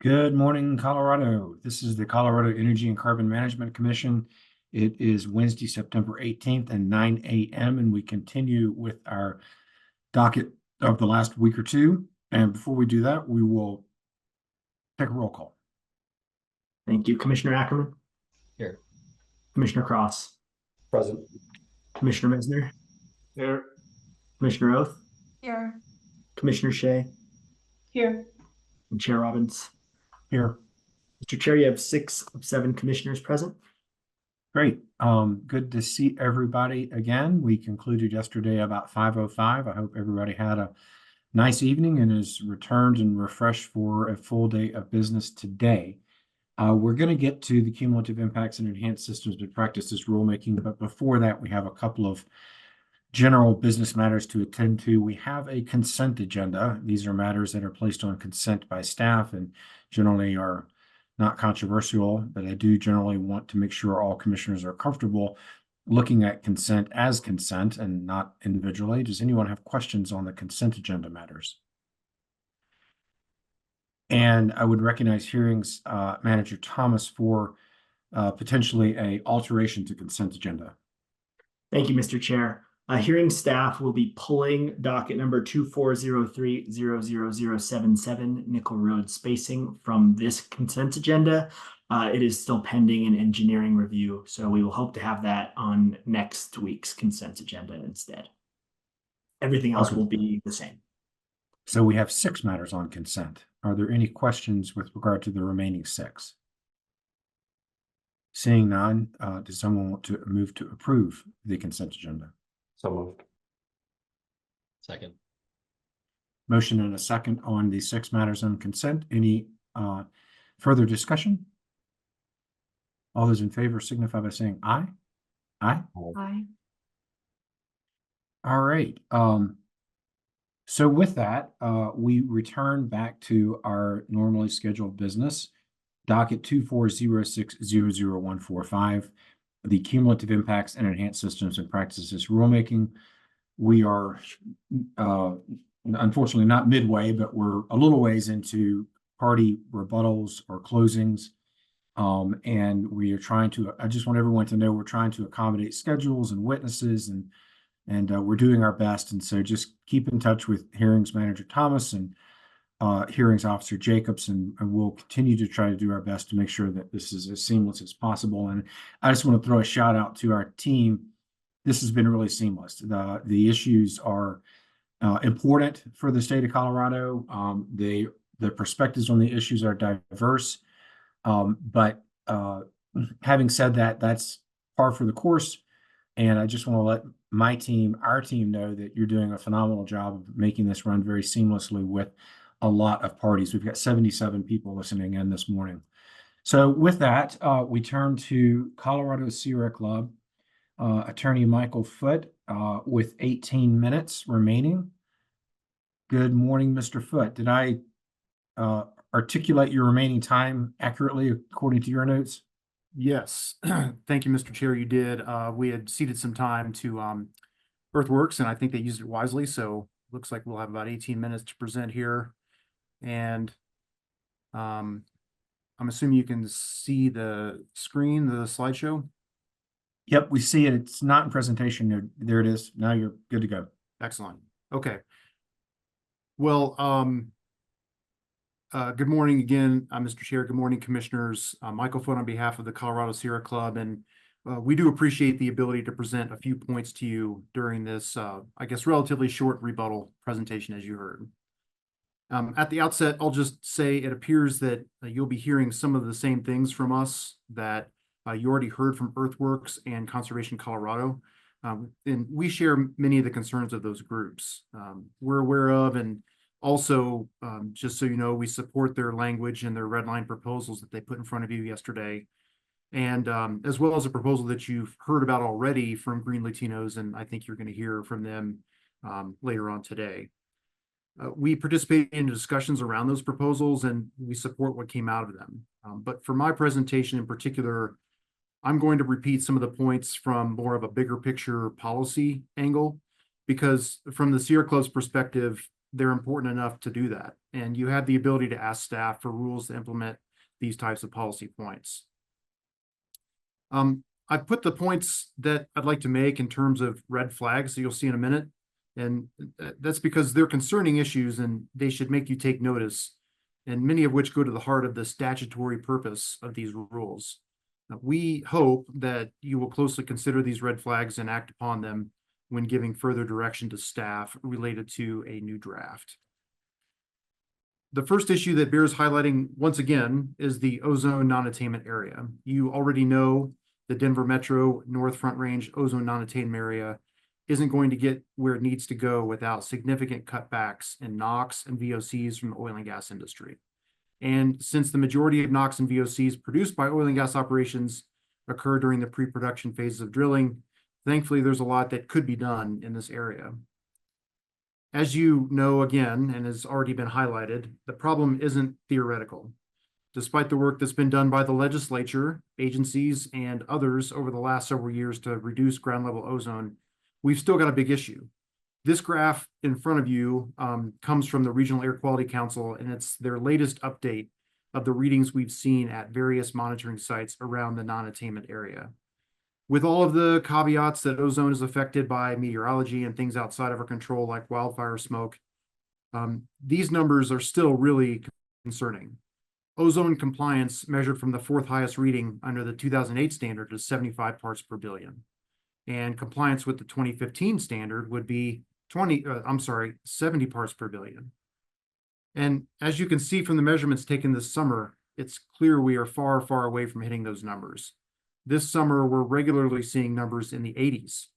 Good morning, Colorado. This is the Colorado Energy and Carbon Management Commission. It is Wednesday, September 18th and 9 a.m. and we continue with our docket of the last week or two. And before we do that, we will take a roll call. Thank you. Commissioner Ackerman? Here. Commissioner Cross? Present. Commissioner Mesner? Here. Commissioner Oath? Here. Commissioner Shea? Here. And Chair Robbins? Here. Mr. Chair, you have 6 of 7 commissioners present. Great. Good to see everybody again. We concluded yesterday about 5:05. I hope everybody had a nice evening and is returned and refreshed for a full day of business today. We're going to get to the cumulative impacts and enhanced systems and practices rulemaking, but before that, we have a couple of general business matters to attend to. We have a consent agenda. These are matters that are placed on consent by staff and generally are not controversial, but I do generally want to make sure all commissioners are comfortable looking at consent as consent and not individually. Does anyone have questions on the consent agenda matters? And I would recognize hearings manager Thomas for potentially a alteration to consent agenda. Thank you, Mr. Chair. Hearing staff will be pulling docket number 2403-00077 Nickel Road spacing from this consent agenda. It is still pending an engineering review, so we will hope to have that on next week's consent agenda instead. Everything else will be the same. So we have 6 matters on consent. Are there any questions with regard to the remaining 6? Seeing none, does someone want to move to approve the consent agenda? So moved. Second. Motion and a second on the 6 matters on consent. Any further discussion? All those in favor signify by saying aye. Aye. Aye. All right. So with that, we return back to our normally scheduled business. Docket 2406-00145, the cumulative impacts and enhanced systems and practices rulemaking. We are unfortunately not midway, but we're a little ways into party rebuttals or closings. And we are trying to, I just want everyone to know we're trying to accommodate schedules and witnesses and we're doing our best. And so just keep in touch with hearings manager Thomas and hearings officer Jacobs, and we'll continue to try to do our best to make sure that this is as seamless as possible. And I just want to throw a shout out to our team. This has been really seamless. The issues are important for the state of Colorado. The perspectives on the issues are diverse. But having said that, that's par for the course. And I just want to let my team, our team, know that you're doing a phenomenal job of making this run very seamlessly with a lot of parties. We've got 77 people listening in this morning. So with that, we turn to Colorado Sierra Club, Attorney Michael Foote, with 18 minutes remaining. Good morning, Mr. Foote. Did I articulate your remaining time accurately according to your notes? Yes. Thank you, Mr. Chair. You did. We had ceded some time to Earthworks, and I think they used it wisely. So looks like we'll have about 18 minutes to present here. And I'm assuming you can see the screen, the slideshow. Yep, we see it. It's not in presentation. There it is. Now you're good to go. Excellent. Okay. Well, good morning again, Mr. Chair. Good morning, commissioners. Michael Foote on behalf of the Colorado Sierra Club, and we do appreciate the ability to present a few points to you during this, I guess, relatively short rebuttal presentation, as you heard. At the outset, I'll just say it appears that you'll be hearing some of the same things from us that you already heard from Earthworks and Conservation Colorado. And we share many of the concerns of those groups. We're aware of, and also, just so you know, we support their language and their red line proposals that they put in front of you yesterday. And as well as a proposal that you've heard about already from Green Latinos, and I think you're going to hear from them later on today. We participate in discussions around those proposals and we support what came out of them. But for my presentation in particular, I'm going to repeat some of the points from more of a bigger picture policy angle, because from the Sierra Club's perspective, they're important enough to do that. And you have the ability to ask staff for rules to implement these types of policy points. I've put the points that I'd like to make in terms of red flags that you'll see in a minute. And that's because they're concerning issues and they should make you take notice, and many of which go to the heart of the statutory purpose of these rules. We hope that you will closely consider these red flags and act upon them when giving further direction to staff related to a new draft. The first issue that bears highlighting once again is the ozone non-attainment area. You already know the Denver Metro North Front Range ozone non-attainment area isn't going to get where it needs to go without significant cutbacks in NOx and VOCs from the oil and gas industry. And since the majority of NOx and VOCs produced by oil and gas operations occur during the pre-production phases of drilling, thankfully there's a lot that could be done in this area. As you know, again, and has already been highlighted, the problem isn't theoretical. Despite the work that's been done by the legislature, agencies, and others over the last several years to reduce ground level ozone, we've still got a big issue. This graph in front of you comes from the Regional Air Quality Council, and it's their latest update of the readings we've seen at various monitoring sites around the non-attainment area. With all of the caveats that ozone is affected by meteorology and things outside of our control like wildfire smoke, these numbers are still really concerning. Ozone compliance measured from the fourth highest reading under the 2008 standard is 75 parts per billion. And compliance with the 2015 standard would be 70 parts per billion. And as you can see from the measurements taken this summer, it's clear we are far, far away from hitting those numbers. This summer, we're regularly seeing numbers in the 80s.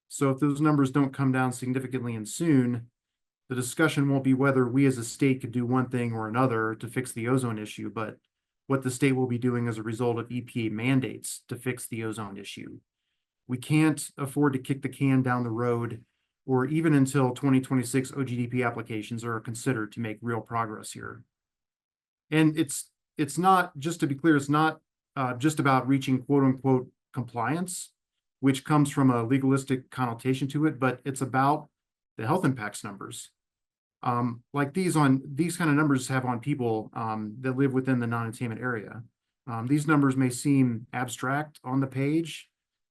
So if those numbers don't come down significantly and soon, the discussion won't be whether we as a state could do one thing or another to fix the ozone issue, but what the state will be doing as a result of EPA mandates to fix the ozone issue. We can't afford to kick the can down the road, or even until 2026 OGDP applications are considered to make real progress here. And it's not, just to be clear, it's not just about reaching quote unquote compliance, which comes from a legalistic connotation to it, but it's about the health impacts numbers. Like these kind of numbers have on people that live within the non-attainment area. These numbers may seem abstract on the page,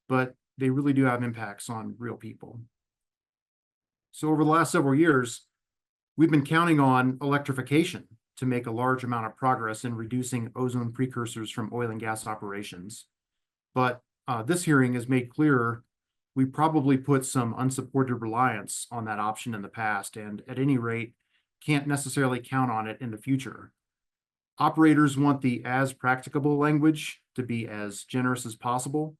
but they really do have impacts on real people. So over the last several years, we've been counting on electrification to make a large amount of progress in reducing ozone precursors from oil and gas operations. But this hearing has made clearer we probably put some unsupported reliance on that option in the past, and at any rate, can't necessarily count on it in the future. Operators want the as practicable language to be as generous as possible,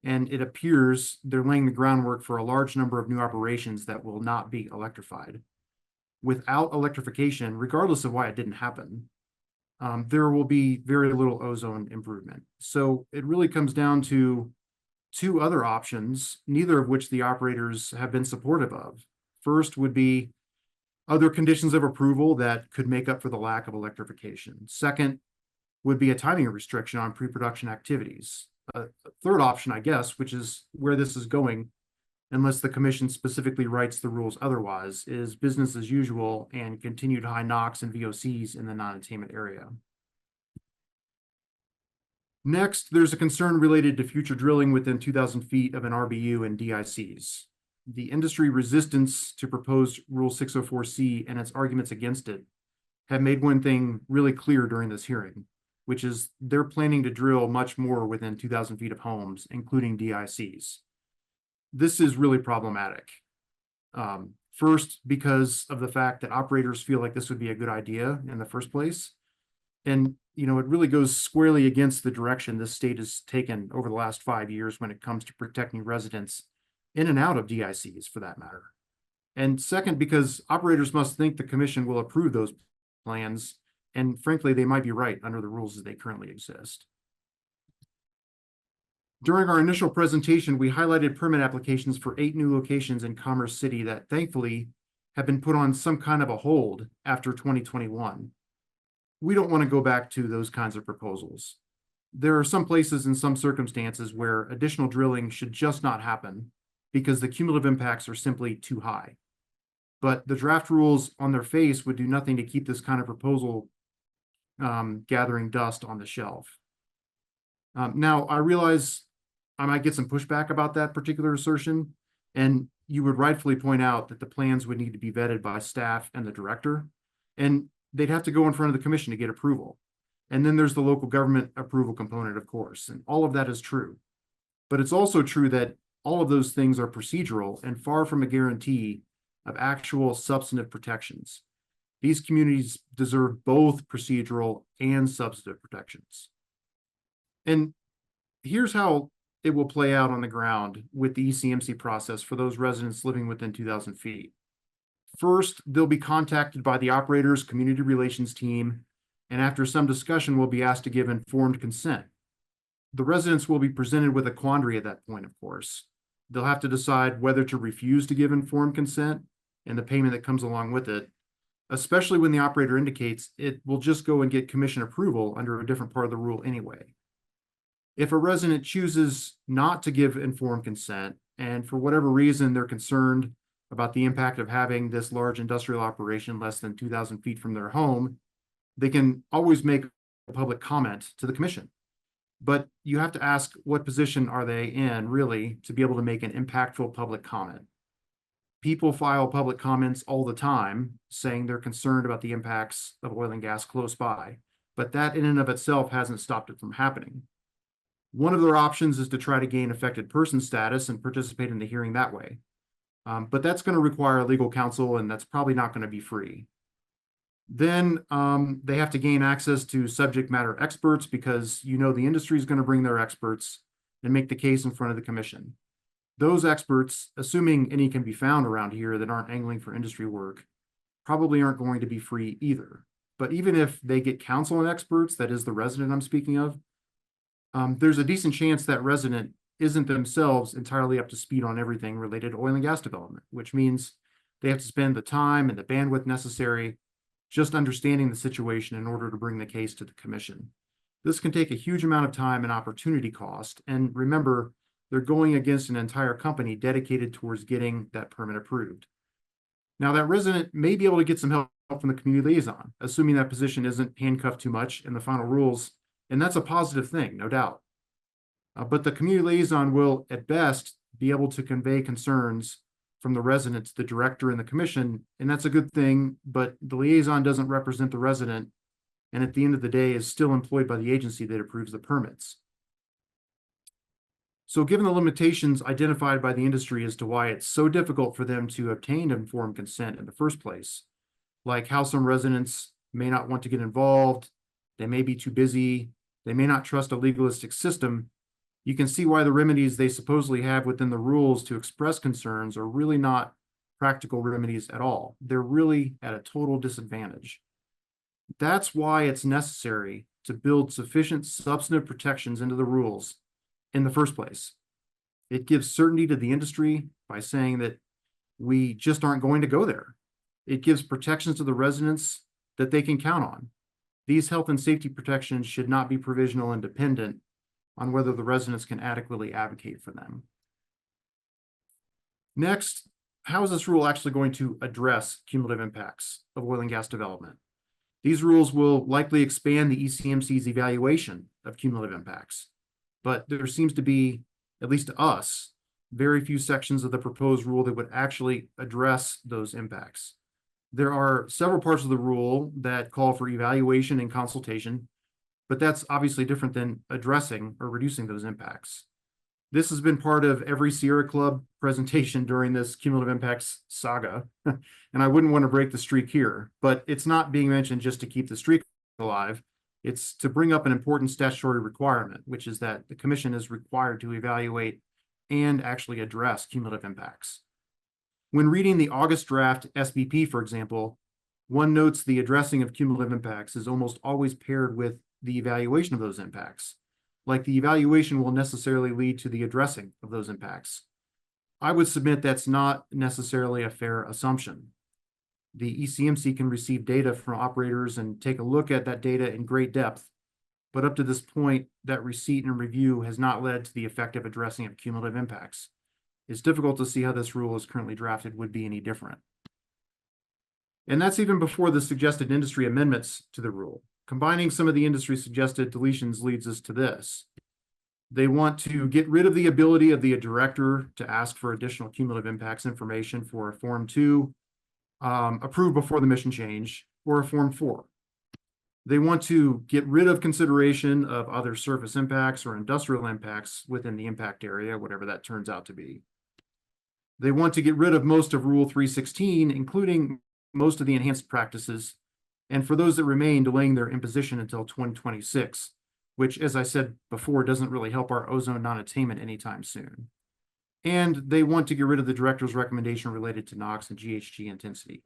and it appears they're laying the groundwork for a large number of new operations that will not be electrified. Without electrification, regardless of why it didn't happen, there will be very little ozone improvement. So it really comes down to two other options, neither of which the operators have been supportive of. First would be other conditions of approval that could make up for the lack of electrification. Second would be a timing restriction on pre-production activities. A third option, I guess, which is where this is going, unless the commission specifically writes the rules otherwise, is business as usual and continued high NOx and VOCs in the non-attainment area. Next, there's a concern related to future drilling within 2,000 feet of an RBU and DICs. The industry resistance to proposed Rule 604C and its arguments against it have made one thing really clear during this hearing, which is they're planning to drill much more within 2,000 feet of homes, including DICs. This is really problematic. First, because of the fact that operators feel like this would be a good idea in the first place. And, you know, it really goes squarely against the direction this state has taken over the last 5 years when it comes to protecting residents in and out of DICs for that matter. And second, because operators must think the commission will approve those plans. And frankly, they might be right under the rules as they currently exist. During our initial presentation, we highlighted permit applications for 8 new locations in Commerce City that thankfully have been put on some kind of a hold after 2021. We don't want to go back to those kinds of proposals. There are some places in some circumstances where additional drilling should just not happen because the cumulative impacts are simply too high. But the draft rules on their face would do nothing to keep this kind of proposal gathering dust on the shelf. Now, I realize I might get some pushback about that particular assertion, and you would rightfully point out that the plans would need to be vetted by staff and the director, and they'd have to go in front of the commission to get approval. And then there's the local government approval component, of course, and all of that is true. But it's also true that all of those things are procedural and far from a guarantee of actual substantive protections. These communities deserve both procedural and substantive protections. And here's how it will play out on the ground with the ECMC process for those residents living within 2,000 feet. First, they'll be contacted by the operator's community relations team, and after some discussion, will be asked to give informed consent. The residents will be presented with a quandary at that point, of course. They'll have to decide whether to refuse to give informed consent and the payment that comes along with it, especially when the operator indicates it will just go and get commission approval under a different part of the rule anyway. If a resident chooses not to give informed consent, and for whatever reason they're concerned about the impact of having this large industrial operation less than 2,000 feet from their home, they can always make a public comment to the commission. But you have to ask, what position are they in, really, to be able to make an impactful public comment? People file public comments all the time saying they're concerned about the impacts of oil and gas close by, but that in and of itself hasn't stopped it from happening. One of their options is to try to gain affected person status and participate in the hearing that way. But that's going to require legal counsel, and that's probably not going to be free. Then they have to gain access to subject matter experts, because the industry is going to bring their experts and make the case in front of the commission. Those experts, assuming any can be found around here that aren't angling for industry work, probably aren't going to be free either. But even if they get counsel and experts, that is the resident I'm speaking of, there's a decent chance that resident isn't themselves entirely up to speed on everything related to oil and gas development, which means they have to spend the time and the bandwidth necessary just understanding the situation in order to bring the case to the commission. This can take a huge amount of time and opportunity cost. And remember, they're going against an entire company dedicated towards getting that permit approved. Now, that resident may be able to get some help from the community liaison, assuming that position isn't handcuffed too much in the final rules. And that's a positive thing, no doubt. But the community liaison will, at best, be able to convey concerns from the resident to the director and the commission, and that's a good thing, but the liaison doesn't represent the resident, and at the end of the day is still employed by the agency that approves the permits. So given the limitations identified by the industry as to why it's so difficult for them to obtain informed consent in the first place, like how some residents may not want to get involved, they may be too busy, they may not trust a legalistic system, you can see why the remedies they supposedly have within the rules to express concerns are really not practical remedies at all. They're really at a total disadvantage. That's why it's necessary to build sufficient substantive protections into the rules in the first place. It gives certainty to the industry by saying that we just aren't going to go there. It gives protections to the residents that they can count on. These health and safety protections should not be provisional and dependent on whether the residents can adequately advocate for them. Next, how is this rule actually going to address cumulative impacts of oil and gas development? These rules will likely expand the ECMC's evaluation of cumulative impacts, but there seems to be, at least to us, very few sections of the proposed rule that would actually address those impacts. There are several parts of the rule that call for evaluation and consultation, but that's obviously different than addressing or reducing those impacts. This has been part of every Sierra Club presentation during this cumulative impacts saga, and I wouldn't want to break the streak here, but it's not being mentioned just to keep the streak alive. It's to bring up an important statutory requirement, which is that the commission is required to evaluate and actually address cumulative impacts. When reading the August draft SBP, for example, one notes the addressing of cumulative impacts is almost always paired with the evaluation of those impacts, like the evaluation will necessarily lead to the addressing of those impacts. I would submit that's not necessarily a fair assumption. The ECMC can receive data from operators and take a look at that data in great depth, but up to this point, that receipt and review has not led to the effective addressing of cumulative impacts. It's difficult to see how this rule as currently drafted would be any different. And that's even before the suggested industry amendments to the rule. Combining some of the industry suggested deletions leads us to this. They want to get rid of the ability of the director to ask for additional cumulative impacts information for a Form 2, approved before the mission change, or a Form 4. They want to get rid of consideration of other surface impacts or industrial impacts within the impact area, whatever that turns out to be. They want to get rid of most of Rule 316, including most of the enhanced practices, and for those that remain, delaying their imposition until 2026, which, as I said before, doesn't really help our ozone non-attainment anytime soon. And they want to get rid of the director's recommendation related to NOx and GHG intensity.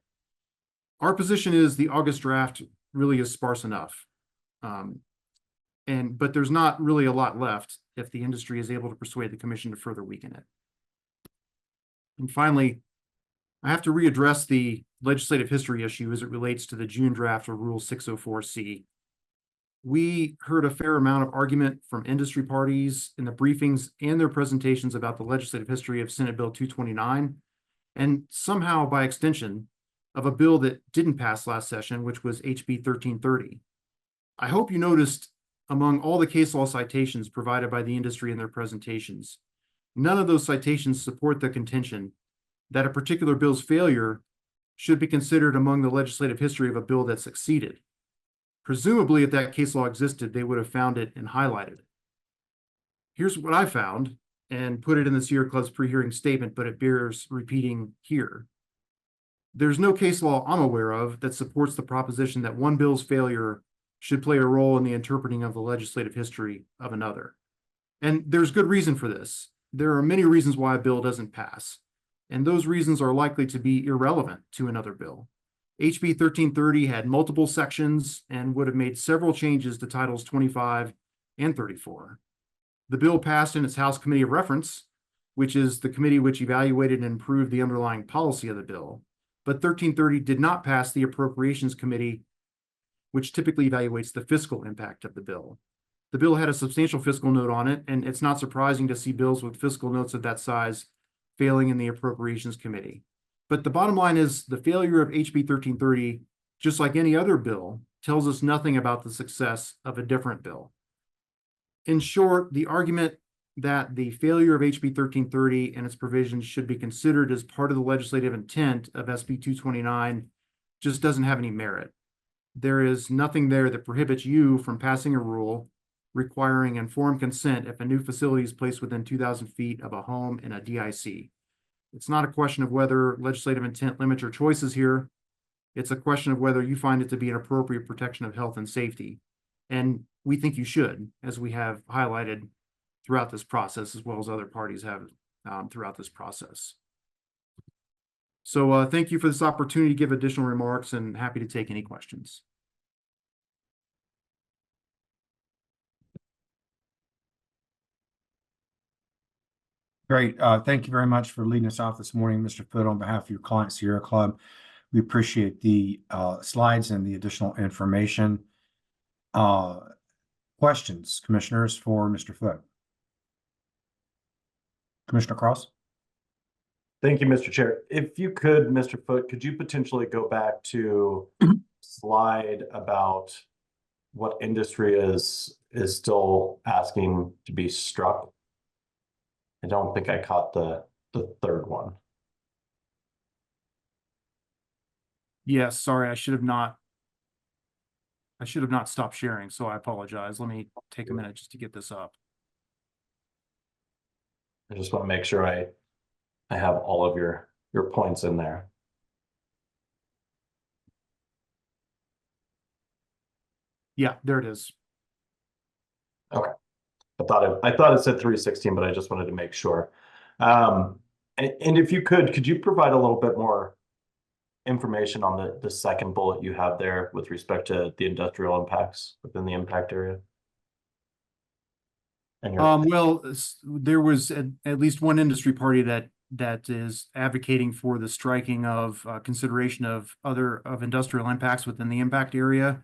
Our position is the August draft really is sparse enough. But there's not really a lot left if the industry is able to persuade the commission to further weaken it. And finally, I have to readdress the legislative history issue as it relates to the June draft of Rule 604C. We heard a fair amount of argument from industry parties in the briefings and their presentations about the legislative history of Senate Bill 229, and somehow by extension of a bill that didn't pass last session, which was HB 1330. I hope you noticed among all the case law citations provided by the industry in their presentations, none of those citations support the contention that a particular bill's failure should be considered among the legislative history of a bill that succeeded. Presumably, if that case law existed, they would have found it and highlighted it. Here's what I found and put it in the Sierra Club's pre-hearing statement, but it bears repeating here. There's no case law I'm aware of that supports the proposition that one bill's failure should play a role in the interpreting of the legislative history of another. And there's good reason for this. There are many reasons why a bill doesn't pass, and those reasons are likely to be irrelevant to another bill. HB 1330 had multiple sections and would have made several changes to titles 25 and 34. The bill passed in its House Committee of Reference, which is the committee which evaluated and improved the underlying policy of the bill. But 1330 did not pass the Appropriations Committee, which typically evaluates the fiscal impact of the bill. The bill had a substantial fiscal note on it, and it's not surprising to see bills with fiscal notes of that size failing in the Appropriations Committee. But the bottom line is the failure of HB 1330, just like any other bill, tells us nothing about the success of a different bill. In short, the argument that the failure of HB 1330 and its provisions should be considered as part of the legislative intent of SB 229 just doesn't have any merit. There is nothing there that prohibits you from passing a rule requiring informed consent if a new facility is placed within 2,000 feet of a home in a DIC. It's not a question of whether legislative intent limits your choices here. It's a question of whether you find it to be an appropriate protection of health and safety. And we think you should, as we have highlighted throughout this process, as well as other parties have throughout this process. So thank you for this opportunity to give additional remarks, and happy to take any questions. Great. Thank you very much for leading us off this morning, Mr. Foote, on behalf of your client, Sierra Club. We appreciate the slides and the additional information. Questions, commissioners, for Mr. Foote? Commissioner Cross? Thank you, Mr. Chair. If you could, Mr. Foote, could you potentially go back to slide about what industry is still asking to be struck? I don't think I caught the third one. Yes, sorry, I should have not stopped sharing, so I apologize. Let me take a minute just to get this up. I just want to make sure I have all of your points in there. Yeah, there it is. Okay. I thought it said 316, but I just wanted to make sure. And if you could you provide a little bit more information on the second bullet you have there with respect to the industrial impacts within the impact area? And Well, there was at least one industry party that is advocating for the striking of consideration of industrial impacts within the impact area.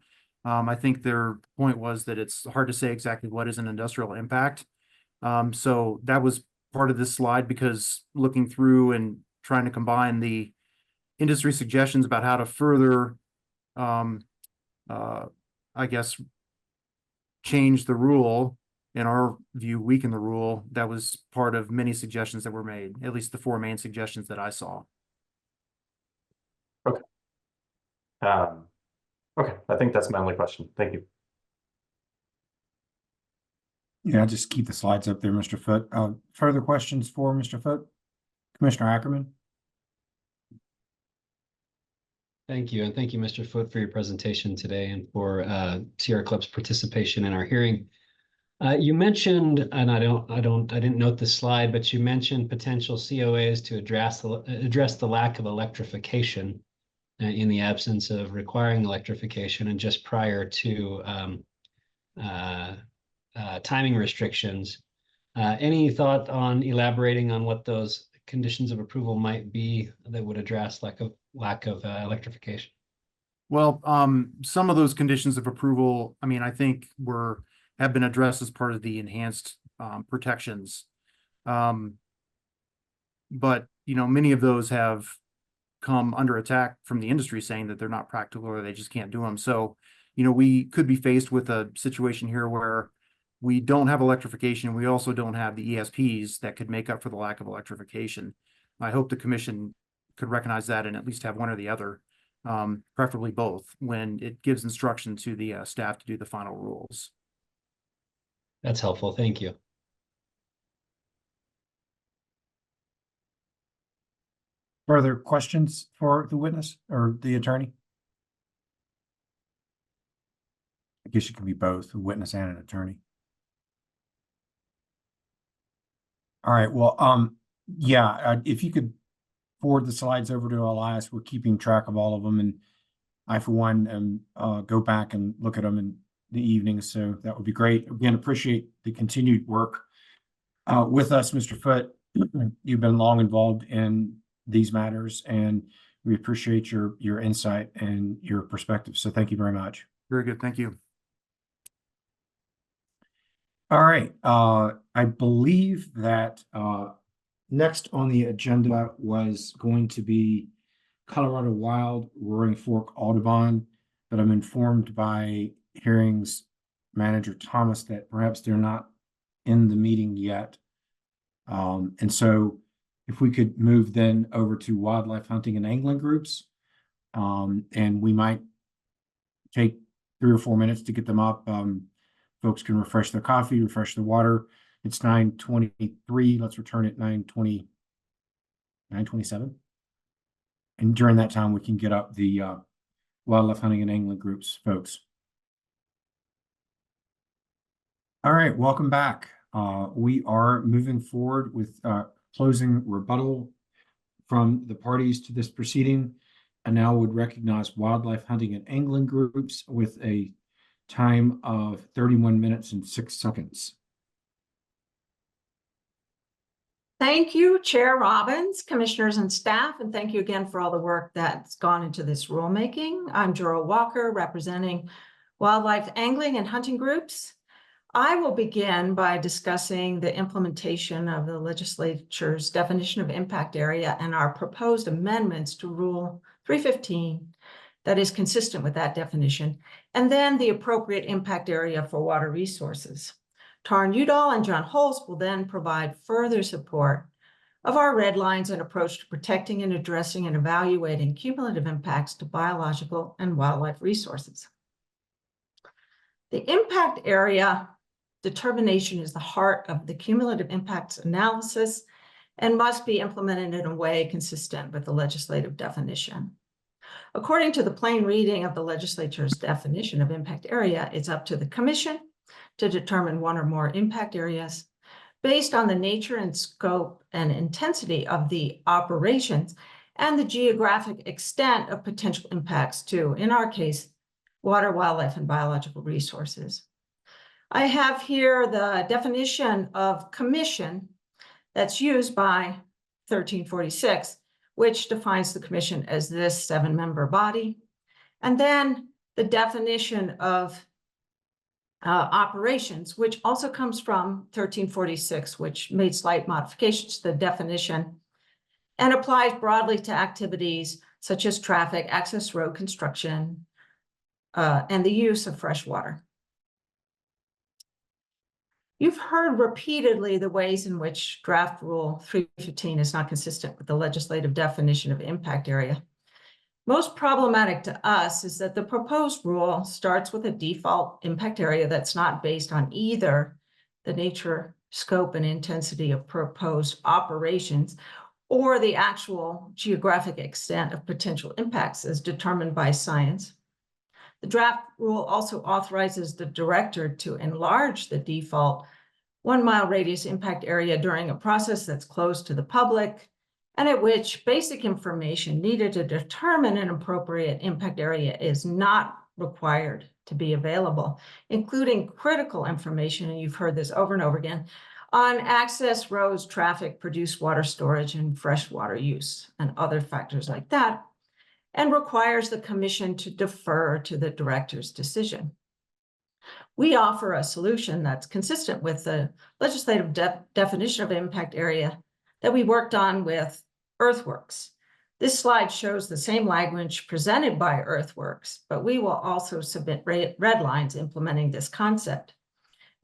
I think their point was that it's hard to say exactly what is an industrial impact. So that was part of this slide, because looking through and trying to combine the industry suggestions about how to further, I guess, change the rule, in our view, weaken the rule. That was part of many suggestions that were made, at least the 4 main suggestions that I saw. Okay, I think that's my only question. Thank you. Yeah, just keep the slides up there, Mr. Foote. Further questions for Mr. Foote? Commissioner Ackerman? Thank you, and thank you, Mr. Foote, for your presentation today and for Sierra Club's participation in our hearing. You mentioned, and I didn't note the slide, but you mentioned potential COAs to address the lack of electrification in the absence of requiring electrification and just prior to timing restrictions. Any thought on elaborating on what those conditions of approval might be that would address lack of electrification? Well, some of those conditions of approval, I mean, I think have been addressed as part of the enhanced protections. But, many of those have come under attack from the industry saying that they're not practical or they just can't do them. So, we could be faced with a situation here where we don't have electrification. We also don't have the ESPs that could make up for the lack of electrification. I hope the commission could recognize that and at least have one or the other, preferably both, when it gives instruction to the staff to do the final rules. That's helpful. Thank you. Further questions for the witness or the attorney? I guess you can be both, a witness and an attorney. All right, well, yeah, if you could forward the slides over to Elias, we're keeping track of all of them, and I, for one, go back and look at them in the evening, so that would be great. Again, appreciate the continued work with us, Mr. Foote. You've been long involved in these matters, and we appreciate your insight and your perspective, so thank you very much. Very good, thank you. All right, I believe that next on the agenda was going to be Colorado Wild Roaring Fork Audubon, but I'm informed by hearings manager Thomas that perhaps they're not in the meeting yet. And so if we could move then over to wildlife hunting and angling groups, and we might take 3 or 4 minutes to get them up. Folks can refresh their coffee, refresh their water. It's 9:23. Let's return at 9:20, 9:27. And during that time, we can get up the wildlife hunting and angling groups, folks. All right, welcome back. We are moving forward with closing rebuttal from the parties to this proceeding. I now would recognize wildlife hunting and angling groups with a time of 31 minutes and 6 seconds. Thank you, Chair Robbins, commissioners and staff, and thank you again for all the work that's gone into this rulemaking. I'm Joro Walker, representing wildlife angling and hunting groups. I will begin by discussing the implementation of the legislature's definition of impact area and our proposed amendments to Rule 315 that is consistent with that definition, and then the appropriate impact area for water resources. Tarn Udall and John Holst will then provide further support of our red lines and approach to protecting and addressing and evaluating cumulative impacts to biological and wildlife resources. The impact area determination is the heart of the cumulative impacts analysis and must be implemented in a way consistent with the legislative definition. According to the plain reading of the legislature's definition of impact area, it's up to the commission to determine one or more impact areas based on the nature and scope and intensity of the operations and the geographic extent of potential impacts to, in our case, water, wildlife, and biological resources. I have here the definition of commission that's used by 1346, which defines the commission as this 7-member body. And then the definition of operations, which also comes from 1346, which made slight modifications to the definition and applies broadly to activities such as traffic, access road construction, and the use of fresh water. You've heard repeatedly the ways in which draft rule 315 is not consistent with the legislative definition of impact area. Most problematic to us is that the proposed rule starts with a default impact area that's not based on either the nature, scope, and intensity of proposed operations or the actual geographic extent of potential impacts as determined by science. The draft rule also authorizes the director to enlarge the default 1 mile radius impact area during a process that's closed to the public and at which basic information needed to determine an appropriate impact area is not required to be available, including critical information, and you've heard this over and over again, on access roads, traffic, produced water storage, and freshwater use, and other factors like that, and requires the commission to defer to the director's decision. We offer a solution that's consistent with the legislative definition of impact area that we worked on with Earthworks. This slide shows the same language presented by Earthworks, but we will also submit red lines implementing this concept.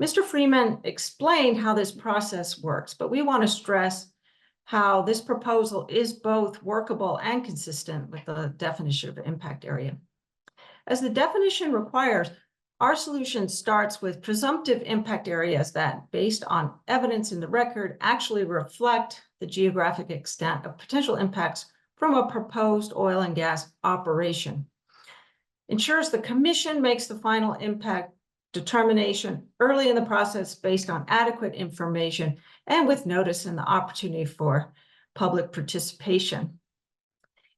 Mr. Freeman explained how this process works, but we want to stress how this proposal is both workable and consistent with the definition of impact area. As the definition requires, our solution starts with presumptive impact areas that, based on evidence in the record, actually reflect the geographic extent of potential impacts from a proposed oil and gas operation. Ensures the commission makes the final impact determination early in the process based on adequate information and with notice and the opportunity for public participation.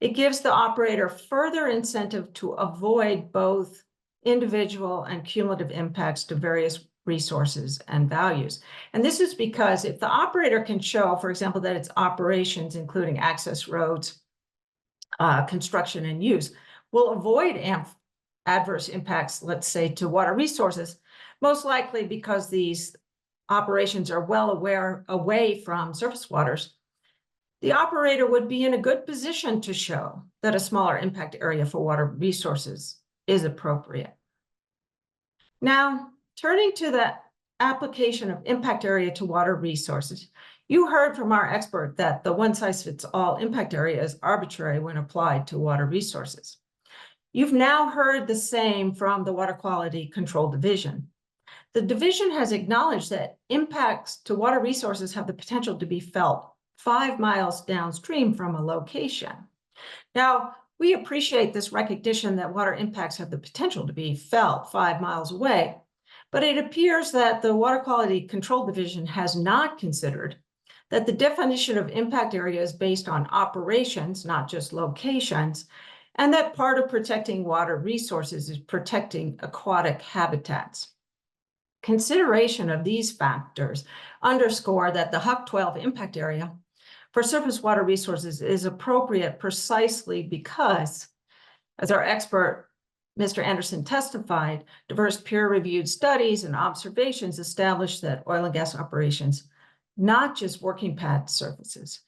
It gives the operator further incentive to avoid both individual and cumulative impacts to various resources and values. And this is because if the operator can show, for example, that its operations, including access roads, construction and use, will avoid adverse impacts, let's say, to water resources, most likely because these operations are well away from surface waters, the operator would be in a good position to show that a smaller impact area for water resources is appropriate. Now, turning to the application of impact area to water resources, you heard from our expert that the one-size-fits-all impact area is arbitrary when applied to water resources. You've now heard the same from the Water Quality Control Division. The division has acknowledged that impacts to water resources have the potential to be felt 5 miles downstream from a location. Now, we appreciate this recognition that water impacts have the potential to be felt 5 miles away, but it appears that the Water Quality Control Division has not considered that the definition of impact area is based on operations, not just locations, and that part of protecting water resources is protecting aquatic habitats. Consideration of these factors underscore that the HUC 12 impact area for surface water resources is appropriate precisely because, as our expert, Mr. Anderson, testified, diverse peer-reviewed studies and observations establish that oil and gas operations, not just working pad surfaces,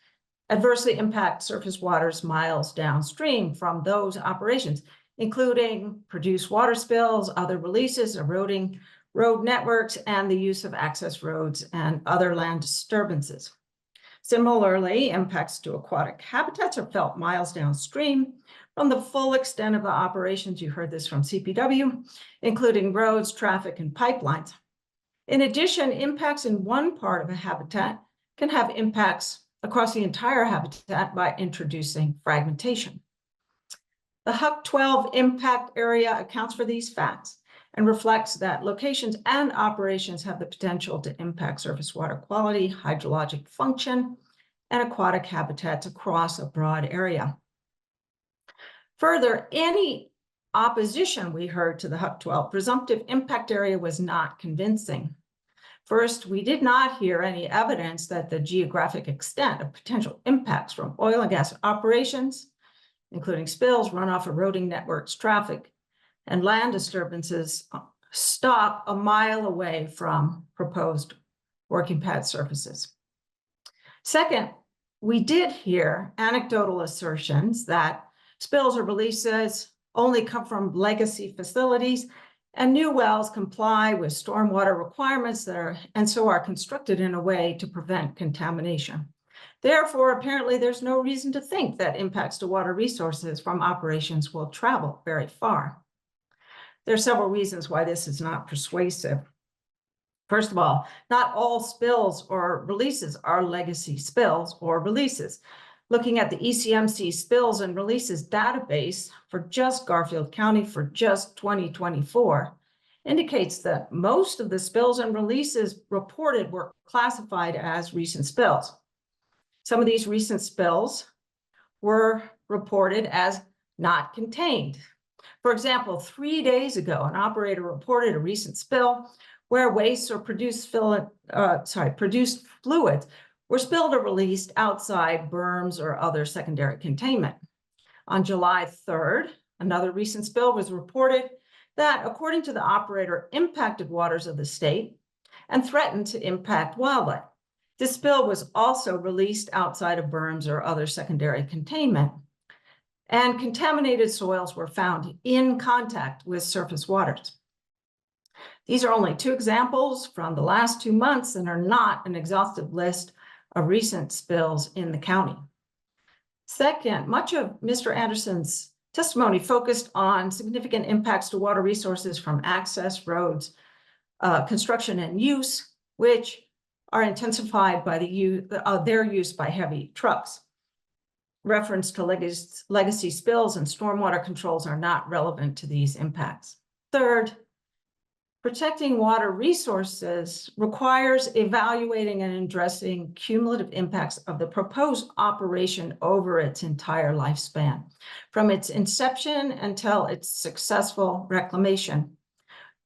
adversely impact surface waters miles downstream from those operations, including produced water spills, other releases, eroding road networks, and the use of access roads and other land disturbances. Similarly, impacts to aquatic habitats are felt miles downstream from the full extent of the operations. You heard this from CPW, including roads, traffic, and pipelines. In addition, impacts in one part of a habitat can have impacts across the entire habitat by introducing fragmentation. The HUC 12 impact area accounts for these facts and reflects that locations and operations have the potential to impact surface water quality, hydrologic function, and aquatic habitats across a broad area. Further, any opposition we heard to the HUC 12 presumptive impact area was not convincing. First, we did not hear any evidence that the geographic extent of potential impacts from oil and gas operations, including spills, runoff, eroding networks, traffic, and land disturbances, stop a mile away from proposed working pad surfaces. Second, we did hear anecdotal assertions that Spills or releases only come from legacy facilities, and new wells comply with stormwater requirements and so are constructed in a way to prevent contamination. Therefore, apparently, there's no reason to think that impacts to water resources from operations will travel very far. There are several reasons why this is not persuasive. First of all, not all spills or releases are legacy spills or releases. Looking at the ECMC spills and releases database for just Garfield County for just 2024 indicates that most of the spills and releases reported were classified as recent spills. Some of these recent spills were reported as not contained. For example, 3 days ago, an operator reported a recent spill where waste or produced fluids were spilled or released outside berms or other secondary containment. On July 3rd, another recent spill was reported that, according to the operator, impacted waters of the state and threatened to impact wildlife. This spill was also released outside of berms or other secondary containment, and contaminated soils were found in contact with surface waters. These are only 2 examples from the last 2 months and are not an exhaustive list of recent spills in the county. Second, much of Mr. Anderson's testimony focused on significant impacts to water resources from access, roads, construction, and use, which are intensified by their use by heavy trucks. Reference to legacy spills and stormwater controls are not relevant to these impacts. Third, protecting water resources requires evaluating and addressing cumulative impacts of the proposed operation over its entire lifespan, from its inception until its successful reclamation.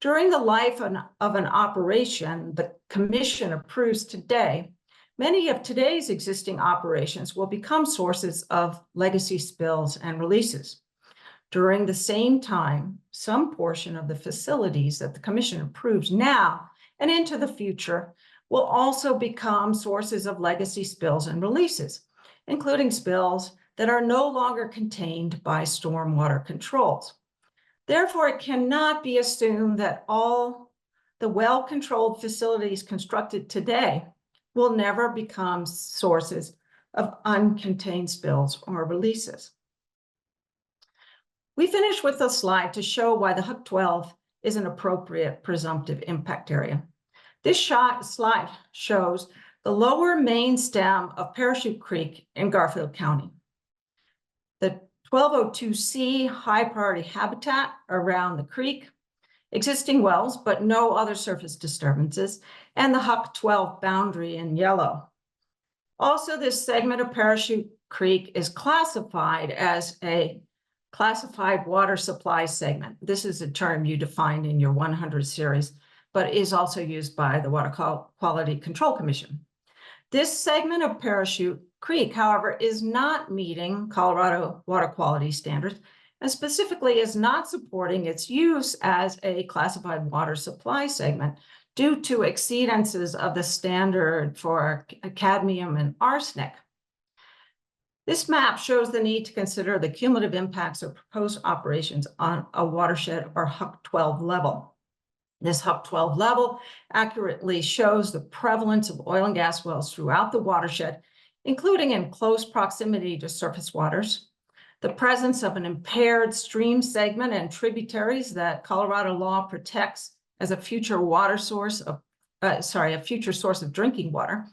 During the life of an operation the Commission approves today, many of today's existing operations will become sources of legacy spills and releases. During the same time, some portion of the facilities that the Commission approves now and into the future will also become sources of legacy spills and releases, including spills that are no longer contained by stormwater controls. Therefore, it cannot be assumed that all the well-controlled facilities constructed today will never become sources of uncontained spills or releases. We finish with a slide to show why the HUC 12 is an appropriate presumptive impact area. This slide shows the lower main stem of Parachute Creek in Garfield County, the 1202C high priority habitat around the creek, existing wells, but no other surface disturbances, and the HUC 12 boundary in yellow. Also, this segment of Parachute Creek is classified as a classified water supply segment. This is a term you defined in your 100 series, but is also used by the Water Quality Control Commission. This segment of Parachute Creek, however, is not meeting Colorado water quality standards, and specifically is not supporting its use as a classified water supply segment due to exceedances of the standard for cadmium and arsenic. This map shows the need to consider the cumulative impacts of proposed operations on a watershed or HUC 12 level. This HUC 12 level accurately shows the prevalence of oil and gas wells throughout the watershed, including in close proximity to surface waters, the presence of an impaired stream segment and tributaries that Colorado law protects as a future source of drinking water,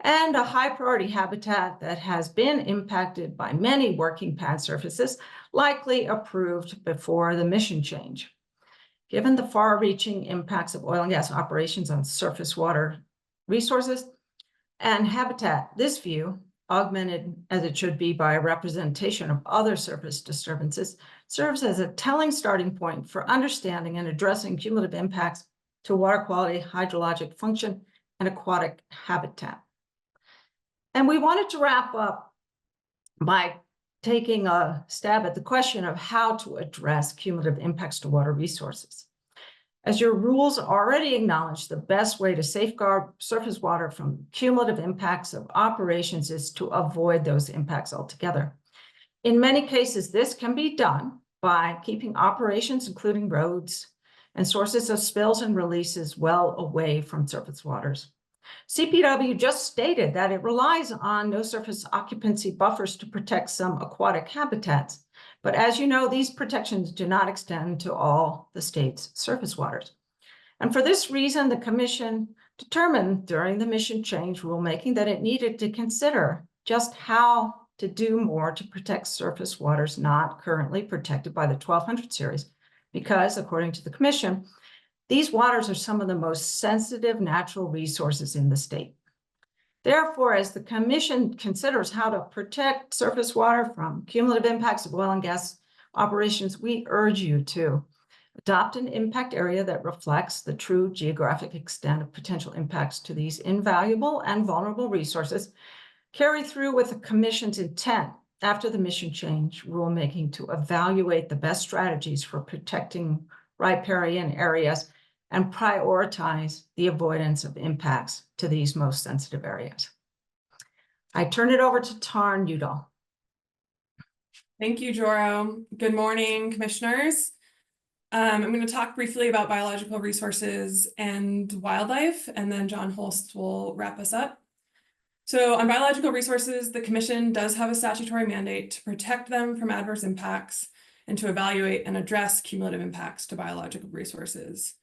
and a high priority habitat that has been impacted by many working pad surfaces, likely approved before the mission change. Given the far-reaching impacts of oil and gas operations on surface water resources and habitat, this view, augmented as it should be by a representation of other surface disturbances, serves as a telling starting point for understanding and addressing cumulative impacts to water quality, hydrologic function, and aquatic habitat. And we wanted to wrap up by taking a stab at the question of how to address cumulative impacts to water resources. As your rules already acknowledge, the best way to safeguard surface water from cumulative impacts of operations is to avoid those impacts altogether. In many cases, this can be done by keeping operations, including roads and sources of spills and releases, well away from surface waters. CPW just stated that it relies on no surface occupancy buffers to protect some aquatic habitats. But as you know, these protections do not extend to all the state's surface waters. And for this reason, the Commission determined during the mission change rulemaking that it needed to consider just how to do more to protect surface waters not currently protected by the 1200 series, because according to the Commission, these waters are some of the most sensitive natural resources in the state. Therefore, as the Commission considers how to protect surface water from cumulative impacts of oil and gas operations, we urge you to adopt an impact area that reflects the true geographic extent of potential impacts to these invaluable and vulnerable resources, carry through with the Commission's intent after the mission change rulemaking to evaluate the best strategies for protecting riparian areas and prioritize the avoidance of impacts to these most sensitive areas. I turn it over to Tarn Udall. Thank you, Joro. Good morning, commissioners. I'm going to talk briefly about biological resources and wildlife, and then John Holst will wrap us up. So on biological resources, the Commission does have a statutory mandate to protect them from adverse impacts and to evaluate and address cumulative impacts to biological resources.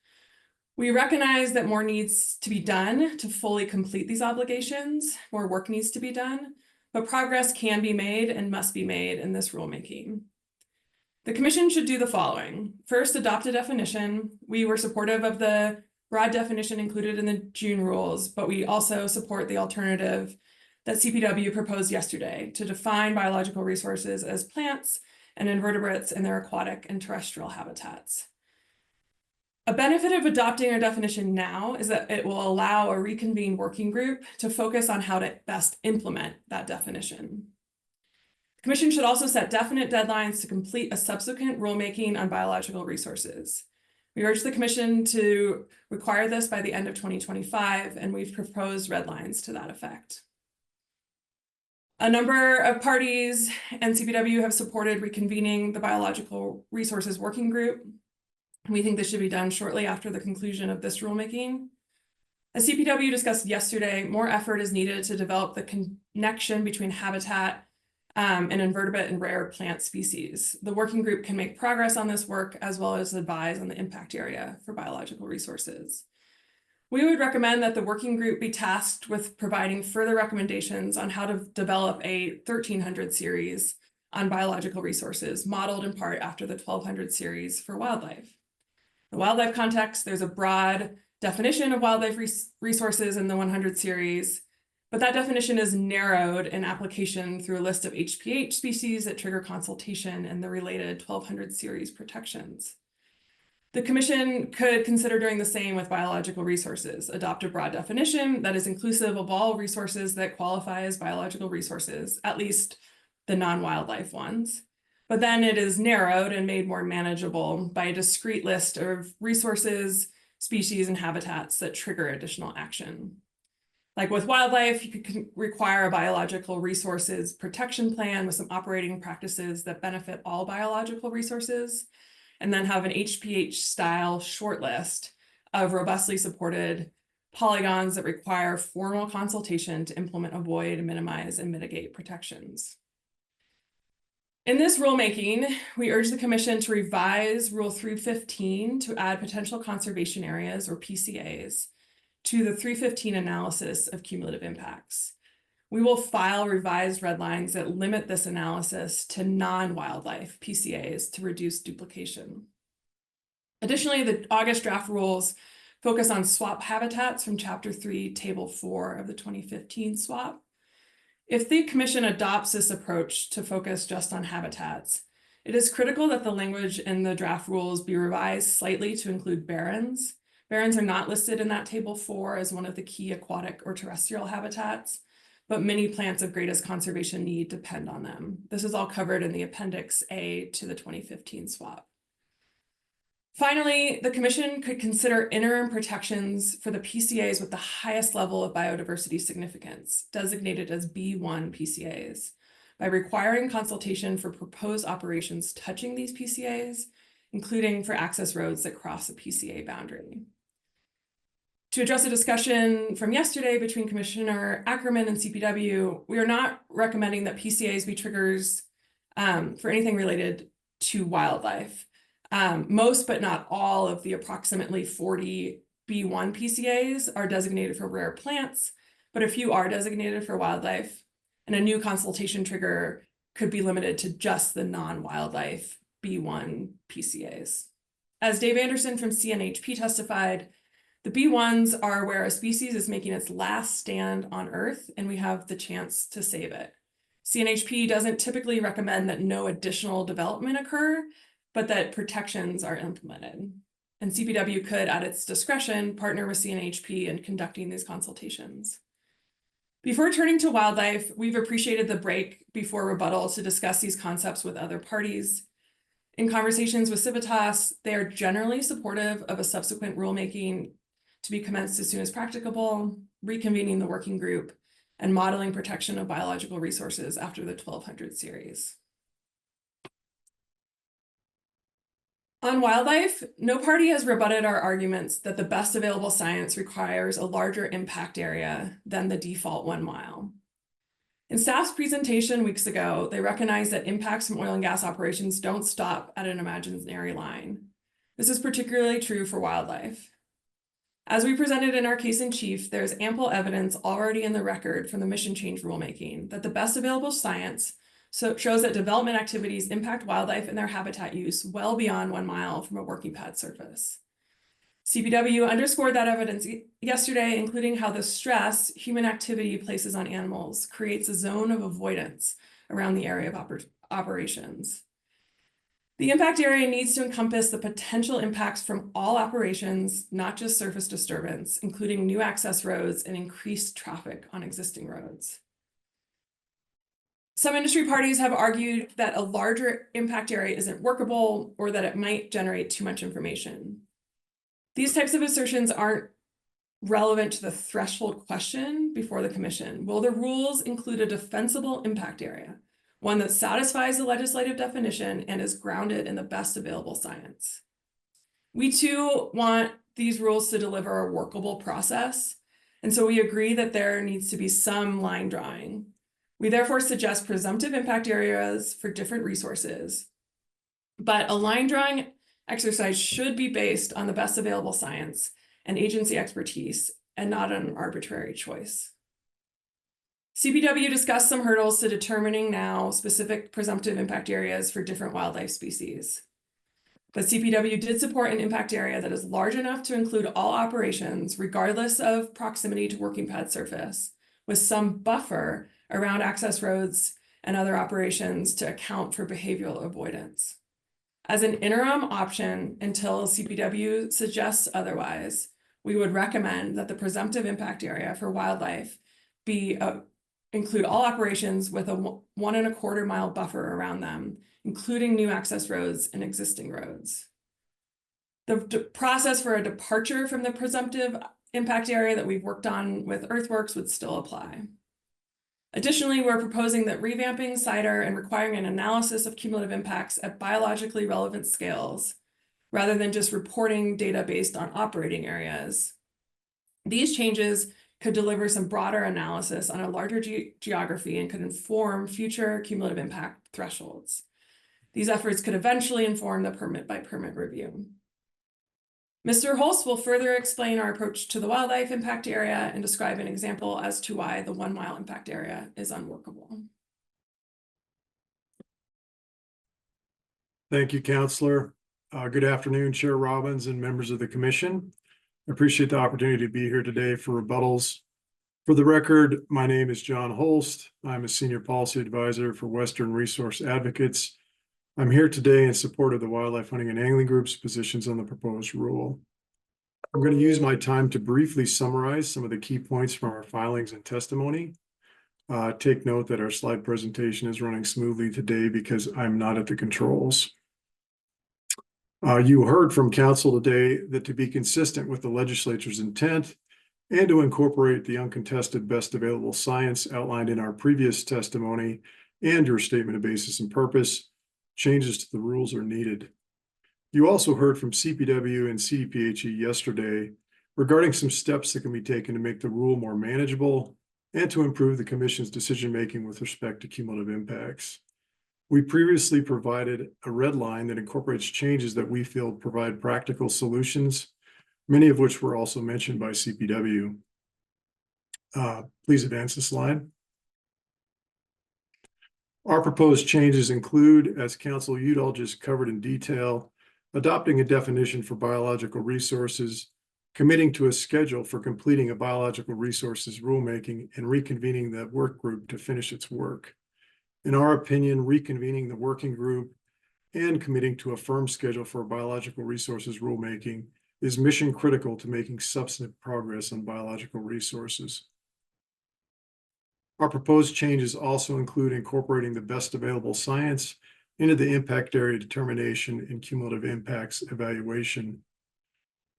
We recognize that more needs to be done to fully complete these obligations. More work needs to be done, but progress can be made and must be made in this rulemaking. The Commission should do the following. First, adopt a definition. We were supportive of the broad definition included in the June rules, but we also support the alternative that CPW proposed yesterday to define biological resources as plants and invertebrates in their aquatic and terrestrial habitats. A benefit of adopting our definition now is that it will allow a reconvened working group to focus on how to best implement that definition. The Commission should also set definite deadlines to complete a subsequent rulemaking on biological resources. We urge the Commission to require this by the end of 2025, and we've proposed red lines to that effect. A number of parties and CPW have supported reconvening the biological resources working group. We think this should be done shortly after the conclusion of this rulemaking. As CPW discussed yesterday, more effort is needed to develop the connection between habitat and invertebrate and rare plant species. The working group can make progress on this work as well as advise on the impact area for biological resources. We would recommend that the working group be tasked with providing further recommendations on how to develop a 1300 series on biological resources, modeled in part after the 1200 series for wildlife. In the wildlife context, there's a broad definition of wildlife resources in the 100 series, but that definition is narrowed in application through a list of HPH species that trigger consultation and the related 1200 series protections. The Commission could consider doing the same with biological resources, adopt a broad definition that is inclusive of all resources that qualify as biological resources, at least the non-wildlife ones. But then it is narrowed and made more manageable by a discrete list of resources, species, and habitats that trigger additional action. Like with wildlife, you could require a biological resources protection plan with some operating practices that benefit all biological resources, and then have an HPH style shortlist of robustly supported polygons that require formal consultation to implement, avoid, minimize, and mitigate protections. In this rulemaking, we urge the Commission to revise Rule 315 to add potential conservation areas, or PCAs, to the 315 analysis of cumulative impacts. We will file revised red lines that limit this analysis to non-wildlife PCAs to reduce duplication. Additionally, the August draft rules focus on swap habitats from Chapter 3, Table 4 of the 2015 swap. If the Commission adopts this approach to focus just on habitats, it is critical that the language in the draft rules be revised slightly to include barrens. Barrens are not listed in that Table 4 as one of the key aquatic or terrestrial habitats, but many plants of greatest conservation need depend on them. This is all covered in the Appendix A to the 2015 swap. Finally, the Commission could consider interim protections for the PCAs with the highest level of biodiversity significance, designated as B1 PCAs. by requiring consultation for proposed operations touching these PCAs, including for access roads that cross a PCA boundary. To address a discussion from yesterday between Commissioner Ackerman and CPW, we are not recommending that PCAs be triggers for anything related to wildlife. Most, but not all, of the approximately 40 B1 PCAs are designated for rare plants, but a few are designated for wildlife, and a new consultation trigger could be limited to just the non-wildlife B1 PCAs. As Dave Anderson from CNHP testified, the B1s are where a species is making its last stand on Earth and we have the chance to save it. CNHP doesn't typically recommend that no additional development occur, but that protections are implemented. And CPW could, at its discretion, partner with CNHP in conducting these consultations. Before turning to wildlife, we've appreciated the break before rebuttal to discuss these concepts with other parties. In conversations with Civitas, they are generally supportive of a subsequent rulemaking to be commenced as soon as practicable, reconvening the working group, and modeling protection of biological resources after the 1200 series. On wildlife, no party has rebutted our arguments that the best available science requires a larger impact area than the default 1 mile. In staff's presentation weeks ago, they recognized that impacts from oil and gas operations don't stop at an imaginary line. This is particularly true for wildlife. As we presented in our case in chief, there's ample evidence already in the record from the mission change rulemaking that the best available science shows that development activities impact wildlife and their habitat use well beyond 1 mile from a working pad surface. CPW underscored that evidence yesterday, including how the stress human activity places on animals creates a zone of avoidance around the area of operations. The impact area needs to encompass the potential impacts from all operations, not just surface disturbance, including new access roads and increased traffic on existing roads. Some industry parties have argued that a larger impact area isn't workable or that it might generate too much information. These types of assertions aren't relevant to the threshold question before the commission. Will the rules include a defensible impact area, one that satisfies the legislative definition and is grounded in the best available science? We too want these rules to deliver a workable process, and so we agree that there needs to be some line drawing. We therefore suggest presumptive impact areas for different resources, but a line drawing exercise should be based on the best available science and agency expertise and not an arbitrary choice. CPW discussed some hurdles to determining now specific presumptive impact areas for different wildlife species. But CPW did support an impact area that is large enough to include all operations, regardless of proximity to working pad surface, with some buffer around access roads and other operations to account for behavioral avoidance. As an interim option until CPW suggests otherwise, we would recommend that the presumptive impact area for wildlife be include all operations with a 1.25 mile buffer around them, including new access roads and existing roads. The process for a departure from the presumptive impact area that we've worked on with earthworks would still apply. Additionally, we're proposing that revamping CIDR and requiring an analysis of cumulative impacts at biologically relevant scales, rather than just reporting data based on operating areas. These changes could deliver some broader analysis on a larger geography and could inform future cumulative impact thresholds. These efforts could eventually inform the permit by permit review. Mr. Holst will further explain our approach to the wildlife impact area and describe an example as to why the 1 mile impact area is unworkable. Thank you, Counselor. Good afternoon, Chair Robbins and members of the commission. I appreciate the opportunity to be here today for rebuttals. For the record, my name is John Holst. I'm a Senior Policy Advisor for Western Resource Advocates. I'm here today in support of the Wildlife Hunting and Angling Group's positions on the proposed rule. I'm going to use my time to briefly summarize some of the key points from our filings and testimony. Take note that our slide presentation is running smoothly today because I'm not at the controls. You heard from Council today that to be consistent with the legislature's intent and to incorporate the uncontested best available science outlined in our previous testimony, and your statement of basis and purpose. Changes to the rules are needed. You also heard from CPW and CDPHE yesterday regarding some steps that can be taken to make the rule more manageable and to improve the Commission's decision-making with respect to cumulative impacts. We previously provided a red line that incorporates changes that we feel provide practical solutions, many of which were also mentioned by CPW. Please advance the slide. Our proposed changes include, as Council Udall just covered in detail, adopting a definition for biological resources, committing to a schedule for completing a biological resources rulemaking, and reconvening the work group to finish its work. In our opinion, reconvening the working group and committing to a firm schedule for biological resources rulemaking is mission critical to making substantive progress on biological resources. Our proposed changes also include incorporating the best available science into the impact area determination and cumulative impacts evaluation.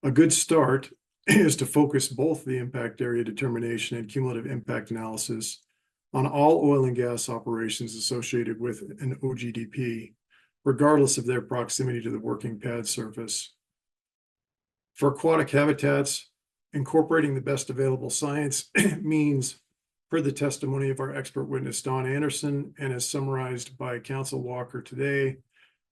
A good start is to focus both the impact area determination and cumulative impact analysis on all oil and gas operations associated with an OGDP, regardless of their proximity to the working pad surface. For aquatic habitats, incorporating the best available science means, per the testimony of our expert witness, Don Anderson, and as summarized by Council Walker today,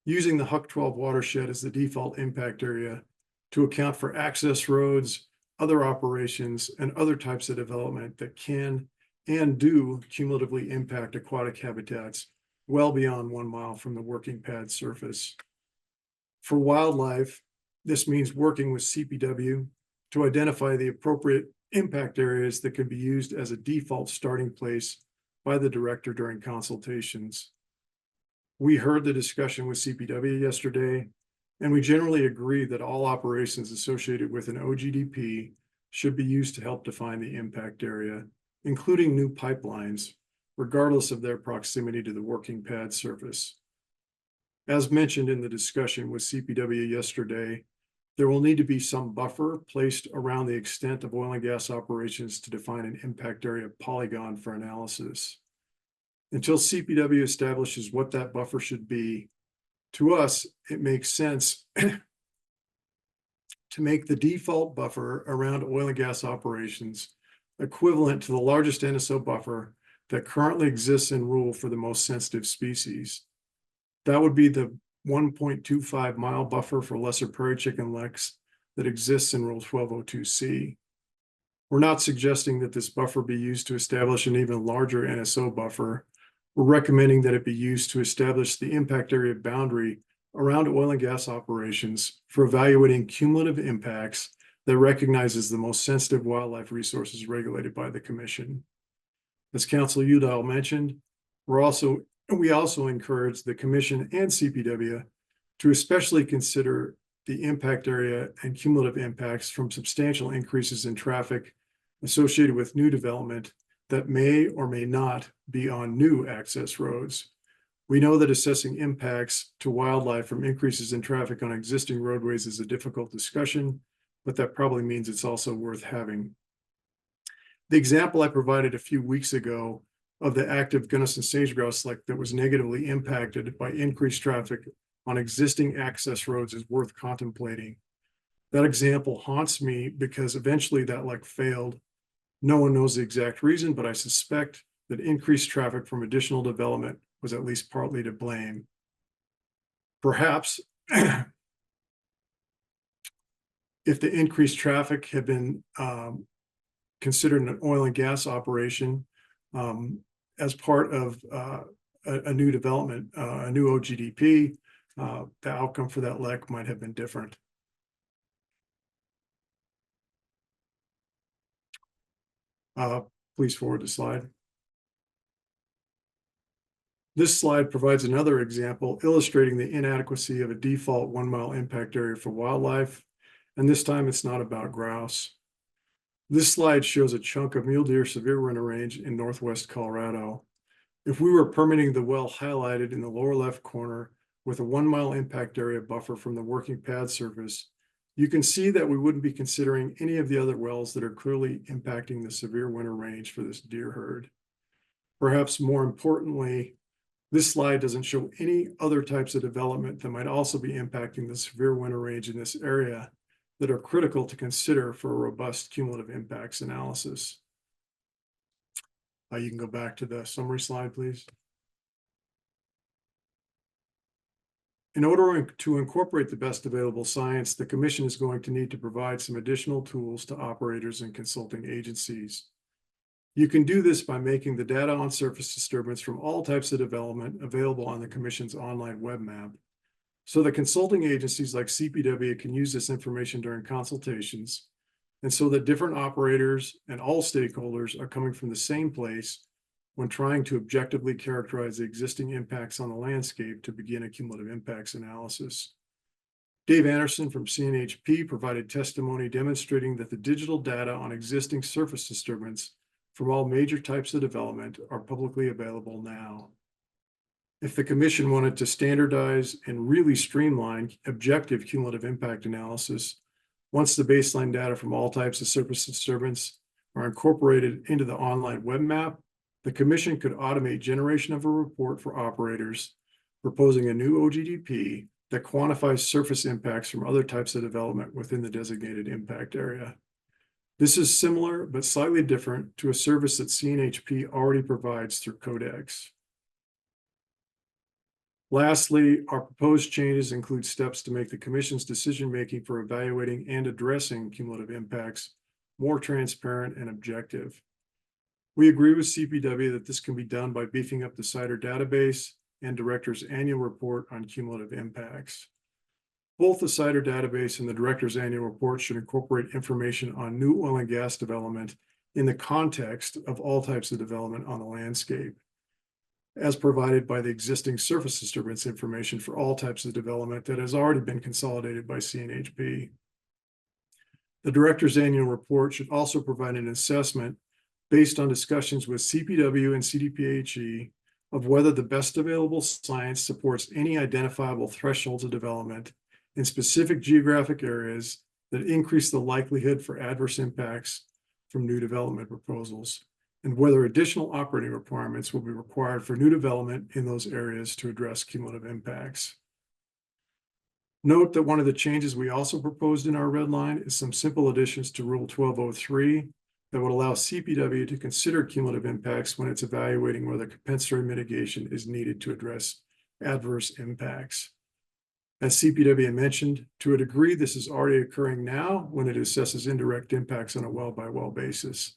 using the Huck 12 watershed as the default impact area to account for access roads, other operations, and other types of development that can and do cumulatively impact aquatic habitats well beyond 1 mile from the working pad surface. For wildlife, this means working with CPW to identify the appropriate impact areas that can be used as a default starting place by the director during consultations. We heard the discussion with CPW yesterday, and we generally agree that all operations associated with an OGDP should be used to help define the impact area, including new pipelines, regardless of their proximity to the working pad surface. As mentioned in the discussion with CPW yesterday, there will need to be some buffer placed around the extent of oil and gas operations to define an impact area polygon for analysis. Until CPW establishes what that buffer should be, to us, it makes sense to make the default buffer around oil and gas operations equivalent to the largest NSO buffer that currently exists in rule for the most sensitive species. That would be the 1.25 mile buffer for lesser prairie chicken leks that exists in Rule 1202C. We're not suggesting that this buffer be used to establish an even larger NSO buffer. We're recommending that it be used to establish the impact area boundary around oil and gas operations for evaluating cumulative impacts that recognizes the most sensitive wildlife resources regulated by the Commission. As Council Udall mentioned, we also encourage the Commission and CPW to especially consider the impact area and cumulative impacts from substantial increases in traffic associated with new development that may or may not be on new access roads. We know that assessing impacts to wildlife from increases in traffic on existing roadways is a difficult discussion, but that probably means it's also worth having. The example I provided a few weeks ago of the active Gunnison sage-grouse lek that was negatively impacted by increased traffic on existing access roads is worth contemplating. That example haunts me because eventually that lek failed. No one knows the exact reason, but I suspect that increased traffic from additional development was at least partly to blame. Perhaps if the increased traffic had been considered an oil and gas operation as part of a new development, a new OGDP, the outcome for that lek might have been different. Please forward the slide. This slide provides another example illustrating the inadequacy of a default 1 mile impact area for wildlife, and this time it's not about grouse. This slide shows a chunk of mule deer severe winter range in northwest Colorado. If we were permitting the well highlighted in the lower left corner with a 1 mile impact area buffer from the working pad surface, you can see that we wouldn't be considering any of the other wells that are clearly impacting the severe winter range for this deer herd. Perhaps more importantly, This slide doesn't show any other types of development that might also be impacting the severe winter range in this area that are critical to consider for a robust cumulative impacts analysis. You can go back to the summary slide, please. In order to incorporate the best available science, the Commission is going to need to provide some additional tools to operators and consulting agencies. You can do this by making the data on surface disturbance from all types of development available on the Commission's online web map, so that consulting agencies like CPW can use this information during consultations, and so that different operators and all stakeholders are coming from the same place when trying to objectively characterize the existing impacts on the landscape to begin a cumulative impacts analysis. Dave Anderson from CNHP provided testimony demonstrating that the digital data on existing surface disturbance from all major types of development are publicly available now. If the Commission wanted to standardize and really streamline objective cumulative impact analysis, once the baseline data from all types of surface disturbance are incorporated into the online web map, the Commission could automate generation of a report for operators, proposing a new OGDP that quantifies surface impacts from other types of development within the designated impact area. This is similar but slightly different to a service that CNHP already provides through Codex. Lastly, our proposed changes include steps to make the Commission's decision-making for evaluating and addressing cumulative impacts more transparent and objective. We agree with CPW that this can be done by beefing up the CIDR database and Director's annual report on cumulative impacts. Both the CIDR database and the Director's annual report should incorporate information on new oil and gas development in the context of all types of development on the landscape, as provided by the existing surface disturbance information for all types of development that has already been consolidated by CNHP. The Director's annual report should also provide an assessment based on discussions with CPW and CDPHE of whether the best available science supports any identifiable thresholds of development in specific geographic areas that increase the likelihood for adverse impacts from new development proposals, and whether additional operating requirements will be required for new development in those areas to address cumulative impacts. Note that one of the changes we also proposed in our red line is some simple additions to Rule 1203 that would allow CPW to consider cumulative impacts when it's evaluating whether compensatory mitigation is needed to address adverse impacts. As CPW mentioned, to a degree, this is already occurring now when it assesses indirect impacts on a well-by-well basis.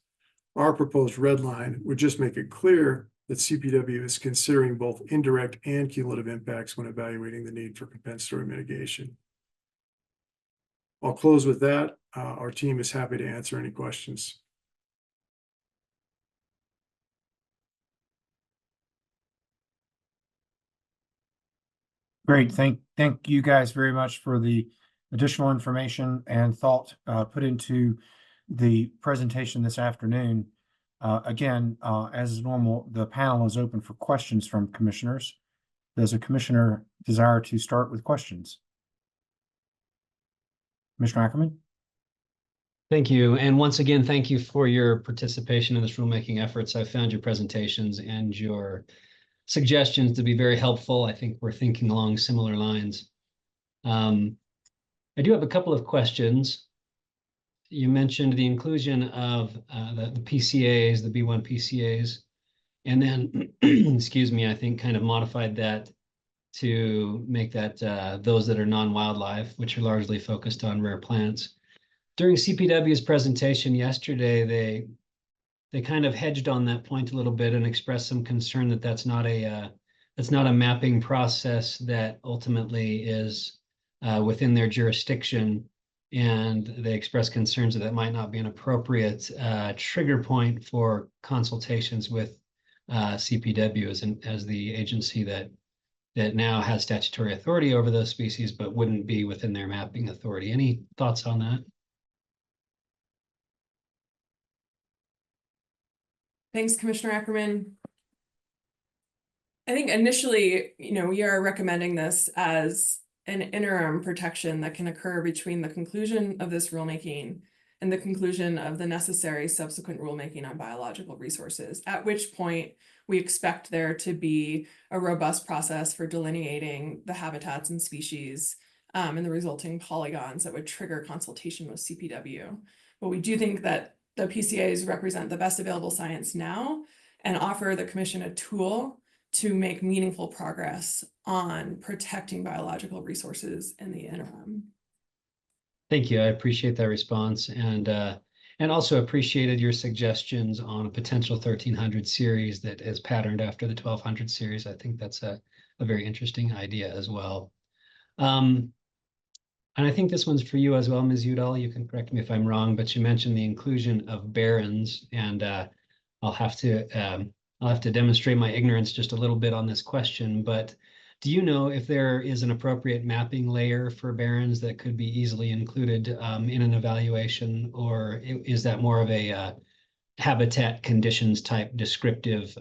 Our proposed red line would just make it clear that CPW is considering both indirect and cumulative impacts when evaluating the need for compensatory mitigation. I'll close with that. Our team is happy to answer any questions. Great. Thank you guys very much for the additional information and thought put into the presentation this afternoon. Again, as normal, the panel is open for questions from commissioners. Does a commissioner desire to start with questions? Commissioner Ackerman? Thank you. And once again, thank you for your participation in this rulemaking efforts. I found your presentations and your suggestions to be very helpful. I think we're thinking along similar lines. I do have a couple of questions. You mentioned the inclusion of the PCAs, the B1 PCAs, and then, excuse me, I think kind of modified that to make that those that are non-wildlife, which are largely focused on rare plants. During CPW's presentation yesterday, they kind of hedged on that point a little bit and expressed some concern that that's not a mapping process that ultimately is within their jurisdiction, and they expressed concerns that might not be an appropriate trigger point for consultations with CPW as the agency that now has statutory authority over those species, but wouldn't be within their mapping authority. Any thoughts on that? Thanks, Commissioner Ackerman. I think initially, we are recommending this as an interim protection that can occur between the conclusion of this rulemaking and the conclusion of the necessary subsequent rulemaking on biological resources, at which point we expect there to be a robust process for delineating the habitats and species and the resulting polygons that would trigger consultation with CPW. But we do think that the PCAs represent the best available science now and offer the commission a tool to make meaningful progress on protecting biological resources in the interim. Thank you. I appreciate that response, and also appreciated your suggestions on a potential 1300 series that is patterned after the 1200 series. I think that's a very interesting idea as well. And I think this one's for you as well, Ms. Udall. You can correct me if I'm wrong, but you mentioned the inclusion of barrens, and I'll have to demonstrate my ignorance just a little bit on this question. But do you know if there is an appropriate mapping layer for barrens that could be easily included in an evaluation, or is that more of a habitat conditions type descriptive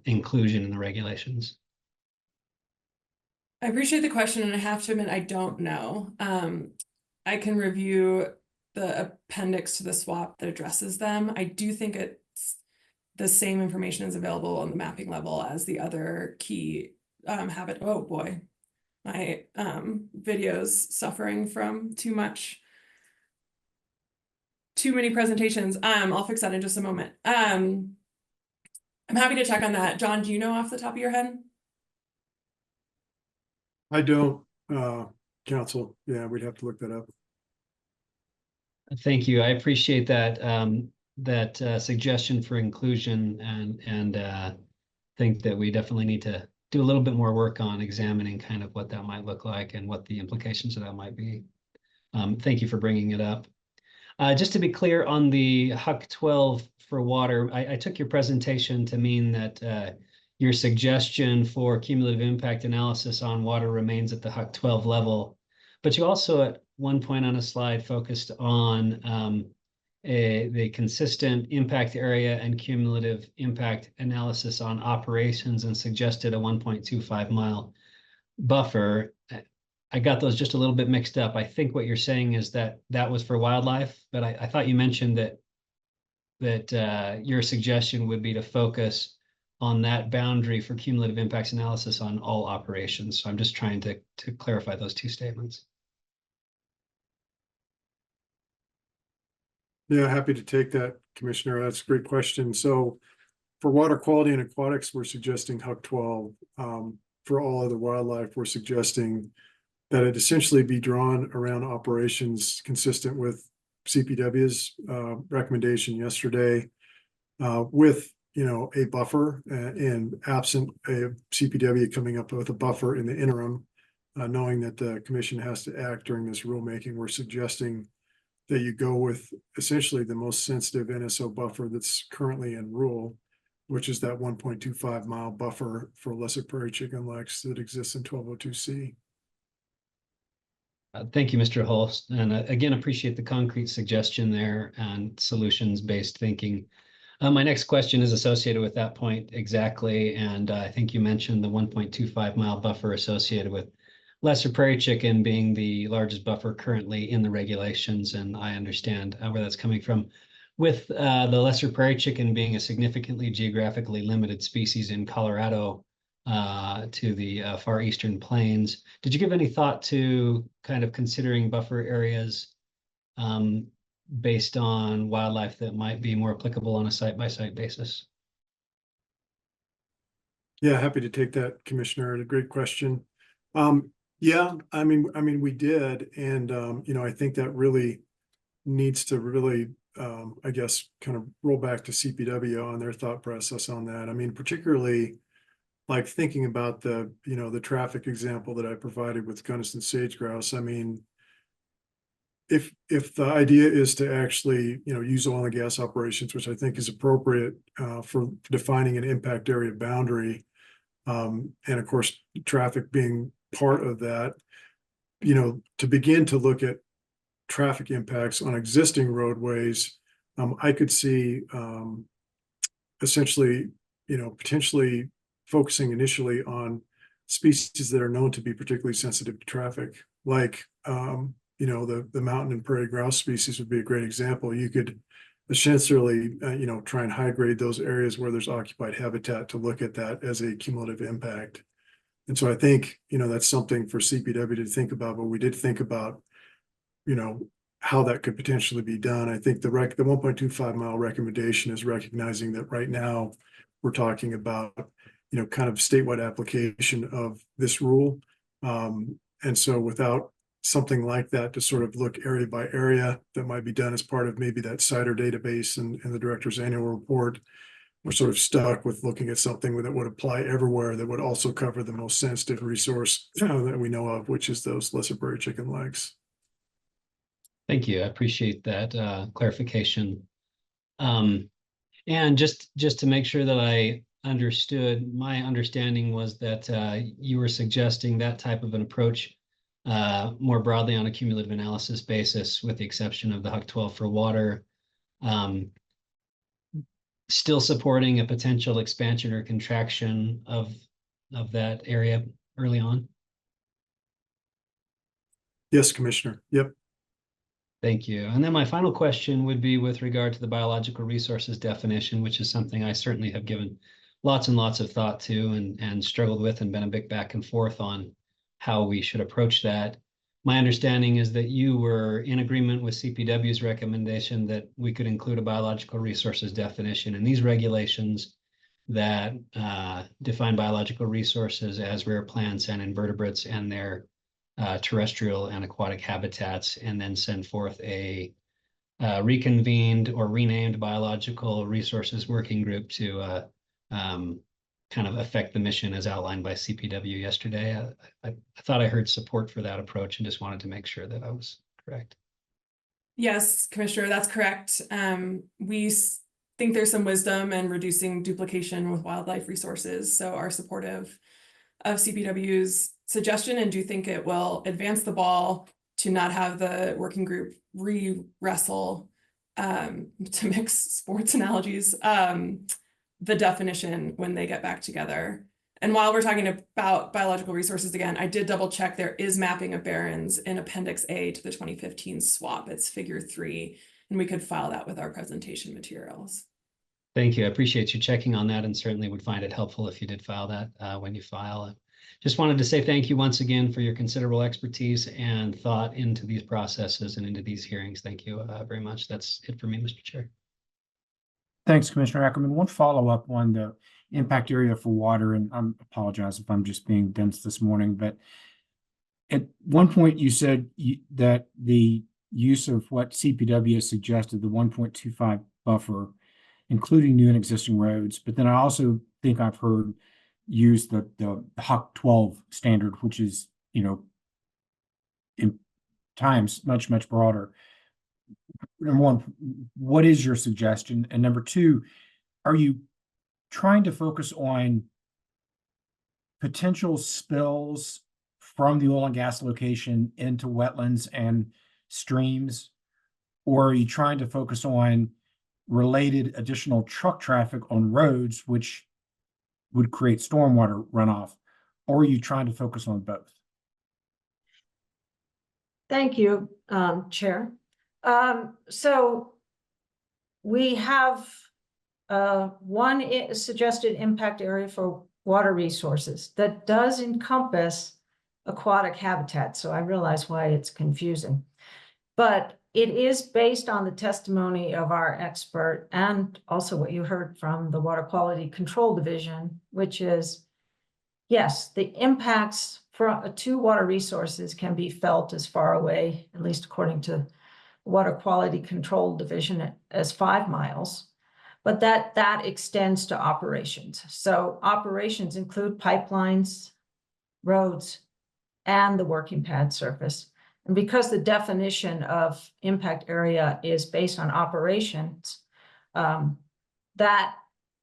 inclusion in the regulations? I appreciate the question, and I have to admit I don't know. I can review the appendix to the SWAP that addresses them. I do think it's the same information is available on the mapping level as the other key habit. Oh boy, my video's suffering from too many presentations. I'll fix that in just a moment. I'm happy to check on that. John, do you know off the top of your head? I don't, counsel. Yeah, we'd have to look that up. Thank you. I appreciate that suggestion for inclusion, and think that we definitely need to do a little bit more work on examining kind of what that might look like and what the implications of that might be. Thank you for bringing it up. Just to be clear on the HUC 12 for water, I took your presentation to mean that your suggestion for cumulative impact analysis on water remains at the HUC 12 level, but you also at one point on a slide focused on the consistent impact area and cumulative impact analysis on operations and suggested a 1.25 mile buffer. I got those just a little bit mixed up. I think what you're saying is that that was for wildlife, but I thought you mentioned that your suggestion would be to focus on that boundary for cumulative impacts analysis on all operations. So I'm just trying to clarify those two statements. Yeah, happy to take that, Commissioner. That's a great question. So for water quality and aquatics, we're suggesting HUC 12. For all other wildlife, we're suggesting that it essentially be drawn around operations consistent with CPW's recommendation yesterday, with a buffer, and absent a CPW coming up with a buffer in the interim, knowing that the commission has to act during this rulemaking, we're suggesting that you go with essentially the most sensitive NSO buffer that's currently in rule, which is that 1.25 mile buffer for lesser prairie chicken leks that exists in 1202C. Thank you, Mr. Holst. And again, appreciate the concrete suggestion there and solutions-based thinking. My next question is associated with that point exactly. And I think you mentioned the 1.25 mile buffer associated with lesser prairie chicken being the largest buffer currently in the regulations. And I understand where that's coming from. With the lesser prairie chicken being a significantly geographically limited species in Colorado to the far eastern plains, did you give any thought to kind of considering buffer areas based on wildlife that might be more applicable on a site-by-site basis? Yeah, happy to take that, Commissioner. A great question. Yeah, I mean, we did, and I think that really needs to really, I guess, kind of roll back to CPW on their thought process on that. I mean, particularly like thinking about the traffic example that I provided with Gunnison sage grouse. I mean, if the idea is to actually, use oil and gas operations, which I think is appropriate for defining an impact area boundary, and of course, traffic being part of that, to begin to look at traffic impacts on existing roadways, I could see essentially, potentially focusing initially on species that are known to be particularly sensitive to traffic, like you know, the mountain and prairie grouse species would be a great example. You could essentially, you know, try and high grade those areas where there's occupied habitat to look at that as a cumulative impact. And so I think, you know, that's something for CPW to think about, but we did think about, you know, how that could potentially be done. I think the 1.25 mile recommendation is recognizing that right now we're talking about, you know, kind of statewide application of this rule. And so without something like that to sort of look area by area, that might be done as part of maybe that CIDR database and the director's annual report, we're sort of stuck with looking at something that would apply everywhere, that would also cover the most sensitive resource that we know of, which is those lesser prairie chicken lakes. Thank you. I appreciate that clarification. And just to make sure that I understood, my understanding was that you were suggesting that type of an approach more broadly on a cumulative analysis basis, with the exception of the HUC 12 for water, still supporting a potential expansion or contraction of that area early on? Yes, Commissioner. Yep. Thank you. And then my final question would be with regard to the biological resources definition, which is something I certainly have given lots and lots of thought to and struggled with and been a big back and forth on how we should approach that. My understanding is that you were in agreement with CPW's recommendation that we could include a biological resources definition in these regulations that define biological resources as rare plants and invertebrates and their terrestrial and aquatic habitats, and then send forth a reconvened or renamed biological resources working group to kind of affect the mission as outlined by CPW yesterday. I thought I heard support for that approach and just wanted to make sure that I was correct. Yes, Commissioner, that's correct. We think there's some wisdom in reducing duplication with wildlife resources, so are supportive of CPW's suggestion and do think it will advance the ball to not have the working group re-wrestle, to mix sports analogies, the definition when they get back together. And while we're talking about biological resources again, I did double check, there is mapping of barrens in Appendix A to the 2015 SWAP. It's Figure 3, and we could file that with our presentation materials. Thank you. I appreciate you checking on that, and certainly would find it helpful if you did file that when you file. Just wanted to say thank you once again for your considerable expertise and thought into these processes and into these hearings. Thank you very much. That's it for me, Mr. Chair. Thanks, Commissioner Ackerman. One follow-up on the impact area for water, and I apologize if I'm just being dense this morning, but at one point you said that the use of what CPW has suggested, the 1.25 buffer, including new and existing roads, but then I also think I've heard use the HUC 12 standard, which is, you know, in times much broader. Number one, what is your suggestion? And number two, are you trying to focus on potential spills from the oil and gas location into wetlands and streams? Or are you trying to focus on related additional truck traffic on roads, which would create stormwater runoff? Or are you trying to focus on both? Thank you, Chair. So we have one suggested impact area for water resources that does encompass aquatic habitat. So I realize why it's confusing, but it is based on the testimony of our expert and also what you heard from the Water Quality Control Division, which is, yes, the impacts to water resources can be felt as far away, at least according to Water Quality Control Division, as 5 miles, but that extends to operations. So operations include pipelines, roads, and the working pad surface. And because the definition of impact area is based on operations, that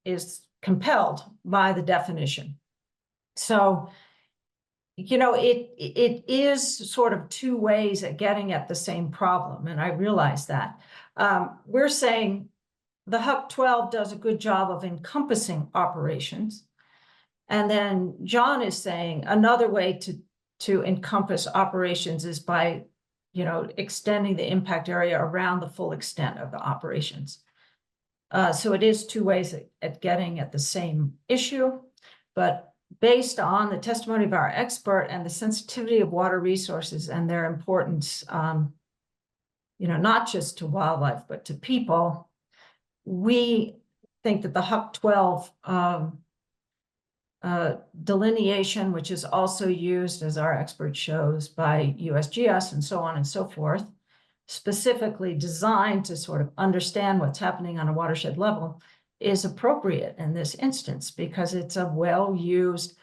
is compelled by the definition. So, you know, it is sort of two ways at getting at the same problem, and I realize that. We're saying the HUC 12 does a good job of encompassing operations, and then John is saying another way to encompass operations is by extending the impact area around the full extent of the operations. So it is two ways at getting at the same issue, but based on the testimony of our expert and the sensitivity of water resources and their importance, not just to wildlife, but to people, we think that the HUC 12 delineation, which is also used, as our expert shows, by USGS and so on and so forth, specifically designed to sort of understand what's happening on a watershed level, is appropriate in this instance because it's a well-used,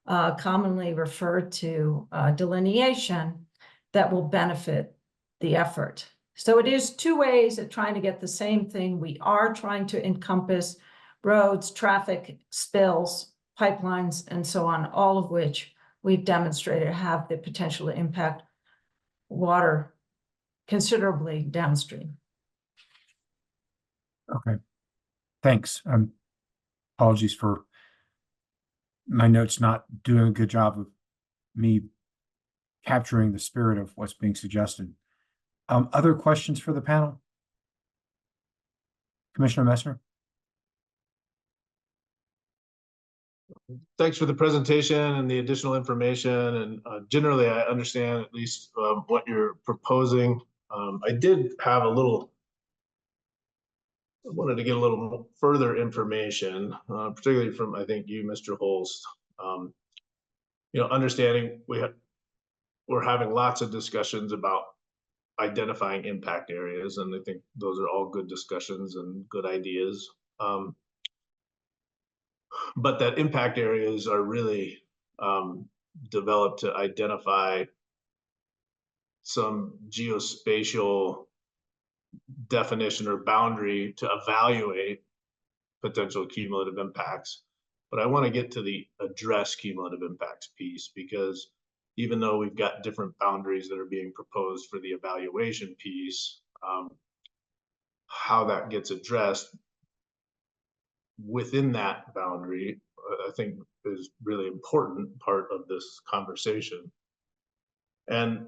commonly referred to delineation that will benefit the effort. So it is two ways at trying to get the same thing. We are trying to encompass roads, traffic, spills, pipelines, and so on, all of which we've demonstrated have the potential to impact water considerably downstream. Okay, thanks. Apologies for my notes not doing a good job of me capturing the spirit of what's being suggested. Other questions for the panel? Commissioner Messner? Thanks for the presentation and the additional information. And generally, I understand at least what you're proposing. I did have I wanted to get a little further information, particularly from, I think, you, Mr. Holst. Understanding we're having lots of discussions about identifying impact areas, and I think those are all good discussions and good ideas. But that impact areas are really developed to identify some geospatial definition or boundary to evaluate potential cumulative impacts. But I want to get to the address cumulative impacts piece, because even though we've got different boundaries that are being proposed for the evaluation piece, how that gets addressed within that boundary, I think is really important part of this conversation. And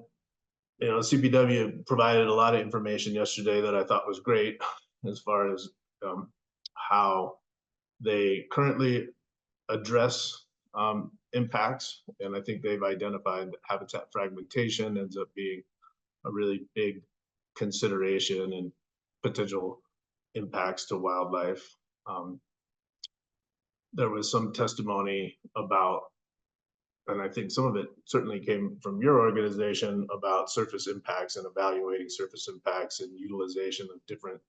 CPW provided a lot of information yesterday that I thought was great as far as how they currently address impacts. And I think they've identified that habitat fragmentation ends up being a really big consideration and potential impacts to wildlife. There was some testimony about, and I think some of it certainly came from your organization, about surface impacts and evaluating surface impacts and utilization of different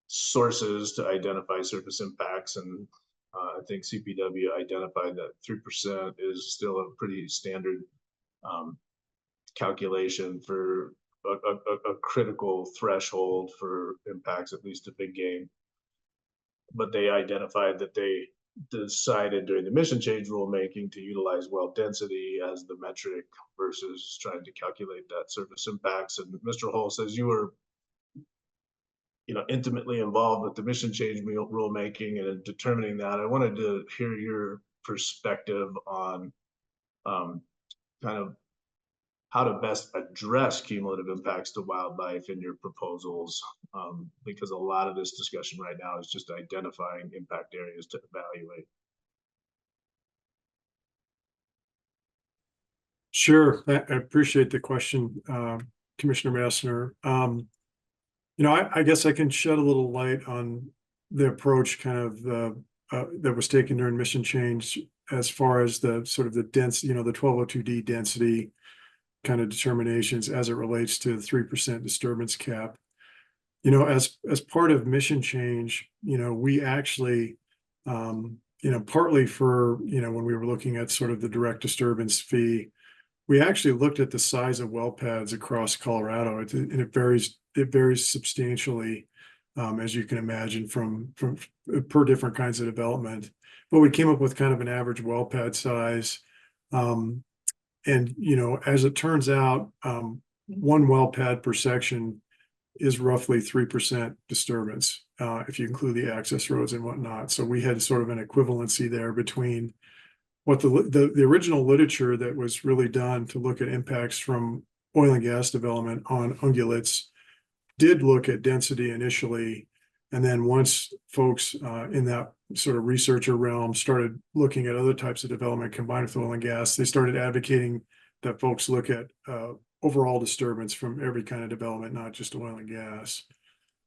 sources to identify surface impacts. And I think CPW identified that 3% is still a pretty standard calculation for a critical threshold for impacts, at least to big game. But they identified that they decided during the mission change rulemaking to utilize well density as the metric versus trying to calculate that surface impacts. And Mr. Hull says you were intimately involved with the mission change rulemaking and in determining that. I wanted to hear your perspective on kind of how to best address cumulative impacts to wildlife in your proposals, because a lot of this discussion right now is just identifying impact areas to evaluate. Sure, I appreciate the question, Commissioner Messner. I guess I can shed a little light on the approach kind of that was taken during mission change as far as the sort of the density, the 1202D density kind of determinations as it relates to the 3% disturbance cap. As part of mission change, we actually, partly for, when we were looking at sort of the direct disturbance fee, we actually looked at the size of well pads across Colorado, and it varies substantially, as you can imagine, from per different kinds of development. But we came up with kind of an average well pad size. And, as it turns out, one well pad per section is roughly 3% disturbance, if you include the access roads and whatnot. So we had sort of an equivalency there between what the original literature that was really done to look at impacts from oil and gas development on ungulates did look at density initially. And then once folks in that sort of researcher realm started looking at other types of development combined with oil and gas, they started advocating that folks look at overall disturbance from every kind of development, not just oil and gas.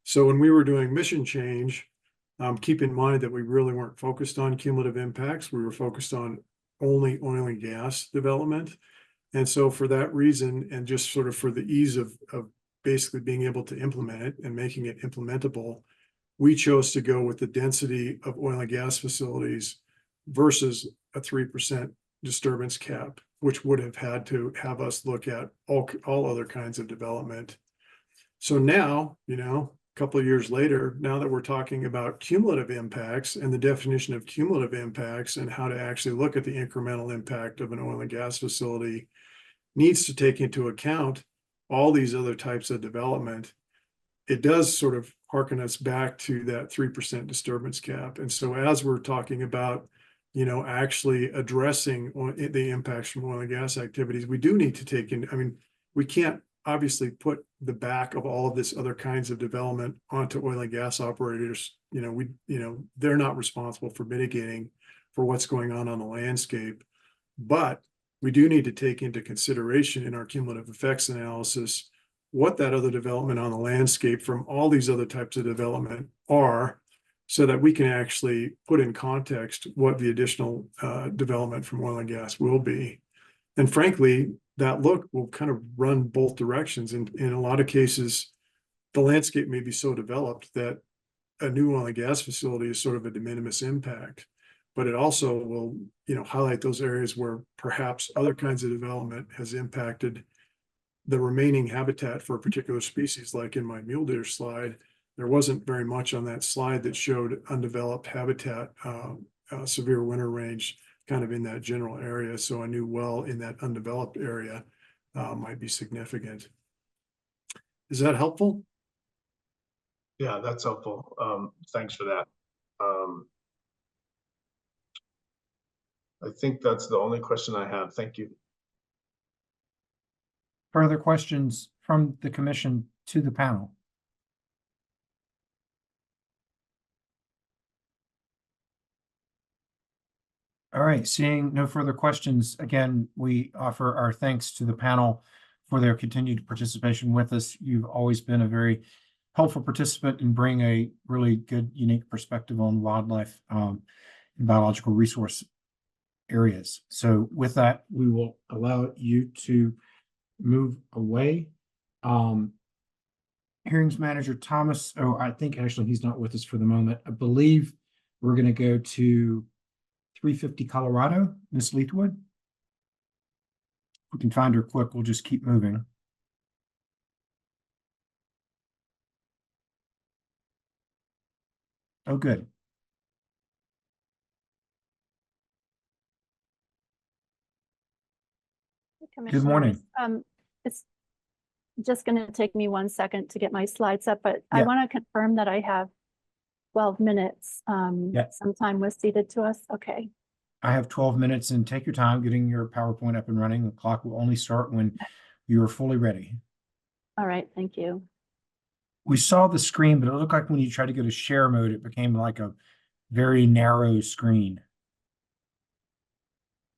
So when we were doing mission change, keep in mind that we really weren't focused on cumulative impacts. We were focused on only oil and gas development. And so for that reason, and just sort of for the ease of basically being able to implement it and making it implementable, we chose to go with the density of oil and gas facilities versus a 3% disturbance cap, which would have had to have us look at all other kinds of development. So now, a couple of years later, now that we're talking about cumulative impacts and the definition of cumulative impacts and how to actually look at the incremental impact of an oil and gas facility, needs to take into account all these other types of development. It does sort of harken us back to that 3% disturbance cap. And so as we're talking about, actually addressing the impacts from oil and gas activities, we do need to take in, we can't obviously put the back of all of this other kinds of development onto oil and gas operators. They're not responsible for mitigating for what's going on the landscape, but we do need to take into consideration in our cumulative effects analysis what that other development on the landscape from all these other types of development are, so that we can actually put in context what the additional development from oil and gas will be. And frankly, that look will kind of run both directions. And in a lot of cases, the landscape may be so developed that a new oil and gas facility is sort of a de minimis impact, but it also will, highlight those areas where perhaps other kinds of development has impacted the remaining habitat for a particular species. Like in my mule deer slide, there wasn't very much on that slide that showed undeveloped habitat, severe winter range, kind of in that general area. So a new well in that undeveloped area might be significant. Is that helpful? Yeah, that's helpful. Thanks for that. I think that's the only question I have. Thank you. Further questions from the commission to the panel? All right, seeing no further questions, again, we offer our thanks to the panel for their continued participation with us. You've always been a very helpful participant and bring a really good, unique perspective on wildlife and biological resource areas. So with that, we will allow you to move away. Hearings manager Thomas, I think actually he's not with us for the moment. I believe we're going to go to 350 Colorado, Miss Leithwood. If we can find her quick, we'll just keep moving. Oh, good. Good morning. It's just going to take me 1 second to get my slides up, but I Yeah. want to confirm that I have 12 minutes. Yeah. Some time was ceded to us. Okay. I have 12 minutes, and take your time getting your PowerPoint up and running. The clock will only start when you are fully ready. All right. Thank you. We saw the screen, but it looked like when you tried to go to share mode, it became like a very narrow screen.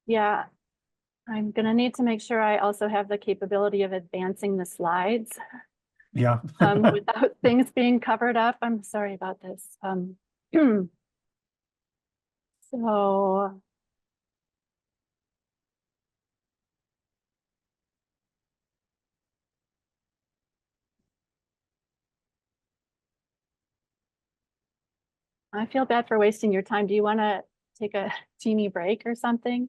Yeah. I'm going to need to make sure I also have the capability of advancing the slides Yeah. without things being covered up. I'm sorry about this. So I feel bad for wasting your time. Do you want to take a teeny break or something?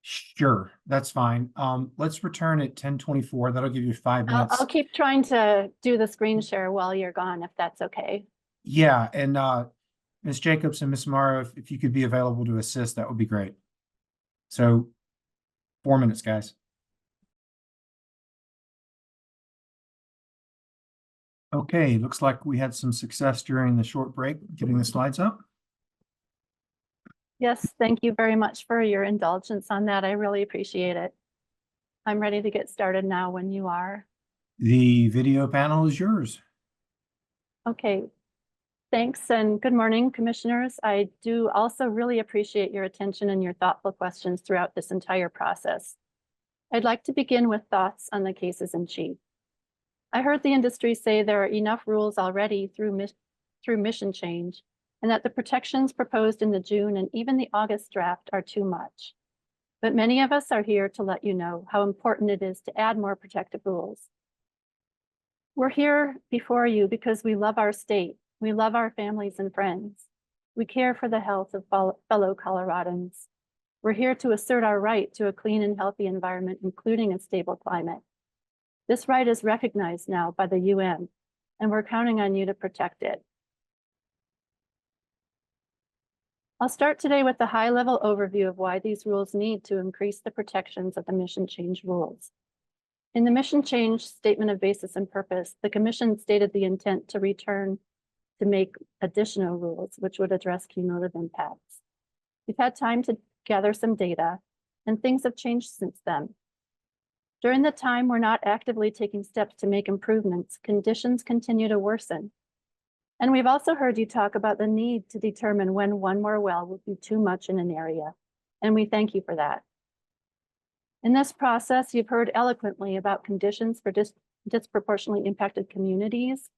Sure, that's fine. Let's return at 10:24. That'll give you 5 minutes. I'll keep trying to do the screen share while you're gone, if that's okay. Yeah, and Ms. Jacobs and Ms. Morrow, if you could be available to assist, that would be great. So 4 minutes, guys. Okay, looks like we had some success during the short break, getting the slides up. Yes, thank you very much for your indulgence on that. I really appreciate it. I'm ready to get started now when you are. The video panel is yours. Okay. Thanks and good morning, commissioners. I do also really appreciate your attention and your thoughtful questions throughout this entire process. I'd like to begin with thoughts on the cases in chief. I heard the industry say there are enough rules already through mission change, and that the protections proposed in the June and even the August draft are too much. But many of us are here to let you know how important it is to add more protective rules. We're here before you because we love our state, we love our families and friends. We care for the health of fellow Coloradans. We're here to assert our right to a clean and healthy environment, including a stable climate. This right is recognized now by the UN, and we're counting on you to protect it. I'll start today with a high-level overview of why these rules need to increase the protections of the mission change rules. In the mission change statement of basis and purpose, the Commission stated the intent to return to make additional rules which would address cumulative impacts. We've had time to gather some data, and things have changed since then. During the time we're not actively taking steps to make improvements, conditions continue to worsen. And we've also heard you talk about the need to determine when one more well would be too much in an area, and we thank you for that. In this process, you've heard eloquently about conditions for disproportionately impacted communities,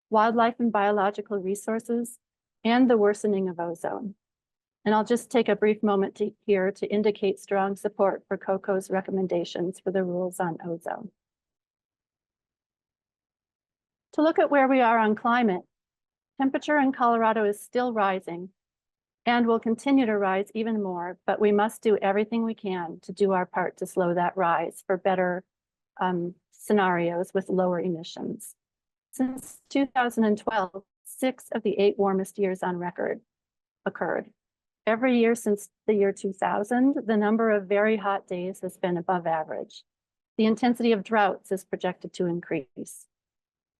wildlife and biological resources, and the worsening of ozone. And I'll just take a brief moment here to indicate strong support for COCO's recommendations for the rules on ozone. To look at where we are on climate, temperature in Colorado is still rising and will continue to rise even more, but we must do everything we can to do our part to slow that rise for better scenarios with lower emissions. Since 2012, 6 of the 8 warmest years on record occurred. Every year since the year 2000, the number of very hot days has been above average. The intensity of droughts is projected to increase.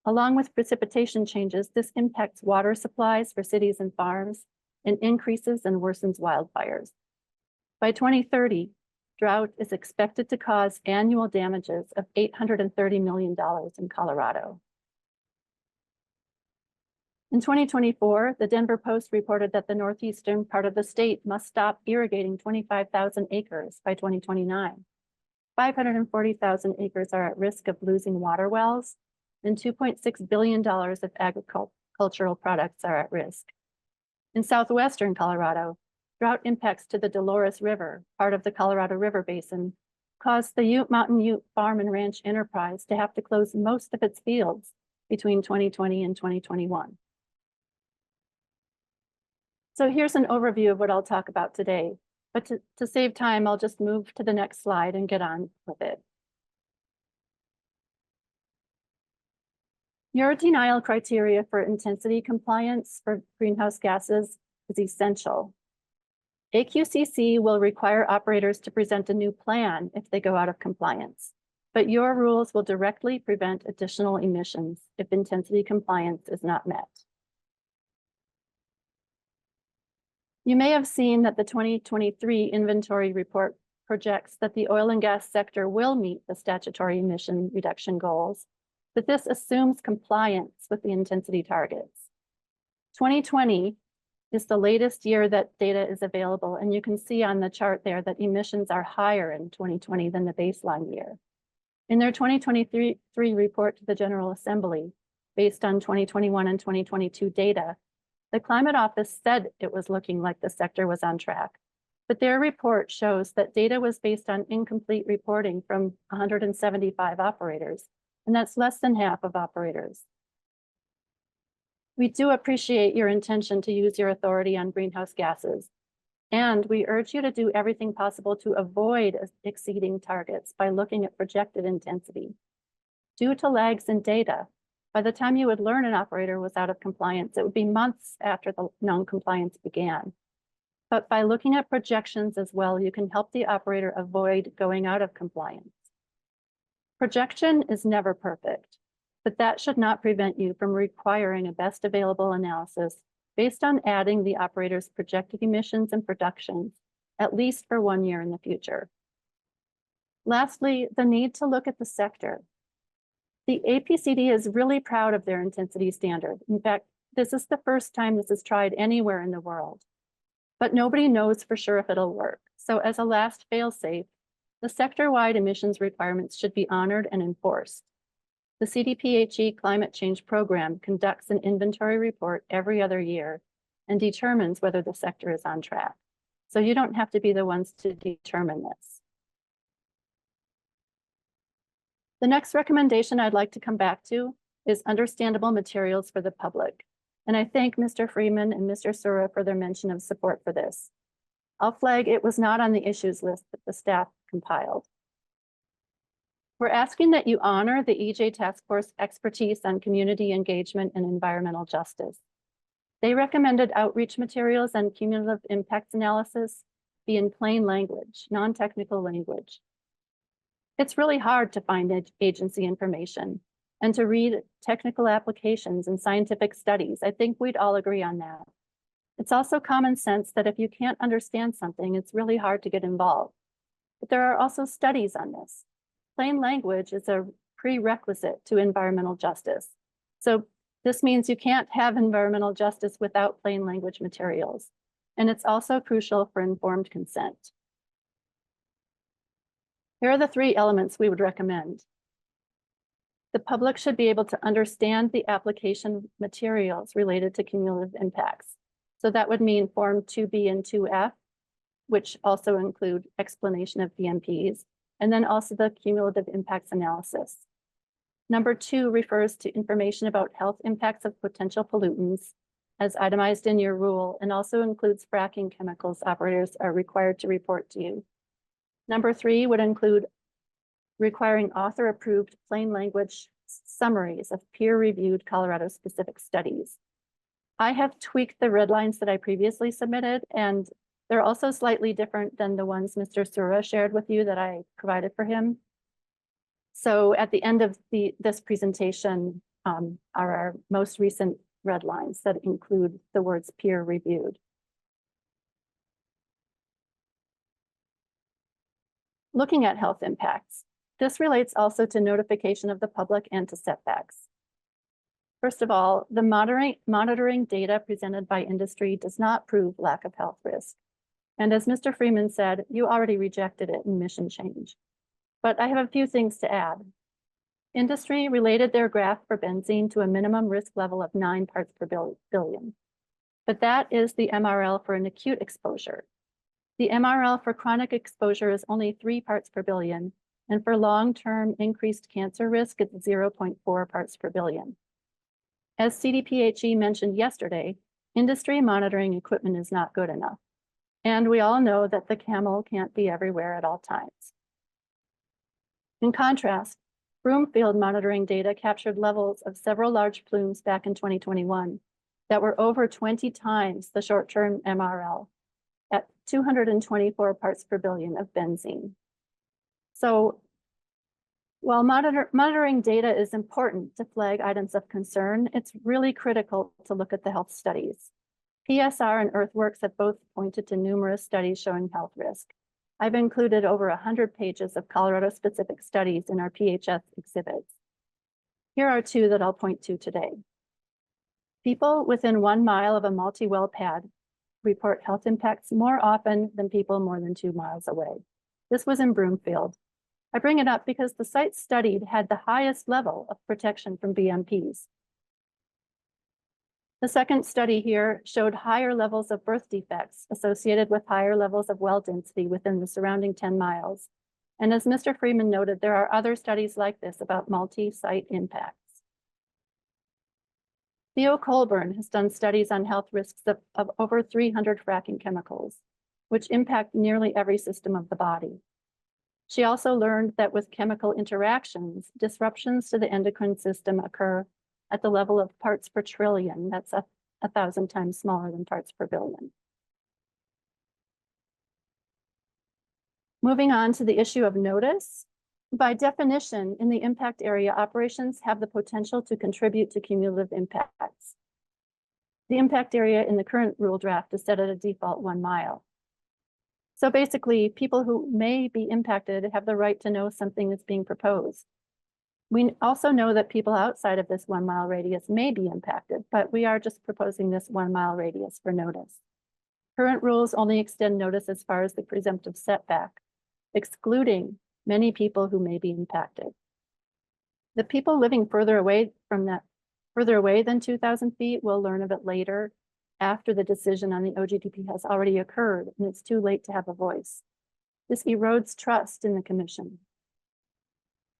Along with precipitation changes, this impacts water supplies for cities and farms and increases and worsens wildfires. By 2030, drought is expected to cause annual damages of $830 million in Colorado. In 2024, the Denver Post reported that the northeastern part of the state must stop irrigating 25,000 acres by 2029. 540,000 acres are at risk of losing water wells, and $2.6 billion of agricultural products are at risk. In southwestern Colorado, drought impacts to the Dolores River, part of the Colorado River Basin, caused the Mountain Ute Farm and Ranch enterprise to have to close most of its fields between 2020 and 2021. So here's an overview of what I'll talk about today, but to save time, I'll just move to the next slide and get on with it. Your denial criteria for intensity compliance for greenhouse gases is essential. AQCC will require operators to present a new plan if they go out of compliance, but your rules will directly prevent additional emissions if intensity compliance is not met. You may have seen that the 2023 inventory report projects that the oil and gas sector will meet the statutory emission reduction goals, but this assumes compliance with the intensity targets. 2020 is the latest year that data is available, and you can see on the chart there that emissions are higher in 2020 than the baseline year. In their 2023 report to the General Assembly, based on 2021 and 2022 data, the Climate Office said it was looking like the sector was on track, but their report shows that data was based on incomplete reporting from 175 operators, and that's less than half of operators. We do appreciate your intention to use your authority on greenhouse gases, and we urge you to do everything possible to avoid exceeding targets by looking at projected intensity. Due to lags in data, by the time you would learn an operator was out of compliance, it would be months after the non-compliance began. But by looking at projections as well, you can help the operator avoid going out of compliance. Projection is never perfect, but that should not prevent you from requiring a best available analysis based on adding the operator's projected emissions and production, at least for 1 year in the future. Lastly, the need to look at the sector. The APCD is really proud of their intensity standard. In fact, this is the first time this is tried anywhere in the world, but nobody knows for sure if it'll work. So as a last fail-safe, the sector-wide emissions requirements should be honored and enforced. The CDPHE Climate Change Program conducts an inventory report every other year and determines whether the sector is on track. So you don't have to be the ones to determine this. The next recommendation I'd like to come back to is understandable materials for the public. And I thank Mr. Freeman and Mr. Sura for their mention of support for this. I'll flag it was not on the issues list that the staff compiled. We're asking that you honor the EJ Task Force expertise on community engagement and environmental justice. They recommended outreach materials and cumulative impacts analysis be in plain language, non-technical language. It's really hard to find agency information and to read technical applications and scientific studies. I think we'd all agree on that. It's also common sense that if you can't understand something, it's really hard to get involved. But there are also studies on this. Plain language is a prerequisite to environmental justice. So this means you can't have environmental justice without plain language materials. And it's also crucial for informed consent. Here are the 3 elements we would recommend. The public should be able to understand the application materials related to cumulative impacts. So that would mean Form 2B and 2F, which also include explanation of BMPs, and then also the cumulative impacts analysis. Number 2 refers to information about health impacts of potential pollutants as itemized in your rule, and also includes fracking chemicals operators are required to report to you. Number 3 would include requiring author-approved plain language summaries of peer-reviewed Colorado-specific studies. I have tweaked the red lines that I previously submitted, and they're also slightly different than the ones Mr. Sura shared with you that I provided for him. So at the end of this presentation are our most recent red lines that include the words peer-reviewed. Looking at health impacts, this relates also to notification of the public and to setbacks. First of all, the monitoring data presented by industry does not prove lack of health risk. And as Mr. Freeman said, you already rejected it in mission change. But I have a few things to add. Industry related their graph for benzene to a minimum risk level of 9 parts per billion. But that is the MRL for an acute exposure. The MRL for chronic exposure is only 3 parts per billion, and for long-term increased cancer risk, it's 0.4 parts per billion. As CDPHE mentioned yesterday, industry monitoring equipment is not good enough. And we all know that the camel can't be everywhere at all times. In contrast, Broomfield monitoring data captured levels of several large plumes back in 2021 that were over 20 times the short-term MRL at 224 parts per billion of benzene. So while monitoring data is important to flag items of concern, it's really critical to look at the health studies. PSR and Earthworks have both pointed to numerous studies showing health risk. I've included over 100 pages of Colorado-specific studies in our PHS exhibits. Here are 2 that I'll point to today. People within 1 mile of a multi-well pad report health impacts more often than people more than 2 miles away. This was in Broomfield. I bring it up because the site studied had the highest level of protection from BMPs. The second study here showed higher levels of birth defects associated with higher levels of well density within the surrounding 10 miles. And as Mr. Freeman noted, there are other studies like this about multi-site impacts. Theo Colburn has done studies on health risks of over 300 fracking chemicals, which impact nearly every system of the body. She also learned that with chemical interactions, disruptions to the endocrine system occur at the level of parts per trillion. That's 1,000 times smaller than parts per billion. Moving on to the issue of notice. By definition, in the impact area, operations have the potential to contribute to cumulative impacts. The impact area in the current rule draft is set at a default 1 mile. So basically, people who may be impacted have the right to know something is being proposed. We also know that people outside of this 1 mile radius may be impacted, but we are just proposing this 1 mile radius for notice. Current rules only extend notice as far as the presumptive setback, excluding many people who may be impacted. The people living further away than 2,000 feet will learn of it later, after the decision on the OGDP has already occurred and it's too late to have a voice. This erodes trust in the commission.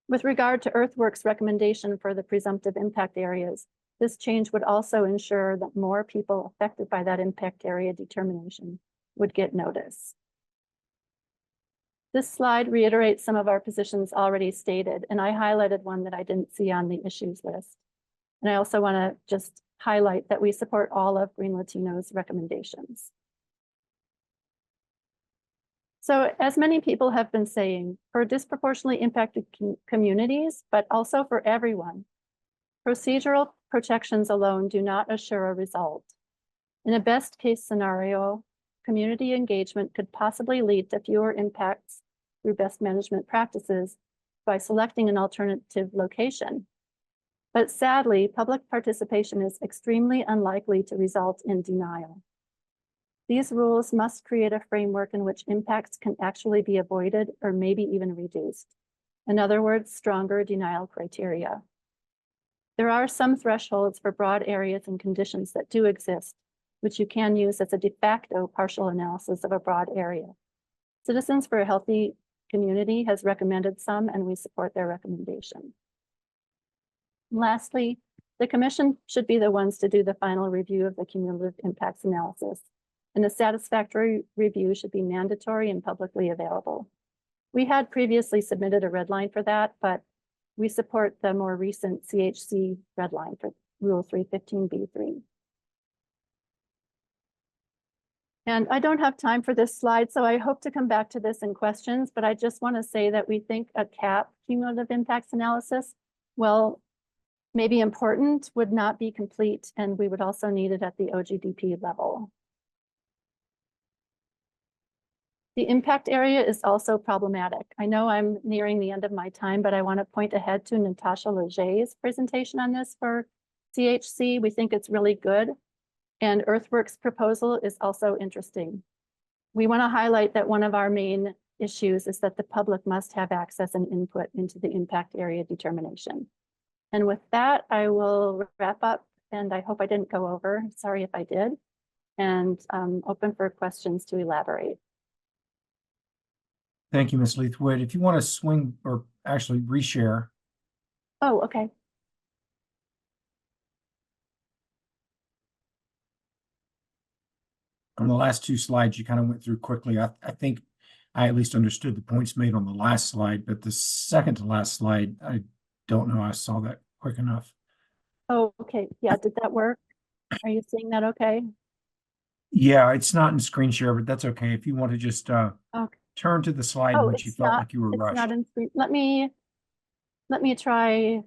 With regard to Earthworks' recommendation for the presumptive impact areas, this change would also ensure that more people affected by that impact area determination would get notice. This slide reiterates some of our positions already stated, and I highlighted one that I didn't see on the issues list. And I also want to just highlight that we support all of Green Latino's recommendations. So as many people have been saying, for disproportionately impacted communities, but also for everyone, procedural protections alone do not assure a result. In a best case scenario, community engagement could possibly lead to fewer impacts through best management practices by selecting an alternative location. But sadly, public participation is extremely unlikely to result in denial. These rules must create a framework in which impacts can actually be avoided or maybe even reduced. In other words, stronger denial criteria. There are some thresholds for broad areas and conditions that do exist, which you can use as a de facto partial analysis of a broad area. Citizens for a Healthy Community has recommended some, and we support their recommendation. Lastly, the commission should be the ones to do the final review of the cumulative impacts analysis, and a satisfactory review should be mandatory and publicly available. We had previously submitted a red line for that, but we support the more recent CHC red line for Rule 315B3. And I don't have time for this slide, so I hope to come back to this in questions, but I just want to say that we think a CAP, cumulative impacts analysis, well, maybe important, would not be complete, and we would also need it at the OGDP level. The impact area is also problematic. I know I'm nearing the end of my time, but I want to point ahead to Natasha Leger's presentation on this for CHC. We think it's really good. And Earthworks' proposal is also interesting. We want to highlight that one of our main issues is that the public must have access and input into the impact area determination. And with that, I will wrap up, and I hope I didn't go over. Sorry if I did. And open for questions to elaborate. Thank you, Ms. Leithwood. If you want to swing or actually reshare. Oh, okay. On the last two slides, you kind of went through quickly. I think I at least understood the points made on the last slide, but the second to last slide, I don't know I saw that quick enough. Oh, okay. Yeah, did that work? Are you seeing that okay? Yeah, it's not in screen share, but that's okay. If you want to just Okay. turn to the slide in Oh, which you it's felt not, like you were it's rushed. not in screen. Let me try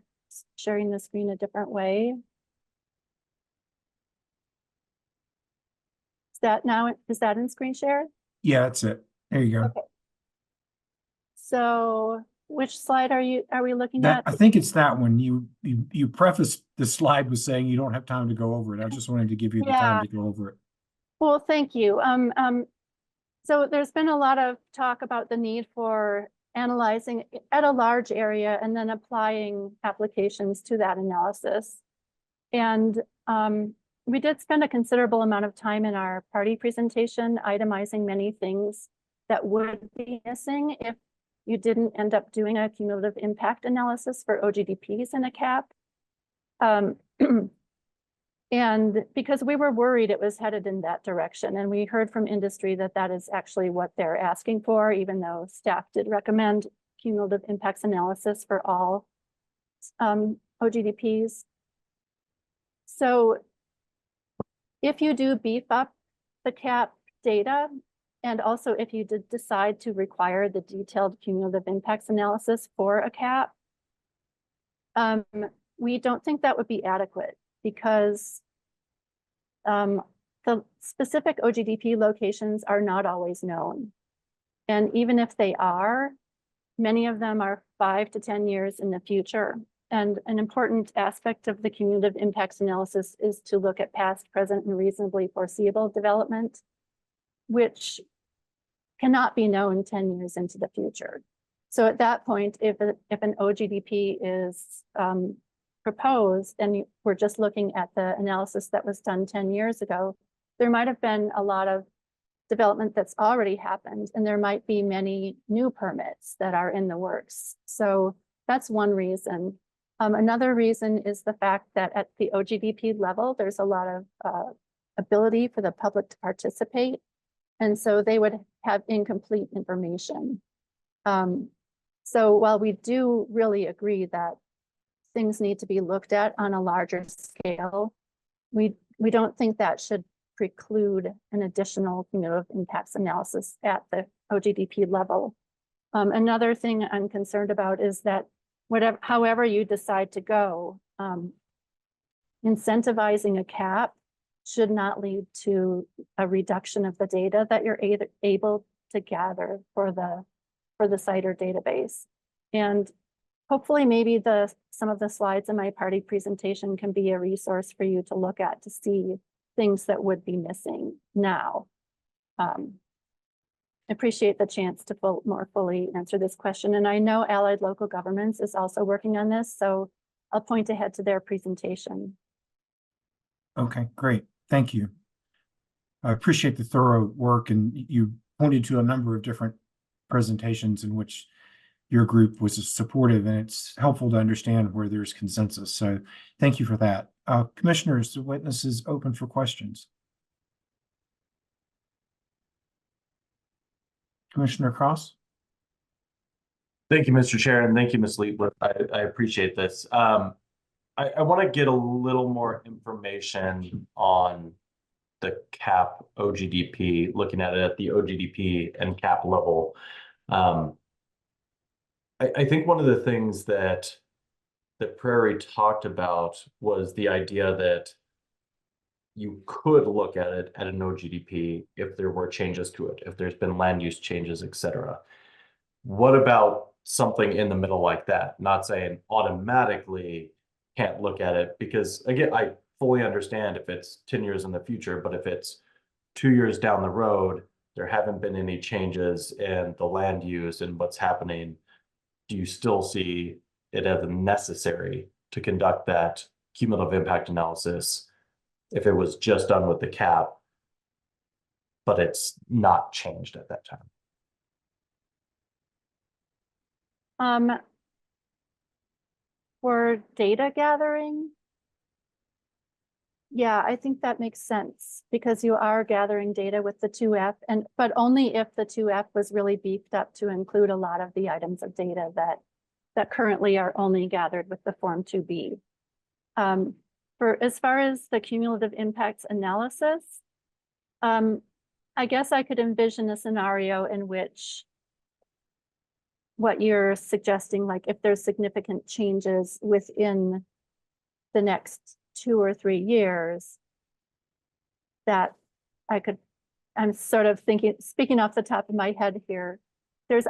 sharing the screen a different way. Is that in screen share? Yeah, that's it. There you go. Okay. So which slide are we looking That at? I think it's that one. You prefaced the slide with saying you don't have time to go over it. I just wanted to give you the time to go over it. Well, thank you. So there's been a lot of talk about the need for analyzing at a large area and then applying applications to that analysis. And we did spend a considerable amount of time in our party presentation itemizing many things that would be missing if you didn't end up doing a cumulative impact analysis for OGDPs in a CAP. And because we were worried it was headed in that direction, and we heard from industry that that is actually what they're asking for, even though staff did recommend cumulative impacts analysis for all OGDPs. So if you do beef up the CAP data, and also if you did decide to require the detailed cumulative impacts analysis for a CAP, we don't think that would be adequate, because the specific OGDP locations are not always known. And even if they are, many of them are 5 to 10 years in the future. And an important aspect of the cumulative impacts analysis is to look at past, present, and reasonably foreseeable development, which cannot be known 10 years into the future. So at that point, if an OGDP is proposed and we're just looking at the analysis that was done 10 years ago, there might have been a lot of development that's already happened, and there might be many new permits that are in the works. So that's one reason. Another reason is the fact that at the OGDP level, there's a lot of ability for the public to participate. And so they would have incomplete information. So while we do really agree that things need to be looked at on a larger scale, we don't think that should preclude an additional cumulative impacts analysis at the OGDP level. Another thing I'm concerned about is that however you decide to go, incentivizing a cap should not lead to a reduction of the data that you're able to gather for the CIDR database. And hopefully maybe some of the slides in my party presentation can be a resource for you to look at to see things that would be missing now. Appreciate the chance to more fully answer this question. And I know Allied Local Governments is also working on this, so I'll point ahead to their presentation. Okay, great. Thank you. I appreciate the thorough work, and you pointed to a number of different presentations in which your group was supportive, and it's helpful to understand where there's consensus. So thank you for that. Commissioners, the witness is open for questions. Commissioner Cross? Thank you, Mr. Chair, and thank you, Ms. Leibler. I appreciate this. I want to get a little more information on the CAP OGDP, looking at it at the OGDP and CAP level. I think one of the things that Prairie talked about was the idea that you could look at it at an OGDP if there were changes to it, if there's been land use changes, et cetera. What about something in the middle like that? Not saying automatically can't look at it, because again, I fully understand if it's 10 years in the future, but if it's 2 years down the road, there haven't been any changes in the land use and what's happening, do you still see it as necessary to conduct that cumulative impact analysis if it was just done with the CAP, but it's not changed at that time? For data gathering, yeah, I think that makes sense, because you are gathering data with the 2F, but only if the 2F was really beefed up to include a lot of the items of data that currently are only gathered with the Form 2B. As far as the cumulative impacts analysis, I guess I could envision a scenario in which what you're suggesting, like if there's significant changes within the next 2 or 3 years, that I'm sort of thinking, speaking off the top of my head here, there's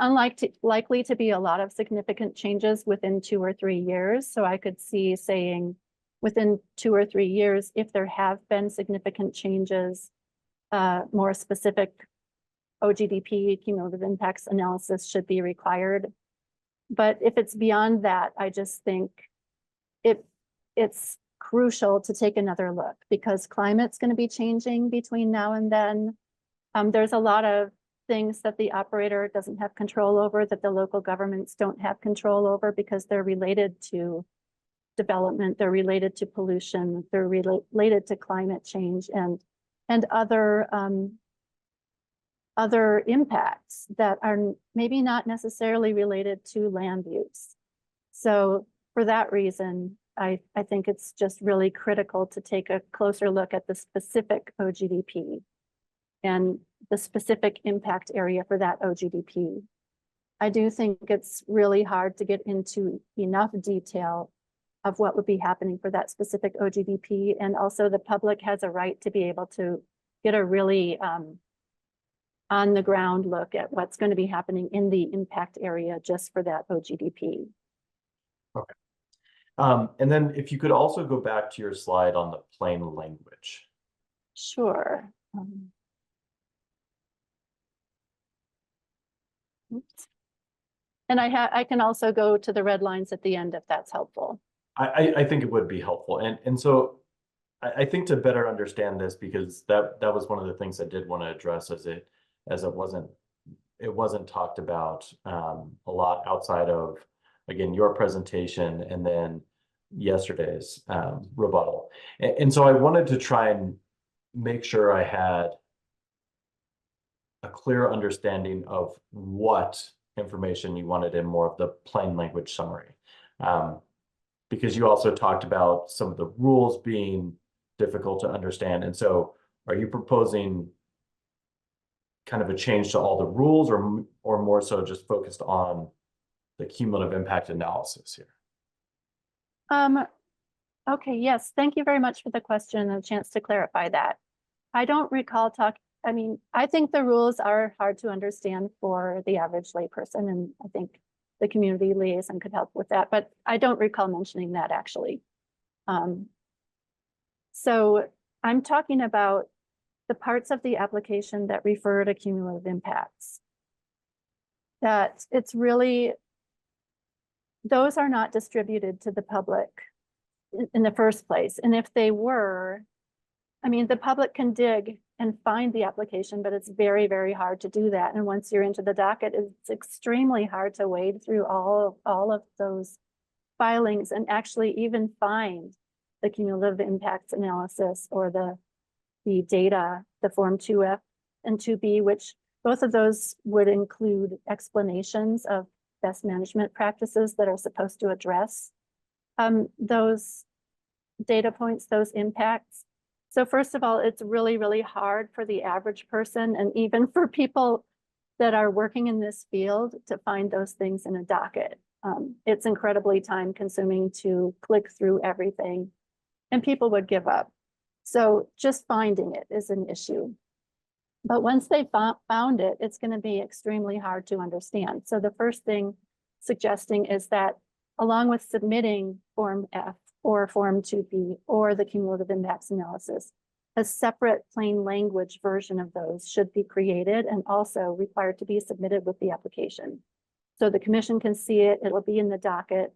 likely to be a lot of significant changes within 2 or 3 years. So I could see saying within 2 or 3 years, if there have been significant changes, more specific OGDP cumulative impacts analysis should be required. But if it's beyond that, I just think it's crucial to take another look, because climate's going to be changing between now and then. There's a lot of things that the operator doesn't have control over, that the local governments don't have control over, because they're related to development, they're related to pollution, they're related to climate change and other impacts that are maybe not necessarily related to land use. So for that reason, I think it's just really critical to take a closer look at the specific OGDP and the specific impact area for that OGDP. I do think it's really hard to get into enough detail of what would be happening for that specific OGDP. And also the public has a right to be able to get a really on the ground look at what's going to be happening in the impact area just for that OGDP. And then if you could also go back to your slide on the plain language. Sure. Oops. And I can also go to the red lines at the end if that's helpful. I think it would be helpful. And so I think to better understand this, because that was one of the things I did want to address as it wasn't talked about a lot outside of, again, your presentation and then yesterday's rebuttal. And so I wanted to try and make sure I had a clear understanding of what information you wanted in more of the plain language summary. Because you also talked about some of the rules being difficult to understand. And so are you proposing kind of a change to all the rules, or more so just focused on the cumulative impact analysis here? Okay, yes, thank you very much for the question and a chance to clarify that. I don't recall I think the rules are hard to understand for the average layperson, and I think the community liaison could help with that, but I don't recall mentioning that actually. So I'm talking about the parts of the application that refer to cumulative impacts. That it's really, those are not distributed to the public in the first place. And if they were, the public can dig and find the application, but it's very, very hard to do that. And once you're into the docket, it's extremely hard to wade through all of those filings and actually even find the cumulative impacts analysis or the data, the Form 2F and 2B, which both of those would include explanations of best management practices that are supposed to address those data points, those impacts. So first of all, it's really, really hard for the average person and even for people that are working in this field to find those things in a docket. It's incredibly time consuming to click through everything and people would give up. So just finding it is an issue. But once they found it, it's going to be extremely hard to understand. So the first thing suggesting is that along with submitting Form F or Form 2B or the cumulative impacts analysis, a separate plain language version of those should be created and also required to be submitted with the application. So the commission can see it, it'll be in the docket,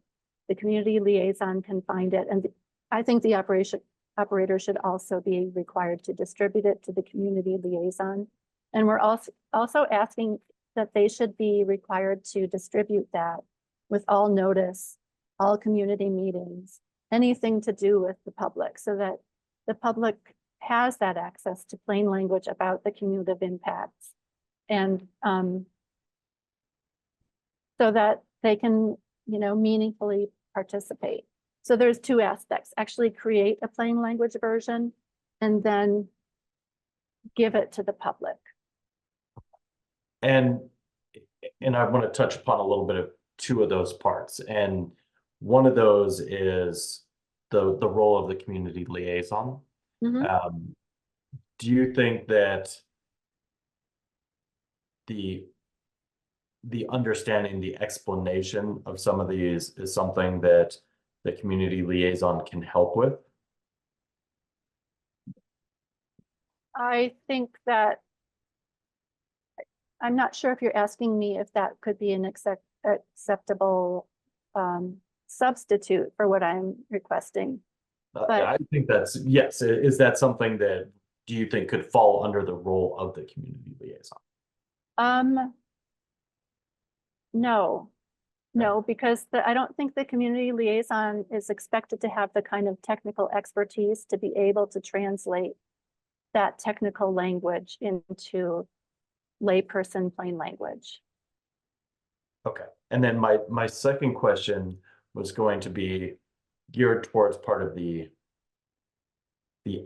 the community liaison can find it, and I think the operator should also be required to distribute it to the community liaison. And we're also asking that they should be required to distribute that with all notice, all community meetings, anything to do with the public, so that the public has that access to plain language about the cumulative impacts. And so that they can, meaningfully participate. So there's two aspects: actually create a plain language version and then give it to the public. And I want to touch upon a little bit of two of those parts. And one of those is the role of the community liaison. Mm-hmm. Do you think that the understanding, the explanation of some of these is something that the community liaison can help with? I think that, I'm not sure if you're asking me if that could be an acceptable substitute for what I'm requesting. But I think that's, yes. Is that something that do you think could fall under the role of the community liaison? No, because I don't think the community liaison is expected to have the kind of technical expertise to be able to translate that technical language into layperson plain language. Okay. And then my second question was going to be geared towards part of the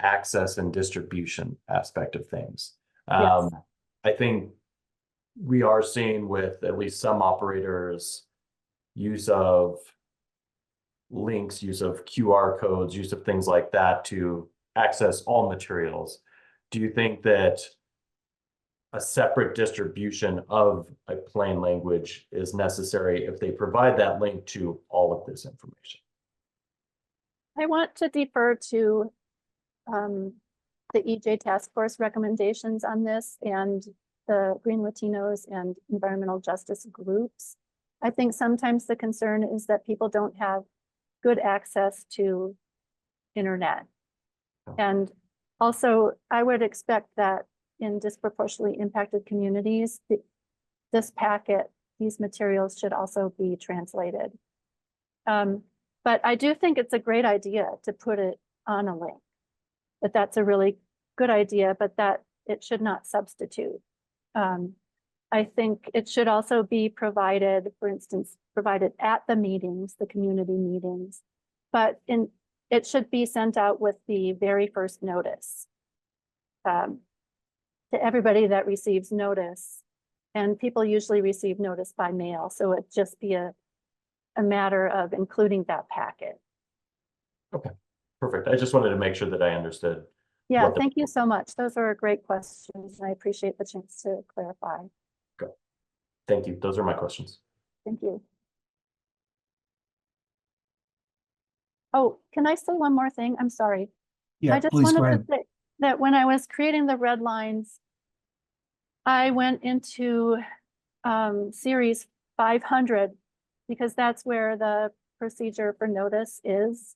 access and distribution aspect of things. Yes. I think we are seeing with at least some operators use of links, use of QR codes, use of things like that to access all materials. Do you think that a separate distribution of a plain language is necessary if they provide that link to all of this information. I want to defer to the EJ Task Force recommendations on this and the Green Latinos and environmental justice groups. I think sometimes the concern is that people don't have good access to internet. And also, I would expect that in disproportionately impacted communities, this packet, these materials should also be translated. But I do think it's a great idea to put it on a link. That's a really good idea, but that it should not substitute. I think it should also be provided, for instance, provided at the meetings, the community meetings, but it should be sent out with the very first notice to everybody that receives notice. And people usually receive notice by mail, so it'd just be a matter of including that packet. Okay, perfect. I just wanted to make sure that I understood. Yeah, thank you so much. Those are great questions, and I appreciate the chance to clarify. Good. Thank you. Those are my questions. Thank you. Oh, can I say one more thing? I'm sorry. Yeah, I just please go wanted to ahead. say that when I was creating the red lines, I went into series 500 because that's where the procedure for notice is.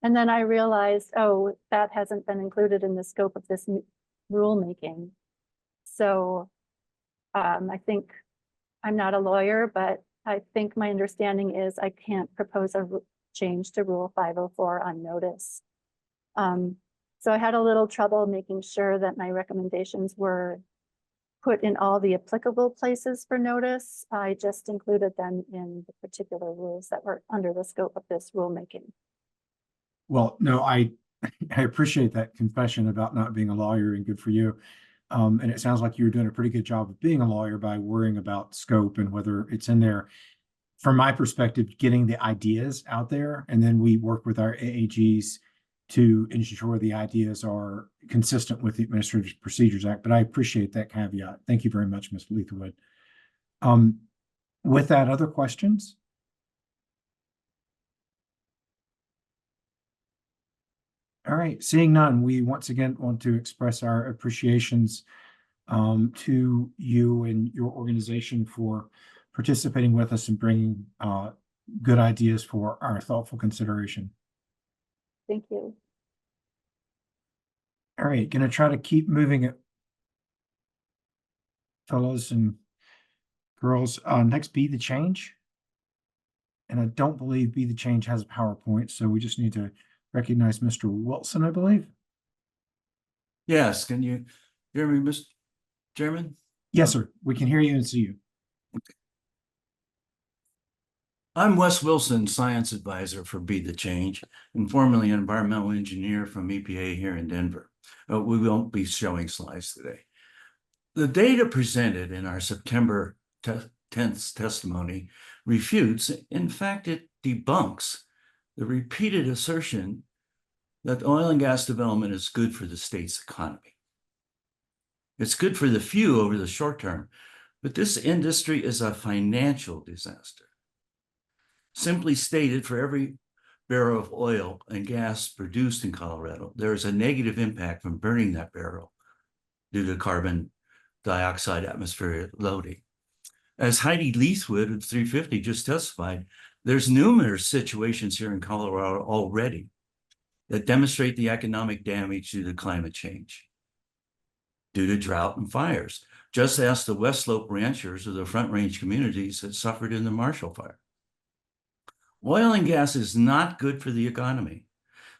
And then I realized, oh, that hasn't been included in the scope of this rulemaking. So I think I'm not a lawyer, but I think my understanding is I can't propose a change to Rule 504 on notice. So I had a little trouble making sure that my recommendations were put in all the applicable places for notice. I just included them in the particular rules that were under the scope of this rulemaking. Well, no, I appreciate that confession about not being a lawyer, and good for you. And it sounds like you're doing a pretty good job of being a lawyer by worrying about scope and whether it's in there. From my perspective, getting the ideas out there, and then we work with our AAGs to ensure the ideas are consistent with the Administrative Procedures Act. But I appreciate that caveat. Thank you very much, Ms. Leatherwood. With that, other questions? All right, seeing none, we once again want to express our appreciations to you and your organization for participating with us and bringing good ideas for our thoughtful consideration. Thank you. All right, going to try to keep moving it, fellows and girls. Next, Be the Change. And I don't believe Be the Change has a PowerPoint, so we just need to recognize Mr. Wilson, I believe. Yes, can you hear me, Mr. Chairman? Yes, sir. We can hear you and see you. I'm Wes Wilson, Science Advisor for Be the Change, and formerly an environmental engineer from EPA here in Denver. We won't be showing slides today. The data presented in our September 10th testimony refutes, in fact, it debunks the repeated assertion that oil and gas development is good for the state's economy. It's good for the few over the short term, but this industry is a financial disaster. Simply stated, for every barrel of oil and gas produced in Colorado, there is a negative impact from burning that barrel due to carbon dioxide atmospheric loading. As Heidi Leithwood of 350 just testified, there's numerous situations here in Colorado already that demonstrate the economic damage due to climate change, due to drought and fires. Just ask the West Slope ranchers of the Front Range communities that suffered in the Marshall Fire. Oil and gas is not good for the economy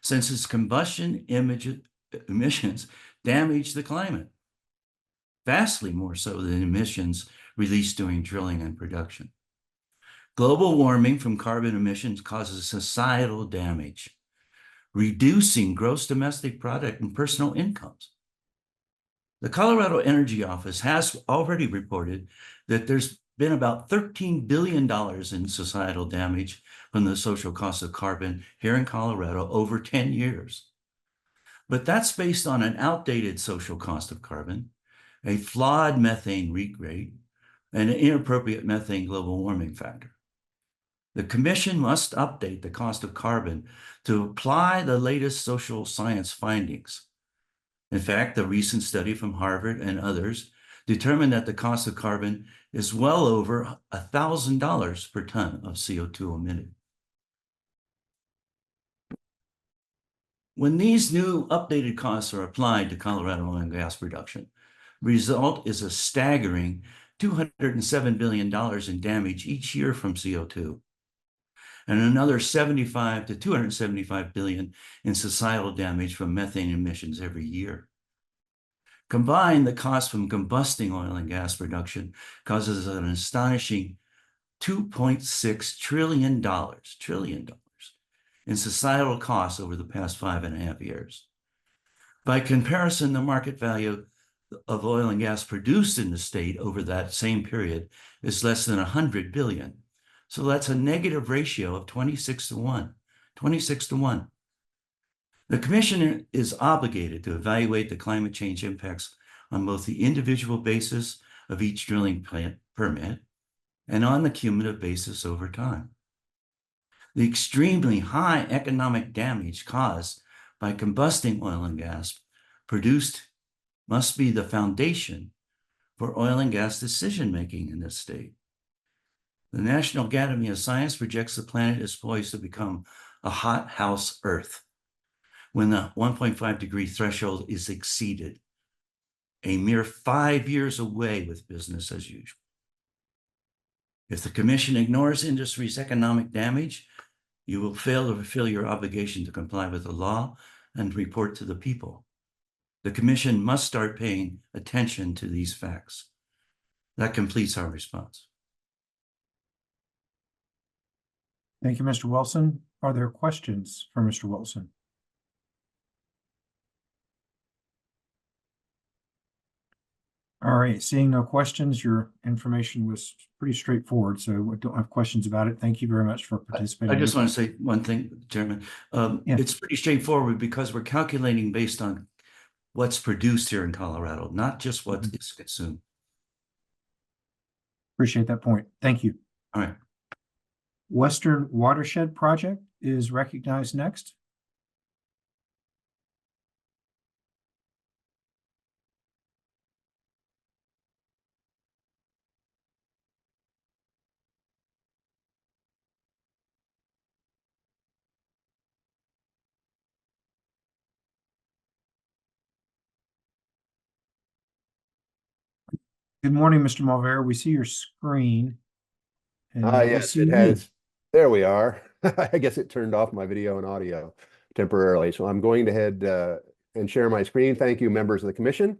since its combustion emissions damage the climate, vastly more so than emissions released during drilling and production. Global warming from carbon emissions causes societal damage, reducing gross domestic product and personal incomes. The Colorado Energy Office has already reported that there's been about $13 billion in societal damage from the social cost of carbon here in Colorado over 10 years. But that's based on an outdated social cost of carbon, a flawed methane rate, and an inappropriate methane global warming factor. The Commission must update the cost of carbon to apply the latest social science findings. In fact, the recent study from Harvard and others determined that the cost of carbon is well over $1,000 per ton of CO2 emitted. When these new updated costs are applied to Colorado oil and gas production, result is a staggering $207 billion in damage each year from CO2, and another 75 to 275 billion in societal damage from methane emissions every year. Combined, the cost from combusting oil and gas production causes an astonishing $2.6 trillion in societal costs over the past 5.5 years. By comparison, the market value of oil and gas produced in the state over that same period is less than 100 billion. So that's a negative ratio of 26 to 1, 26 to 1. The Commission is obligated to evaluate the climate change impacts on both the individual basis of each drilling permit and on the cumulative basis over time. The extremely high economic damage caused by combusting oil and gas produced must be the foundation for oil and gas decision-making in this state. The National Academy of Science projects the planet is poised to become a hot house Earth when the 1.5 degree threshold is exceeded, a mere 5 years away with business as usual. If the Commission ignores industry's economic damage, you will fail to fulfill your obligation to comply with the law and report to the people. The Commission must start paying attention to these facts. That completes our response. Thank you, Mr. Wilson. Are there questions for Mr. Wilson? All right, seeing no questions, your information was pretty straightforward, so we don't have questions about it. Thank you very much for participating. I just want to say one thing, Chairman. Yeah. It's pretty straightforward because we're calculating based on what's produced here in Colorado, not just what is consumed. Appreciate that point. Thank you. All right. Western Watershed Project is recognized next. Good morning, Mr. Mulvera. We see your screen. And we Yes, see it you. has. There we are. I guess it turned off my video and audio temporarily. So I'm going to head and share my screen. Thank you, members of the commission.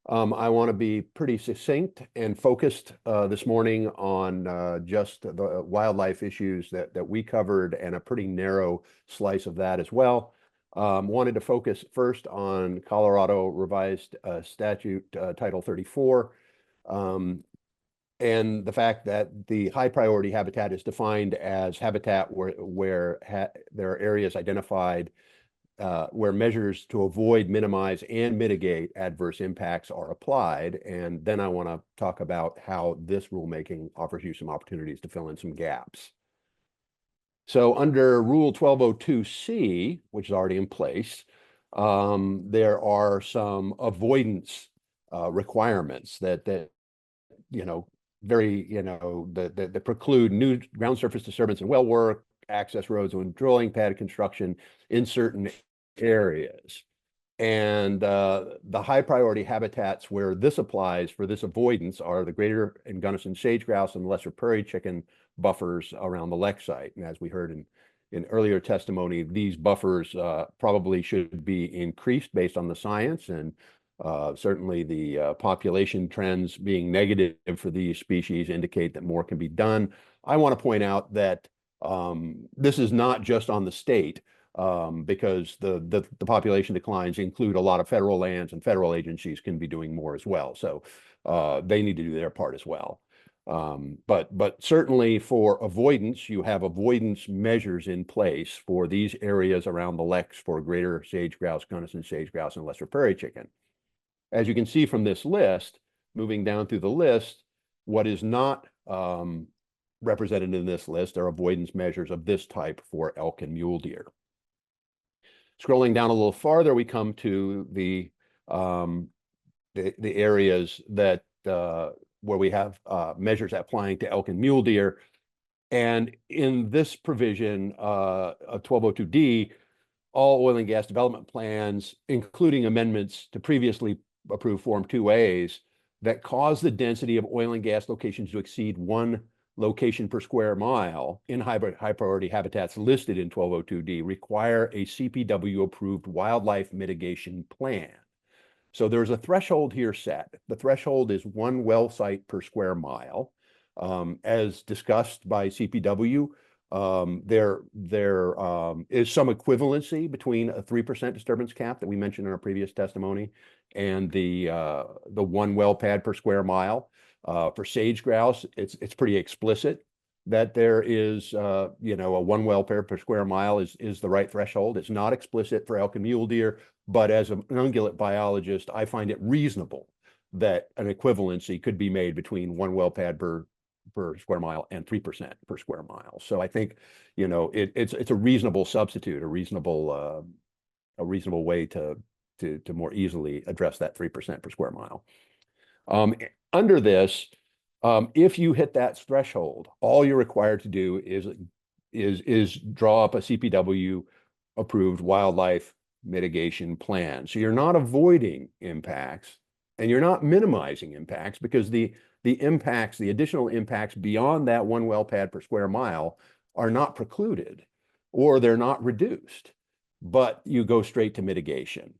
I want to be pretty succinct and focused this morning on just the wildlife issues that we covered and a pretty narrow slice of that as well. Wanted to focus first on Colorado Revised Statute Title 34. And the fact that the high priority habitat is defined as habitat where there are areas identified where measures to avoid, minimize, and mitigate adverse impacts are applied. And then I want to talk about how this rulemaking offers you some opportunities to fill in some gaps. So under Rule 1202C, which is already in place, there are some avoidance requirements that that preclude new ground surface disturbance and well work, access roads and drilling pad construction in certain areas. And the high priority habitats where this applies for this avoidance are the greater and Gunnison sage grouse and lesser prairie chicken buffers around the Lek site. And as we heard in earlier testimony, these buffers probably should be increased based on the science, and certainly the population trends being negative for these species indicate that more can be done. I want to point out that this is not just on the state, because the population declines include a lot of federal lands, and federal agencies can be doing more as well. So they need to do their part as well. But certainly for avoidance, you have avoidance measures in place for these areas around the Leks for greater sage grouse, Gunnison sage grouse, and lesser prairie chicken. As you can see from this list, moving down through the list, what is not represented in this list are avoidance measures of this type for elk and mule deer. Scrolling down a little farther, we come to the areas that where we have measures applying to elk and mule deer. And in this provision of 1202D, all oil and gas development plans, including amendments to previously approved Form 2As that cause the density of oil and gas locations to exceed 1 location per square mile in high priority habitats listed in 1202D require a CPW approved wildlife mitigation plan. So there's a threshold here set. The threshold is 1 well site per square mile. As discussed by CPW, there is some equivalency between a 3% disturbance cap that we mentioned in our previous testimony and the 1 well pad per square mile. For sage grouse, it's pretty explicit that there is, a 1 well pad per square mile is the right threshold. It's not explicit for elk and mule deer, but as an ungulate biologist, I find it reasonable that an equivalency could be made between 1 well pad per square mile and 3% per square mile. So I think, it's a reasonable substitute, a reasonable way to more easily address that 3% per square mile. Under this, if you hit that threshold, all you're required to do is draw up a CPW approved wildlife mitigation plan. So you're not avoiding impacts and you're not minimizing impacts, because the additional impacts beyond that 1 well pad per square mile are not precluded or they're not reduced, but you go straight to mitigation.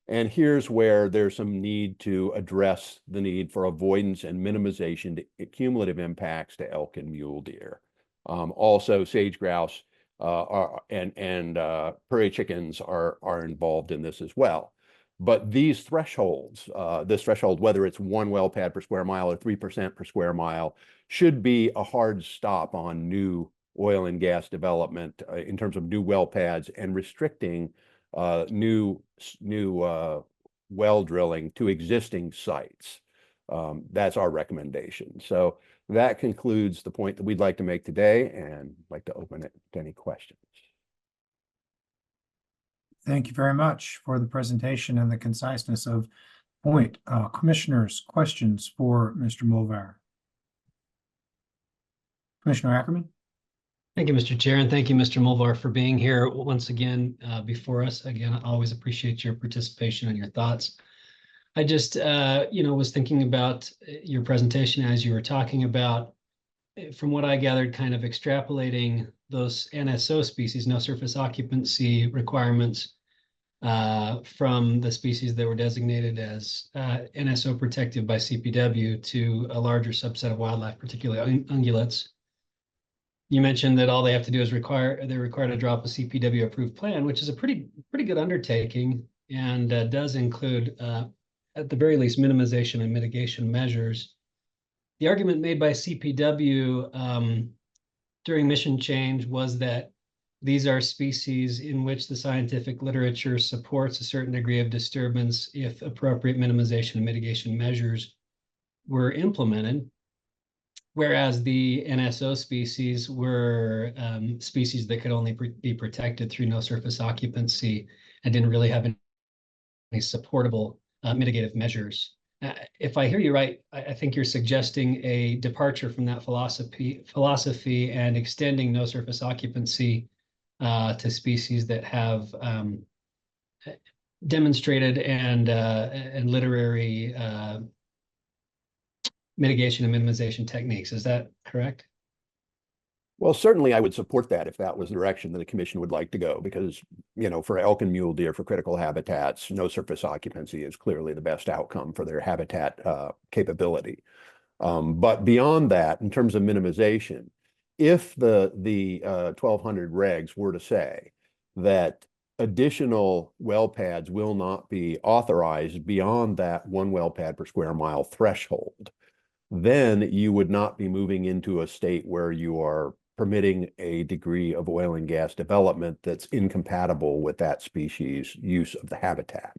And here's where there's some need to address the need for avoidance and minimization to cumulative impacts to elk and mule deer. Also, sage grouse and prairie chickens are involved in this as well. But these thresholds, this threshold, whether it's 1 well pad per square mile or 3% per square mile, should be a hard stop on new oil and gas development in terms of new well pads and restricting new well drilling to existing sites. That's our recommendation. So that concludes the point that we'd like to make today, and I'd like to open it to any questions. Thank you very much for the presentation and the conciseness of point. Commissioners, questions for Mr. Mulvar? Commissioner Ackerman? Thank you, Mr. Chair, and thank you, Mr. Mulvar, for being here once again before us. Again, I always appreciate your participation and your thoughts. I just, was thinking about your presentation as you were talking about, from what I gathered, kind of extrapolating those NSO species, no surface occupancy requirements, from the species that were designated as NSO protective by CPW to a larger subset of wildlife, particularly ungulates. You mentioned that all they have to do is they're required to drop a CPW approved plan, which is a pretty good undertaking, and does include, at the very least, minimization and mitigation measures. The argument made by CPW during mission change was that these are species in which the scientific literature supports a certain degree of disturbance if appropriate minimization and mitigation measures were implemented. Whereas the NSO species were species that could only be protected through no surface occupancy and didn't really have any supportable mitigative measures. If I hear you right, I think you're suggesting a departure from that philosophy and extending no surface occupancy to species that have demonstrated and literary mitigation and minimization techniques. Is that correct? Well, certainly I would support that if that was the direction that the commission would like to go, because, for elk and mule deer, for critical habitats, no surface occupancy is clearly the best outcome for their habitat capability. But beyond that, in terms of minimization, if the 1200 regs were to say that additional well pads will not be authorized beyond that 1 well pad per square mile threshold, then you would not be moving into a state where you are permitting a degree of oil and gas development that's incompatible with that species' use of the habitat.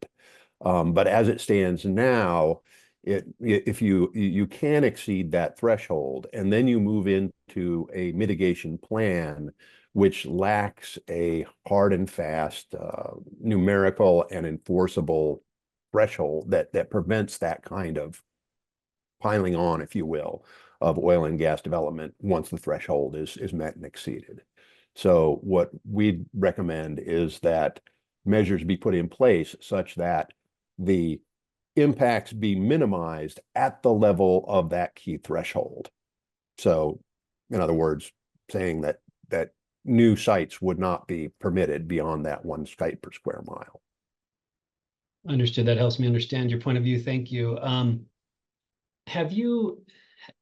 But as it stands now, If you can exceed that threshold and then you move into a mitigation plan which lacks a hard and fast numerical and enforceable threshold that prevents that kind of piling on, if you will, of oil and gas development once the threshold is met and exceeded. So what we recommend is that measures be put in place such that the impacts be minimized at the level of that key threshold. So, in other words, saying that new sites would not be permitted beyond that 1 site per square mile. Understood. That helps me understand your point of view. Thank you. Have you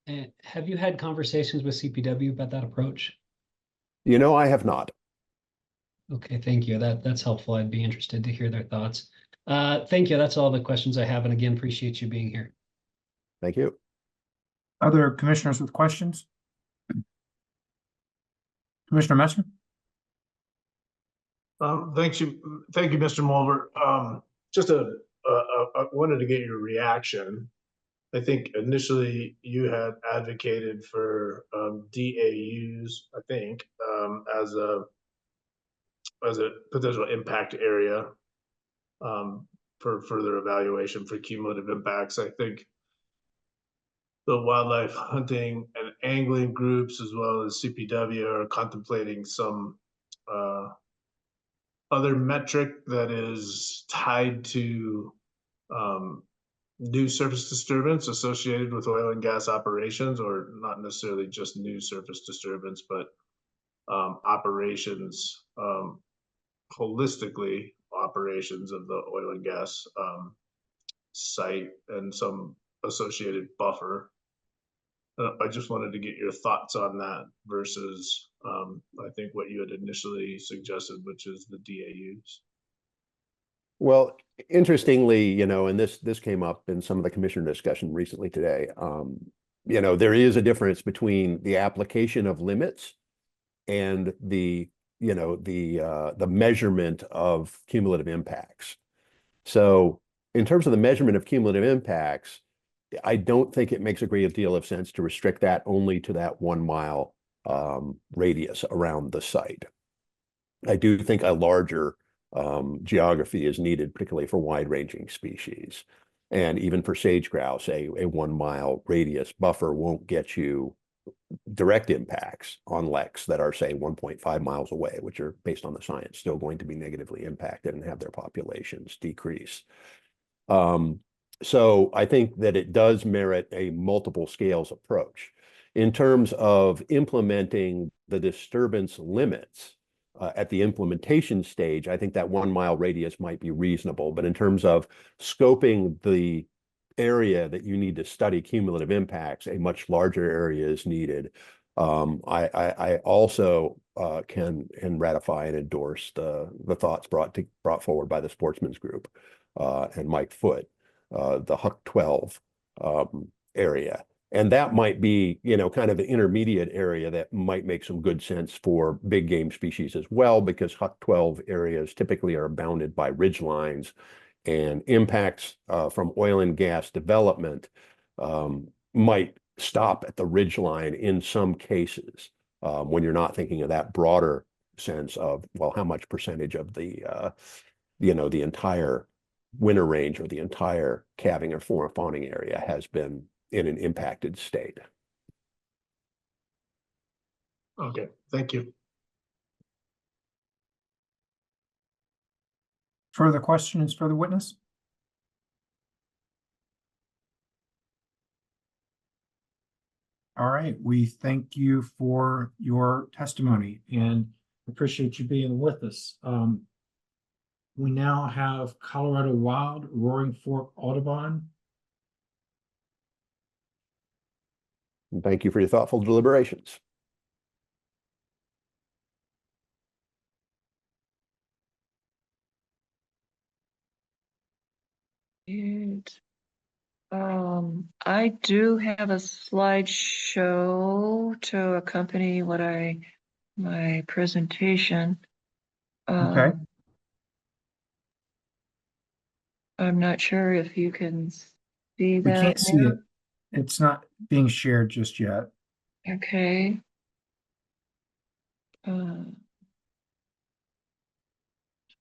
had conversations with CPW about that approach? You know, I have not. Okay, thank you. That's helpful. I'd be interested to hear their thoughts. Thank you. That's all the questions I have. And again, appreciate you being here. Thank you. Other commissioners with questions? Commissioner Messer? Thank you, Mr. Mulver. Just I wanted to get your reaction. I think initially you had advocated for DAUs, I think, as a potential impact area for further evaluation for cumulative impacts. I think the wildlife hunting and angling groups, as well as CPW, are contemplating some other metric that is tied to new surface disturbance associated with oil and gas operations, or not necessarily just new surface disturbance, but operations, holistically operations of the oil and gas site and some associated buffer. I just wanted to get your thoughts on that versus I think what you had initially suggested, which is the DAUs. Well, interestingly, you know, and this came up in some of the commissioner discussion recently today. You know, there is a difference between the application of limits and the measurement of cumulative impacts. So in terms of the measurement of cumulative impacts, I don't think it makes a great deal of sense to restrict that only to that 1 mile radius around the site. I do think a larger geography is needed, particularly for wide-ranging species. And even for sage grouse, a 1 mile radius buffer won't get you direct impacts on leks that are, say, 1.5 miles away, which are, based on the science, still going to be negatively impacted and have their populations decrease. So I think that it does merit a multiple scales approach. In terms of implementing the disturbance limits at the implementation stage, I think that 1 mile radius might be reasonable. But in terms of scoping the area that you need to study cumulative impacts, a much larger area is needed. I also can ratify and endorse the thoughts brought forward by the Sportsman's Group and Mike Foote, the Huck 12 area. And that might be, you know, kind of an intermediate area that might make some good sense for big game species as well, because Huck 12 areas typically are bounded by ridge lines, and impacts from oil and gas development might stop at the ridge line in some cases when you're not thinking of that broader sense of, well, how much percentage of the, the entire winter range or the entire calving or fawning area has been in an impacted state. Okay, thank you. Further questions for the witness? All right, we thank you for your testimony and appreciate you being with us. We now have Colorado Wild, Roaring Fork Audubon. And thank you for your thoughtful deliberations. I do have a slideshow to accompany my presentation. Okay. I'm not sure if you can see We that can't see now? it. It's not being shared just yet. Okay.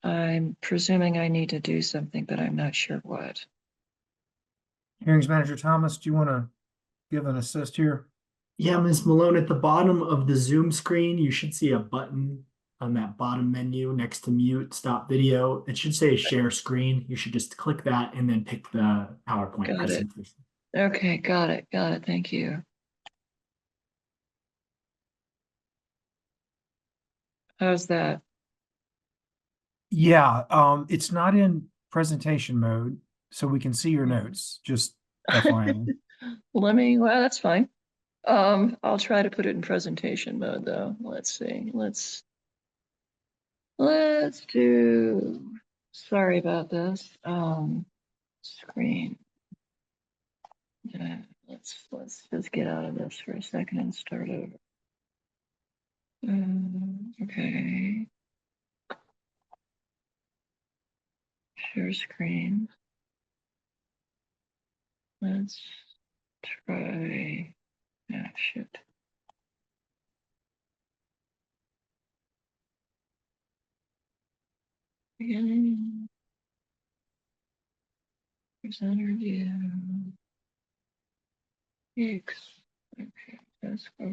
I'm presuming I need to do something, but I'm not sure what. Hearings Manager Thomas, do you want to give an assist here? Yeah, Ms. Malone, at the bottom of the Zoom screen, you should see a button on that bottom menu next to mute, stop video. It should say share screen. You should just click that and then pick the PowerPoint Got it. presentation. Okay, got it. Got it. Thank you. How's that? Yeah, it's not in presentation mode, so we can see your notes, just FYI. Well, that's fine. I'll try to put it in presentation mode though. Let's see. Let's do, sorry about this. Screen. Let's just get out of this for a second and start over. Okay. Share screen. Let's try. Ah, shit. Beginning. Presenter view. X. Okay, that's for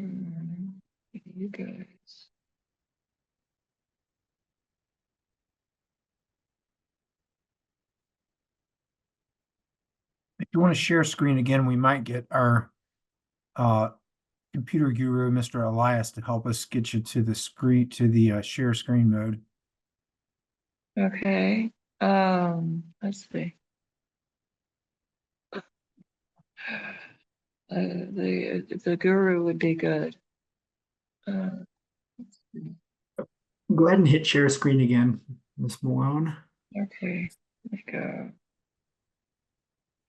you guys. If you want to share screen again, we might get our computer guru, Mr. Elias, to help us get you to the screen, to the share screen mode. Okay. Let's see. The guru would be good. Go ahead and hit share screen again, Ms. Malone. Okay, let me go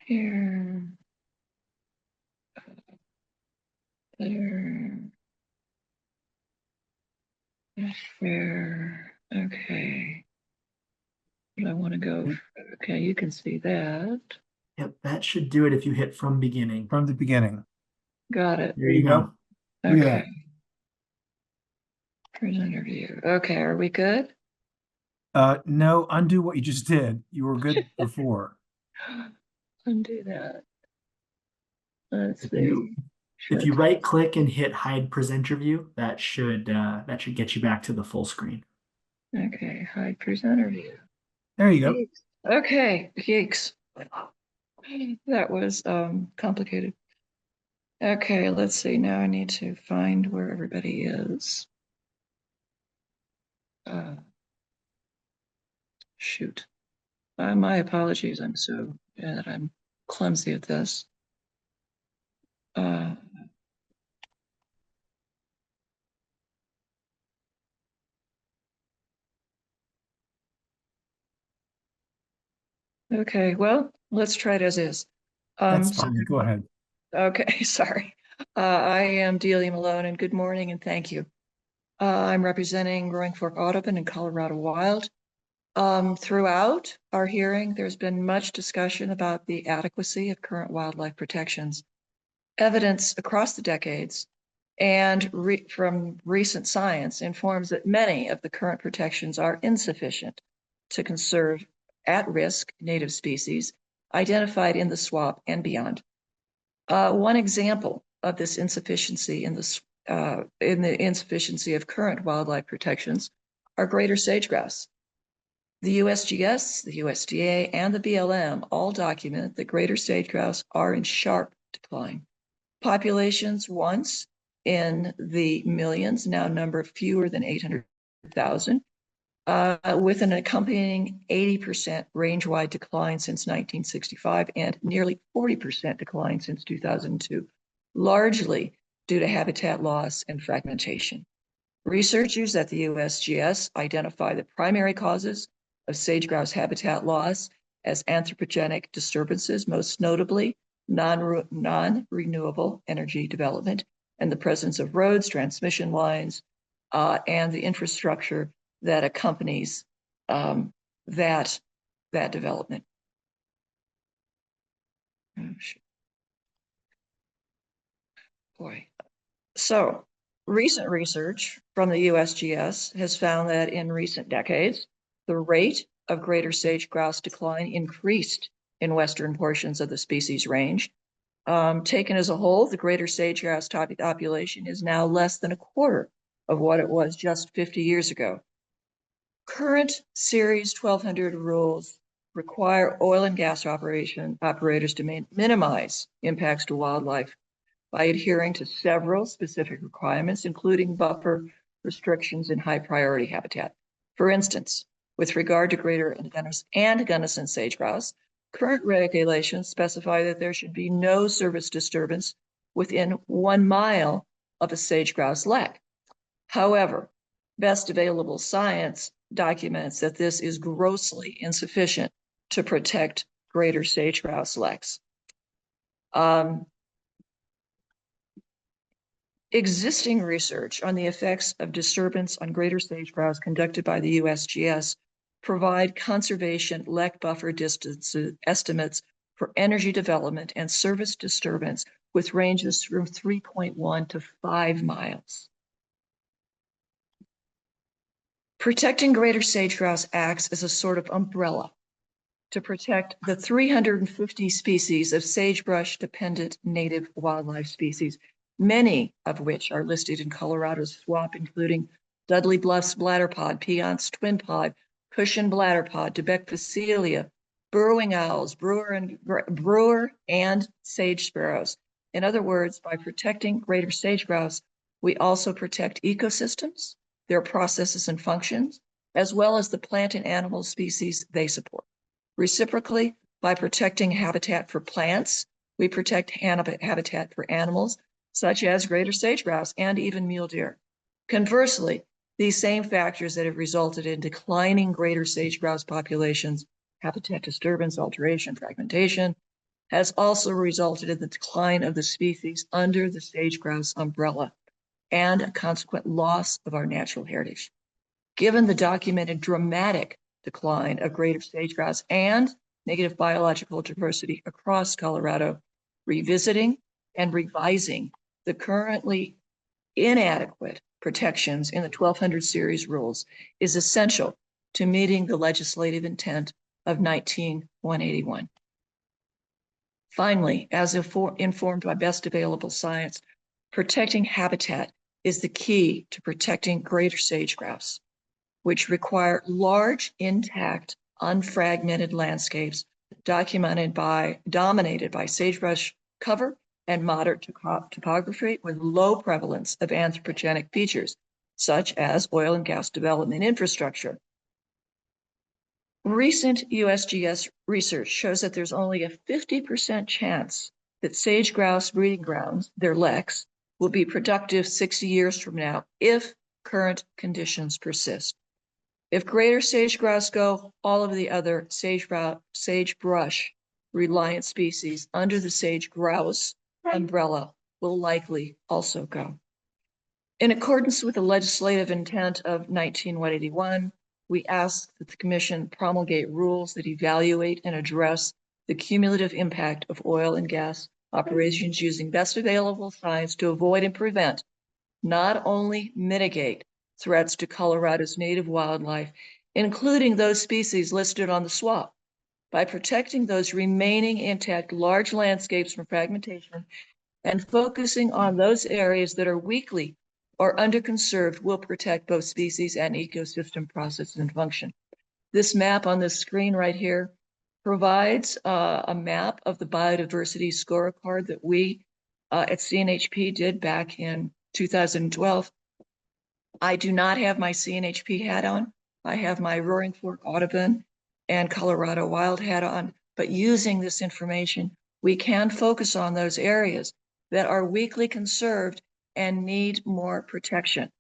here, there, share. Okay. But I want to go. Okay, you can see that. Yep, that should do it if you hit from beginning. From the beginning. Got it. There you go. Look at Okay. that. Presenter view. Okay, are we good? No, undo what you just did. You were good before. Undo that. Let's If see. you, if you right click and hit hide presenter view, that should get you back to the full screen. Okay, hide presenter view. There you go. Okay, yikes. That was complicated. Okay, let's see. Now I need to find where everybody is. Shoot. My apologies. I'm so bad. I'm clumsy at this. Okay, well, let's try it as is. That's fine. Go ahead. Okay, sorry. I am Delia Malone, and good morning and thank you. I'm representing Roaring Fork Audubon and Colorado Wild. Throughout our hearing, there's been much discussion about the adequacy of current wildlife protections. Evidence across the decades and from recent science informs that many of the current protections are insufficient to conserve at-risk native species identified in the SWAP and beyond. One example of this insufficiency in the insufficiency of current wildlife protections are greater sage-grouse. The USGS, the USDA, and the BLM all document that greater sage-grouse are in sharp decline. Populations once in the millions now number fewer than 800,000, with an accompanying 80% range-wide decline since 1965 and nearly 40% decline since 2002, largely due to habitat loss and fragmentation. Researchers at the USGS identify the primary causes of sage-grouse habitat loss as anthropogenic disturbances, most notably non-renewable energy development and the presence of roads, transmission lines, and the infrastructure that accompanies that development. Boy. So recent research from the USGS has found that in recent decades, the rate of greater sage-grouse decline increased in western portions of the species range. Taken as a whole, the greater sage-grouse population is now less than a quarter of what it was just 50 years ago. Current Series 1200 rules require oil and gas operators to minimize impacts to wildlife by adhering to several specific requirements, including buffer restrictions in high priority habitat. For instance, with regard to greater and Gunnison sage-grouse, current regulations specify that there should be no service disturbance within 1 mile of a sage-grouse lek. However, best available science documents that this is grossly insufficient to protect greater sage-grouse leks. Existing research on the effects of disturbance on greater sage-grouse conducted by the USGS provide conservation lek buffer distance estimates for energy development and service disturbance with ranges from 3.1 to 5 miles. Protecting greater sage-grouse acts as a sort of umbrella to protect the 350 species of sagebrush-dependent native wildlife species, many of which are listed in Colorado's SWAP, including Dudley Bluffs bladderpod, Piant's twinpod, cushion bladderpod, Debec Phacelia, burrowing owls, brewer and sage sparrows. In other words, by protecting greater sage-grouse, we also protect ecosystems, their processes and functions, as well as the plant and animal species they support. Reciprocally, by protecting habitat for plants, we protect habitat for animals, such as greater sage-grouse and even mule deer. Conversely, these same factors that have resulted in declining greater sage-grouse populations, habitat disturbance, alteration, fragmentation, has also resulted in the decline of the species under the sage-grouse umbrella and a consequent loss of our natural heritage. Given the documented dramatic decline of greater sage-grouse and negative biological diversity across Colorado, revisiting and revising the currently inadequate protections in the 1200 series rules is essential to meeting the legislative intent of 19-181. Finally, as informed by best available science, protecting habitat is the key to protecting greater sage-grouse, which require large, intact, unfragmented landscapes dominated by sagebrush cover and moderate topography with low prevalence of anthropogenic features, such as oil and gas development infrastructure. Recent USGS research shows that there's only a 50% chance that sage-grouse breeding grounds, their leks, will be productive 60 years from now if current conditions persist. If greater sage-grouse go, all of the other sagebrush reliant species under the sage-grouse umbrella will likely also go. In accordance with the legislative intent of 19-181, we ask that the Commission promulgate rules that evaluate and address the cumulative impact of oil and gas operations using best available science to avoid and prevent, not only mitigate, threats to Colorado's native wildlife, including those species listed on the SWAP, by protecting those remaining intact large landscapes from fragmentation and focusing on those areas that are weakly or underconserved will protect both species and ecosystem process and function. This map on this screen right here provides a map of the biodiversity scorecard that we at CNHP did back in 2012. I do not have my CNHP hat on. I have my Roaring Fork Audubon and Colorado Wild hat on, but using this information, we can focus on those areas that are weakly conserved and need more protection.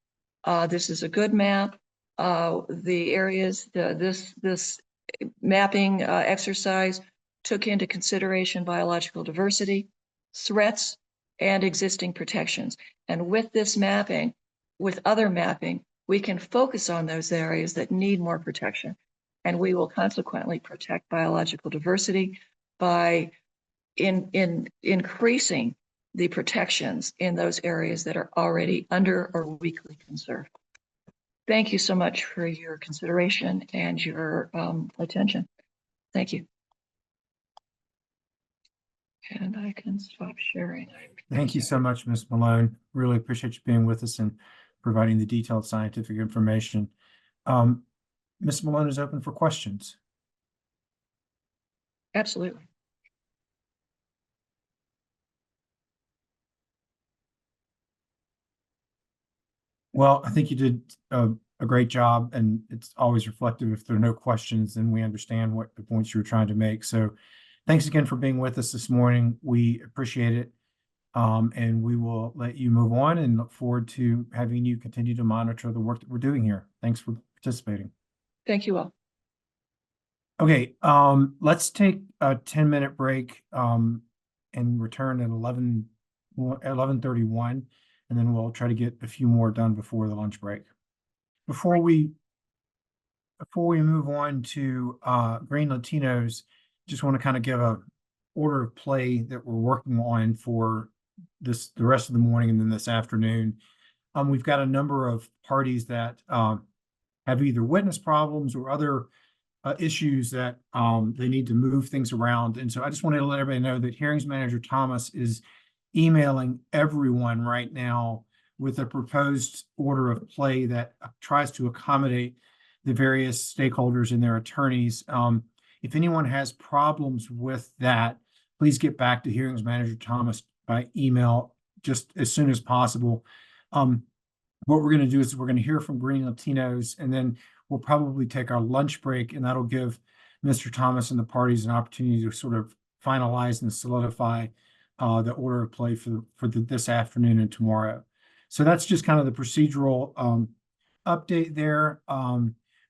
This is a good map. The areas, this mapping exercise took into consideration biological diversity, threats, and existing protections. And with this mapping, with other mapping, we can focus on those areas that need more protection. And we will consequently protect biological diversity by in increasing the protections in those areas that are already under or weakly conserved. Thank you so much for your consideration and your attention. Thank you. And I can stop sharing. Thank you so much, Ms. Malone. Really appreciate you being with us and providing the detailed scientific information. Ms. Malone is open for questions. Absolutely. Well, I think you did a great job, and it's always reflective. If there are no questions, then we understand what the points you were trying to make. So thanks again for being with us this morning. We appreciate it. And we will let you move on and look forward to having you continue to monitor the work that we're doing here. Thanks for participating. Thank you all. Okay, let's take a 10-minute break and return at 11:31, and then we'll try to get a few more done before the lunch break. Before we move on to Green Latinos, just want to kind of give a order of play that we're working on for the rest of the morning and then this afternoon. We've got a number of parties that have either witness problems or other issues that they need to move things around. And so I just wanted to let everybody know that Hearings Manager Thomas is emailing everyone right now with a proposed order of play that tries to accommodate the various stakeholders and their attorneys. If anyone has problems with that, please get back to Hearings Manager Thomas by email just as soon as possible. What we're going to do is we're going to hear from Green Latinos, and then we'll probably take our lunch break, and that'll give Mr. Thomas and the parties an opportunity to sort of finalize and solidify the order of play for this afternoon and tomorrow. So that's just kind of the procedural update there.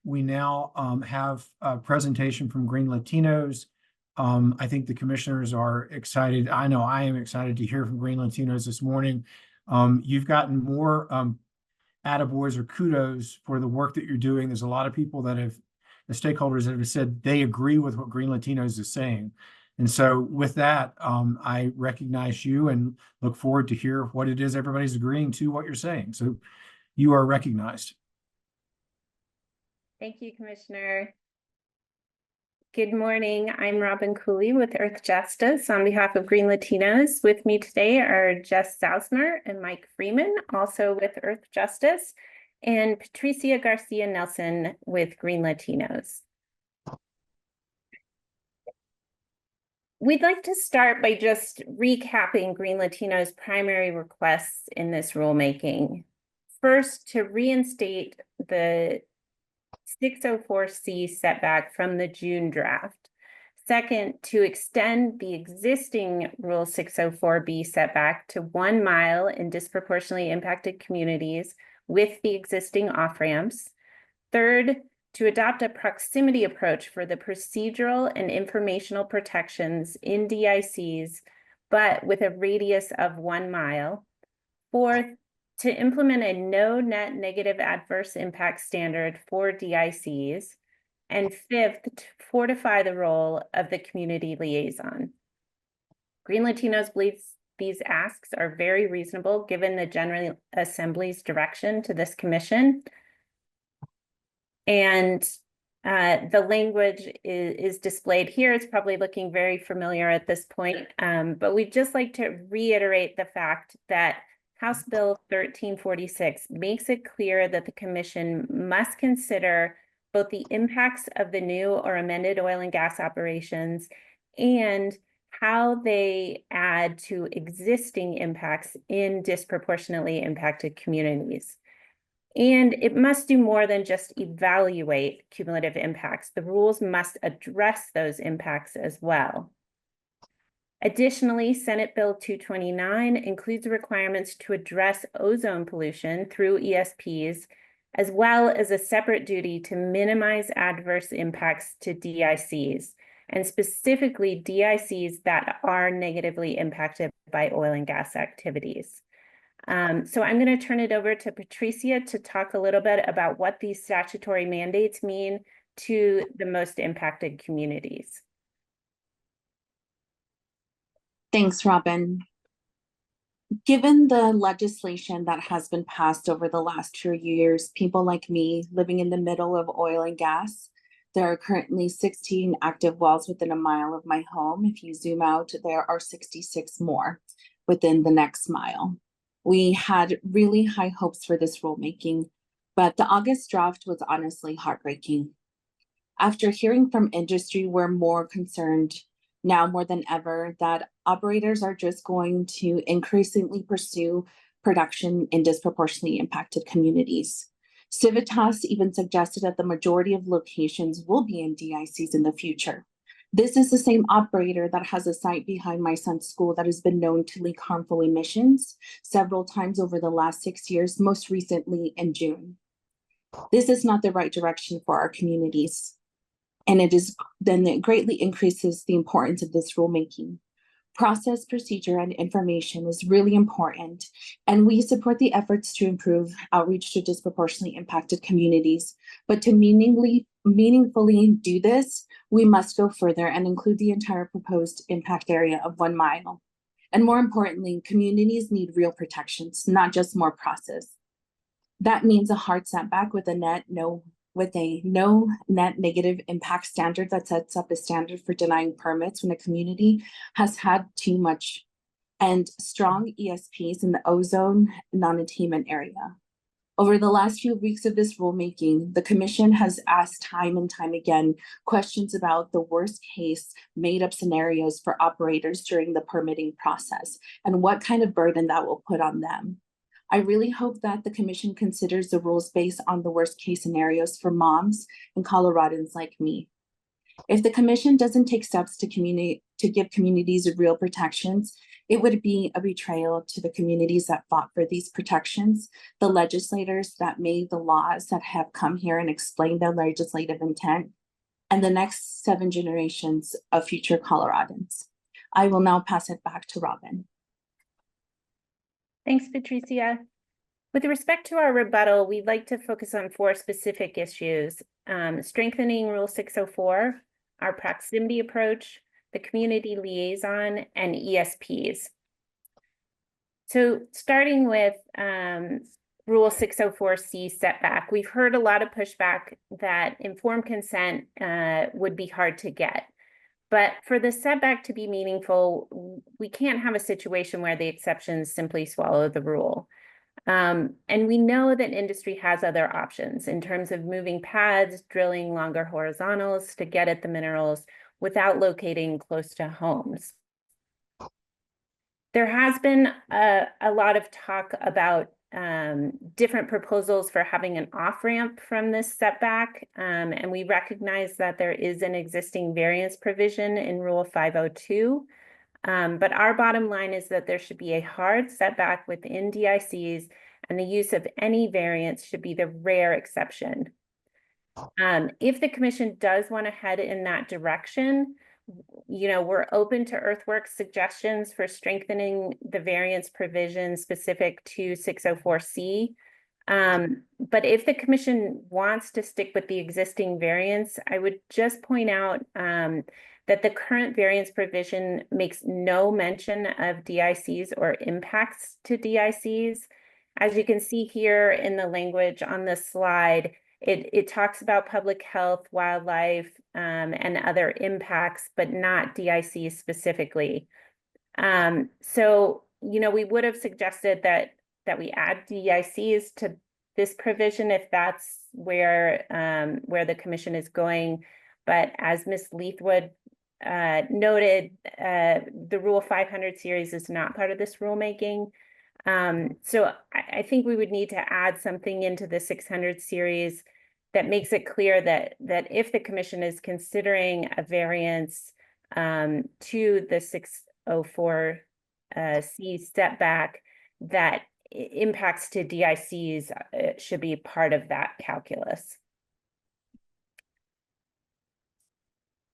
We now have a presentation from Green Latinos. I think the commissioners are excited. I know I am excited to hear from Green Latinos this morning. You've gotten more attaboys or kudos for the work that you're doing. There's a lot of people that have, the stakeholders that have said they agree with what Green Latinos is saying. And so with that, I recognize you and look forward to hear what it is everybody's agreeing to what you're saying. So you are recognized. Thank you, Commissioner. Good morning. I'm Robin Cooley with Earth Justice on behalf of Green Latinos. With me today are Jess Zausmer and Mike Freeman, also with Earth Justice, and Patricia Garcia Nelson with Green Latinos. We'd like to start by just recapping Green Latinos' primary requests in this rulemaking. First, to reinstate the 604C setback from the June draft. Second, to extend the existing Rule 604B setback to 1 mile in disproportionately impacted communities with the existing off-ramps. Third, to adopt a proximity approach for the procedural and informational protections in DICs, but with a radius of 1 mile. Fourth, to implement a no net negative adverse impact standard for DICs. And fifth, to fortify the role of the community liaison. Green Latinos believes these asks are very reasonable given the General Assembly's direction to this commission. And the language is displayed here. It's probably looking very familiar at this point, but we'd just like to reiterate the fact that House Bill 1346 makes it clear that the commission must consider both the impacts of the new or amended oil and gas operations and how they add to existing impacts in disproportionately impacted communities. And it must do more than just evaluate cumulative impacts. The rules must address those impacts as well. Additionally, Senate Bill 229 includes requirements to address ozone pollution through ESPs, as well as a separate duty to minimize adverse impacts to DICs, and specifically DICs that are negatively impacted by oil and gas activities. So I'm going to turn it over to Patricia to talk a little bit about what these statutory mandates mean to the most impacted communities. Thanks, Robin. Given the legislation that has been passed over the last few years, people like me living in the middle of oil and gas, there are currently 16 active wells within a mile of my home. If you zoom out, there are 66 more within the next mile. We had really high hopes for this rulemaking, but the August draft was honestly heartbreaking. After hearing from industry, we're more concerned now more than ever that operators are just going to increasingly pursue production in disproportionately impacted communities. Civitas even suggested that the majority of locations will be in DICs in the future. This is the same operator that has a site behind my son's school that has been known to leak harmful emissions several times over the last 6 years, most recently in June. This is not the right direction for our communities. And it greatly increases the importance of this rulemaking. Process, procedure, and information is really important, and we support the efforts to improve outreach to disproportionately impacted communities. But to meaningfully do this, we must go further and include the entire proposed impact area of 1 mile. And more importantly, communities need real protections, not just more process. That means a hard setback with a no net negative impact standard that sets up a standard for denying permits when a community has had too much, and strong ESPs in the ozone non-attainment area. Over the last few weeks of this rulemaking, the Commission has asked time and time again questions about the worst case made-up scenarios for operators during the permitting process and what kind of burden that will put on them. I really hope that the Commission considers the rules based on the worst case scenarios for moms and Coloradans like me. If the Commission doesn't take steps to give communities real protections, it would be a betrayal to the communities that fought for these protections, the legislators that made the laws that have come here and explained their legislative intent, and the next 7 generations of future Coloradans. I will now pass it back to Robin. Thanks, Patricia. With respect to our rebuttal, we'd like to focus on 4 specific issues: strengthening Rule 604, our proximity approach, the community liaison, and ESPs. So starting with Rule 604C setback, we've heard a lot of pushback that informed consent would be hard to get. But for the setback to be meaningful, we can't have a situation where the exceptions simply swallow the rule. And we know that industry has other options in terms of moving pads, drilling longer horizontals to get at the minerals without locating close to homes. There has been a lot of talk about different proposals for having an off-ramp from this setback, and we recognize that there is an existing variance provision in Rule 502, but our bottom line is that there should be a hard setback within DICs, and the use of any variance should be the rare exception. If the Commission does want to head in that direction, we're open to Earthworks suggestions for strengthening the variance provision specific to 604C. But if the Commission wants to stick with the existing variance, I would just point out that the current variance provision makes no mention of DICs or impacts to DICs. As you can see here in the language on this slide, it talks about public health, wildlife, and other impacts, but not DICs specifically. So, we would have suggested that we add DICs to this provision if that's where the Commission is going. But as Ms. Leithwood noted, the Rule 500 series is not part of this rulemaking. So I think we would need to add something into the 600 series that makes it clear that if the Commission is considering a variance to the 604C setback, that impacts to DICs should be part of that calculus.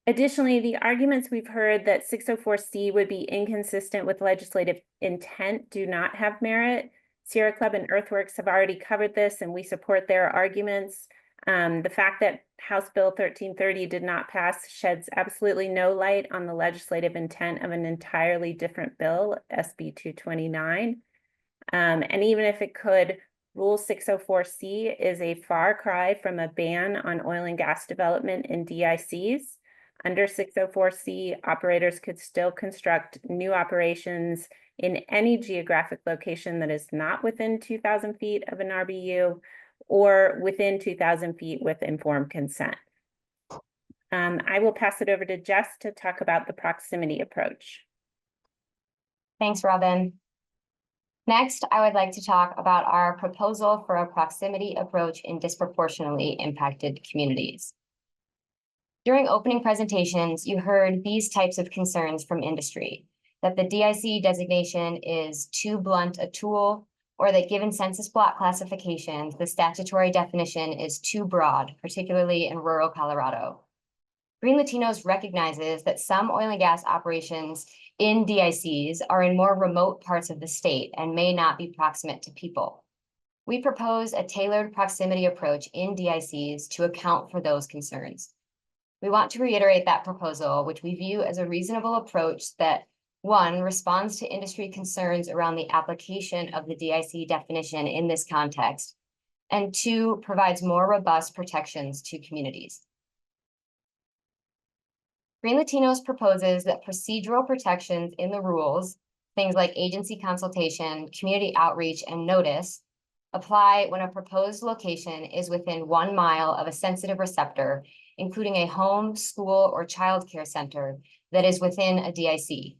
Additionally, the arguments we've heard that 604C would be inconsistent with legislative intent do not have merit. Sierra Club and Earthworks have already covered this, and we support their arguments. The fact that House Bill 1330 did not pass sheds absolutely no light on the legislative intent of an entirely different bill, SB 229. And even if it could, Rule 604C is a far cry from a ban on oil and gas development in DICs. Under 604C, operators could still construct new operations in any geographic location that is not within 2,000 feet of an RBU or within 2,000 feet with informed consent. I will pass it over to Jess to talk about the proximity approach. Thanks, Robin. Next, I would like to talk about our proposal for a proximity approach in disproportionately impacted communities. During opening presentations, you heard these types of concerns from industry, that the DIC designation is too blunt a tool, or that given census block classifications, the statutory definition is too broad, particularly in rural Colorado. Green Latinos recognizes that some oil and gas operations in DICs are in more remote parts of the state and may not be proximate to people. We propose a tailored proximity approach in DICs to account for those concerns. We want to reiterate that proposal, which we view as a reasonable approach that, one, responds to industry concerns around the application of the DIC definition in this context, and two, provides more robust protections to communities. Green Latinos proposes that procedural protections in the rules, things like agency consultation, community outreach, and notice, apply when a proposed location is within 1 mile of a sensitive receptor, including a home, school, or child care center that is within a DIC.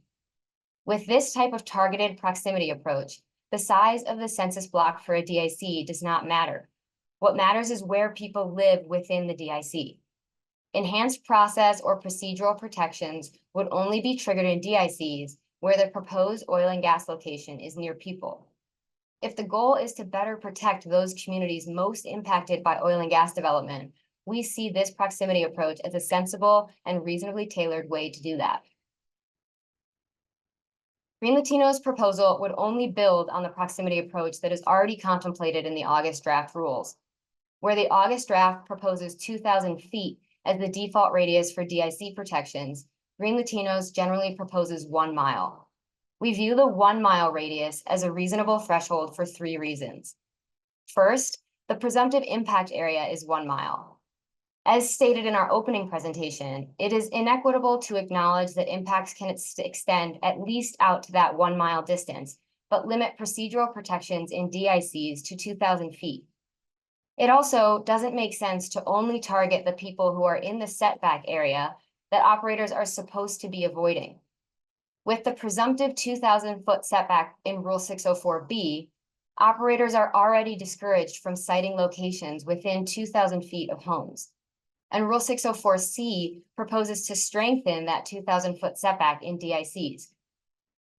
With this type of targeted proximity approach, the size of the census block for a DIC does not matter. What matters is where people live within the DIC. Enhanced process or procedural protections would only be triggered in DICs where the proposed oil and gas location is near people. If the goal is to better protect those communities most impacted by oil and gas development, we see this proximity approach as a sensible and reasonably tailored way to do that. Green Latino's proposal would only build on the proximity approach that is already contemplated in the August draft rules, where the August draft proposes 2,000 feet as the default radius for DIC protections. Green Latinos generally proposes 1 mile. We view the 1 mile radius as a reasonable threshold for 3 reasons. First, the presumptive impact area is 1 mile. As stated in our opening presentation, it is inequitable to acknowledge that impacts can extend at least out to that 1 mile distance, but limit procedural protections in DICs to 2,000 feet. It also doesn't make sense to only target the people who are in the setback area that operators are supposed to be avoiding. With the presumptive 2,000-foot setback in Rule 604B, operators are already discouraged from siting locations within 2,000 feet of homes. And Rule 604C proposes to strengthen that 2,000-foot setback in DICs.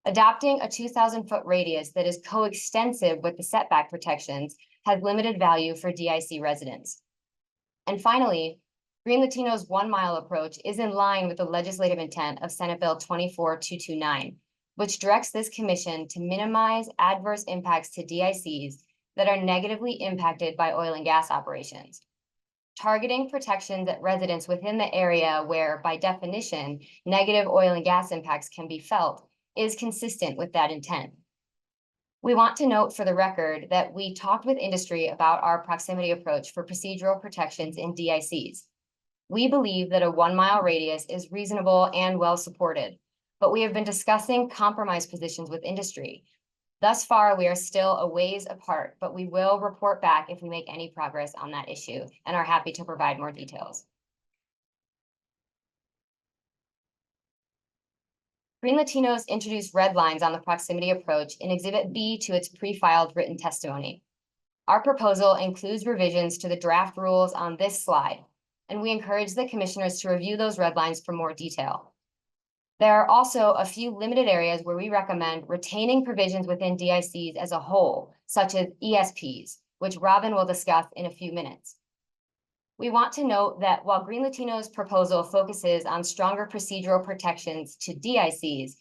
Adopting a 2,000-foot radius that is coextensive with the setback protections has limited value for DIC residents. And finally, Green Latino's 1 mile approach is in line with the legislative intent of Senate Bill 24229, which directs this commission to minimize adverse impacts to DICs that are negatively impacted by oil and gas operations. Targeting protections at residents within the area where, by definition, negative oil and gas impacts can be felt is consistent with that intent. We want to note for the record that we talked with industry about our proximity approach for procedural protections in DICs. We believe that a 1 mile radius is reasonable and well supported, but we have been discussing compromise positions with industry. Thus far, we are still a ways apart, but we will report back if we make any progress on that issue and are happy to provide more details. Green Latinos introduced red lines on the proximity approach in Exhibit B to its pre-filed written testimony. Our proposal includes revisions to the draft rules on this slide, and we encourage the commissioners to review those red lines for more detail. There are also a few limited areas where we recommend retaining provisions within DICs as a whole, such as ESPs, which Robin will discuss in a few minutes. We want to note that while Green Latino's proposal focuses on stronger procedural protections to DICs,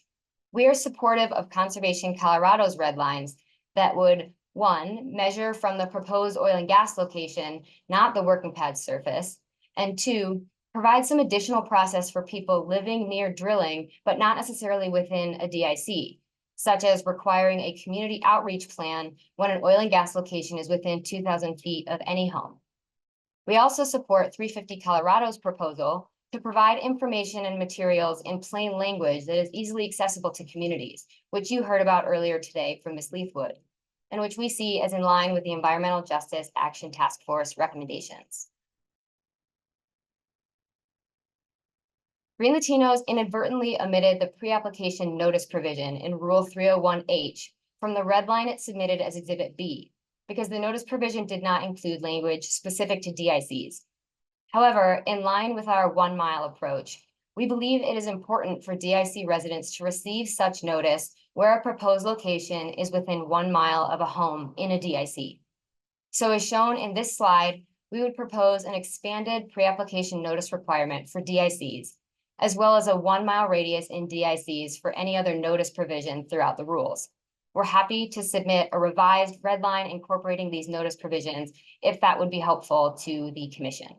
we are supportive of Conservation Colorado's red lines that would, 1, measure from the proposed oil and gas location, not the working pad surface, And two, provide some additional process for people living near drilling, but not necessarily within a DIC, such as requiring a community outreach plan when an oil and gas location is within 2,000 feet of any home. We also support 350 Colorado's proposal to provide information and materials in plain language that is easily accessible to communities, which you heard about earlier today from Ms. Leithwood, and which we see as in line with the Environmental Justice Action Task Force recommendations. Green Latinos inadvertently omitted the pre-application notice provision in Rule 301H from the red line it submitted as Exhibit B, because the notice provision did not include language specific to DICs. However, in line with our 1 mile approach, we believe it is important for DIC residents to receive such notice where a proposed location is within 1 mile of a home in a DIC. So as shown in this slide, we would propose an expanded pre-application notice requirement for DICs, as well as a 1 mile radius in DICs for any other notice provision throughout the rules. We're happy to submit a revised red line incorporating these notice provisions if that would be helpful to the commission.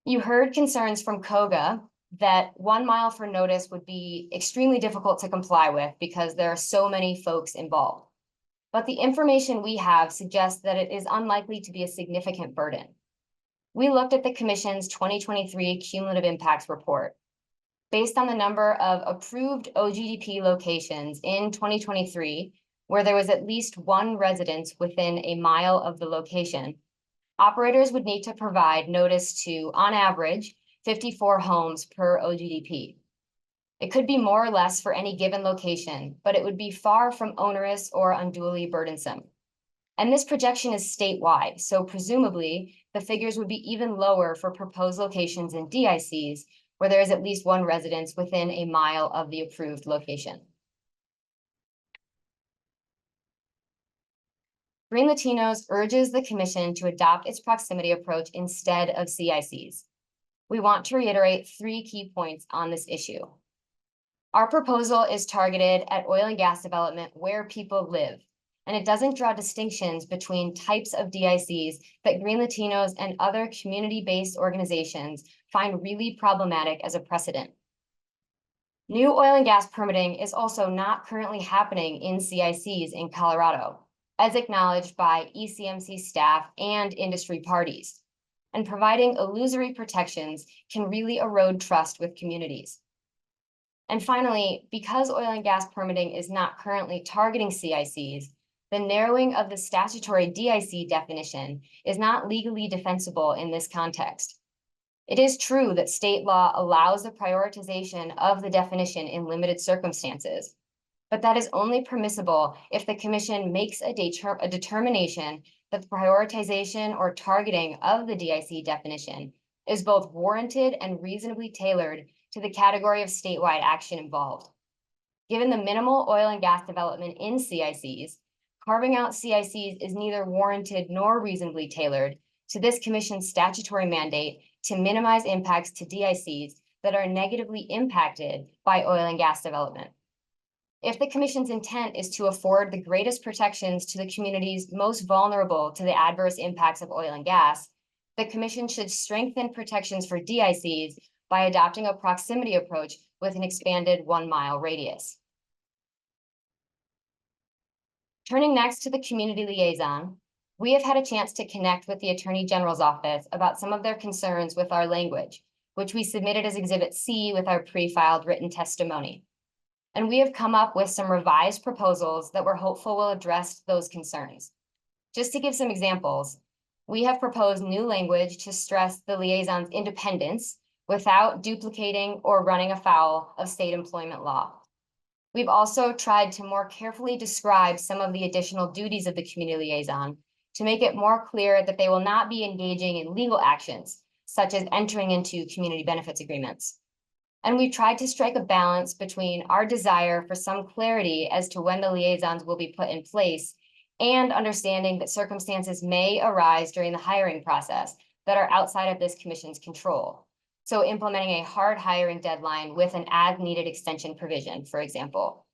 You heard concerns from COGA that 1 mile for notice would be extremely difficult to comply with because there are so many folks involved. But the information we have suggests that it is unlikely to be a significant burden. We looked at the Commission's 2023 Cumulative Impacts Report. Based on the number of approved OGDP locations in 2023, where there was at least one residence within a mile of the location, operators would need to provide notice to, on average, 54 homes per OGDP. It could be more or less for any given location, but it would be far from onerous or unduly burdensome. And this projection is statewide, so presumably the figures would be even lower for proposed locations in DICs where there is at least one residence within a mile of the approved location. Green Latinos urges the Commission to adopt its proximity approach instead of CICs. We want to reiterate 3 key points on this issue. Our proposal is targeted at oil and gas development where people live, and it doesn't draw distinctions between types of DICs that Green Latinos and other community-based organizations find really problematic as a precedent. New oil and gas permitting is also not currently happening in CICs in Colorado, as acknowledged by ECMC staff and industry parties, and providing illusory protections can really erode trust with communities. And finally, because oil and gas permitting is not currently targeting CICs, the narrowing of the statutory DIC definition is not legally defensible in this context. It is true that state law allows the prioritization of the definition in limited circumstances, but that is only permissible if the Commission makes a determination that the prioritization or targeting of the DIC definition is both warranted and reasonably tailored to the category of statewide action involved. Given the minimal oil and gas development in CICs, carving out CICs is neither warranted nor reasonably tailored to this Commission's statutory mandate to minimize impacts to DICs that are negatively impacted by oil and gas development. If the Commission's intent is to afford the greatest protections to the communities most vulnerable to the adverse impacts of oil and gas, the Commission should strengthen protections for DICs by adopting a proximity approach with an expanded 1 mile radius. Turning next to the community liaison, we have had a chance to connect with the Attorney General's office about some of their concerns with our language, which we submitted as Exhibit C with our pre-filed written testimony. And we have come up with some revised proposals that we're hopeful will address those concerns. Just to give some examples, we have proposed new language to stress the liaison's independence without duplicating or running afoul of state employment law. We've also tried to more carefully describe some of the additional duties of the community liaison to make it more clear that they will not be engaging in legal actions, such as entering into community benefits agreements. And we've tried to strike a balance between our desire for some clarity as to when the liaisons will be put in place and understanding that circumstances may arise during the hiring process that are outside of this Commission's control. So implementing a hard hiring deadline with an as-needed extension provision, for example.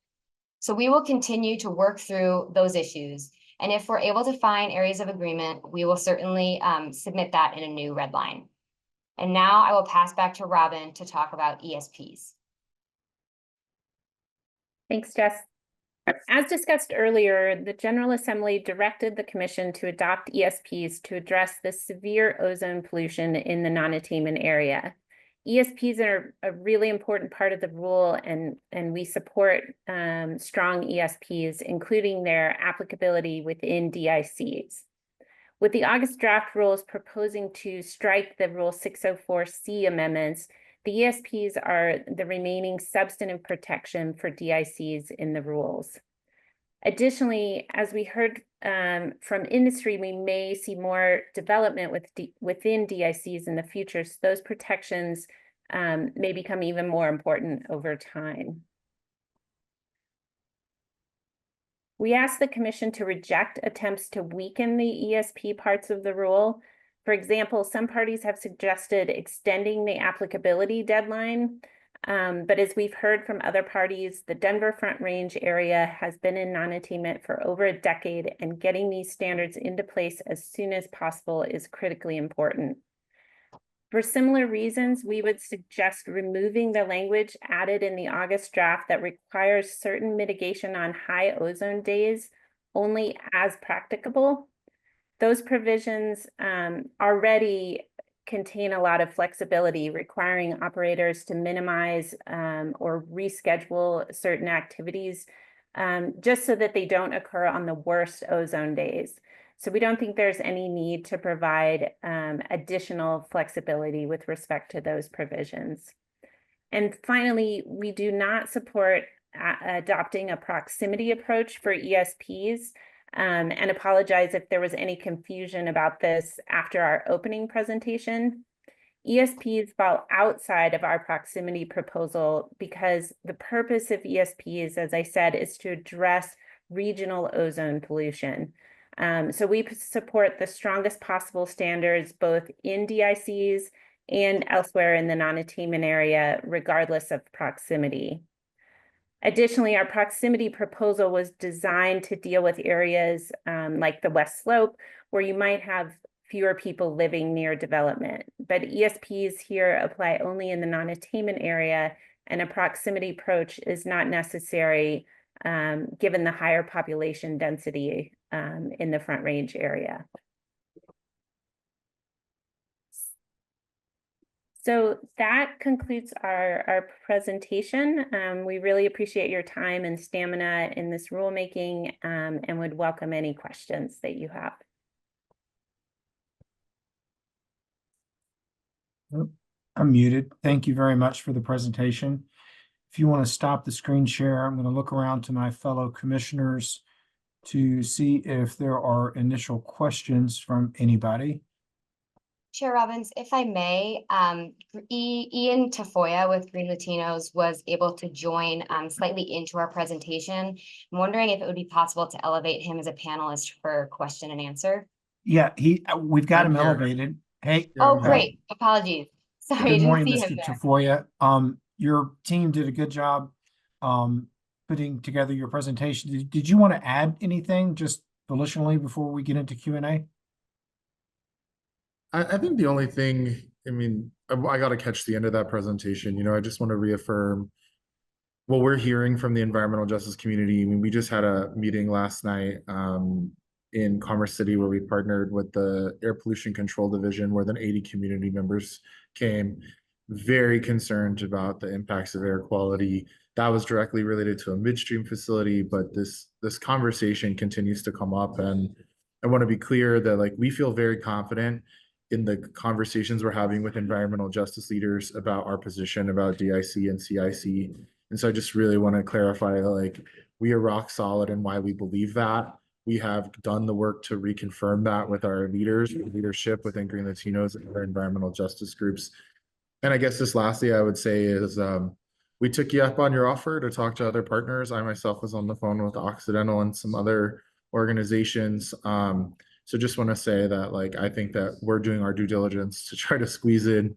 So we will continue to work through those issues And if we're able to find areas of agreement, we will certainly submit that in a new red line. And now I will pass back to Robin to talk about ESPs. Thanks, Jess. As discussed earlier, the General Assembly directed the Commission to adopt ESPs to address the severe ozone pollution in the non-attainment area. ESPs are a really important part of the rule, and we support strong ESPs, including their applicability within DICs. With the August draft rules proposing to strike the Rule 604C amendments, the ESPs are the remaining substantive protection for DICs in the rules. Additionally, as we heard from industry, we may see more development within DICs in the future, so those protections may become even more important over time. We asked the Commission to reject attempts to weaken the ESP parts of the rule. For example, some parties have suggested extending the applicability deadline, but as we've heard from other parties, the Denver Front Range area has been in non-attainment for over a decade, and getting these standards into place as soon as possible is critically important. For similar reasons, we would suggest removing the language added in the August draft that requires certain mitigation on high ozone days only as practicable. Those provisions already contain a lot of flexibility, requiring operators to minimize or reschedule certain activities just so that they don't occur on the worst ozone days. So we don't think there's any need to provide additional flexibility with respect to those provisions. And finally, we do not support adopting a proximity approach for ESPs, and apologize if there was any confusion about this after our opening presentation. ESPs fall outside of our proximity proposal because the purpose of ESPs, as I said, is to address regional ozone pollution. So we support the strongest possible standards both in DICs and elsewhere in the non-attainment area, regardless of proximity. Additionally, our proximity proposal was designed to deal with areas like the West Slope, where you might have fewer people living near development. But ESPs here apply only in the non-attainment area, and a proximity approach is not necessary given the higher population density in the Front Range area. So that concludes our presentation. We really appreciate your time and stamina in this rulemaking, and would welcome any questions that you have. I'm muted. Thank you very much for the presentation. If you want to stop the screen share, I'm going to look around to my fellow commissioners to see if there are initial questions from anybody. Chair Robbins, if I may, Ian Tafoya with Green Latinos was able to join slightly into our presentation. I'm wondering if it would be possible to elevate him as a panelist for question and answer. Yeah, we've got him elevated. Hey. Oh, great. Apologies. Sorry, I Good didn't morning, see Mr. him there. Tafoya. Your team did a good job putting together your presentation. Did you want to add anything just volitionally before we get into Q&A? I think the only thing, I mean, I got to catch the end of that presentation. You know, I just want to reaffirm what we're hearing from the environmental justice community. I mean, we just had a meeting last night in Commerce City where we partnered with the Air Pollution Control Division. More than 80 community members came, very concerned about the impacts of air quality. That was directly related to a midstream facility, but this conversation continues to come up, and I want to be clear that like we feel very confident in the conversations we're having with environmental justice leaders about our position about DIC and CIC. And so I just really want to clarify that like we are rock solid in why we believe that. We have done the work to reconfirm that with our leadership within Green Latinos and other environmental justice groups. And I guess this lastly I would say is we took you up on your offer to talk to other partners. I myself was on the phone with Occidental and some other organizations. So just want to say that like I think that we're doing our due diligence to try to squeeze in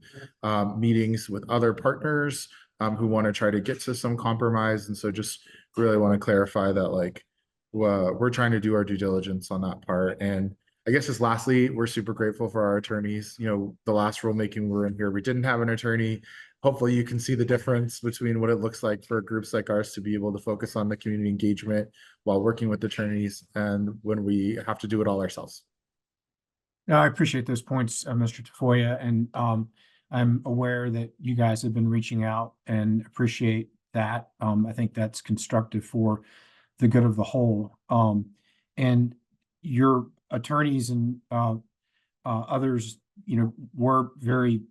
meetings with other partners who want to try to get to some compromise. And so just really want to clarify that like we're trying to do our due diligence on that part. And I guess just lastly, we're super grateful for our attorneys. You know, the last rulemaking we were in here, we didn't have an attorney. Hopefully you can see the difference between what it looks like for groups like ours to be able to focus on the community engagement while working with attorneys and when we have to do it all ourselves. No, I appreciate those points, Mr. Tafoya, and I'm aware that you guys have been reaching out and appreciate that. I think that's constructive for the good of the whole. And your attorneys and others, you know, were very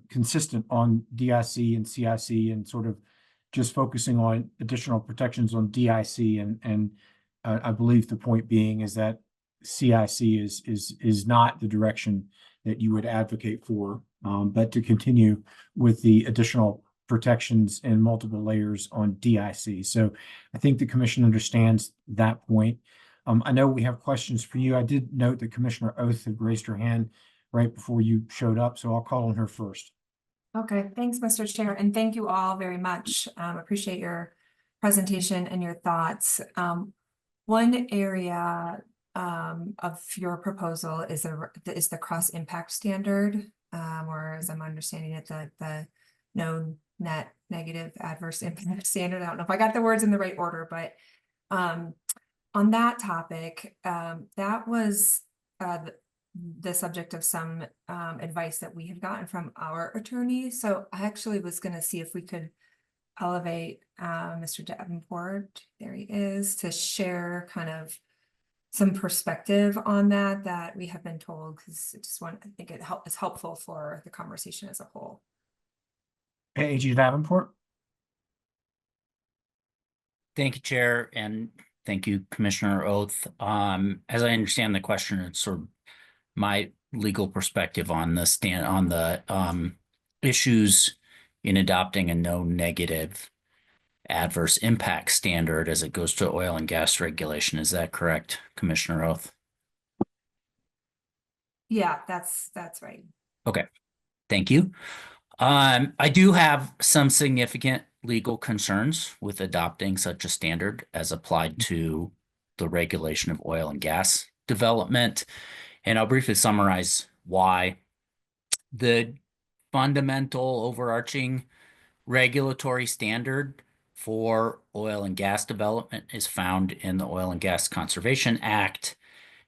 consistent on DIC and CIC and sort of just focusing on additional protections on DIC and I believe the point being is that CIC is not the direction that you would advocate for, but to continue with the additional protections and multiple layers on DIC. So I think the commission understands that point. I know we have questions for you. I did note that Commissioner Oath had raised her hand right before you showed up, so I'll call on her first. Okay, thanks, Mr. Chair, and thank you all very much. Appreciate your presentation and your thoughts. One area of your proposal is the cross impact standard, or as I'm understanding it, the no net negative adverse impact standard. I don't know if I got the words in the right order, but on that topic, that was the subject of some advice that we had gotten from our attorney. So I actually was going to see if we could elevate Mr. Davenport, there he is, to share kind of some perspective on that we have been told, because I think it's helpful for the conversation as a whole. Hey, AG Davenport. Thank you, Chair, and thank you, Commissioner Oath. As I understand the question, it's sort of my legal perspective on the issues in adopting a no negative adverse impact standard as it goes to oil and gas regulation. Is that correct, Commissioner Oath? Yeah, that's right. Okay, thank you. I do have some significant legal concerns with adopting such a standard as applied to the regulation of oil and gas development. And I'll briefly summarize why. The fundamental overarching regulatory standard for oil and gas development is found in the Oil and Gas Conservation Act.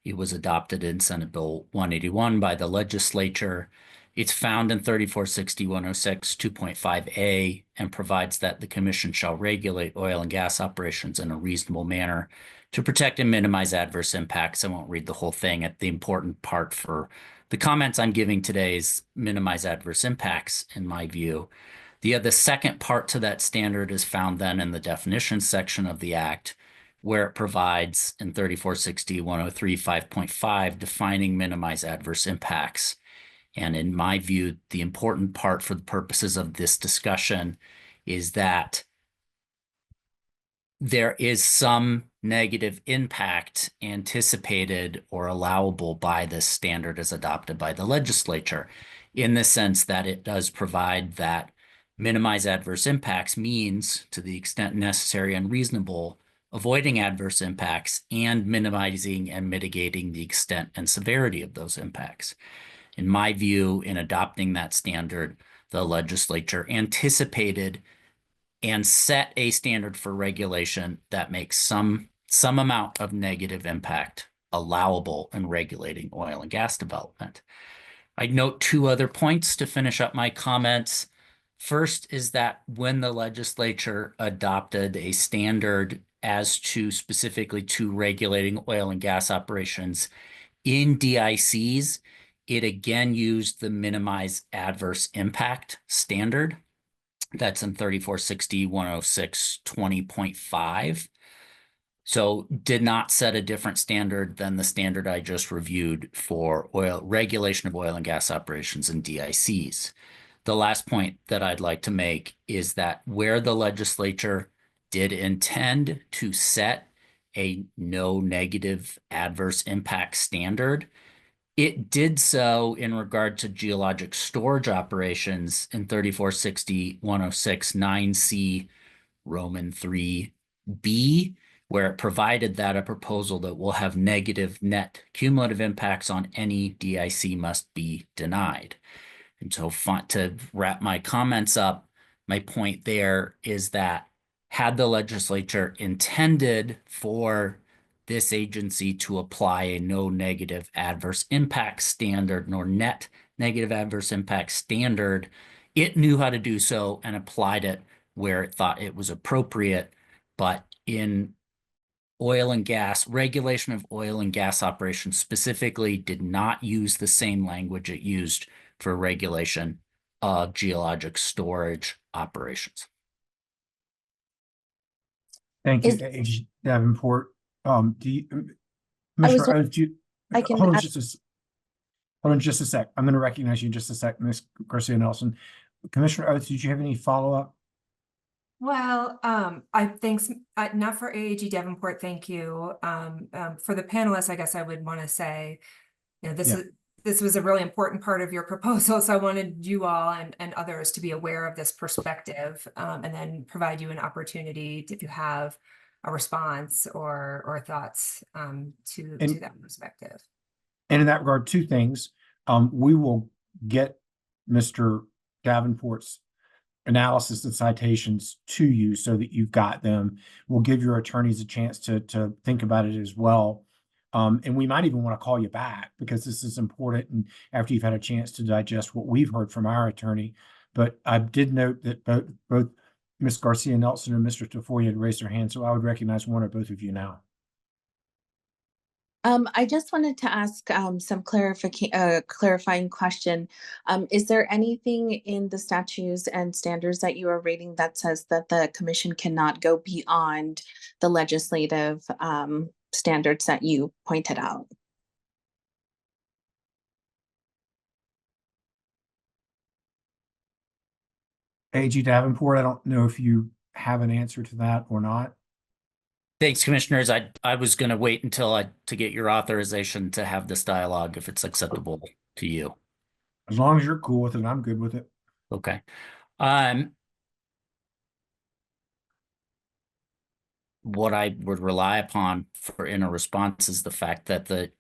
It was adopted in Senate Bill 181 by the legislature. It's found in 3460-106 2.5a and provides that the commission shall regulate oil and gas operations in a reasonable manner to protect and minimize adverse impacts. I won't read the whole thing. The important part for the comments I'm giving today is minimize adverse impacts, in my view. The second part to that standard is found then in the definitions section of the Act, where it provides in 3460-103 5.5 defining minimize adverse impacts. And in my view, the important part for the purposes of this discussion is that there is some negative impact anticipated or allowable by this standard as adopted by the legislature, in the sense that it does provide that minimize adverse impacts means, to the extent necessary and reasonable, avoiding adverse impacts and minimizing and mitigating the extent and severity of those impacts. In my view, in adopting that standard, the legislature anticipated and set a standard for regulation that makes some amount of negative impact allowable in regulating oil and gas development. I'd note two other points to finish up my comments. First is that when the legislature adopted a standard as to specifically to regulating oil and gas operations in DICs, it again used the minimize adverse impact standard. That's in 3460-106 20.5. So did not set a different standard than the standard I just reviewed for regulation of oil and gas operations in DICs. The last point that I'd like to make is that where the legislature did intend to set a no negative adverse impact standard, it did so in regard to geologic storage operations in 3460-106 9C Roman 3B, where it provided that a proposal that will have negative net cumulative impacts on any DIC must be denied. And so to wrap my comments up, my point there is that had the legislature intended for this agency to apply a no negative adverse impact standard nor net negative adverse impact standard, it knew how to do so and applied it where it thought it was appropriate. But in oil and gas, regulation of oil and gas operations specifically did not use the same language it used for regulation of geologic storage operations. Thank you, AG Davenport. Do you, Commissioner Oates, do you, hold on just a sec. I'm going to recognize you in just a sec, Ms. Garcia Nelson. Commissioner Oates, did you have any follow-up? Well, thanks, not for AAG Davenport, thank you. For the panelists, I guess I would want to say, you know, this was a really important part of your proposal, so I wanted you all and others to be aware of this perspective, and then provide you an opportunity if you have a response or thoughts to that perspective. And in that regard, two things. We will get Mr. Davenport's analysis and citations to you so that you've got them. We'll give your attorneys a chance to think about it as well. And we might even want to call you back because this is important and after you've had a chance to digest what we've heard from our attorney. But I did note that both Ms. Garcia Nelson and Mr. Tafoya had raised their hands, so I would recognize one or both of you now. I just wanted to ask some clarifying question. Is there anything in the statutes and standards that you are reading that says that the commission cannot go beyond the legislative standards that you pointed out? AG Davenport, I don't know if you have an answer to that or not. Thanks, commissioners. I was going to wait until to get your authorization to have this dialogue if it's acceptable to you. As long as you're cool with it, I'm good with it. Okay. What I would rely upon in a response is the fact that the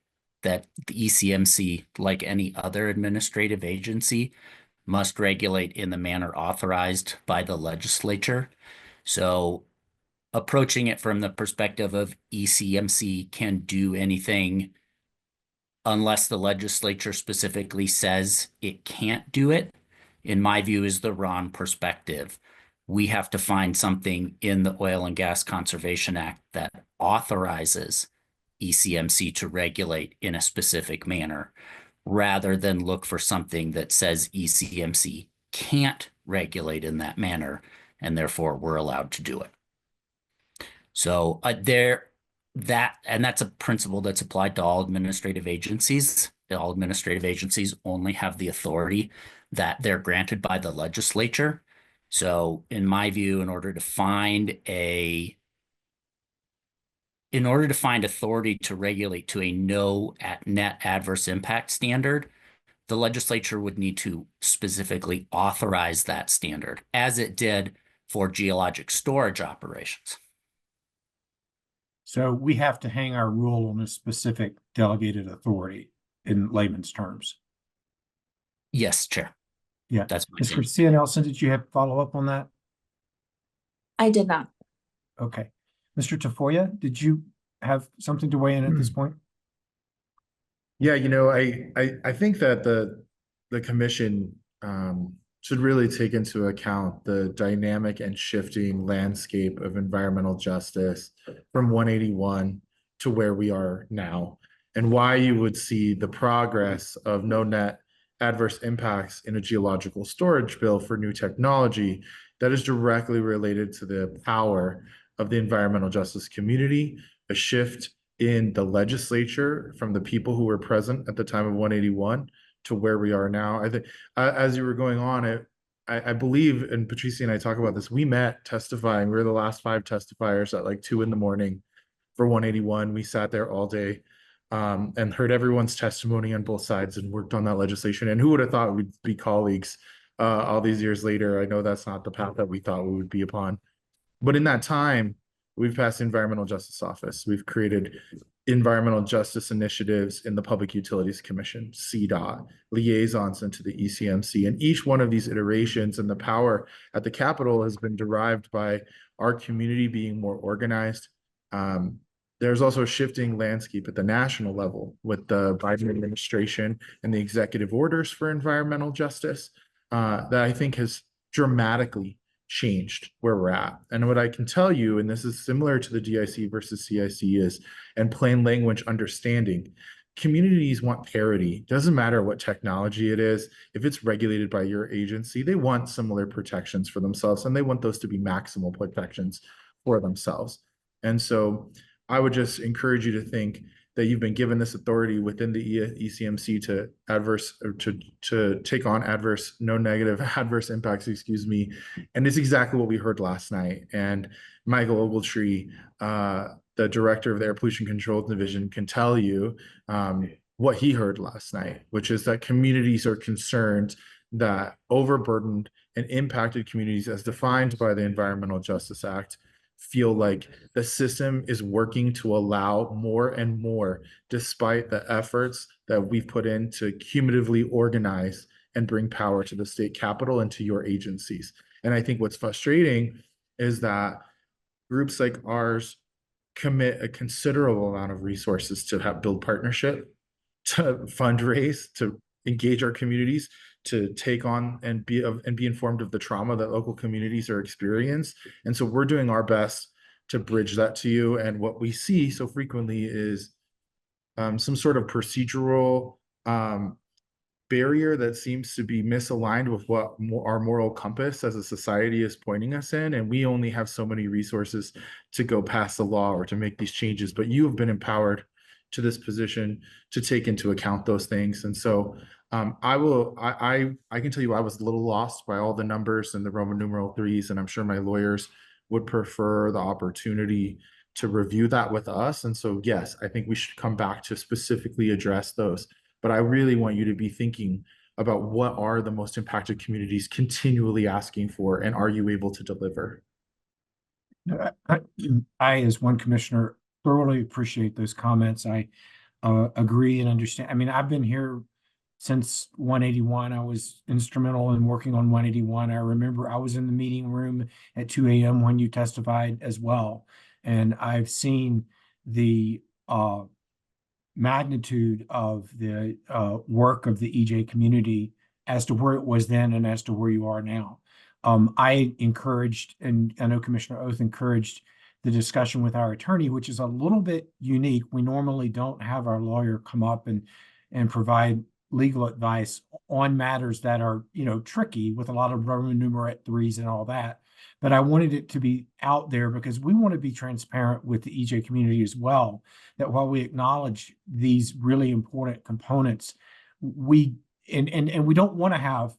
ECMC, like any other administrative agency, must regulate in the manner authorized by the legislature. So approaching it from the perspective of ECMC can do anything unless the legislature specifically says it can't do it, in my view, is the wrong perspective. We have to find something in the Oil and Gas Conservation Act that authorizes ECMC to regulate in a specific manner, rather than look for something that says ECMC can't regulate in that manner, and therefore we're allowed to do it. So that's a principle that's applied to all administrative agencies. All administrative agencies only have the authority that they're granted by the legislature. So in my view, in order to find authority to regulate to a no net adverse impact standard, the legislature would need to specifically authorize that standard, as it did for geologic storage operations. So we have to hang our rule on a specific delegated authority in layman's terms. Yes, Chair. Yeah, that's Ms. Garcia Nelson, did you have follow up on that? I did not. Okay. Mr. Tafoya, did you have something to weigh in at this point? Yeah, you know, I think that the commission should really take into account the dynamic and shifting landscape of environmental justice from 181 to where we are now, and why you would see the progress of no net adverse impacts in a geological storage bill for new technology that is directly related to the power of the environmental justice community, a shift in the legislature from the people who were present at the time of 181 to where we are now. I think as you were going on, I believe, and Patricia and I talk about this, we met testifying. We were the last 5 testifiers at like 2 in the morning for 181. We sat there all day and heard everyone's testimony on both sides and worked on that legislation. And who would have thought we'd be colleagues all these years later? I know that's not the path that we thought we would be upon. But in that time, We've passed the Environmental Justice Office. We've created environmental justice initiatives in the Public Utilities Commission, CDOT, liaisons into the ECMC. And each one of these iterations and the power at the Capitol has been derived by our community being more organized. There's also a shifting landscape at the national level with the Biden administration and the executive orders for environmental justice that I think has dramatically changed where we're at. And what I can tell you, and this is similar to the DIC versus CIC is, and plain language understanding, communities want parity. Doesn't matter what technology it is. If it's regulated by your agency, they want similar protections for themselves, and they want those to be maximal protections for themselves. And so I would just encourage you to think that you've been given this authority within the ECMC to to take on no negative adverse impacts, excuse me. And it's exactly what we heard last night. And Michael Ogletree, the director of the Air Pollution Control Division, can tell you what he heard last night, which is that communities are concerned that overburdened and impacted communities as defined by the Environmental Justice Act feel like the system is working to allow more and more, despite the efforts that we've put in to cumulatively organize and bring power to the state capitol and to your agencies. And I think what's frustrating is that groups like ours commit a considerable amount of resources to build partnership, to fundraise, to engage our communities, to take on and be informed of the trauma that local communities are experiencing. And so we're doing our best to bridge that to you. And what we see so frequently is some sort of procedural barrier that seems to be misaligned with what our moral compass as a society is pointing us in. And we only have so many resources to go past the law or to make these changes, but you have been empowered to this position to take into account those things. And so I can tell you I was a little lost by all the numbers and the Roman numeral threes, and I'm sure my lawyers would prefer the opportunity to review that with us. And so, yes, I think we should come back to specifically address those. But I really want you to be thinking about what are the most impacted communities continually asking for, and are you able to deliver? I, as one commissioner, thoroughly appreciate those comments. I agree and understand. I mean, I've been here since 181. I was instrumental in working on 181. I remember I was in the meeting room at 2 a.m. when you testified as well. And I've seen the magnitude of the work of the EJ community as to where it was then and as to where you are now. I encouraged, and I know Commissioner Oath encouraged, the discussion with our attorney, which is a little bit unique. We normally don't have our lawyer come up and provide legal advice on matters that are, tricky with a lot of Roman numeral threes and all that. But I wanted it to be out there because we want to be transparent with the EJ community as well, that while we acknowledge these really important components, we don't want to have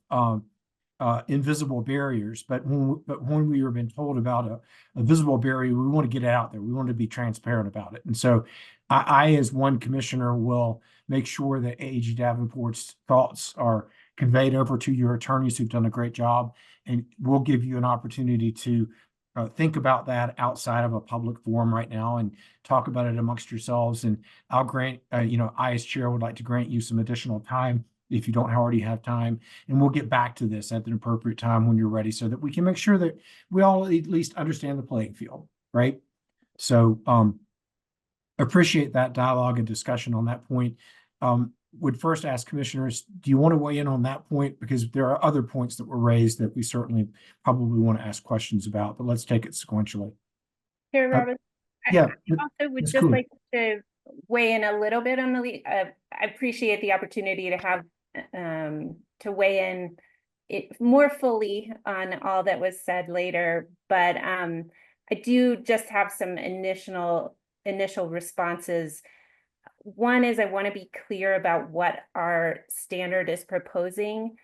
invisible barriers, but when we were being told about a visible barrier, we want to get it out there. We want to be transparent about it. And so I as one commissioner, will make sure that AG Davenport's thoughts are conveyed over to your attorneys who've done a great job, and we'll give you an opportunity to think about that outside of a public forum right now and talk about it amongst yourselves. And I'll grant, I as chair would like to grant you some additional time if you don't already have time, and we'll get back to this at an appropriate time when you're ready, so that we can make sure that we all at least understand the playing field, right? So appreciate that dialogue and discussion on that point. Would first ask commissioners, do you want to weigh in on that point? Because there are other points that were raised that we certainly probably want to ask questions about, but let's take it sequentially. Chair Roberts, yeah, I also would just cool. like to weigh in a little bit on the, I appreciate the opportunity to have, to weigh in it more fully on all that was said later, but I do just have some initial responses. One is I want to be clear about what our standard is proposing,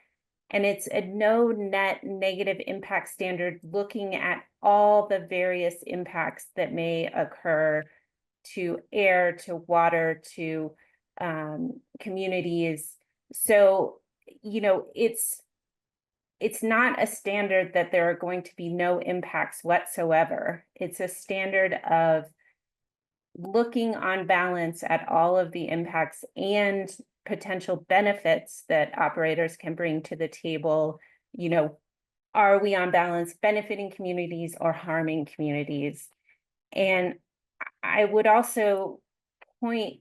and it's a no net negative impact standard looking at all the various impacts that may occur to air, to water, to communities. So, it's it's not a standard that there are going to be no impacts whatsoever. It's a standard of looking on balance at all of the impacts and potential benefits that operators can bring to the table. You know, are we on balance benefiting communities or harming communities? And I would also point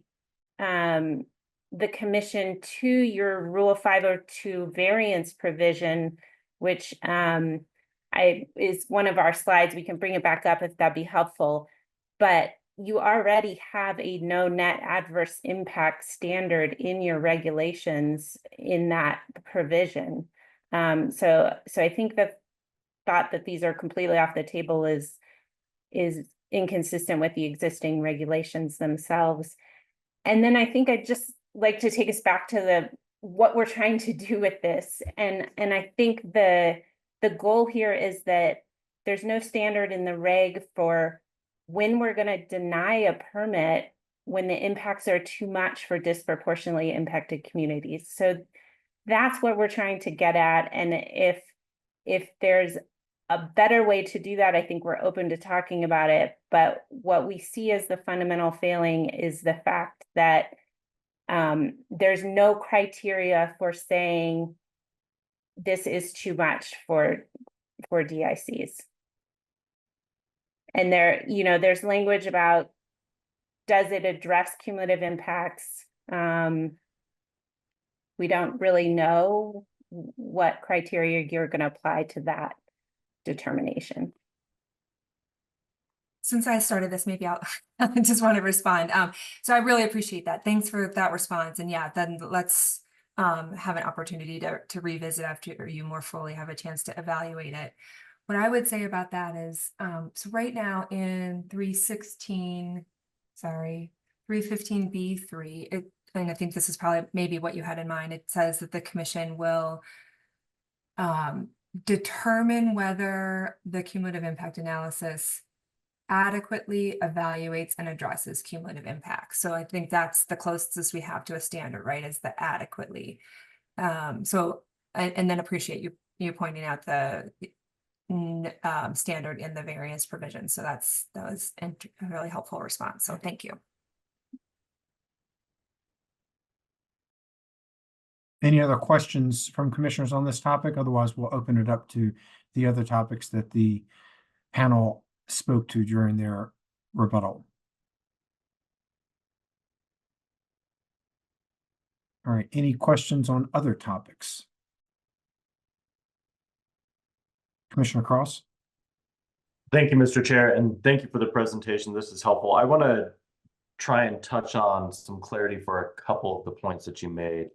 the commission to your Rule 502 variance provision, which is one of our slides. We can bring it back up if that'd be helpful. But you already have a no net adverse impact standard in your regulations in that provision. So I think the thought that these are completely off the table is inconsistent with the existing regulations themselves. And then I think I'd just like to take us back to what we're trying to do with this. And I think the goal here is that there's no standard in the reg for when we're going to deny a permit when the impacts are too much for disproportionately impacted communities. So that's what we're trying to get at. And if there's a better way to do that, I think we're open to talking about it. But what we see as the fundamental failing is the fact that there's no criteria for saying this is too much for DICs. And there's language about, does it address cumulative impacts? We don't really know what criteria you're going to apply to that determination. Since I started this, maybe I just want to respond. So I really appreciate that. Thanks for that response. And yeah, then let's have an opportunity to revisit after you more fully have a chance to evaluate it. What I would say about that is, so right now in 315B3, and I think this is probably maybe what you had in mind, it says that the commission will determine whether the cumulative impact analysis adequately evaluates and addresses cumulative impacts. So I think that's the closest we have to a standard, right? Is the adequately. And then appreciate you pointing out the standard in the various provisions. So that was a really helpful response. So thank you. Any other questions from commissioners on this topic? Otherwise, we'll open it up to the other topics that the panel spoke to during their rebuttal. All right, any questions on other topics? Commissioner Cross? Thank you, Mr. Chair, and thank you for the presentation. This is helpful. I want to try and touch on some clarity for a couple of the points that you made.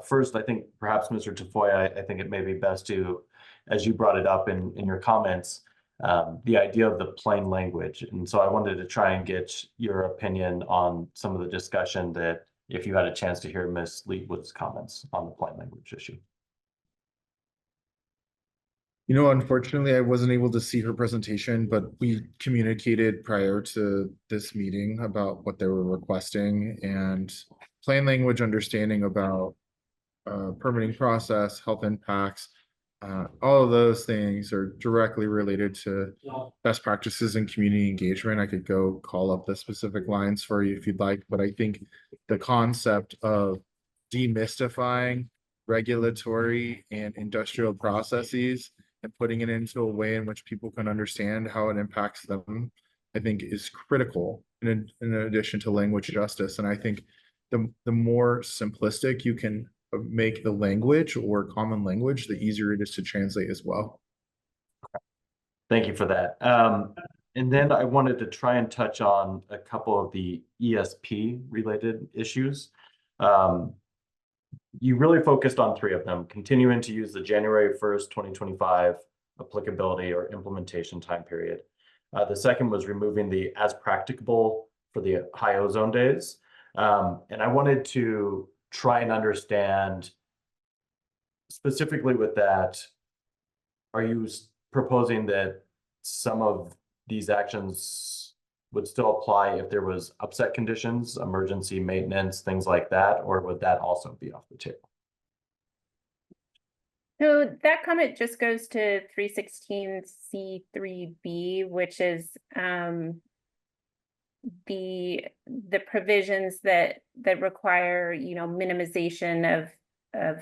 First, I think perhaps Mr. Tafoya, I think it may be best to, as you brought it up in your comments, the idea of the plain language. And so I wanted to try and get your opinion on some of the discussion that, if you had a chance to hear Ms. Leetwood's comments on the plain language issue. You know, unfortunately, I wasn't able to see her presentation, but we communicated prior to this meeting about what they were requesting, and plain language understanding about permitting process, health impacts, all of those things are directly related to best practices and community engagement. I could go call up the specific lines for you if you'd like, but I think the concept of demystifying regulatory and industrial processes and putting it into a way in which people can understand how it impacts them, I think is critical in addition to language justice. And I think the more simplistic you can make the language or common language, the easier it is to translate as well. Thank you for that. And then I wanted to try and touch on a couple of the ESP related issues. You really focused on three of them: continuing to use the January 1st, 2025 applicability or implementation time period. The second was removing the as practicable for the high ozone days. And I wanted to try and understand specifically with that, are you proposing that some of these actions would still apply if there was upset conditions, emergency maintenance, things like that, or would that also be off the table? So that comment just goes to 316C3B, which is the provisions that require, minimization of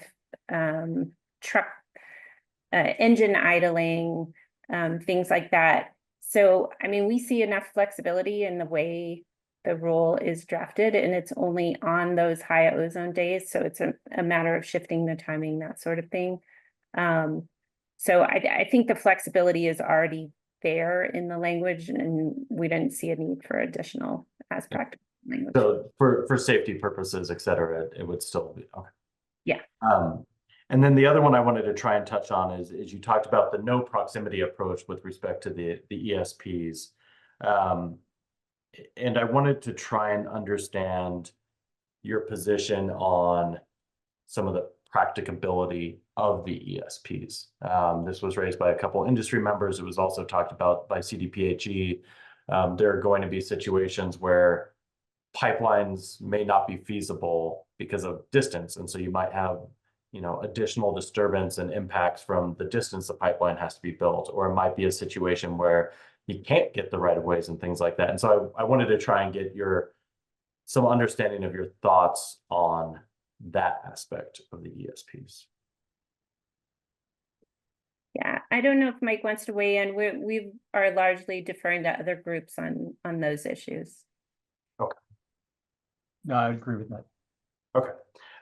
truck engine idling, things like that. So, I mean, we see enough flexibility in the way the rule is drafted, and it's only on those high ozone days. So it's a matter of shifting the timing, that sort of thing. So I think the flexibility is already there in the language, and we didn't see a need for additional as practical language. So for safety purposes, et cetera, it would still be, okay. Yeah. And then the other one I wanted to try and touch on is you talked about the no proximity approach with respect to the ESPs. And I wanted to try and understand your position on some of the practicability of the ESPs. This was raised by a couple industry members. It was also talked about by CDPHE. There are going to be situations where pipelines may not be feasible because of distance. And so you might have, additional disturbance and impacts from the distance the pipeline has to be built, or it might be a situation where you can't get the right of ways and things like that. And so I wanted to try and get some understanding of your thoughts on that aspect of the ESPs. Yeah, I don't know if Mike wants to weigh in. We are largely deferring to other groups on those issues. Okay. No, I agree with that. Okay.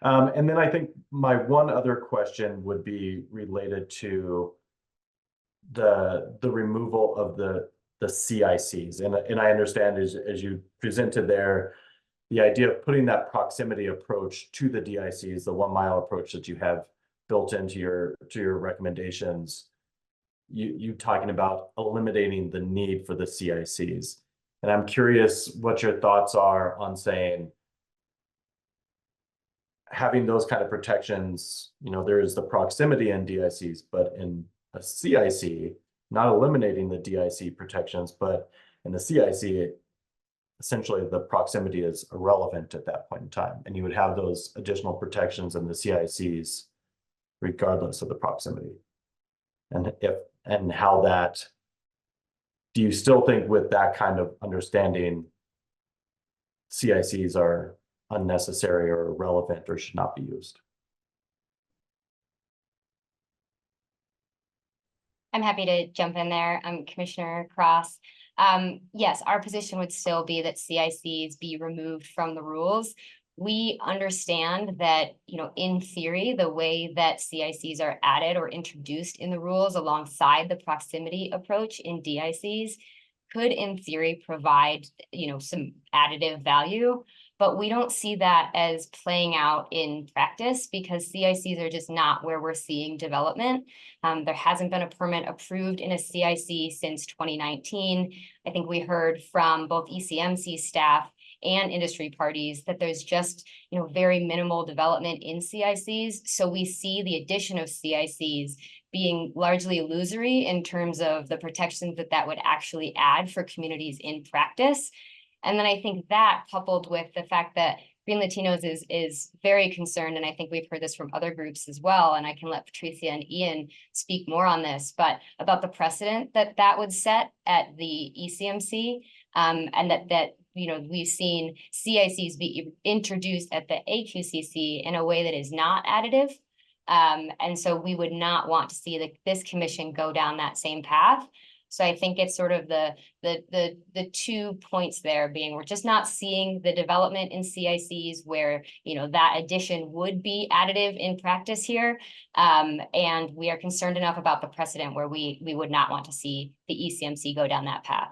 And then I think my one other question would be related to the removal of the CICs. And I understand as you presented there, the idea of putting that proximity approach to the DICs, the 1 mile approach that you have built into your recommendations, you talking about eliminating the need for the CICs. And I'm curious what your thoughts are on saying, having those kind of protections, there is the proximity in DICs, but in a CIC, not eliminating the DIC protections, but in the CIC, essentially the proximity is irrelevant at that point in time. And you would have those additional protections in the CICs regardless of the proximity. And how that, do you still think with that kind of understanding, CICs are unnecessary or irrelevant or should not be used? I'm happy to jump in there. I'm Commissioner Cross. Yes, our position would still be that CICs be removed from the rules. We understand that, in theory, the way that CICs are added or introduced in the rules alongside the proximity approach in DICs could, in theory, provide, some additive value. But we don't see that as playing out in practice because CICs are just not where we're seeing development. There hasn't been a permit approved in a CIC since 2019. I think we heard from both ECMC staff and industry parties that there's just, very minimal development in CICs. So we see the addition of CICs being largely illusory in terms of the protections that would actually add for communities in practice. And then I think that, coupled with the fact that Green Latinos is very concerned, and I think we've heard this from other groups as well, and I can let Patricia and Ian speak more on this, but about the precedent that would set at the ECMC, and that we've seen CICs be introduced at the AQCC in a way that is not additive. And so we would not want to see this commission go down that same path. So I think it's sort of the 2 points there being, we're just not seeing the development in CICs where, that addition would be additive in practice here. And we are concerned enough about the precedent where we would not want to see the ECMC go down that path.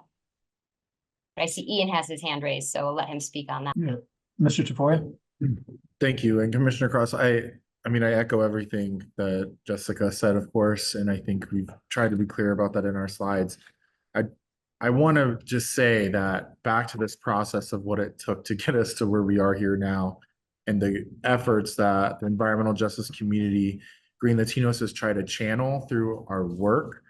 But I see Ian has his hand raised, so I'll let him speak on that. Yeah. Mr. Tafoya? Thank you. And Commissioner Cross, I echo everything that Jessica said, of course, and I think we've tried to be clear about that in our slides. I want to just say that back to this process of what it took to get us to where we are here now, and the efforts that the environmental justice community, Green Latinos, has tried to channel through our work.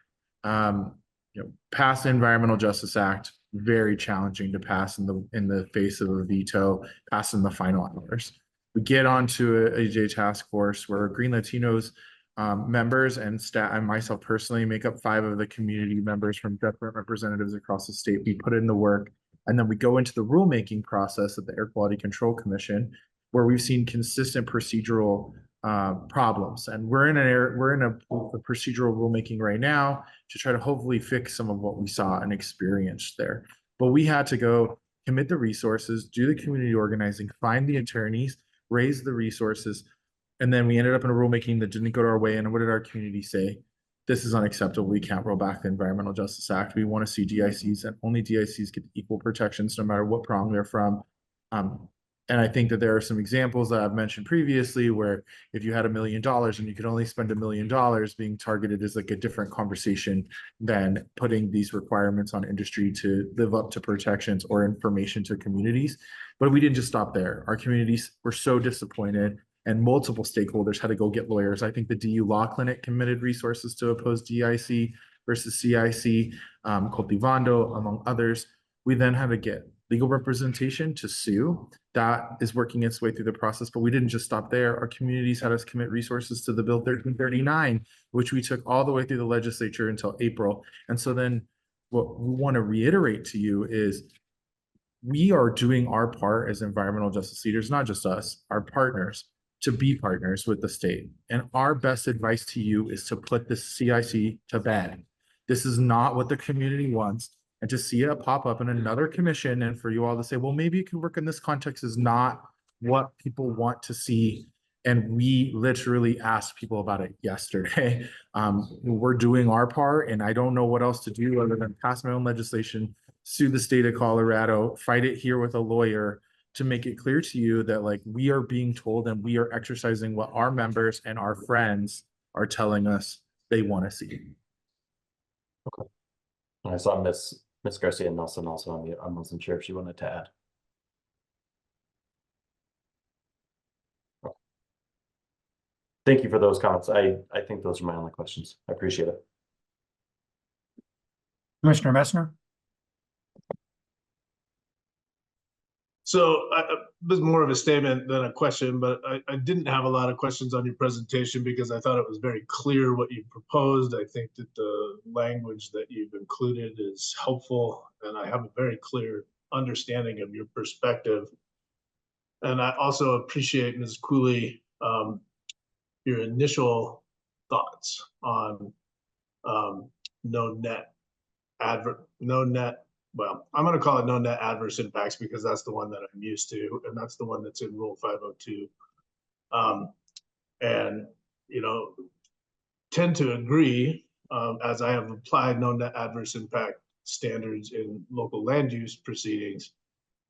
Pass the Environmental Justice Act, very challenging to pass in the face of a veto, pass in the final hours. We get onto a AJ task force where Green Latinos members and staff, and myself personally make up 5 of the community members from different representatives across the state. We put in the work, and then we go into the rulemaking process at the Air Quality Control Commission, where we've seen consistent procedural problems. And we're in a procedural rulemaking right now to try to hopefully fix some of what we saw and experienced there. But we had to go commit the resources, do the community organizing, find the attorneys, raise the resources. And then we ended up in a rulemaking that didn't go to our way. And what did our community say? This is unacceptable. We can't roll back the Environmental Justice Act. We want to see DICs, and only DICs get equal protections no matter what prong they're from. And I think that there are some examples that I've mentioned previously where if you had $1 million and you could only spend $1 million, being targeted is like a different conversation than putting these requirements on industry to live up to protections or information to communities. But we didn't just stop there. Our communities were so disappointed, and multiple stakeholders had to go get lawyers. I think the DU Law Clinic committed resources to oppose DIC versus CIC, Cultivando, among others. We then had to get legal representation to sue. That is working its way through the process, but we didn't just stop there. Our communities had us commit resources to the Bill 1339, which we took all the way through the legislature until April. And so then what we want to reiterate to you is we are doing our part as environmental justice leaders, not just us, our partners, to be partners with the state. And our best advice to you is to put the CIC to bed. This is not what the community wants. And to see it pop up in another commission and for you all to say, well, maybe it can work in this context is not what people want to see. And we literally asked people about it yesterday. We're doing our part, and I don't know what else to do other than pass my own legislation, sue the state of Colorado, fight it here with a lawyer to make it clear to you that like we are being told and we are exercising what our members and our friends are telling us they want to see. Okay. I saw Miss Garcia Nelson also on mute. I wasn't sure if she wanted to add. Thank you for those comments. I think those are my only questions. I appreciate it. Commissioner Messner? So this is more of a statement than a question, but I didn't have a lot of questions on your presentation because I thought it was very clear what you proposed. I think that the language that you've included is helpful, and I have a very clear understanding of your perspective. And I also appreciate, Ms. Cooley, your initial thoughts on no net, well, I'm going to call it no net adverse impacts because that's the one that I'm used to, and that's the one that's in Rule 502. And, you know, tend to agree, as I have applied no net adverse impact standards in local land use proceedings,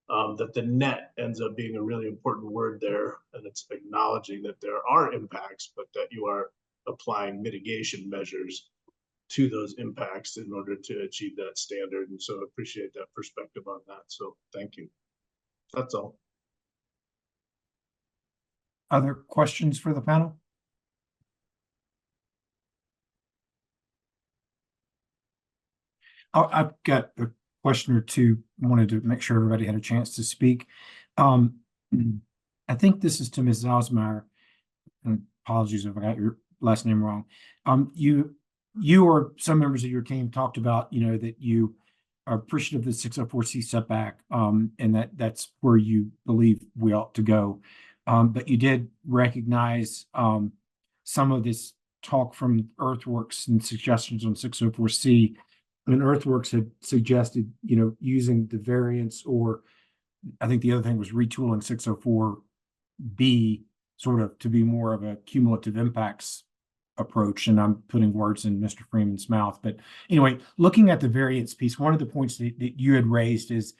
that the net ends up being a really important word there, and it's acknowledging that there are impacts, but that you are applying mitigation measures to those impacts in order to achieve that standard. And so I appreciate that perspective on that. So thank you. That's all. Other questions for the panel? I've got a question or two. Wanted to make sure everybody had a chance to speak. I think this is to Ms. Osmeyer, and apologies if I got your last name wrong. You or some members of your team talked about, you know, that you are appreciative of the 604C setback, and that's where you believe we ought to go. But you did recognize some of this talk from Earthworks and suggestions on 604C. And Earthworks had suggested, you know, using the variance, or I think the other thing was retooling 604B sort of to be more of a cumulative impacts approach. And I'm putting words in Mr. Freeman's mouth. But anyway, looking at the variance piece, one of the points that you had raised is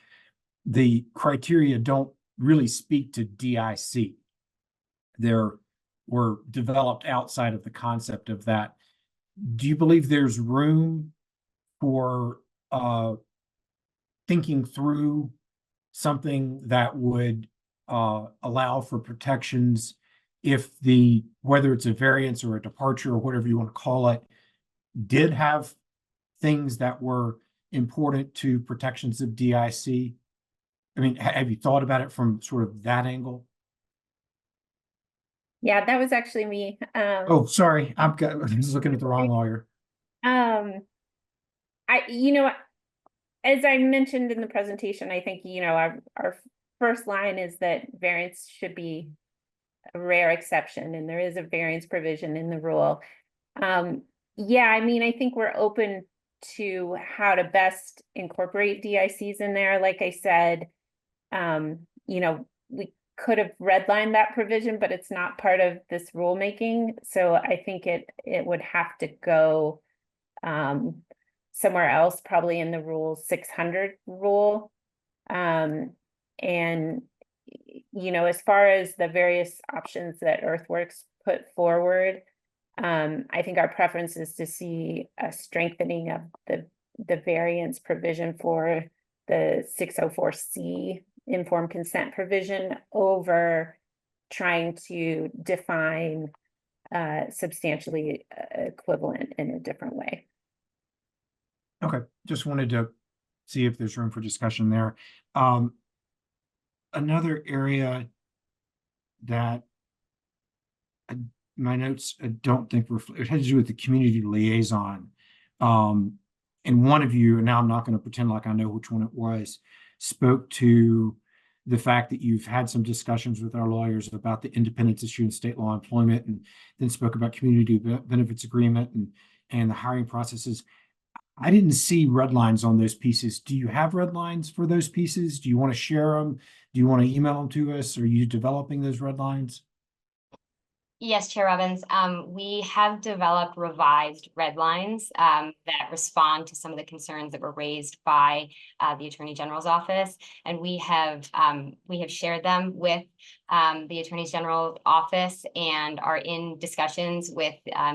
the criteria don't really speak to DIC. There were developed outside of the concept of that. Do you believe there's room for thinking through something that would allow for protections if whether it's a variance or a departure or whatever you want to call it, did have things that were important to protections of DIC? I mean, have you thought about it from sort of that angle? Yeah, that was actually me. Oh, sorry, I was looking at the wrong lawyer. As I mentioned in the presentation, I think, our first line is that variance should be a rare exception, and there is a variance provision in the rule. Yeah, I mean, I think we're open to how to best incorporate DICs in there. Like I said, we could have redlined that provision, but it's not part of this rulemaking. So I think it would have to go somewhere else, probably in the Rule 600 rule. And as far as the various options that Earthworks put forward, I think our preference is to see a strengthening of the variance provision for the 604C informed consent provision over trying to define substantially equivalent in a different way. Okay, just wanted to see if there's room for discussion there. Another area that my notes I don't think it had to do with the community liaison. And one of you, and now I'm not going to pretend like I know which one it was, spoke to the fact that you've had some discussions with our lawyers about the independence issue in state law employment, and then spoke about community benefits agreement and the hiring processes. I didn't see red lines on those pieces. Do you have red lines for those pieces? Do you want to share them? Do you want to email them to us? Are you developing those red lines? Yes, Chair Robbins. We have developed revised red lines that respond to some of the concerns that were raised by the Attorney General's office, and we have shared them with the Attorney General's office and are in discussions with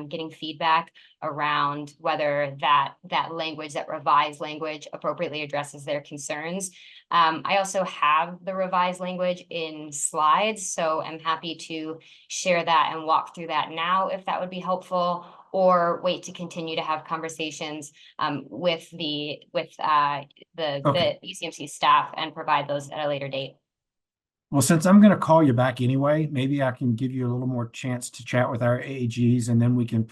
getting feedback around whether that language, that revised language, appropriately addresses their concerns. I also have the revised language in slides, so I'm happy to share that and walk through that now if that would be helpful, or wait to continue to have conversations with the ECMC staff and provide those at a later date. Well, since I'm going to call you back anyway, maybe I can give you a little more chance to chat with our AAGs, and then we can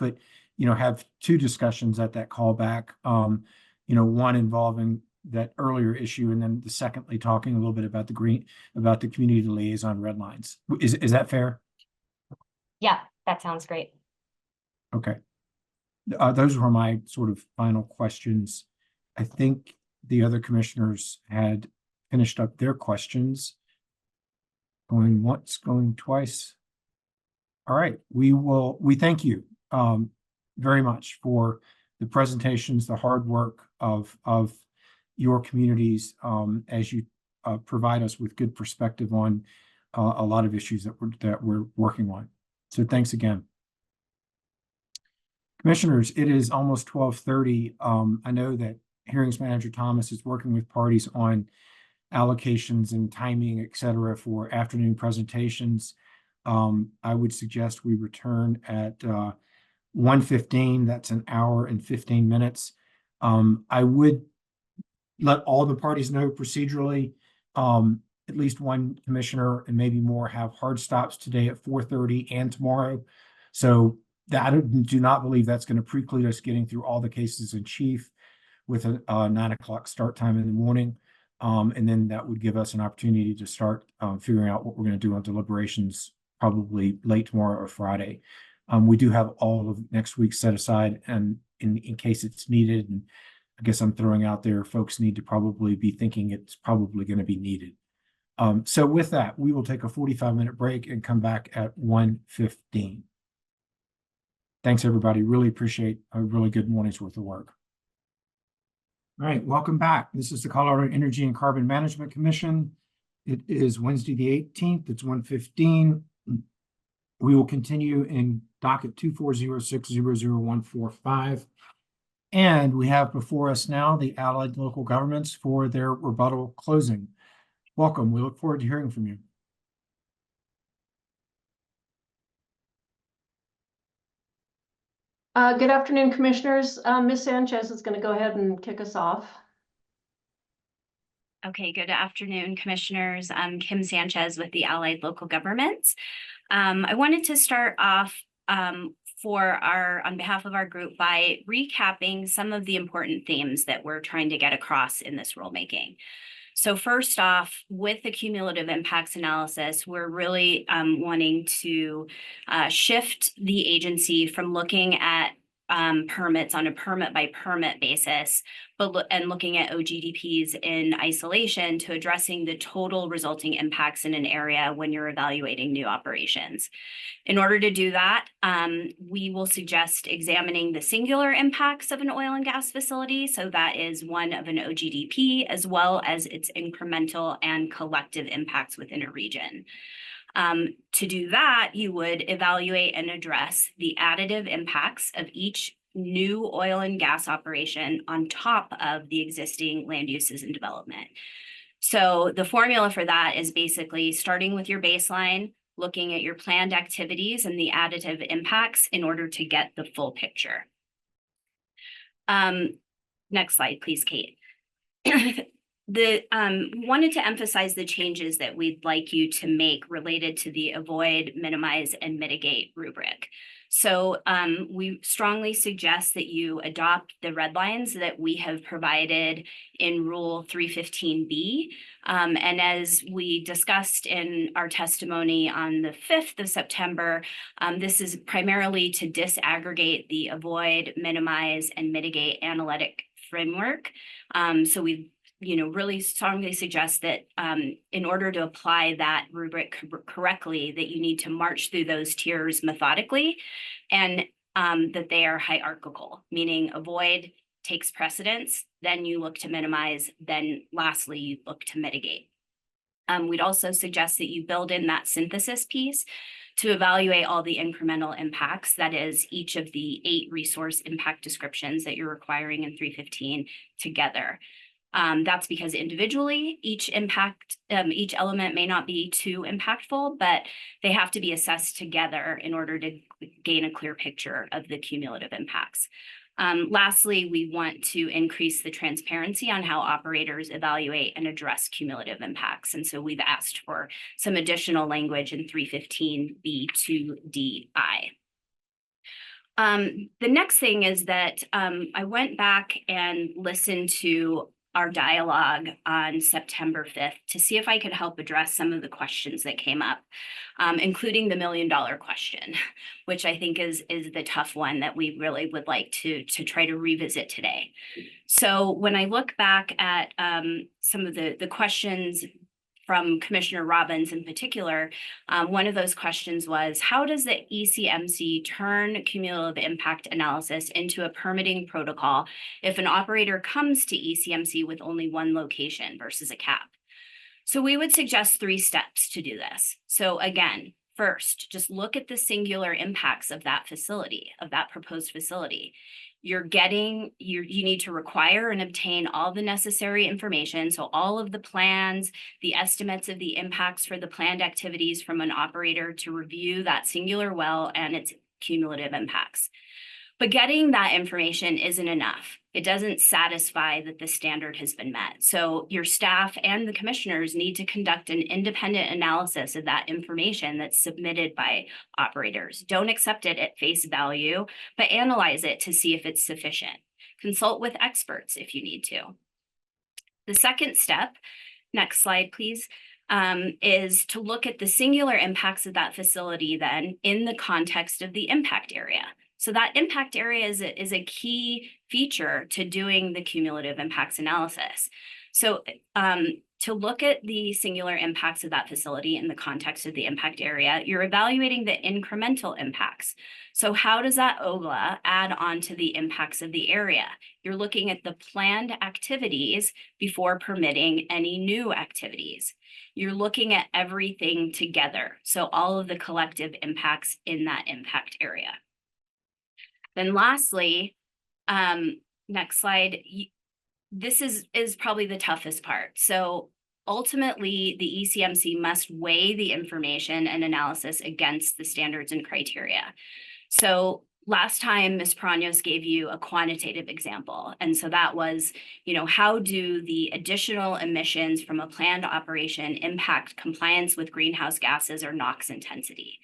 have two discussions at that call back. One involving that earlier issue, and then secondly talking a little bit about the community liaison red lines. Is that fair? Yeah, that sounds great. Okay. Those were my sort of final questions. I think the other commissioners had finished up their questions. Going once, going twice. All right, we thank you very much for the presentations, the hard work of your communities as you provide us with good perspective on a lot of issues that we're working on. So thanks again. Commissioners, it is almost 12:30. I know that Hearings Manager Thomas is working with parties on allocations and timing, et cetera, for afternoon presentations. I would suggest we return at 1:15. That's an hour and 15 minutes. I would let all the parties know procedurally, at least one commissioner and maybe more have hard stops today at 4:30 and tomorrow. So I do not believe that's going to preclude us getting through all the cases in chief with a 9 o'clock start time in the morning. And then that would give us an opportunity to start figuring out what we're going to do on deliberations probably late tomorrow or Friday. We do have all of next week set aside, and in case it's needed, and I guess I'm throwing out there, folks need to probably be thinking it's probably going to be needed. So with that, we will take a 45-minute break and come back at 1:15. Thanks, everybody. Really appreciate a really good morning's worth of work. All right, welcome back. This is the Colorado Energy and Carbon Management Commission. It is Wednesday, the 18th. It's 1:15. We will continue in docket 240600145. And we have before us now the allied local governments for their rebuttal closing. Welcome. We look forward to hearing from you. Good afternoon, Commissioners. Ms. Sanchez is going to go ahead and kick us off. Okay, good afternoon, Commissioners. I'm Kim Sanchez with the Allied Local Governments. I wanted to start off on behalf of our group by recapping some of the important themes that we're trying to get across in this rulemaking. So first off, with the cumulative impacts analysis, we're really wanting to shift the agency from looking at permits on a permit by permit basis, and looking at OGDPs in isolation to addressing the total resulting impacts in an area when you're evaluating new operations. In order to do that, we will suggest examining the singular impacts of an oil and gas facility. So that is one of an OGDP, as well as its incremental and collective impacts within a region. To do that, you would evaluate and address the additive impacts of each new oil and gas operation on top of the existing land uses and development. So the formula for that is basically starting with your baseline, looking at your planned activities and the additive impacts in order to get the full picture. Next slide, please, Kate. Wanted to emphasize the changes that we'd like you to make related to the avoid, minimize, and mitigate rubric. So we strongly suggest that you adopt the red lines that we have provided in Rule 315B. And as we discussed in our testimony on the 5th of September, this is primarily to disaggregate the avoid, minimize, and mitigate analytic framework. So we've really strongly suggest that in order to apply that rubric correctly, that you need to march through those tiers methodically, and that they are hierarchical, meaning avoid takes precedence, then you look to minimize, then lastly, you look to mitigate. We'd also suggest that you build in that synthesis piece to evaluate all the incremental impacts, that is each of the 8 resource impact descriptions that you're requiring in 315 together. That's because individually, each element may not be too impactful, but they have to be assessed together in order to gain a clear picture of the cumulative impacts. Lastly, we want to increase the transparency on how operators evaluate and address cumulative impacts. And so we've asked for some additional language in 315B2DI. The next thing is that I went back and listened to our dialogue on September 5th to see if I could help address some of the questions that came up, including the $1 million question, which I think is the tough one that we really would like to try to revisit today. So when I look back at some of the questions from Commissioner Robbins in particular, one of those questions was, how does the ECMC turn cumulative impact analysis into a permitting protocol if an operator comes to ECMC with only one location versus a cap? So we would suggest 3 steps to do this. So again, first, just look at the singular impacts of that facility, of that proposed facility. You need to require and obtain all the necessary information. So all of the plans, the estimates of the impacts for the planned activities from an operator to review that singular well and its cumulative impacts. But getting that information isn't enough. It doesn't satisfy that the standard has been met. So your staff and the commissioners need to conduct an independent analysis of that information that's submitted by operators. Don't accept it at face value, but analyze it to see if it's sufficient. Consult with experts if you need to. The second step, next slide, please, is to look at the singular impacts of that facility then in the context of the impact area. So that impact area is a key feature to doing the cumulative impacts analysis. So to look at the singular impacts of that facility in the context of the impact area, you're evaluating the incremental impacts. So how does that OGLA add on to the impacts of the area? You're looking at the planned activities before permitting any new activities. You're looking at everything together. So all of the collective impacts in that impact area. Then lastly, next slide, this is probably the toughest part. So ultimately, the ECMC must weigh the information and analysis against the standards and criteria. So last time Ms. Pranos gave you a quantitative example. And so that was, how do the additional emissions from a planned operation impact compliance with greenhouse gases or NOx intensity?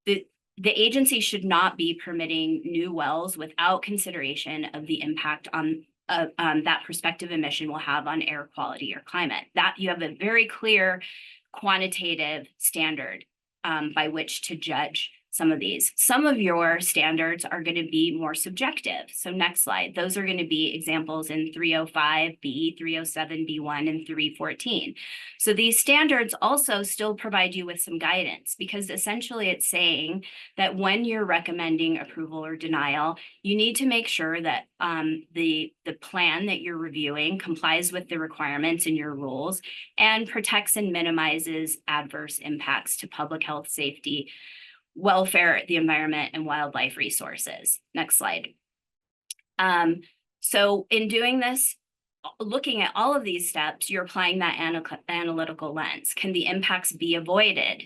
The agency should not be permitting new wells without consideration of the impact on that prospective emission will have on air quality or climate. That you have a very clear quantitative standard by which to judge some of these. Some of your standards are going to be more subjective. So next slide, those are going to be examples in 305B, 307B1, and 314. So these standards also still provide you with some guidance, because essentially it's saying that when you're recommending approval or denial, you need to make sure that the plan that you're reviewing complies with the requirements in your rules and protects and minimizes adverse impacts to public health, safety, welfare, the environment, and wildlife resources. Next slide. So in doing this, looking at all of these steps, you're applying that analytical lens. Can the impacts be avoided?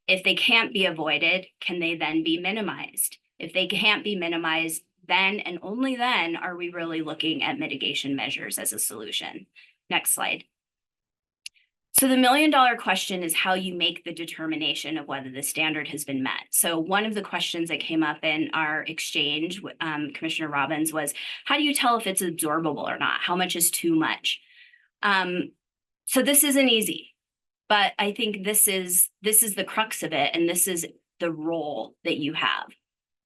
If they can't be avoided, can they then be minimized? If they can't be minimized, then and only then are we really looking at mitigation measures as a solution. Next slide. So the $1 million question is how you make the determination of whether the standard has been met. So one of the questions that came up in our exchange with Commissioner Robbins was, how do you tell if it's absorbable or not? How much is too much? So this isn't easy, but I think this is the crux of it, and this is the role that you have.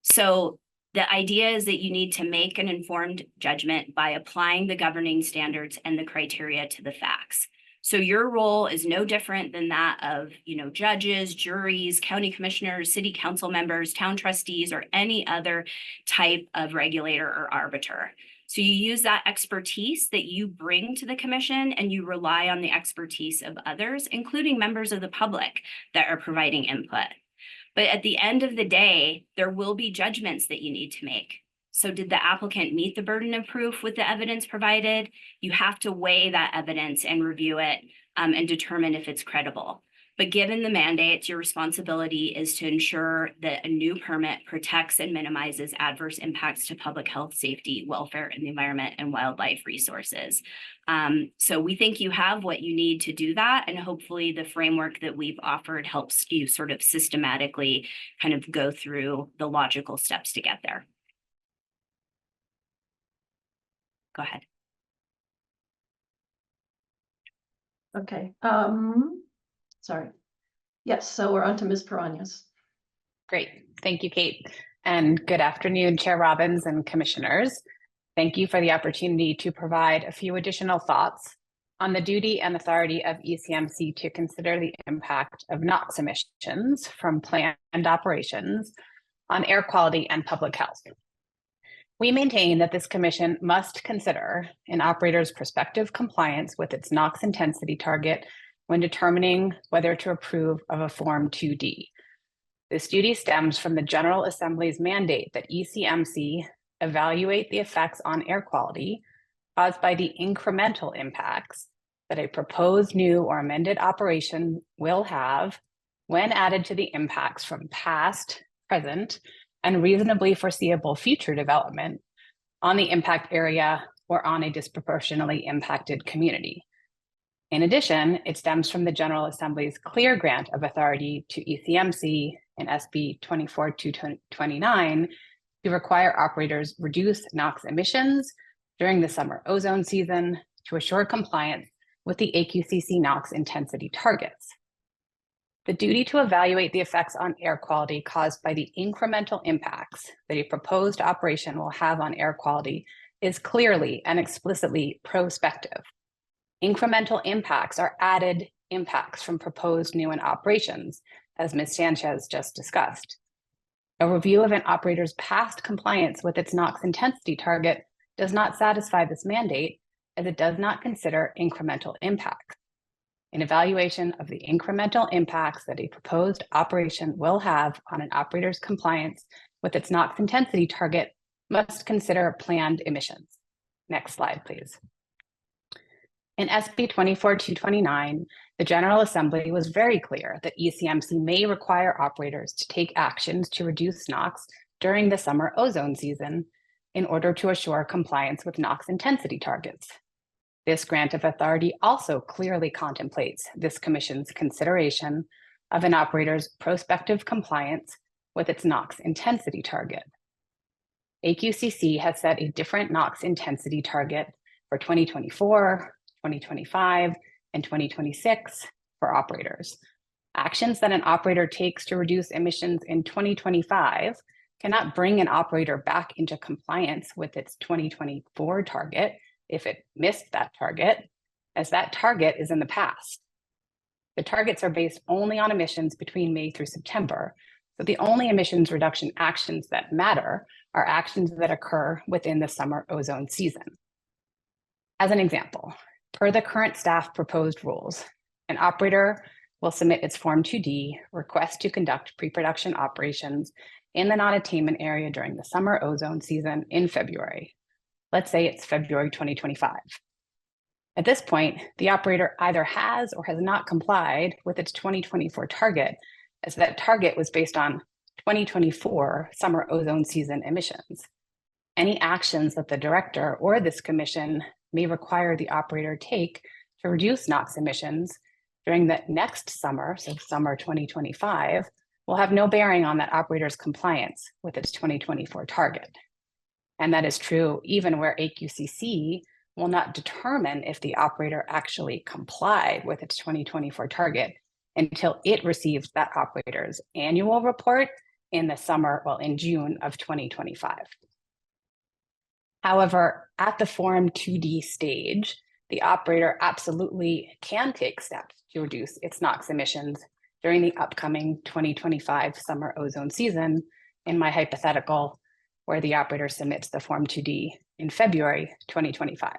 So the idea is that you need to make an informed judgment by applying the governing standards and the criteria to the facts. So your role is no different than that of, judges, juries, county commissioners, city council members, town trustees, or any other type of regulator or arbiter. So you use that expertise that you bring to the commission, and you rely on the expertise of others, including members of the public that are providing input. But at the end of the day, there will be judgments that you need to make. So did the applicant meet the burden of proof with the evidence provided? You have to weigh that evidence and review it and determine if it's credible. But given the mandates, your responsibility is to ensure that a new permit protects and minimizes adverse impacts to public health, safety, welfare, and the environment and wildlife resources. So we think you have what you need to do that. And hopefully the framework that we've offered helps you sort of systematically kind of go through the logical steps to get there. Go ahead. Okay. Sorry. Yes, so we're on to Ms. Parañas. Great. Thank you, Kate. And good afternoon, Chair Robbins and commissioners. Thank you for the opportunity to provide a few additional thoughts on the duty and authority of ECMC to consider the impact of NOx emissions from planned operations on air quality and public health. We maintain that this commission must consider an operator's prospective compliance with its NOx intensity target when determining whether to approve of a Form 2D. This duty stems from the General Assembly's mandate that ECMC evaluate the effects on air quality caused by the incremental impacts that a proposed new or amended operation will have when added to the impacts from past, present, and reasonably foreseeable future development on the impact area or on a disproportionately impacted community. In addition, it stems from the General Assembly's clear grant of authority to ECMC in SB 24-229 to require operators reduce NOx emissions during the summer ozone season to assure compliance with the AQCC NOx intensity targets. The duty to evaluate the effects on air quality caused by the incremental impacts that a proposed operation will have on air quality is clearly and explicitly prospective. Incremental impacts are added impacts from proposed new operations, as Ms. Sanchez just discussed. A review of an operator's past compliance with its NOx intensity target does not satisfy this mandate, as it does not consider incremental impacts. An evaluation of the incremental impacts that a proposed operation will have on an operator's compliance with its NOx intensity target must consider planned emissions. Next slide, please. In SB 24-229, the General Assembly was very clear that ECMC may require operators to take actions to reduce NOx during the summer ozone season in order to assure compliance with NOx intensity targets. This grant of authority also clearly contemplates this Commission's consideration of an operator's prospective compliance with its NOx intensity target. AQCC has set a different NOx intensity target for 2024, 2025, and 2026 for operators. Actions that an operator takes to reduce emissions in 2025 cannot bring an operator back into compliance with its 2024 target if it missed that target, as that target is in the past. The targets are based only on emissions between May through September, so the only emissions reduction actions that matter are actions that occur within the summer ozone season. As an example, per the current staff proposed rules, an operator will submit its Form 2D request to conduct pre-production operations in the non-attainment area during the summer ozone season in February. Let's say it's February 2025. At this point, the operator either has or has not complied with its 2024 target, as that target was based on 2024 summer ozone season emissions. Any actions that the director or this commission may require the operator take to reduce NOx emissions during the next summer, so summer 2025, will have no bearing on that operator's compliance with its 2024 target. And that is true even where AQCC will not determine if the operator actually complied with its 2024 target until it receives that operator's annual report in the summer, well, in June of 2025. However, at the Form 2D stage, the operator absolutely can take steps to reduce its NOx emissions during the upcoming 2025 summer ozone season, in my hypothetical, where the operator submits the Form 2D in February 2025.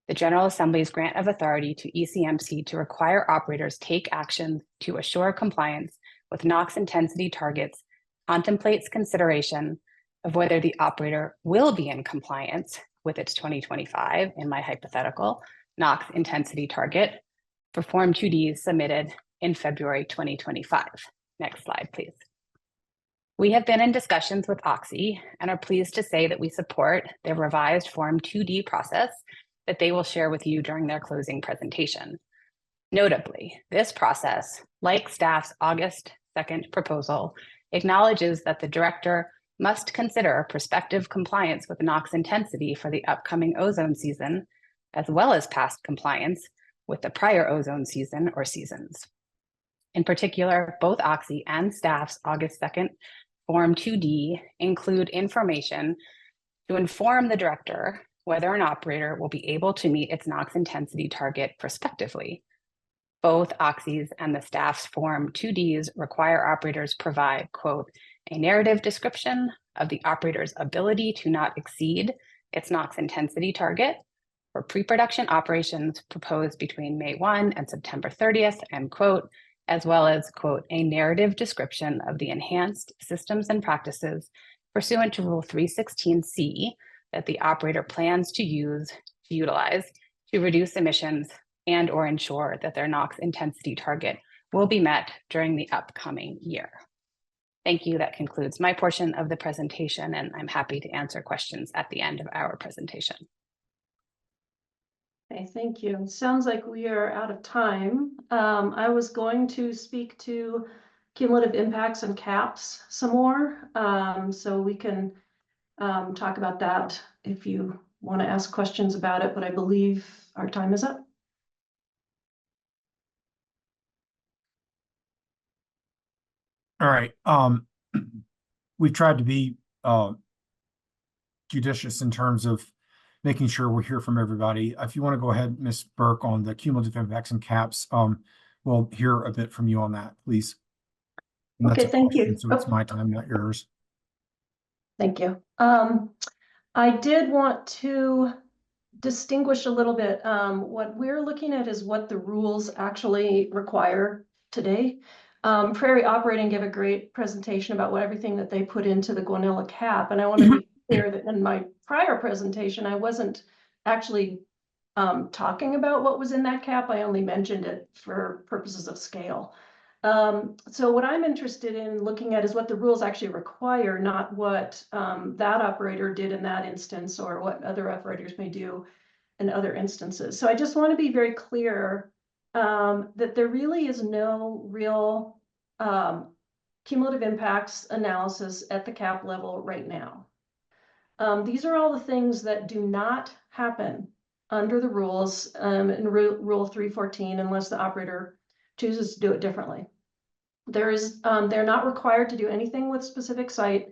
The General Assembly's grant of authority to ECMC to require operators take action to assure compliance with NOx intensity targets contemplates consideration of whether the operator will be in compliance with its 2025, in my hypothetical, NOx intensity target for Form 2D submitted in February 2025. Next slide, please. We have been in discussions with Oxy and are pleased to say that we support their revised Form 2D process that they will share with you during their closing presentation. Notably, this process, like staff's August 2nd proposal, acknowledges that the director must consider prospective compliance with NOx intensity for the upcoming ozone season, as well as past compliance with the prior ozone season or seasons. In particular, both Oxy and staff's August 2nd Form 2D include information to inform the director whether an operator will be able to meet its NOx intensity target prospectively. Both Oxy's and the staff's Form 2Ds require operators provide, quote, a narrative description of the operator's ability to not exceed its NOx intensity target for pre-production operations proposed between May 1 and September 30th, end quote, as well as, quote, a narrative description of the enhanced systems and practices pursuant to Rule 316C that the operator plans to utilize to reduce emissions and or ensure that their NOx intensity target will be met during the upcoming year. Thank you. That concludes my portion of the presentation, and I'm happy to answer questions at the end of our presentation. Okay, thank you. Sounds like we are out of time. I was going to speak to cumulative impacts and caps some more, so we can talk about that if you want to ask questions about it, but I believe our time is up. All right. We've tried to be judicious in terms of making sure we hear from everybody. If you want to go ahead, Ms. Burke, on the cumulative impacts and caps, we'll hear a bit from you on that, please. And Okay, thank you. So it's my time, not yours. Thank you. I did want to distinguish a little bit. What we're looking at is what the rules actually require today. Prairie Operating gave a great presentation about what everything that they put into the Guanella cap. And I want to be clear that in my prior presentation, I wasn't actually talking about what was in that cap. I only mentioned it for purposes of scale. So what I'm interested in looking at is what the rules actually require, not what that operator did in that instance or what other operators may do in other instances. So I just want to be very clear that there really is no real cumulative impacts analysis at the cap level right now. These are all the things that do not happen under the rules in Rule 314 unless the operator chooses to do it differently. They're not required to do anything with specific site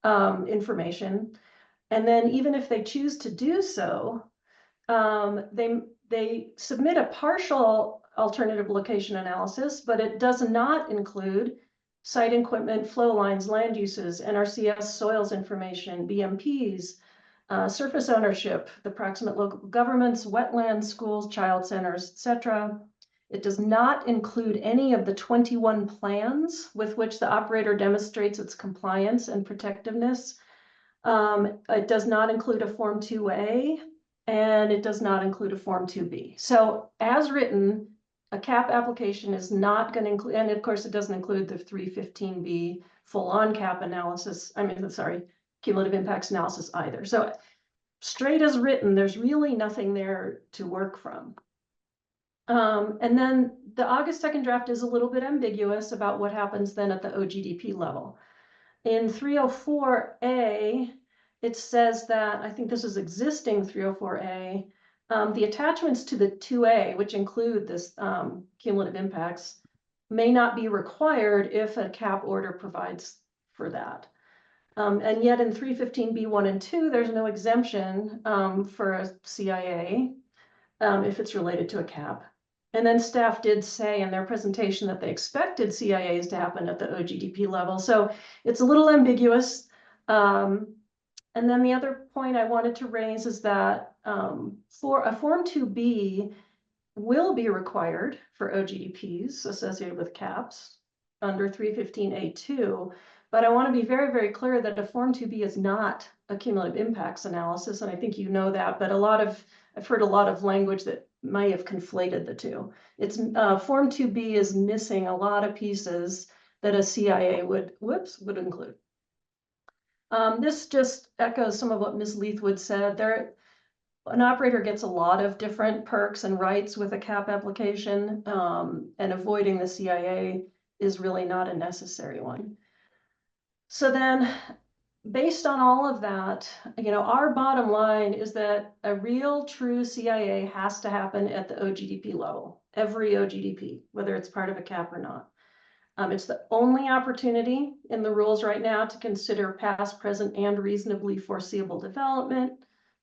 information. And then even if they choose to do so, they submit a partial alternative location analysis, but it does not include site equipment, flow lines, land uses, NRCS soils information, BMPs, surface ownership, the proximate local governments, wetlands, schools, child centers, etc. It does not include any of the 21 plans with which the operator demonstrates its compliance and protectiveness. It does not include a Form 2A, and it does not include a Form 2B. So as written, a cap application is not going to include, and of course it doesn't include the 315B full-on cap analysis, cumulative impacts analysis either. So straight as written, there's really nothing there to work from. And then the August 2nd draft is a little bit ambiguous about what happens then at the OGDP level. In 304A, it says that, I think this is existing 304A, the attachments to the 2A, which include this cumulative impacts, may not be required if a cap order provides for that. And yet in 315B1 and 2, there's no exemption for a CIA if it's related to a cap. And then staff did say in their presentation that they expected CIAs to happen at the OGDP level. So it's a little ambiguous. And then the other point I wanted to raise is that for a Form 2B will be required for OGDPs associated with caps under 315A2. But I want to be very, very clear that a Form 2B is not a cumulative impacts analysis. And I think you know that, but I've heard a lot of language that may have conflated the two. It's Form 2B is missing a lot of pieces that a CIA would include. This just echoes some of what Ms. Leithwood said. An operator gets a lot of different perks and rights with a cap application, and avoiding the CIA is really not a necessary one. So then, based on all of that, our bottom line is that a real true CIA has to happen at the OGDP level, every OGDP, whether it's part of a cap or not. It's the only opportunity in the rules right now to consider past, present, and reasonably foreseeable development.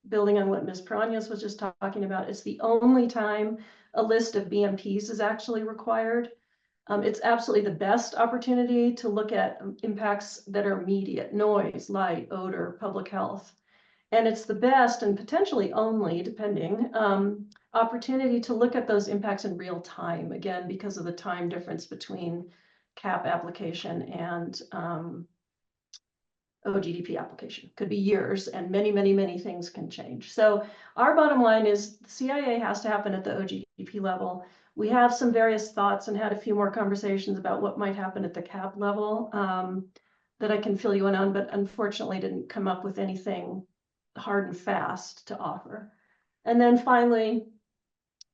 Building on what Ms. Prañas was just talking about, it's the only time a list of BMPs is actually required. It's absolutely the best opportunity to look at impacts that are immediate: noise, light, odor, public health. And it's the best and potentially only, depending, opportunity to look at those impacts in real time, again, because of the time difference between cap application and OGDP application. Could be years, and many, many, many things can change. So our bottom line is the CIA has to happen at the OGDP level. We have some various thoughts and had a few more conversations about what might happen at the cap level that I can fill you in on, but unfortunately didn't come up with anything hard and fast to offer. And then finally,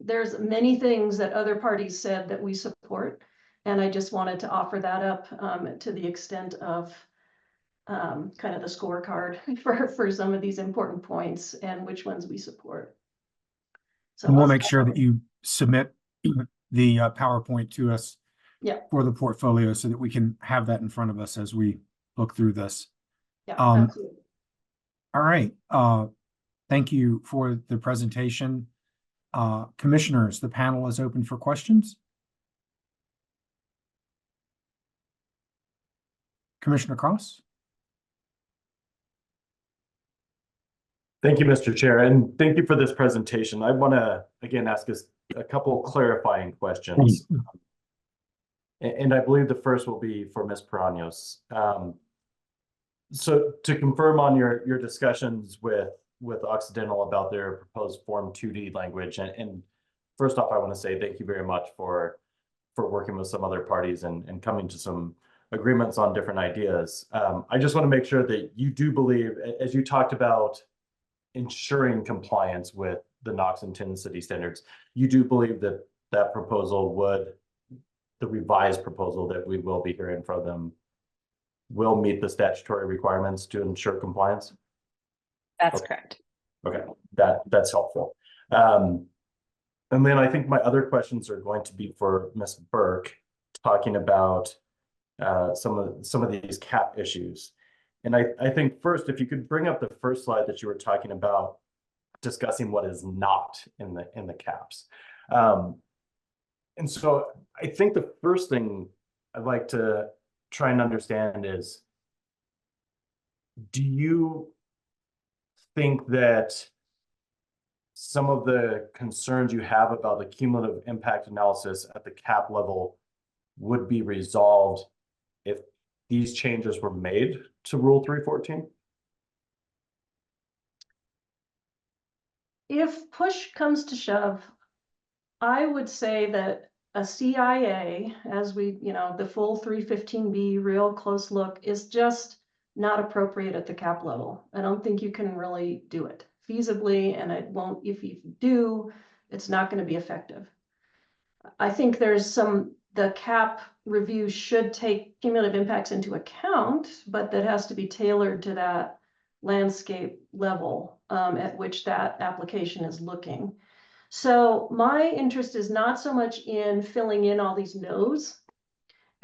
there's many things that other parties said that we support, and I just wanted to offer that up to the extent of kind of the scorecard for some of these important points and which ones we support. So and we'll make sure that you submit the PowerPoint to us for the portfolio so that we can have that in front of us as we look through this. Yeah, absolutely. All right. Thank you for the presentation. Commissioners, the panel is open for questions. Commissioner Cross. Thank you, Mr. Chair, and thank you for this presentation. I want to, again, ask us a couple clarifying questions. And I believe the first will be for Ms. Prañas. So to confirm on your discussions with Occidental about their proposed Form 2D language, and first off, I want to say thank you very much for for working with some other parties and coming to some agreements on different ideas. I just want to make sure that you do believe, as you talked about ensuring compliance with the NOx and Tin City standards, you do believe that that proposal would, the revised proposal that we will be hearing from them, will meet the statutory requirements to ensure compliance? That's correct. Okay, that's helpful. And then I think my other questions are going to be for Ms. Burke, talking about some of these cap issues. And I think first, if you could bring up the first slide that you were talking about, discussing what is not in the caps. And so I think the first thing I'd like to try and understand is, do you think that some of the concerns you have about the cumulative impact analysis at the cap level would be resolved if these changes were made to Rule 314? If push comes to shove, I would say that a CIA, as we, the full 315B real close look, is just not appropriate at the cap level. I don't think you can really do it feasibly, and it won't, if you do, it's not going to be effective. I think there's the cap review should take cumulative impacts into account, but that has to be tailored to that landscape level at which that application is looking. So my interest is not so much in filling in all these no's,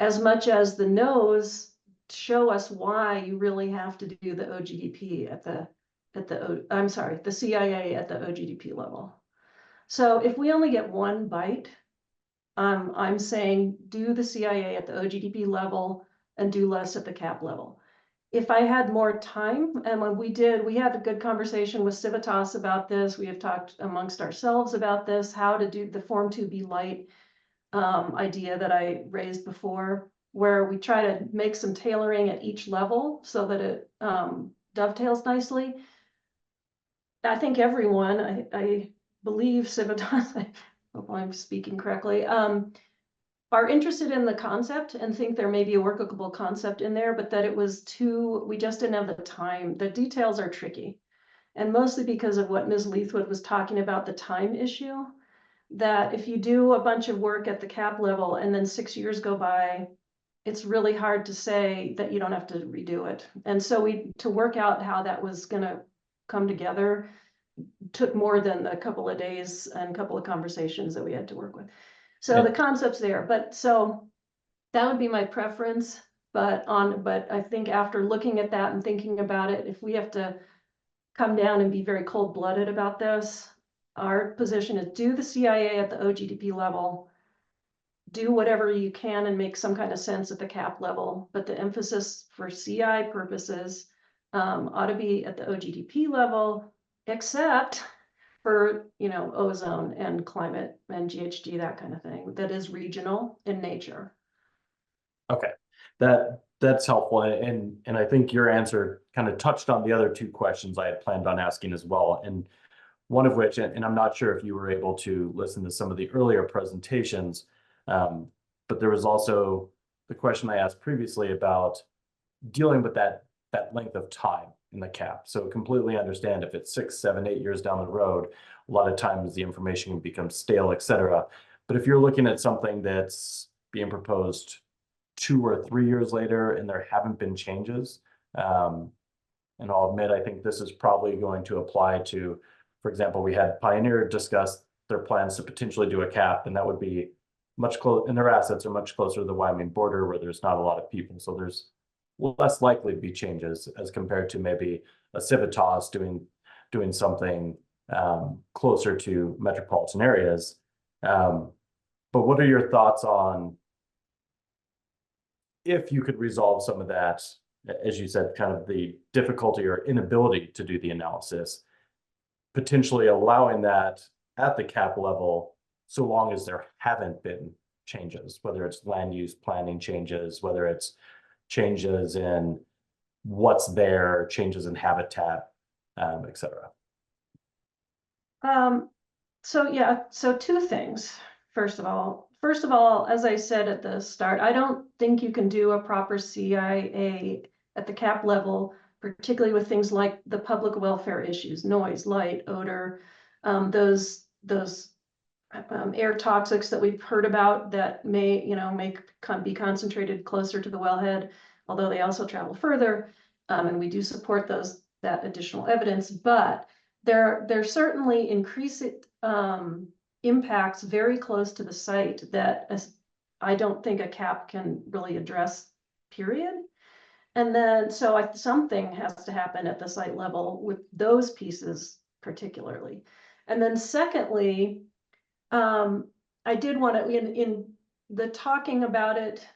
as much as the no's show us why you really have to do the OGDP the CIA at the OGDP level. So if we only get one bite, I'm saying do the CIA at the OGDP level and do less at the cap level. If I had more time, and when we had a good conversation with Civitas about this. We have talked amongst ourselves about this, how to do the Form 2B light idea that I raised before, where we try to make some tailoring at each level so that it dovetails nicely. I think everyone, I believe Civitas, I hope I'm speaking correctly, are interested in the concept and think there may be a workable concept in there, but that it was we just didn't have the time. The details are tricky. And mostly because of what Ms. Leithwood was talking about, the time issue, that if you do a bunch of work at the cap level and then 6 years go by, it's really hard to say that you don't have to redo it. And so to work out how that was going to come together took more than a couple of days and a couple of conversations that we had to work with. So the concept's there, but so that would be my preference. But I think after looking at that and thinking about it, if we have to come down and be very cold-blooded about this, our position is do the CIA at the OGDP level, do whatever you can and make some kind of sense at the cap level, but the emphasis for CI purposes ought to be at the OGDP level, except for, ozone and climate and GHG, that kind of thing, that is regional in nature. Okay, that's helpful. And I think your answer kind of touched on the other two questions I had planned on asking as well. And one of which, and I'm not sure if you were able to listen to some of the earlier presentations, but there was also the question I asked previously about dealing with that length of time in the cap. So completely understand if it's 6, 7, 8 years down the road, a lot of times the information can become stale, et cetera. But if you're looking at something that's being proposed 2 or 3 years later and there haven't been changes, and I'll admit, I think this is probably going to apply to, for example, we had Pioneer discuss their plans to potentially do a cap, and that would be much closer, and their assets are much closer to the Wyoming border where there's not a lot of people. So there's less likely to be changes as compared to maybe a Civitas doing something closer to metropolitan areas. But what are your thoughts on if you could resolve some of that, as you said, kind of the difficulty or inability to do the analysis, potentially allowing that at the cap level, so long as there haven't been changes, whether it's land use planning changes, whether it's changes in what's there, changes in habitat, et cetera. So two things. first of all, as I said at the start, I don't think you can do a proper CIA at the cap level, particularly with things like the public welfare issues, noise, light, odor, those air toxics that we've heard about that may, be concentrated closer to the wellhead, although they also travel further. And we do support that additional evidence, but there certainly increased impacts very close to the site that I don't think a cap can really address, period. And then, so something has to happen at the site level with those pieces particularly. And then secondly, I did want to, in the talking about it,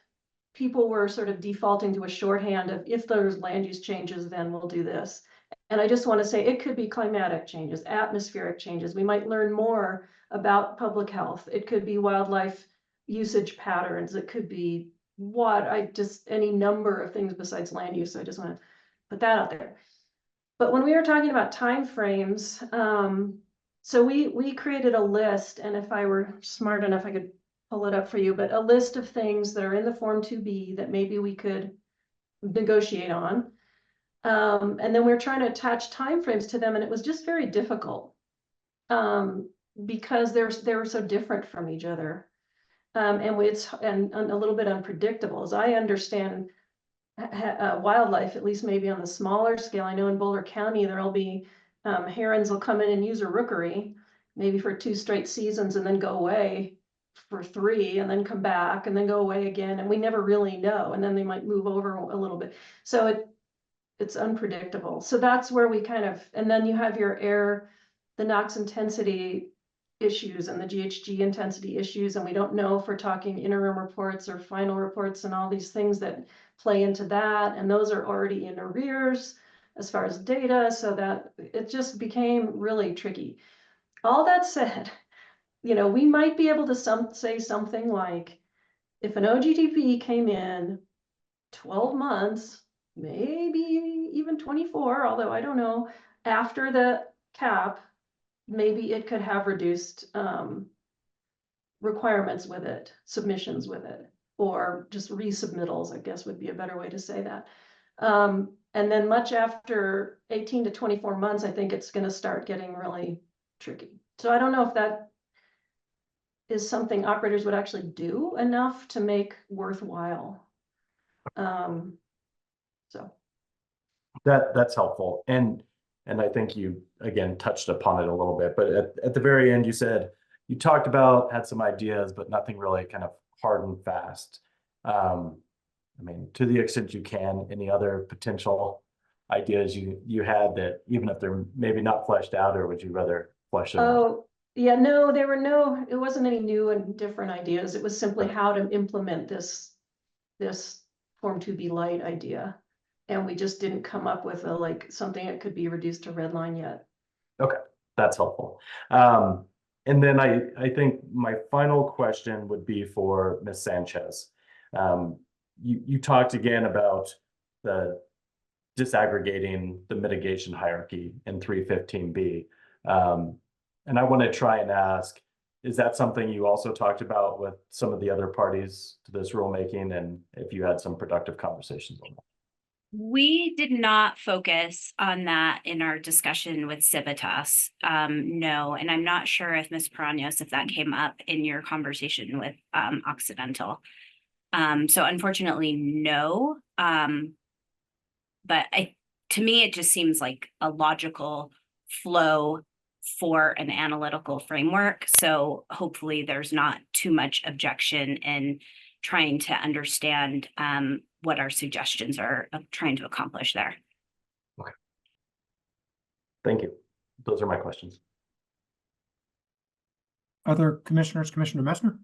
people were sort of defaulting to a shorthand of, if there's land use changes, then we'll do this. And I just want to say it could be climatic changes, atmospheric changes. We might learn more about public health. It could be wildlife usage patterns. It could be any number of things besides land use. So I just want to put that out there. But when we were talking about timeframes, so we created a list, and if I were smart enough, I could pull it up for you, but a list of things that are in the Form 2B that maybe we could negotiate on. And then we're trying to attach timeframes to them, and it was just very difficult because they were so different from each other. And a little bit unpredictable. As I understand wildlife, at least maybe on the smaller scale, I know in Boulder County, there'll be herons will come in and use a rookery, maybe for 2 straight seasons and then go away for 3 and then come back and then go away again. And we never really know. And then they might move over a little bit. So it's unpredictable. So that's where we and then you have your air, the NOx intensity issues and the GHG intensity issues. And we don't know if we're talking interim reports or final reports and all these things that play into that. And those are already in arrears as far as data. So that it just became really tricky. All that said, we might be able to say something like, if an OGTP came in 12 months, maybe even 24, although I don't know, after the cap, maybe it could have reduced requirements with it, submissions with it, or just resubmittals, I guess would be a better way to say that. And then much after 18 to 24 months, I think it's going to start getting really tricky. So I don't know if that is something operators would actually do enough to make worthwhile. So That's helpful. And I think you again touched upon it a little bit, but at the very end, you said you talked about, had some ideas, but nothing really kind of hard and fast. I mean, to the extent you can, any other potential ideas you had that, even if they're maybe not fleshed out, or would you rather flesh them out? Oh, yeah, no, it wasn't any new and different ideas. It was simply how to implement this Form 2B light idea. And we just didn't come up with something that could be reduced to red line yet. Okay, that's helpful. And then I think my final question would be for Ms. Sanchez. You talked again about the disaggregating the mitigation hierarchy in 315B. And I want to try and ask, is that something you also talked about with some of the other parties to this rulemaking, and if you had some productive conversations on that? We did not focus on that in our discussion with Civitas. No, and I'm not sure if Ms. Paranos, if that came up in your conversation with Occidental. So unfortunately, no. But to me, it just seems like a logical flow for an analytical framework. So hopefully there's not too much objection in trying to understand what our suggestions are trying to accomplish there. Okay. Thank you. Those are my questions. Other commissioners, Commissioner Messner?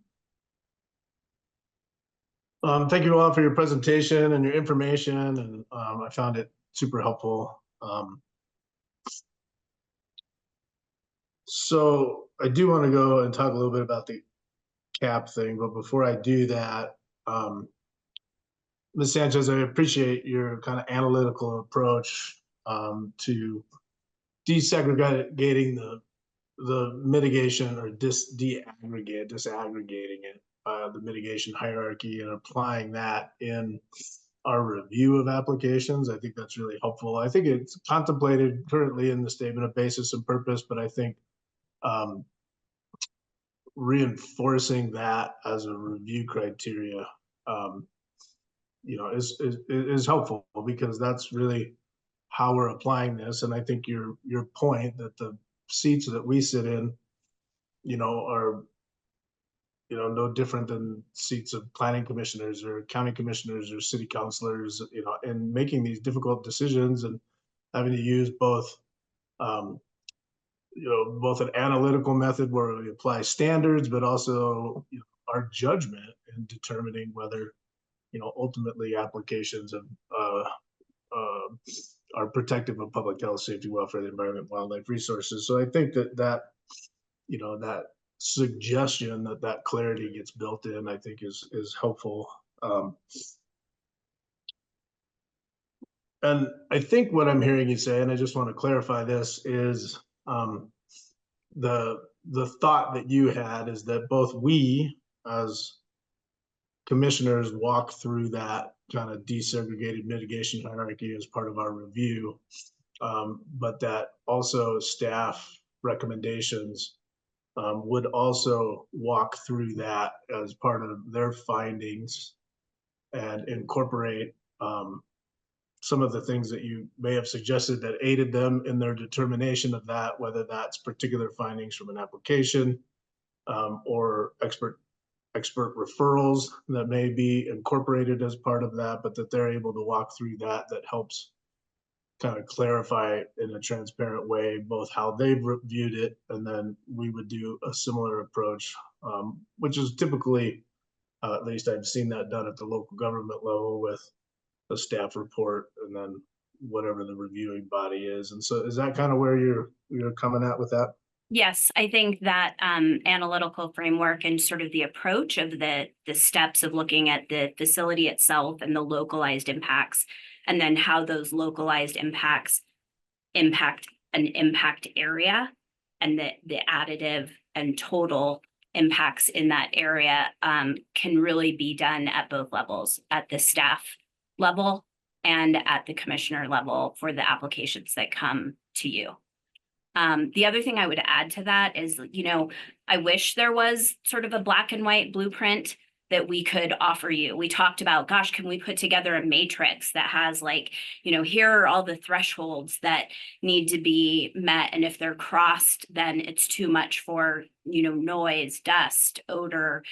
Thank you all for your presentation and your information, and I found it super helpful. So I do want to go and talk a little bit about the cap thing, but before I do that, Ms. Sanchez, I appreciate your kind of analytical approach to desegregating the mitigation or disaggregating it, the mitigation hierarchy, and applying that in our review of applications. I think that's really helpful. I think it's contemplated currently in the statement of basis and purpose, but I think reinforcing that as a review criteria, is helpful, because that's really how we're applying this. And I think your point that the seats that we sit in, are, no different than seats of planning commissioners or county commissioners or city councilors, and making these difficult decisions and having to use both, both an analytical method where we apply standards, but also our judgment in determining whether, ultimately applications of are protective of public health, safety, welfare, the environment, wildlife resources. So I think that suggestion that clarity gets built in, I think is helpful. And I think what I'm hearing you say, and I just want to clarify this, is the thought that you had is that both we as commissioners walk through that kind of desegregated mitigation hierarchy as part of our review, but that also staff recommendations would also walk through that as part of their findings and incorporate some of the things that you may have suggested that aided them in their determination of that, whether that's particular findings from an application or expert referrals that may be incorporated as part of that, but that they're able to walk through that helps kind of clarify in a transparent way both how they've reviewed it, and then we would do a similar approach, which is typically, at least I've seen that done at the local government level with a staff report and then whatever the reviewing body is. And so is that kind of where you're coming at with that? Yes, I think that analytical framework and sort of the approach of the steps of looking at the facility itself and the localized impacts, and then how those localized impacts impact an impact area, and the additive and total impacts in that area can really be done at both levels, at the staff level and at the commissioner level for the applications that come to you. The other thing I would add to that is, I wish there was sort of a black and white blueprint that we could offer you. We talked about, gosh, can we put together a matrix that has here are all the thresholds that need to be met. And if they're crossed, then it's too much for, noise, dust, odor,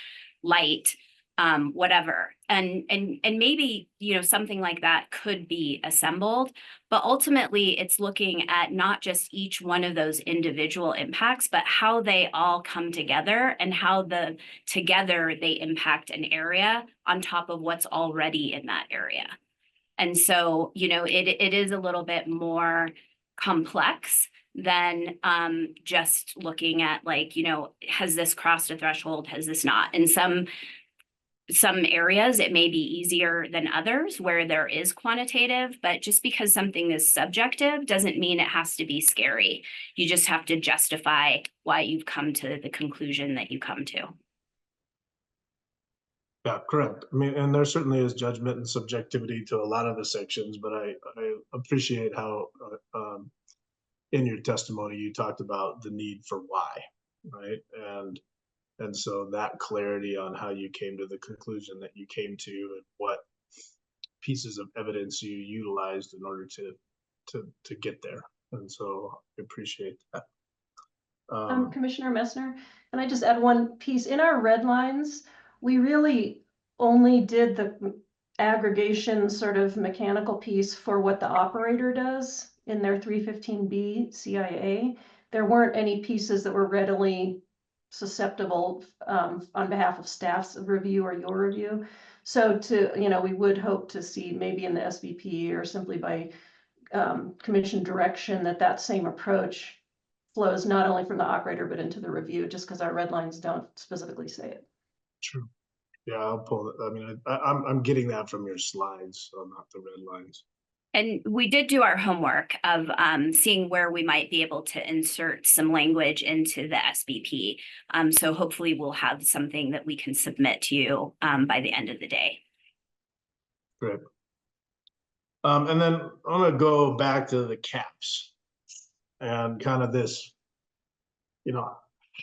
light, whatever. And maybe, something like that could be assembled, but ultimately it's looking at not just each one of those individual impacts, but how they all come together and how together they impact an area on top of what's already in that area. And so, it is a little bit more complex than just looking at has this crossed a threshold? Has this not? In some areas, it may be easier than others where there is quantitative, but just because something is subjective doesn't mean it has to be scary. You just have to justify why you've come to the conclusion that you come to. Yeah, correct. I mean, and there certainly is judgment and subjectivity to a lot of the sections, but I appreciate how in your testimony you talked about the need for why, right? And so that clarity on how you came to the conclusion that you came to and what pieces of evidence you utilized in order to get there. And so I appreciate that. Commissioner Messner, can I just add one piece? In our red lines, we really only did the aggregation sort of mechanical piece for what the operator does in their 315B CIA. There weren't any pieces that were readily susceptible on behalf of staff's review or your review. So we would hope to see maybe in the SVP or simply by commission direction that same approach flows not only from the operator but into the review, just because our red lines don't specifically say it. True. Yeah, I'll pull it. I mean, I'm getting that from your slides, so not the red lines. And we did do our homework of seeing where we might be able to insert some language into the SBP. So hopefully we'll have something that we can submit to you by the end of the day. Great. And then I'm gonna go back to the caps and kind of this,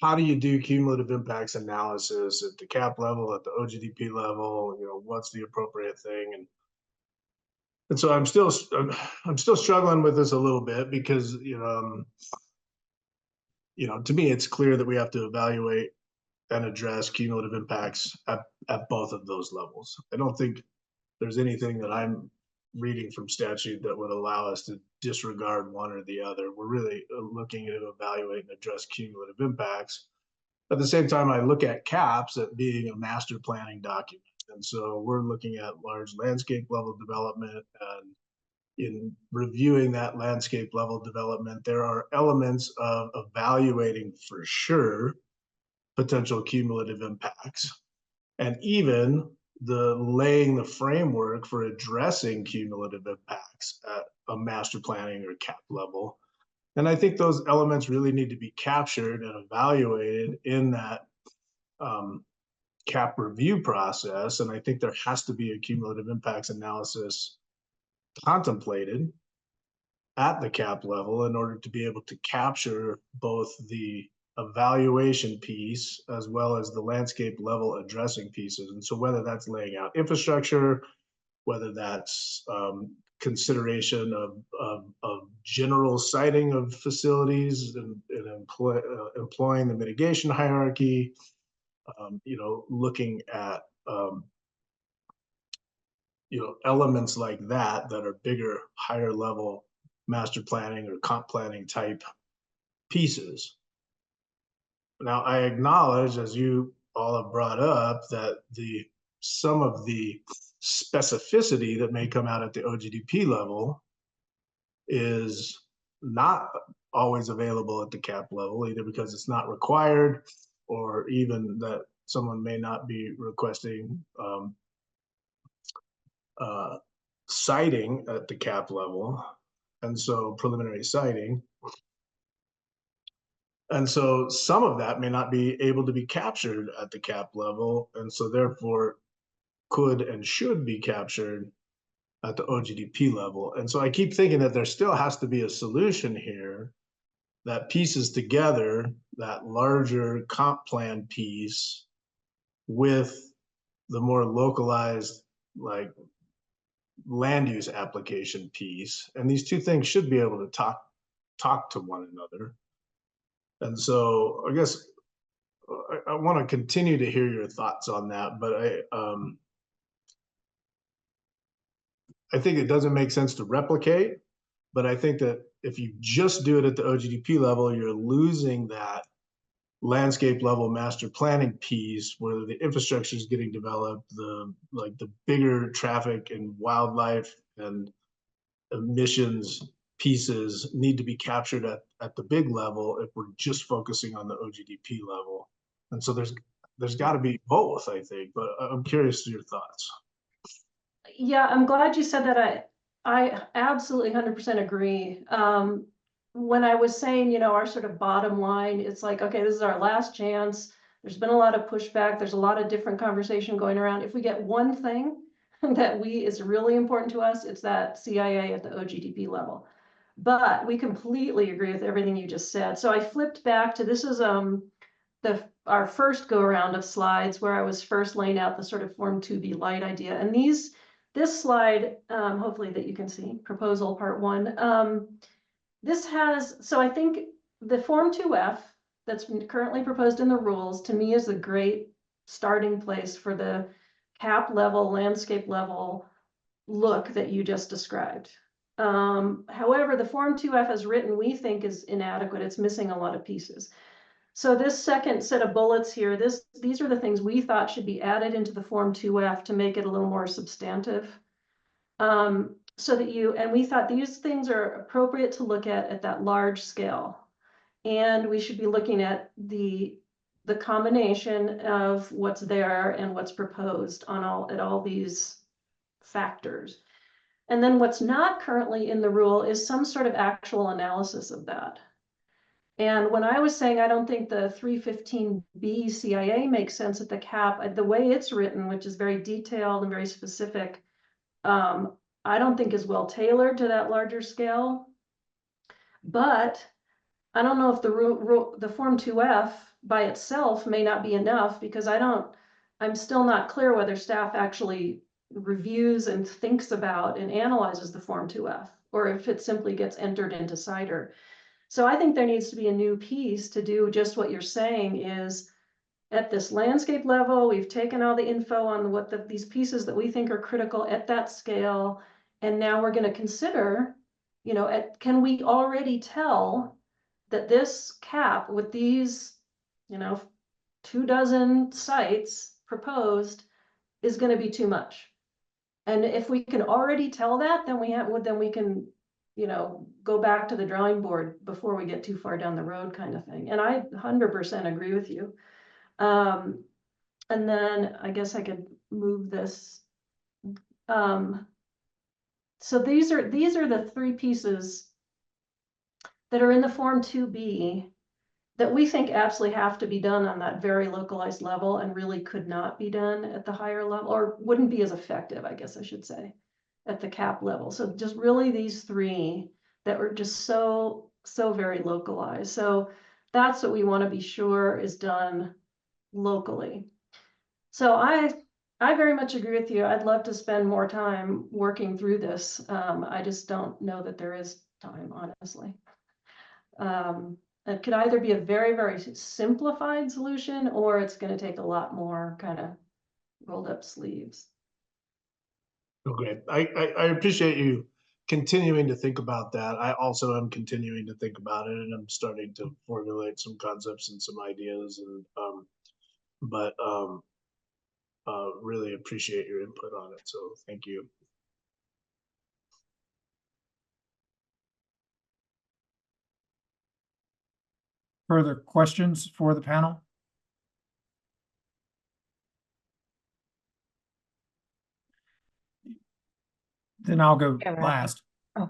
how do you do cumulative impacts analysis at the cap level, at the OGDP level? What's the appropriate thing? And so I'm still struggling with this a little bit because, to me, it's clear that we have to evaluate and address cumulative impacts at both of those levels. I don't think there's anything that I'm reading from statute that would allow us to disregard one or the other. We're really looking to evaluate and address cumulative impacts. At the same time, I look at caps at being a master planning document. And so we're looking at large landscape level development, and in reviewing that landscape level development, there are elements of evaluating for sure potential cumulative impacts, and even laying the framework for addressing cumulative impacts at a master planning or cap level. And I think those elements really need to be captured and evaluated in that cap review process. And I think there has to be a cumulative impacts analysis contemplated at the cap level in order to be able to capture both the evaluation piece as well as the landscape level addressing pieces. And so whether that's laying out infrastructure, whether that's consideration of general siting of facilities and employing the mitigation hierarchy, looking at elements like that are bigger, higher level master planning or comp planning type pieces. Now, I acknowledge, as you all have brought up, that some of the specificity that may come out at the OGDP level is not always available at the cap level, either because it's not required or even that someone may not be requesting citing at the cap level, and so preliminary citing. And so some of that may not be able to be captured at the cap level, and so therefore could and should be captured at the OGDP level. And so I keep thinking that there still has to be a solution here that pieces together that larger comp plan piece with the more localized, like, land use application piece. And these two things should be able to talk to one another. And so I guess I want to continue to hear your thoughts on that, but I think it doesn't make sense to replicate, but I think that if you just do it at the OGDP level, you're losing that landscape level master planning piece where the infrastructure is getting developed, the bigger traffic and wildlife and emissions pieces need to be captured at the big level if we're just focusing on the OGDP level. And so there's got to be both, I think, but I'm curious to your thoughts. Yeah, I'm glad you said that. I absolutely 100% agree. When I was saying, our sort of bottom line, it's like, okay, this is our last chance. There's been a lot of pushback. There's a lot of different conversation going around. If we get one thing that is really important to us, it's that CIA at the OGDP level. But we completely agree with everything you just said. So I flipped back to, this is our first go around of slides where I was first laying out the sort of Form 2B light idea. And this slide, hopefully that you can see, proposal part 1. So I think the Form 2F that's currently proposed in the rules, to me, is a great starting place for the cap level, landscape level look that you just described. However, the Form 2F as written, we think is inadequate. It's missing a lot of pieces. So this second set of bullets here, these are the things we thought should be added into the Form 2F to make it a little more substantive. And we thought these things are appropriate to look at that large scale. And we should be looking at the combination of what's there and what's proposed at all these factors. And then what's not currently in the rule is some sort of actual analysis of that. And when I was saying I don't think the 315B CIA makes sense at the cap, the way it's written, which is very detailed and very specific, I don't think is well tailored to that larger scale. But I don't know if the Form 2F by itself may not be enough, because I'm still not clear whether staff actually reviews and thinks about and analyzes the Form 2F, or if it simply gets entered into CIDR. So I think there needs to be a new piece to do just what you're saying is, at this landscape level, we've taken all the info on what these pieces that we think are critical at that scale. And now we're going to consider, can we already tell that this cap with these, 24 sites proposed is going to be too much? And if we can already tell that, then we can, go back to the drawing board before we get too far down the road, kind of thing. And I 100% agree with you. And then I guess I could move this. So these are the three pieces that are in the Form 2B that we think absolutely have to be done on that very localized level, and really could not be done at the higher level, or wouldn't be as effective, I guess I should say, at the cap level. So just really these three that were just so very localized. So that's what we want to be sure is done locally. So I very much agree with you. I'd love to spend more time working through this. I just don't know that there is time, honestly. It could either be a very, very simplified solution, or it's going to take a lot more kind of rolled up sleeves. Okay, I appreciate you continuing to think about that. I also am continuing to think about it, and I'm starting to formulate some concepts and some ideas, and really appreciate your input on it. So thank you. Further questions for the panel? Then I'll go last. Oh,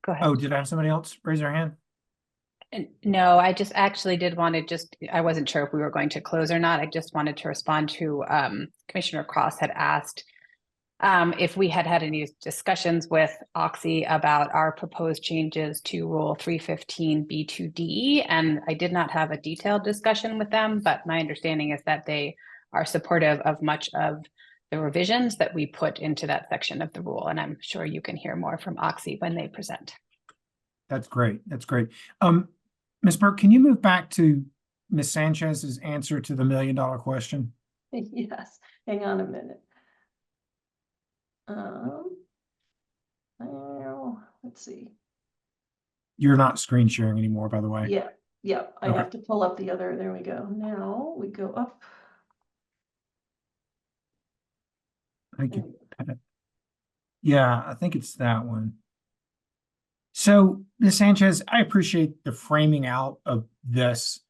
go ahead. Oh, did I have somebody else raise their hand? No, I just actually did want to I wasn't sure if we were going to close or not. I just wanted to respond to Commissioner Cross had asked if we had any discussions with Oxy about our proposed changes to Rule 315 B2D. And I did not have a detailed discussion with them, but my understanding is that they are supportive of much of the revisions that we put into that section of the rule. And I'm sure you can hear more from Oxy when they present. That's great. That's great. Ms. Burke, can you move back to Ms. Sanchez's answer to the $1 million question? Yes, hang on a minute. Let's see. You're not screen sharing anymore, by the way. Yeah. I Okay. have to pull up the other. There we go. Now we go up. Thank you. Yeah, I think it's that one. So, Ms. Sanchez, I appreciate the framing out of this.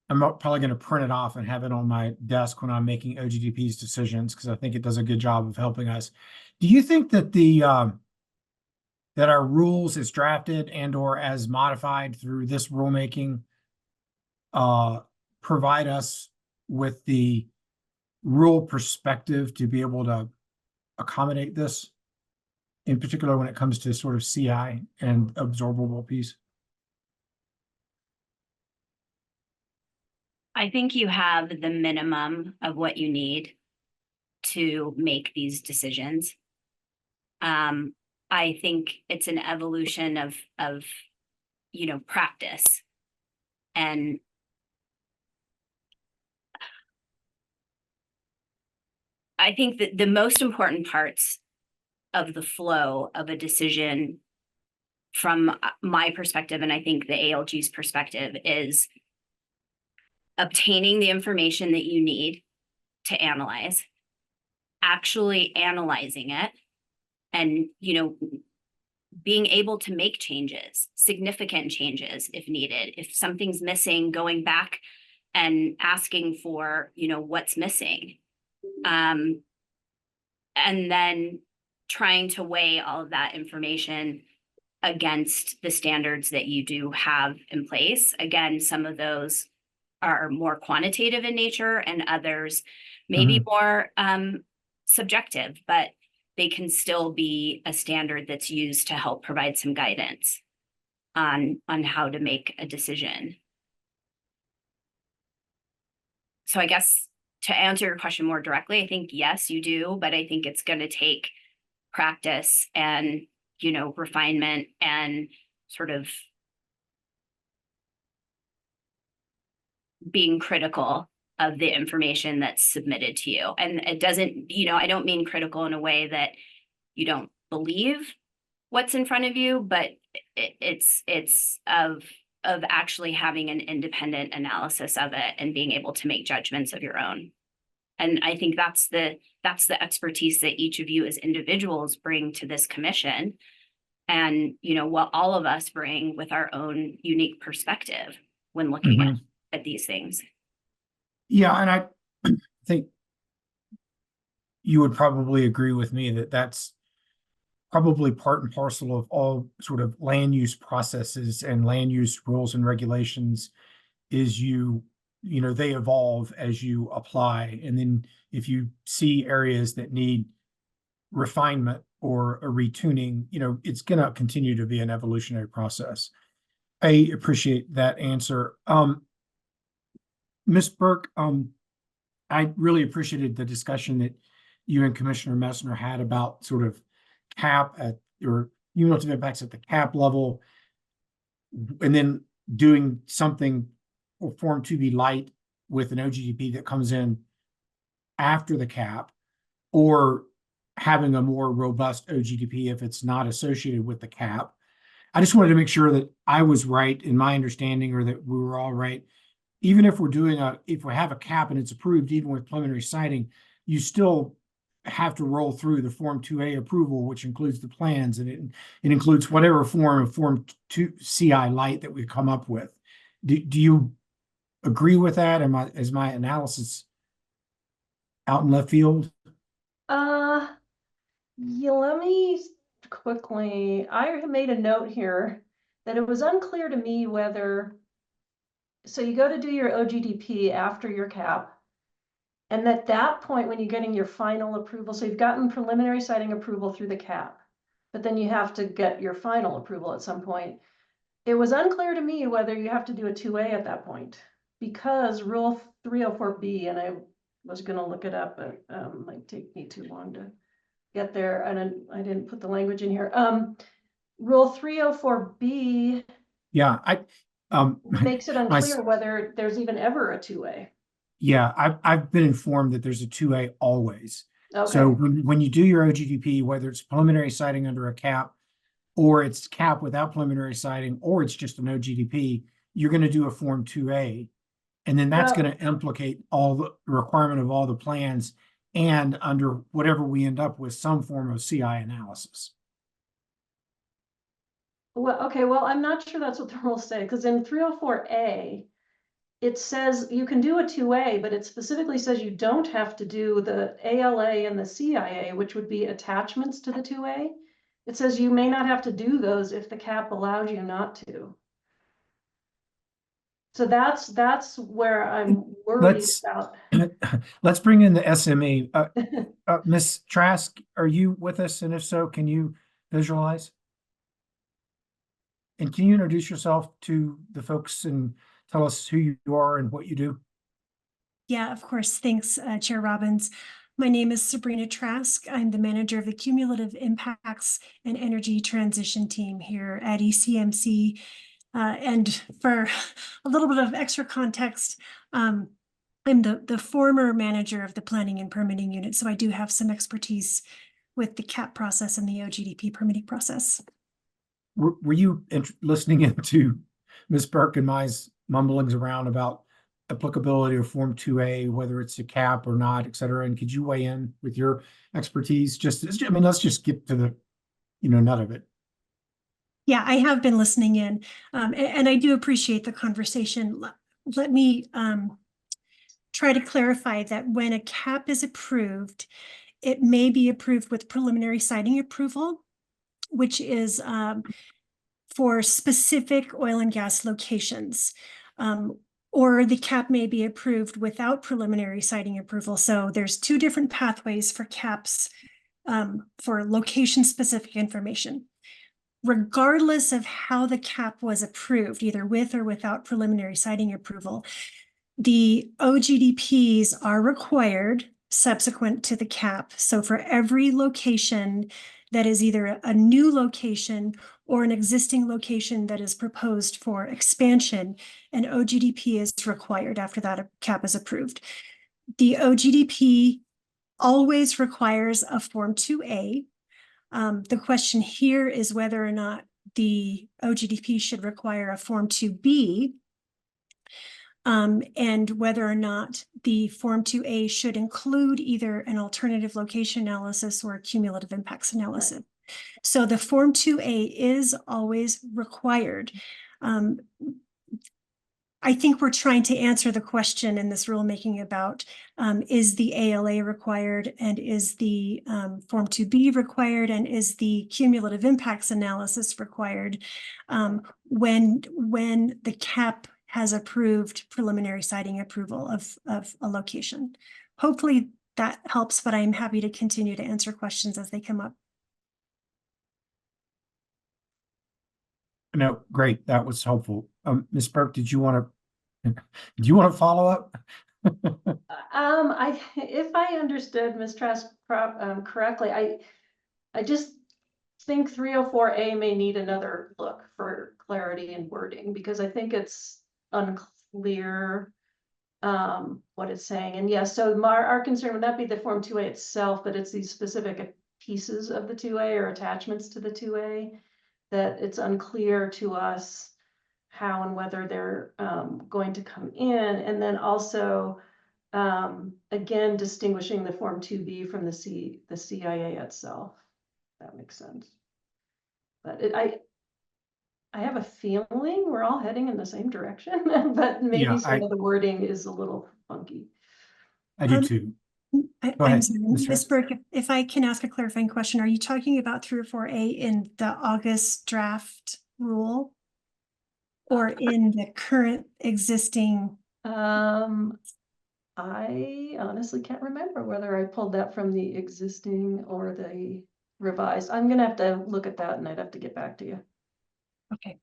I'm probably going to print it off and have it on my desk when I'm making OGDP's decisions, because I think it does a good job of helping us. Do you think that that our rules as drafted and or as modified through this rulemaking provide us with the rule perspective to be able to accommodate this, in particular when it comes to sort of CI and absorbable piece? I think you have the minimum of what you need to make these decisions. I think it's an evolution of practice. And I think that the most important parts of the flow of a decision from my perspective, and I think the ALG's perspective, is obtaining the information that you need to analyze, actually analyzing it, and being able to make changes, significant changes if needed. If something's missing, going back and asking for what's missing, and then trying to weigh all of that information against the standards that you do have in place. Again, some of those are more quantitative in nature and others maybe more subjective, but they can still be a standard that's used to help provide some guidance on how to make a decision. So I guess to answer your question more directly, I think yes, you do, but I think it's going to take practice and, you know, refinement and sort of being critical of the information that's submitted to you. And it doesn't, you know, I don't mean critical in a way that you don't believe what's in front of you, but it's of actually having an independent analysis of it and being able to make judgments of your own. And I think that's the expertise that each of you as individuals bring to this commission. And, you know, what all of us bring with our own unique perspective when looking at these things. Yeah, and I think you would probably agree with me that that's probably part and parcel of all sort of land use processes and land use rules and regulations is you know, they evolve as you apply. And then if you see areas that need refinement or a retuning, you know, it's going to continue to be an evolutionary process. I appreciate that answer. Ms. Burke, I really appreciated the discussion that you and Commissioner Messner had about sort of cap at or cumulative impacts at the cap level, and then doing something or Form 2B light with an OGDP that comes in after the cap, or having a more robust OGDP if it's not associated with the cap. I just wanted to make sure that I was right in my understanding, or that we were all right. Even if we're doing if we have a cap and it's approved, even with preliminary siting, you still have to roll through the Form 2A approval, which includes the plans, and it includes whatever form of Form 2 CI light that we come up with. Do you agree with that? Is my analysis out in left field? Yeah, let me quickly, I made a note here that it was unclear to me whether, so you go to do your OGDP after your cap, and at that point, when you're getting your final approval, so you've gotten preliminary siting approval through the cap, but then you have to get your final approval at some point. It was unclear to me whether you have to do a 2A at that point, because Rule 304B, and I was going to look it up, but it might take me too long to get there, and I didn't put the language in here. Rule 304B. Yeah, makes it unclear whether there's even ever a 2A. Yeah, I've been informed that there's a 2A always. Okay. So when you do your OGDP, whether it's preliminary siting under a cap, or it's cap without preliminary siting, or it's just an OGDP, you're going to do a Form 2A. And then that's going to implicate all the requirement of all the plans, and under whatever we end up with, some form of CI analysis. Well, okay, well, I'm not sure that's what the rules say, because in 304A, it says you can do a 2A, but it specifically says you don't have to do the ALA and the CIA, which would be attachments to the 2A. It says you may not have to do those if the cap allows you not to. So that's where I'm worried about. Let's bring in the SME. Ms. Trask, are you with us? And if so, can you visualize? And can you introduce yourself to the folks and tell us who you are and what you do? Yeah, of course. Thanks, Chair Robbins. My name is Sabrina Trask. I'm the manager of the Cumulative Impacts and Energy Transition team here at ECMC. And for a little bit of extra context, I'm the former manager of the Planning and Permitting Unit, so I do have some expertise with the CAP process and the OGDP permitting process. Were you listening into Ms. Burke and my mumblings around about applicability of Form 2A, whether it's a cap or not, et cetera? And could you weigh in with your expertise? I mean, let's just get to the, nut of it. Yeah, I have been listening in, and I do appreciate the conversation. Let me try to clarify that when a cap is approved, it may be approved with preliminary siting approval, which is for specific oil and gas locations. Or the cap may be approved without preliminary siting approval. So there's two different pathways for caps for location-specific information. Regardless of how the cap was approved, either with or without preliminary siting approval, the OGDPs are required subsequent to the cap. So for every location that is either a new location or an existing location that is proposed for expansion, an OGDP is required after that cap is approved. The OGDP always requires a Form 2A. The question here is whether or not the OGDP should require a Form 2B, and whether or not the Form 2A should include either an alternative location analysis or a cumulative impacts analysis. So the Form 2A is always required. I think we're trying to answer the question in this rulemaking about is the ALA required, and is the Form 2B required, and is the cumulative impacts analysis required when the CAP has approved preliminary siting approval of a location. Hopefully that helps, but I'm happy to continue to answer questions as they come up. No, great. That was helpful. Ms. Burke, do you want to follow up? If I understood Ms. Trask correctly, I just think 304A may need another look for clarity and wording, because I think it's unclear what it's saying. And yes, so our concern would not be the Form 2A itself, but it's these specific pieces of the 2A or attachments to the 2A that it's unclear to us how and whether they're going to come in. And then also, again, distinguishing the Form 2B from the CIA itself. That makes sense. But I have a feeling we're all heading in the same direction, but maybe some of the wording is a little funky. I do too. I'm sorry, Ms. Burke, if I can ask a clarifying question, are you talking about 304A in the August draft rule, or in the current existing? I honestly can't remember whether I pulled that from the existing or the revised. I'm gonna have to look at that, and I'd have to get back to you. Okay.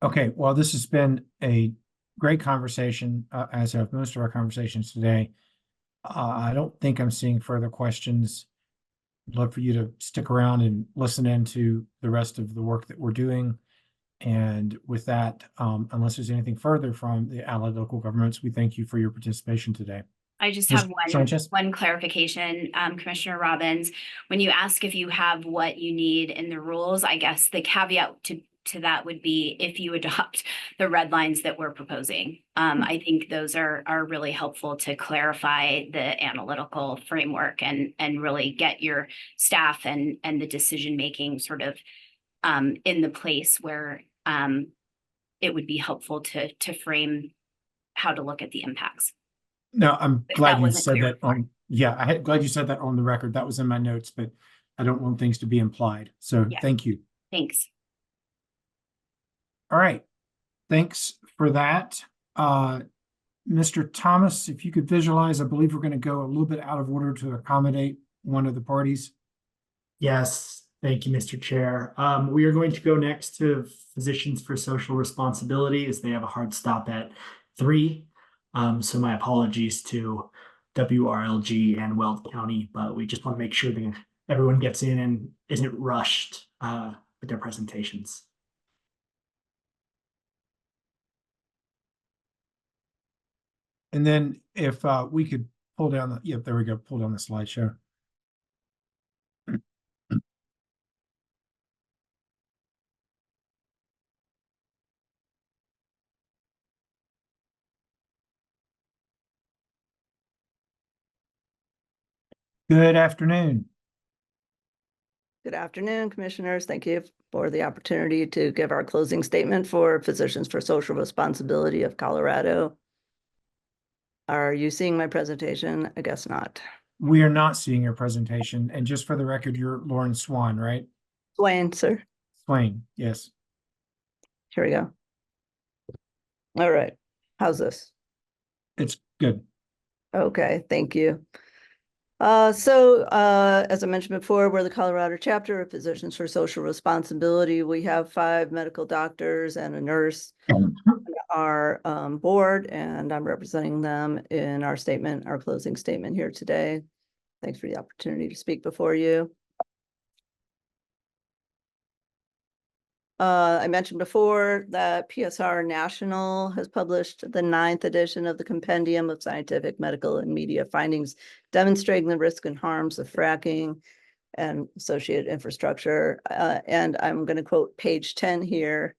Okay, well, this has been a great conversation, as have most of our conversations today. I don't think I'm seeing further questions. I'd love for you to stick around and listen into the rest of the work that we're doing. And with that, unless there's anything further from the allied local governments, we thank you for your participation today. I just Ms. have Sanchez? one clarification, Commissioner Robbins. When you ask if you have what you need in the rules, I guess the caveat to that would be if you adopt the red lines that we're proposing. I think those are really helpful to clarify the analytical framework and really get your staff and the decision making sort of in the place where it would be helpful to frame how to look at the impacts. No, I'm If glad that you wasn't said clear that on, glad you said that on the record. That was in my notes, but I don't want things to be implied. So Yeah. thank you. Thanks. All right. Thanks for that. Mr. Thomas, if you could visualize, I believe we're going to go a little bit out of order to accommodate one of the parties. Yes, thank you, Mr. Chair. We are going to go next to Physicians for Social Responsibility, as they have a hard stop at 3. So my apologies to WRLG and Weld County, but we just want to make sure that everyone gets in and isn't rushed with their presentations. And then if we could pull down the, there we go, pull down the slideshow. Good afternoon. Good afternoon, Commissioners. Thank you for the opportunity to give our closing statement for Physicians for Social Responsibility of Colorado. Are you seeing my presentation? I guess not. We are not seeing your presentation. And just for the record, you're Lauren Swan, right? Dwayne, sir. Swain, yes. Here we go. All right. How's this? It's good. Okay, thank you. As I mentioned before, we're the Colorado chapter of Physicians for Social Responsibility. We have 5 medical doctors and a nurse on our board, and I'm representing them in our statement, our closing statement here today. Thanks for the opportunity to speak before you. I mentioned before that PSR National has published the 9th edition of the Compendium of Scientific, Medical, and Media Findings demonstrating the risks and harms of fracking and associated infrastructure. And I'm going to quote page 10 here.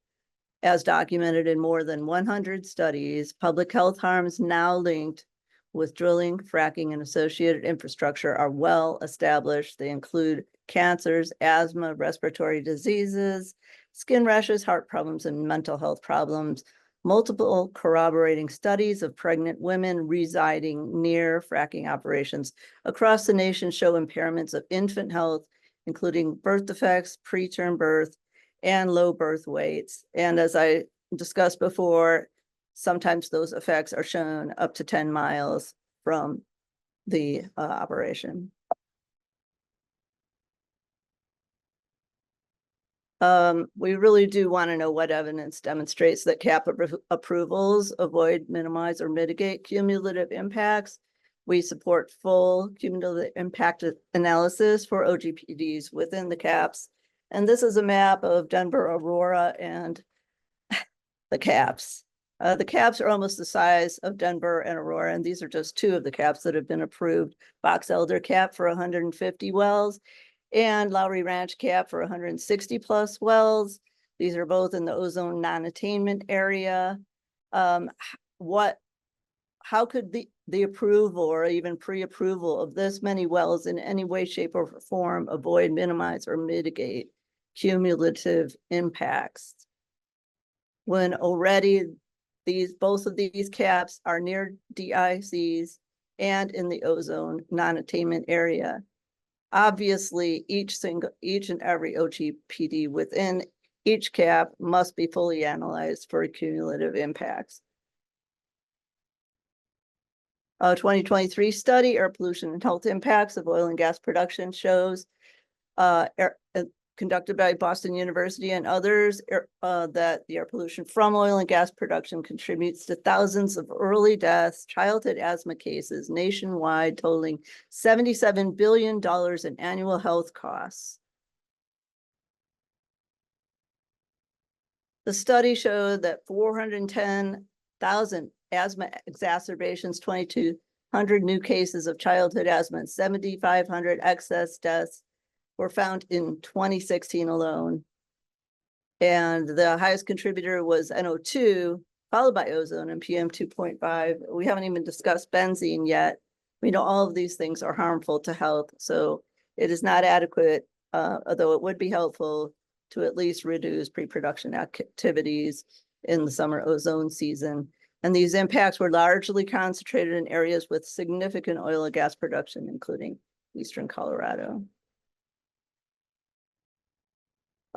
As documented in more than 100 studies, public health harms now linked with drilling, fracking, and associated infrastructure are well established. They include cancers, asthma, respiratory diseases, skin rashes, heart problems, and mental health problems. Multiple corroborating studies of pregnant women residing near fracking operations across the nation show impairments of infant health, including birth defects, preterm birth, and low birth weights. And as I discussed before, sometimes those effects are shown up to 10 miles from the operation. We really do want to know what evidence demonstrates that CAP approvals avoid, minimize, or mitigate cumulative impacts. We support full cumulative impact analysis for OGPDs within the CAPs. And this is a map of Denver, Aurora, and the CAPs. The CAPs are almost the size of Denver and Aurora, and these are just 2 of the CAPs that have been approved. Box Elder CAP for 150 wells, and Lowry Ranch CAP for 160 plus wells. These are both in the ozone non-attainment area. How could the approval or even pre-approval of this many wells in any way, shape, or form avoid, minimize, or mitigate cumulative impacts when already both of these CAPs are near DICs and in the ozone non-attainment area? Obviously, each and every OGPD within each CAP must be fully analyzed for cumulative impacts. A 2023 study, Air Pollution and Health Impacts of Oil and Gas Production, shows conducted by Boston University and others, that the air pollution from oil and gas production contributes to thousands of early deaths, childhood asthma cases nationwide, totaling $77 billion in annual health costs. The study showed that 410,000 asthma exacerbations, 2,200 new cases of childhood asthma, and 7,500 excess deaths were found in 2016 alone. And the highest contributor was NO2, followed by ozone and PM 2.5. We haven't even discussed benzene yet. We know all of these things are harmful to health, so it is not adequate, although it would be helpful to at least reduce pre-production activities in the summer ozone season. And these impacts were largely concentrated in areas with significant oil and gas production, including eastern Colorado.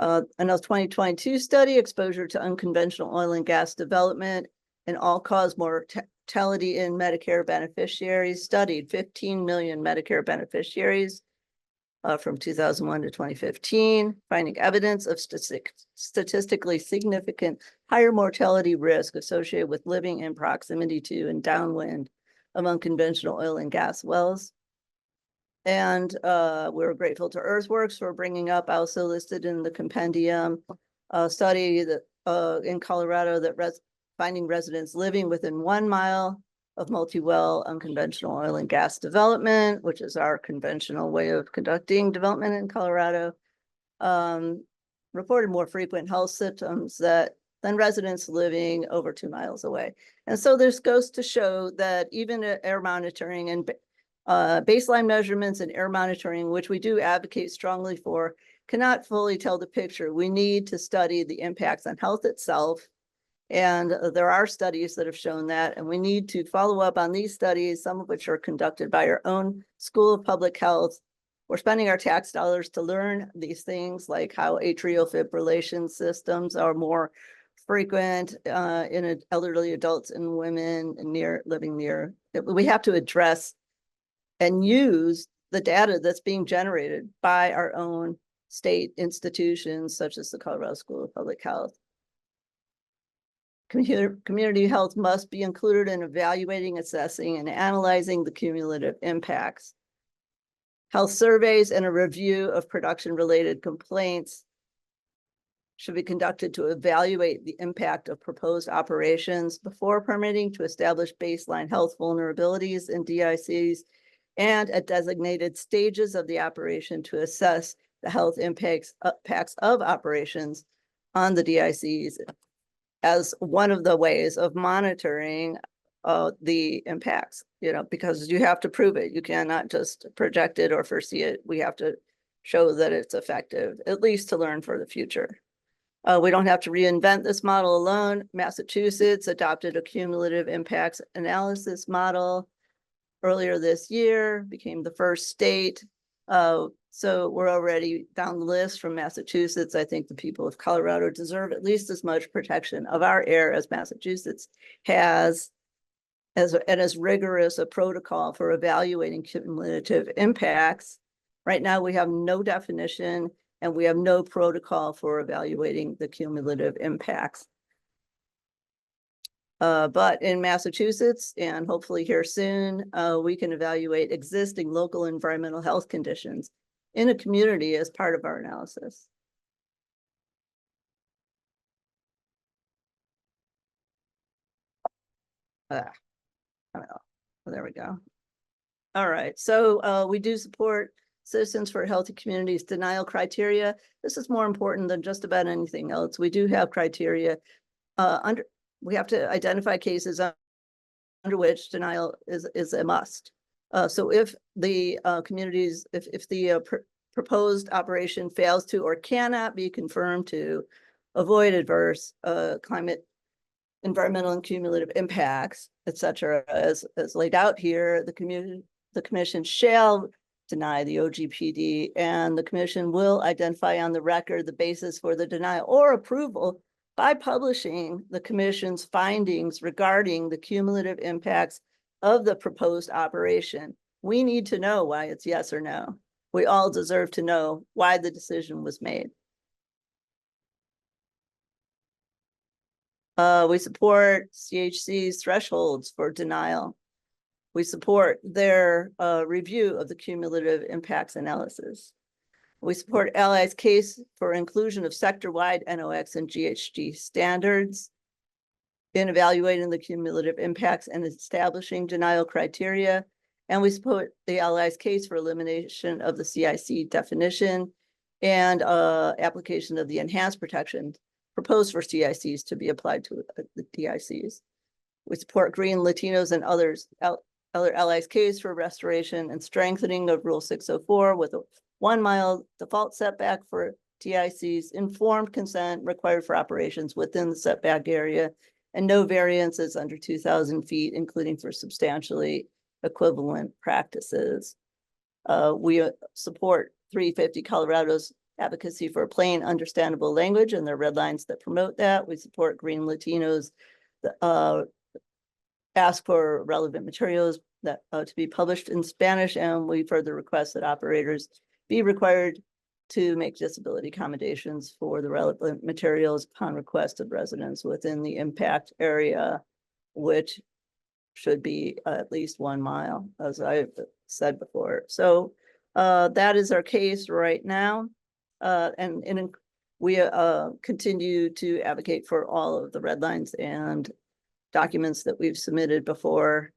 Another 2022 study, Exposure to Unconventional Oil and Gas Development and All-Cause Mortality in Medicare Beneficiaries, studied 15 million Medicare beneficiaries from 2001 to 2015, finding evidence of statistically significant higher mortality risk associated with living in proximity to and downwind of unconventional oil and gas wells. And we're grateful to Earthworks for bringing up, also listed in the compendium, a study that in Colorado that finding residents living within 1 mile of multi-well unconventional oil and gas development, which is our conventional way of conducting development in Colorado, reported more frequent health symptoms than residents living over 2 miles away. And so this goes to show that even air monitoring and baseline measurements and air monitoring, which we do advocate strongly for, cannot fully tell the picture. We need to study the impacts on health itself And there are studies that have shown that, and we need to follow up on these studies, some of which are conducted by our own School of Public Health. We're spending our tax dollars to learn these things, like how atrial fibrillation systems are more frequent in elderly adults and women living near. We have to address and use the data that's being generated by our own state institutions, such as the Colorado School of Public Health. Community health must be included in evaluating, assessing, and analyzing the cumulative impacts. Health surveys and a review of production-related complaints should be conducted to evaluate the impact of proposed operations before permitting, to establish baseline health vulnerabilities in DICs, and at designated stages of the operation to assess the health impacts of operations on the DICs as one of the ways of monitoring the impacts, because you have to prove it. You cannot just project it or foresee it. We have to show that it's effective, at least to learn for the future. We don't have to reinvent this model alone. Massachusetts adopted a cumulative impacts analysis model earlier this year, became the first state. So we're already down the list from Massachusetts. I think the people of Colorado deserve at least as much protection of our air as Massachusetts has, and as rigorous a protocol for evaluating cumulative impacts. Right now, we have no definition and we have no protocol for evaluating the cumulative impacts. But in Massachusetts, and hopefully here soon, we can evaluate existing local environmental health conditions in a community as part of our analysis. There we go. All right, so we do support Citizens for Healthy Communities denial criteria. This is more important than just about anything else. We do have criteria we have to identify cases under which denial is a must. So if the communities, if the proposed operation fails to or cannot be confirmed to avoid adverse climate, environmental, and cumulative impacts, etc., as laid out here, the commission shall deny the OGPD, and the commission will identify on the record the basis for the denial or approval by publishing the commission's findings regarding the cumulative impacts of the proposed operation. We need to know why it's yes or no. We all deserve to know why the decision was made. We support CHC's thresholds for denial. We support their review of the cumulative impacts analysis. We support Allies' case for inclusion of sector-wide NOx and GHG standards in evaluating the cumulative impacts and establishing denial criteria. And we support the Allies' case for elimination of the CIC definition and application of the enhanced protection proposed for CICs to be applied to the DICs. We support Green Latinos and other Allies' case for restoration and strengthening of Rule 604 with a 1 mile default setback for TICs, informed consent required for operations within the setback area, and no variances under 2,000 feet, including for substantially equivalent practices. We support 350 Colorado's advocacy for plain, understandable language and their red lines that promote that. We support Green Latinos ask for relevant materials that to be published in Spanish, and we further request that operators be required to make disability accommodations for the relevant materials upon request of residents within the impact area, which should be at least 1 mile, as I said before. So that is our case right now. And we continue to advocate for all of the red lines and documents that we've submitted before,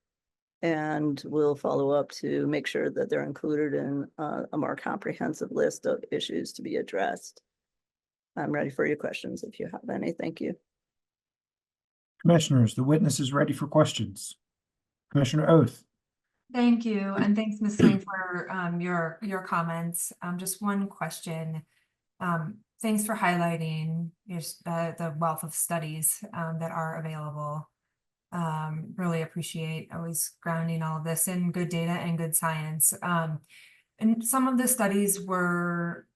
and we'll follow up to make sure that they're included in a more comprehensive list of issues to be addressed. I'm ready for your questions if you have any. Thank you. Commissioners, the witness is ready for questions. Commissioner Oath. Thank you, and thanks, Ms. Swain, for your comments. Just one question. thanks for highlighting the wealth of studies that are available. Really appreciate always grounding all of this in good data and good science. And some of the studies were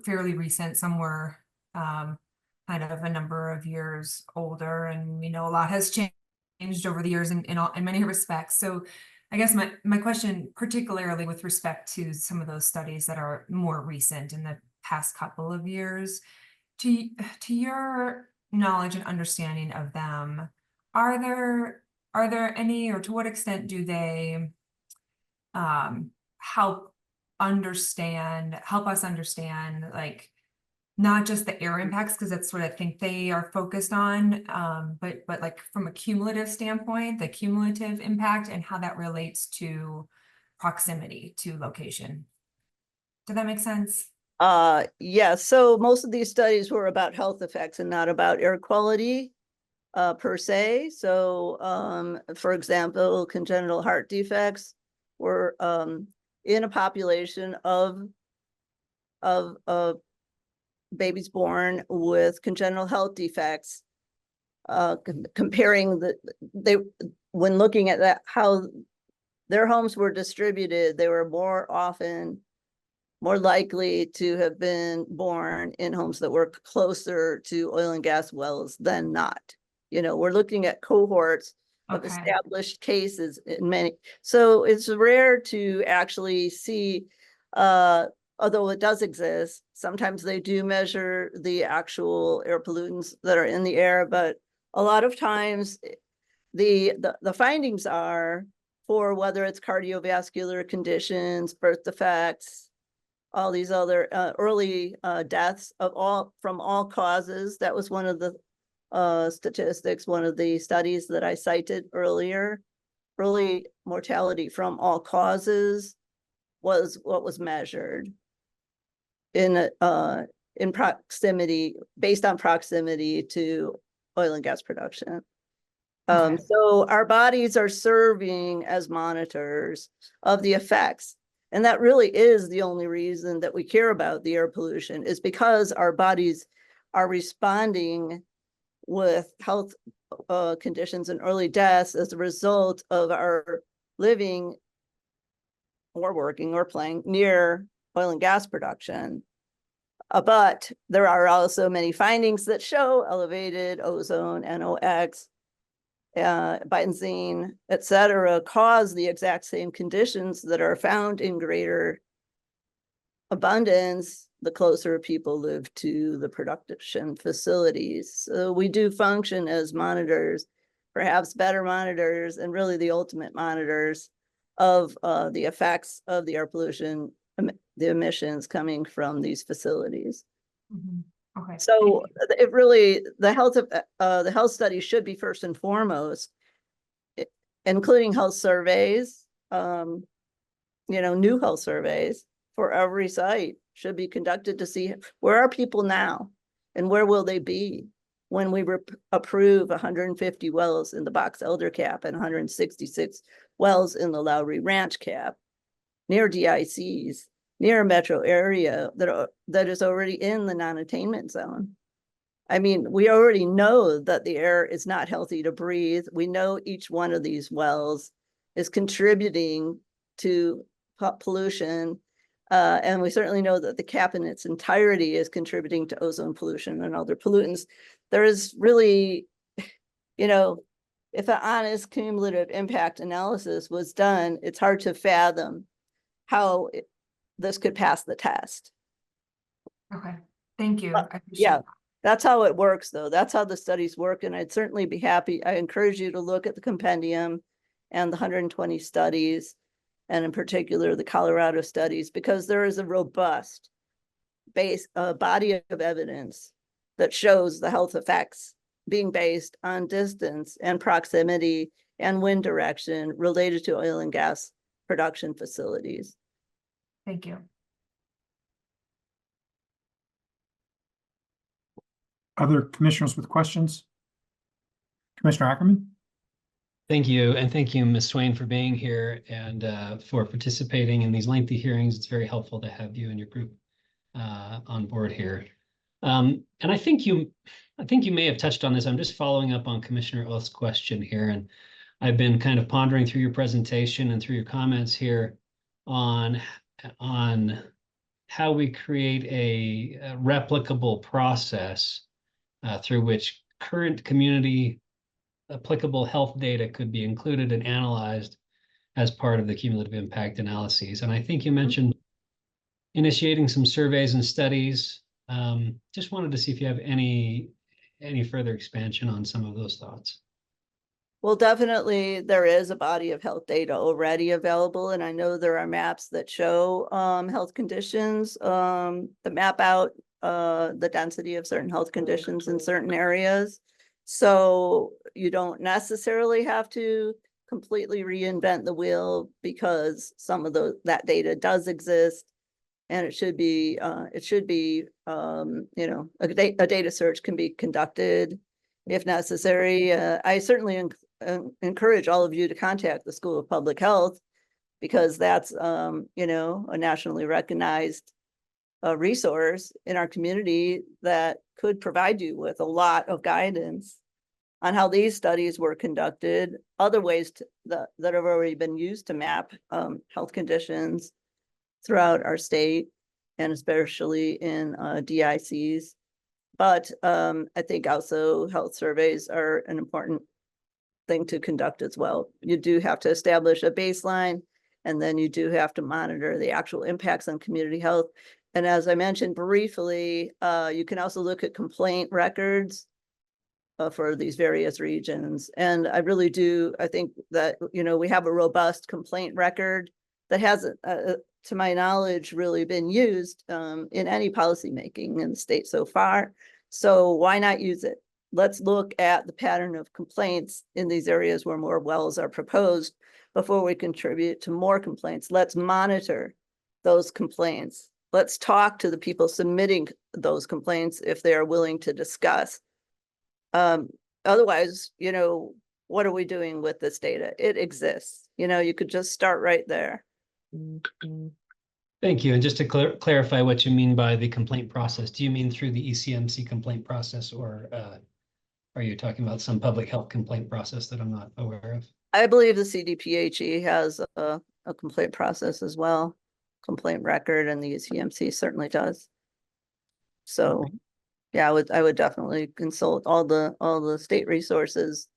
fairly recent, some were kind of a number of years older, and we know a lot has changed over the years in many respects. So I guess my question, particularly with respect to some of those studies that are more recent in the past couple of years, to your knowledge and understanding of them, are there any, or to what extent do they help us understand, like, not just the air impacts, because that's what I think they are focused on, but like from a cumulative standpoint, the cumulative impact and how that relates to proximity to location. Did that make sense? Yeah, so most of these studies were about health effects and not about air quality per se. So for example, congenital heart defects were in a population of babies born with congenital health defects, comparing when looking at that, how their homes were distributed, they were more likely to have been born in homes that were closer to oil and gas wells than not. You know, we're looking at cohorts of established cases in many. So it's rare to actually see, although it does exist, sometimes they do measure the actual air pollutants that are in the air, but a lot of times the findings are for whether it's cardiovascular conditions, birth defects, all these other early deaths from all causes. That was one of the statistics, one of the studies that I cited earlier. Early mortality from all causes was what was measured in proximity, based on proximity to oil and gas production. So our bodies are serving as monitors of the effects. And that really is the only reason that we care about the air pollution, is because our bodies are responding with health conditions and early deaths as a result of our living or working or playing near oil and gas production. But there are also many findings that show elevated ozone, NOx, benzene, et cetera, cause the exact same conditions that are found in greater abundance the closer people live to the production facilities. So we do function as monitors, perhaps better monitors, and really the ultimate monitors of the effects of the air pollution, the emissions coming from these facilities. Okay. So it really, the health study should be first and foremost, including health surveys, new health surveys for every site should be conducted to see where are people now and where will they be when we approve 150 wells in the Box Elder Cap and 166 wells in the Lowry Ranch Cap, near DICs, near a metro area that is already in the non-attainment zone. I mean, we already know that the air is not healthy to breathe. We know each one of these wells is contributing to pollution. And we certainly know that the cap in its entirety is contributing to ozone pollution and other pollutants. There is really, if an honest cumulative impact analysis was done, it's hard to fathom how this could pass the test. Okay, thank you. Yeah, that's how it works, though. That's how the studies work. And I'd certainly be happy. I encourage you to look at the compendium and the 120 studies, and in particular, the Colorado studies, because there is a robust body of evidence that shows the health effects being based on distance and proximity and wind direction related to oil and gas production facilities. Thank you. Other commissioners with questions? Commissioner Ackerman? Thank you. And thank you, Ms. Swain, for being here and for participating in these lengthy hearings. It's very helpful to have you and your group on board here. And I think you may have touched on this. I'm just following up on Commissioner Oath's question here, and I've been kind of pondering through your presentation and through your comments here on how we create a replicable process through which current community applicable health data could be included and analyzed as part of the cumulative impact analyses. And I think you mentioned initiating some surveys and studies. Just wanted to see if you have any further expansion on some of those thoughts. Well, definitely there is a body of health data already available, and I know there are maps that show health conditions that map out the density of certain health conditions in certain areas. So you don't necessarily have to completely reinvent the wheel, because some of that data does exist, and it should be you know, a data search can be conducted if necessary. I certainly encourage all of you to contact the School of Public Health, because that's you know, a nationally recognized resource in our community that could provide you with a lot of guidance on how these studies were conducted, other ways that have already been used to map health conditions throughout our state, and especially in DICs. But I think also health surveys are an important thing to conduct as well. You do have to establish a baseline, and then you do have to monitor the actual impacts on community health. And as I mentioned briefly, you can also look at complaint records for these various regions. And I really do, I think that, you know, we have a robust complaint record that hasn't, to my knowledge, really been used in any policymaking in the state so far. So why not use it? Let's look at the pattern of complaints in these areas where more wells are proposed before we contribute to more complaints. Let's monitor those complaints. Let's talk to the people submitting those complaints if they are willing to discuss. Otherwise, you know, what are we doing with this data? It exists. You know, you could just start right there. Thank you. And just to clarify what you mean by the complaint process, do you mean through the ECMC complaint process, or are you talking about some public health complaint process that I'm not aware of? I believe the CDPHE has a complaint process as well, complaint record, and the ECMC certainly does. So, yeah, I would definitely consult all the state resources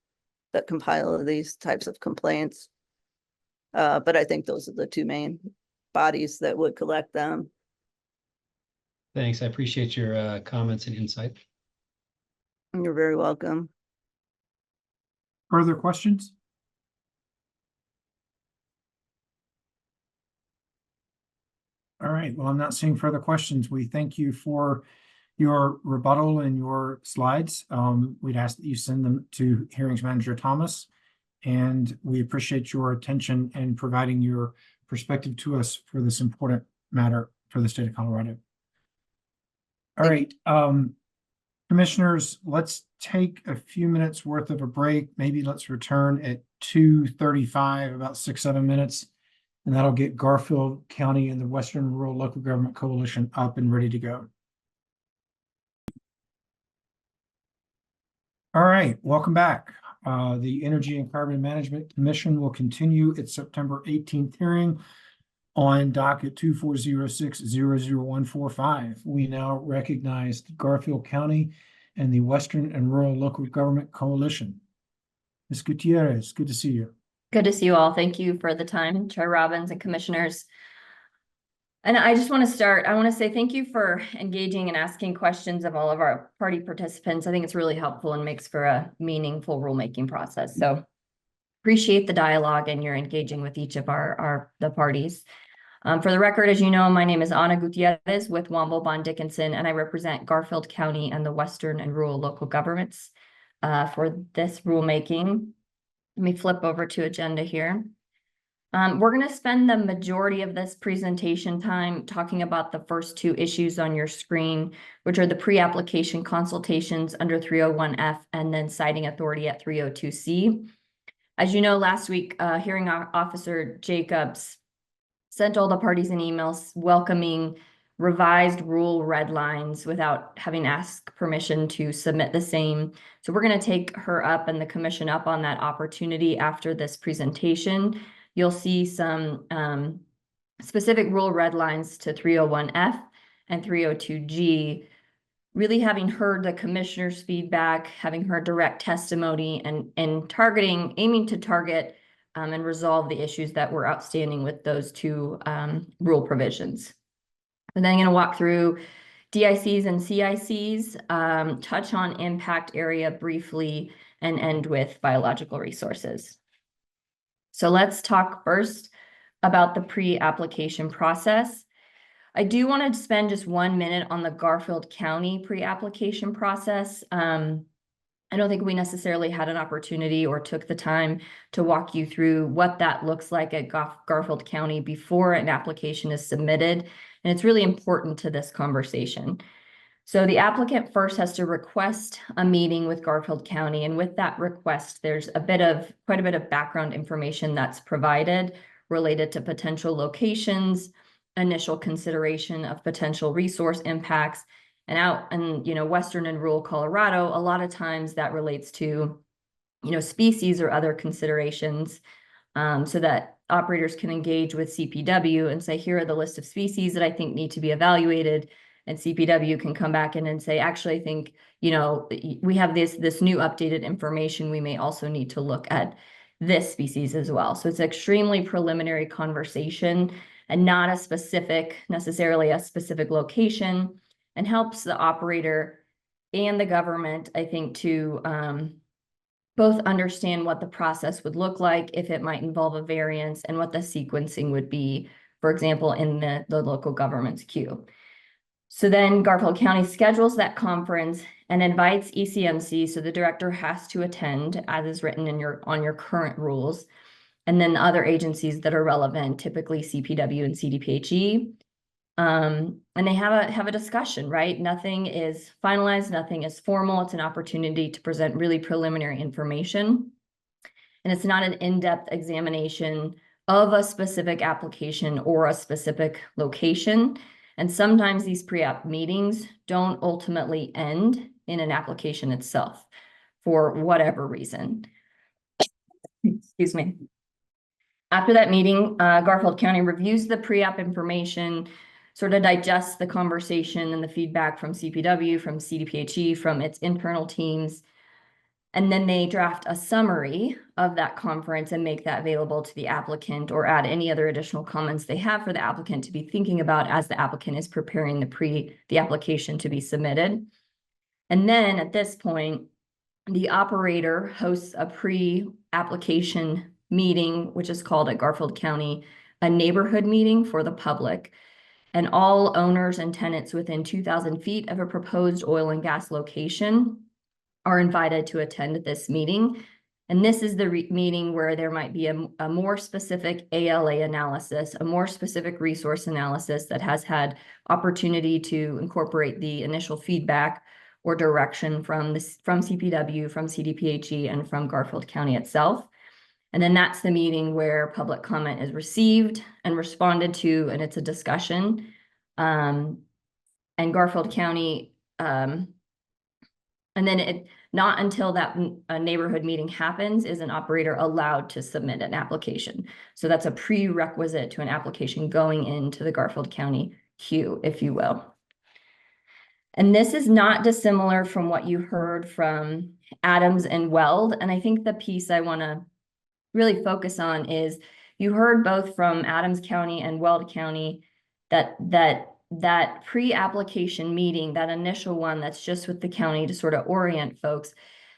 that compile these types of complaints. But I think those are the two main bodies that would collect them. Thanks. I appreciate your comments and insight. You're very welcome. Further questions? All right, well, I'm not seeing further questions. We thank you for your rebuttal and your slides. We'd ask that you send them to Hearings Manager Thomas, and we appreciate your attention and providing your perspective to us for this important matter for the state of Colorado. All right, commissioners, let's take a few minutes worth of a break. Maybe let's return at 2:35, about 6-7 minutes, and that'll get Garfield County and the Western Rural Local Government Coalition up and ready to go. All right, welcome back. The Energy and Carbon Management Commission will continue its September 18th hearing on docket 2406-00145. We now recognize Garfield County and the Western and Rural Local Government Coalition. Ms. Gutierrez, good to see you. Good to see you all. Thank you for the time, Chair Robbins and commissioners. And I just want to start, I want to say thank you for engaging and asking questions of all of our party participants. I think it's really helpful and makes for a meaningful rulemaking process. So appreciate the dialogue and you're engaging with each of the parties. For the record, as you know, my name is Ana Gutierrez with Womble Bond Dickinson, and I represent Garfield County and the Western and Rural Local Governments for this rulemaking. Let me flip over to agenda here. We're going to spend the majority of this presentation time talking about the first two issues on your screen, which are the pre-application consultations under 301F and then citing authority at 302C. As you know, last week, Hearing Officer Jacobs sent all the parties an email welcoming revised rule red lines without having asked permission to submit the same. So we're going to take her up and the commission up on that opportunity after this presentation. You'll see some specific rule red lines to 301F and 302G, really having heard the commissioner's feedback, having heard direct testimony, and aiming to target and resolve the issues that were outstanding with those two rule provisions. And then I'm going to walk through DICs and CICs, touch on impact area briefly, and end with biological resources. So let's talk first about the pre-application process. I do want to spend just 1 minute on the Garfield County pre-application process. I don't think we necessarily had an opportunity or took the time to walk you through what that looks like at Garfield County before an application is submitted. And it's really important to this conversation. So the applicant first has to request a meeting with Garfield County. And with that request, there's quite a bit of background information that's provided related to potential locations, initial consideration of potential resource impacts, and out in, Western and rural Colorado, a lot of times that relates to, species or other considerations, so that operators can engage with CPW and say, here are the list of species that I think need to be evaluated. And CPW can come back in and say, actually, I think, we have this new updated information. We may also need to look at this species as well. So it's extremely preliminary conversation and not necessarily a specific location, and helps the operator and the government, I think, to both understand what the process would look like if it might involve a variance, and what the sequencing would be, for example, in the local government's queue. So then Garfield County schedules that conference and invites ECMC, so the director has to attend, as is written on your current rules, and then other agencies that are relevant, typically CPW and CDPHE. And they have a discussion, right? Nothing is finalized, nothing is formal. It's an opportunity to present really preliminary information. And it's not an in-depth examination of a specific application or a specific location. And sometimes these pre-app meetings don't ultimately end in an application itself for whatever reason. Excuse me. After that meeting, Garfield County reviews the pre-app information, sort of digests the conversation and the feedback from CPW, from CDPHE, from its internal teams. And then they draft a summary of that conference and make that available to the applicant, or add any other additional comments they have for the applicant to be thinking about as the applicant is preparing the application to be submitted. And then at this point, the operator hosts a pre-application meeting, which is called at Garfield County a neighborhood meeting for the public. And all owners and tenants within 2,000 feet of a proposed oil and gas location are invited to attend this meeting. And this is the meeting where there might be a more specific ALA analysis, a more specific resource analysis that has had opportunity to incorporate the initial feedback or direction from CPW, from CDPHE, and from Garfield County itself. And then that's the meeting where public comment is received and responded to, and it's a discussion. And Garfield County, and then not until that neighborhood meeting happens is an operator allowed to submit an application. So that's a prerequisite to an application going into the Garfield County queue, if you will. And this is not dissimilar from what you heard from Adams and Weld. And I think the piece I want to really focus on is you heard both from Adams County and Weld County that pre-application meeting, that initial one that's just with the county to sort of orient folks,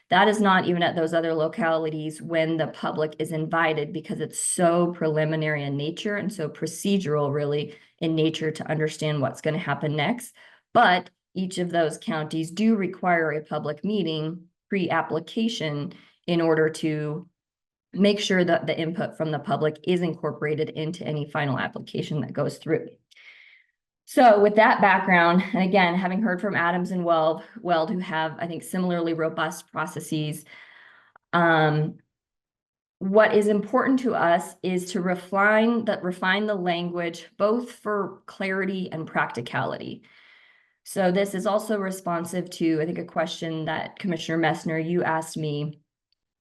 that is not even at those other localities when the public is invited, because it's so preliminary in nature and so procedural really in nature to understand what's going to happen next. But each of those counties do require a public meeting pre-application in order to make sure that the input from the public is incorporated into any final application that goes through. So with that background, and again, having heard from Adams and Weld, who have, I think, similarly robust processes, what is important to us is to refine the language, both for clarity and practicality. So this is also responsive to, I think, a question that Commissioner Messner, you asked me.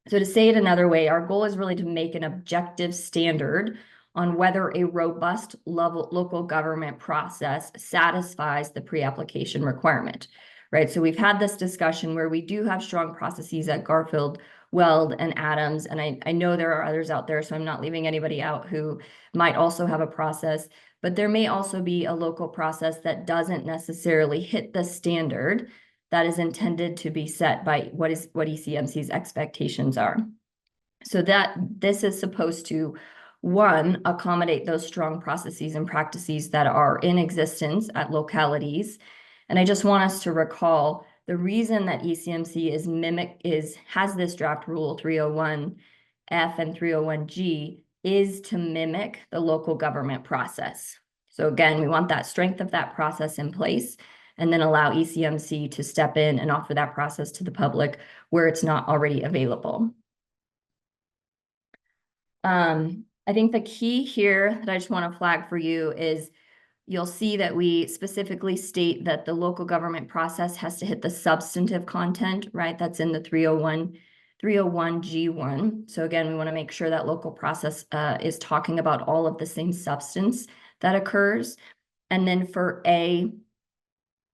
So to say it another way, our goal is really to make an objective standard on whether a robust local government process satisfies the pre-application requirement, right? So we've had this discussion where we do have strong processes at Garfield, Weld, and Adams, and I know there are others out there, so I'm not leaving anybody out who might also have a process, but there may also be a local process that doesn't necessarily hit the standard that is intended to be set by what ECMC's expectations are. So that this is supposed to, one, accommodate those strong processes and practices that are in existence at localities. And I just want us to recall the reason that ECMC has this draft rule 301F and 301G is to mimic the local government process. So again, we want that strength of that process in place, and then allow ECMC to step in and offer that process to the public where it's not already available. I think the key here that I just want to flag for you is you'll see that we specifically state that the local government process has to hit the substantive content, right? That's in the 301G1. So again, we want to make sure that local process is talking about all of the same substance that occurs. And then for A,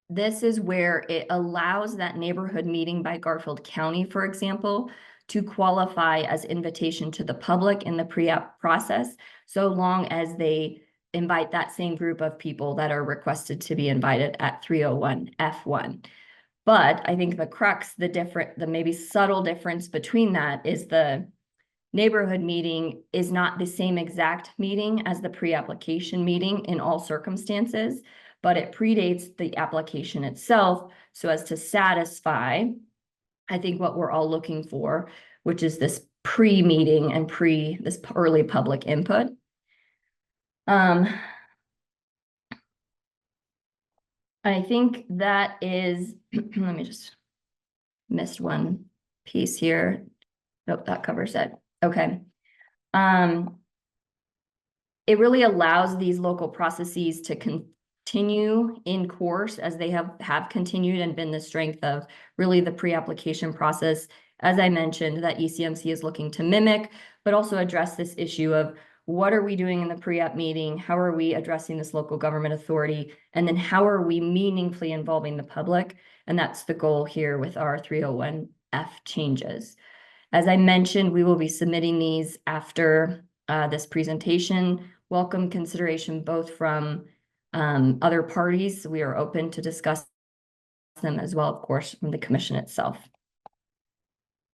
this is where it allows that neighborhood meeting by Garfield County, for example, to qualify as invitation to the public in the pre-app process, so long as they invite that same group of people that are requested to be invited at 301F1. But I think the crux, the maybe subtle difference between that is the neighborhood meeting is not the same exact meeting as the pre-application meeting in all circumstances, but it predates the application itself so as to satisfy, I think, what we're all looking for, which is this pre-meeting and this early public input. I think that is, let me just missed one piece here. Nope, that covers it. Okay. It really allows these local processes to continue in course as they have continued and been the strength of really the pre-application process, as I mentioned, that ECMC is looking to mimic, but also address this issue of what are we doing in the pre-app meeting? How are we addressing this local government authority? And then how are we meaningfully involving the public? And that's the goal here with our 301F changes. As I mentioned, we will be submitting these after this presentation. Welcome consideration both from other parties. We are open to discuss them as well, of course, from the commission itself.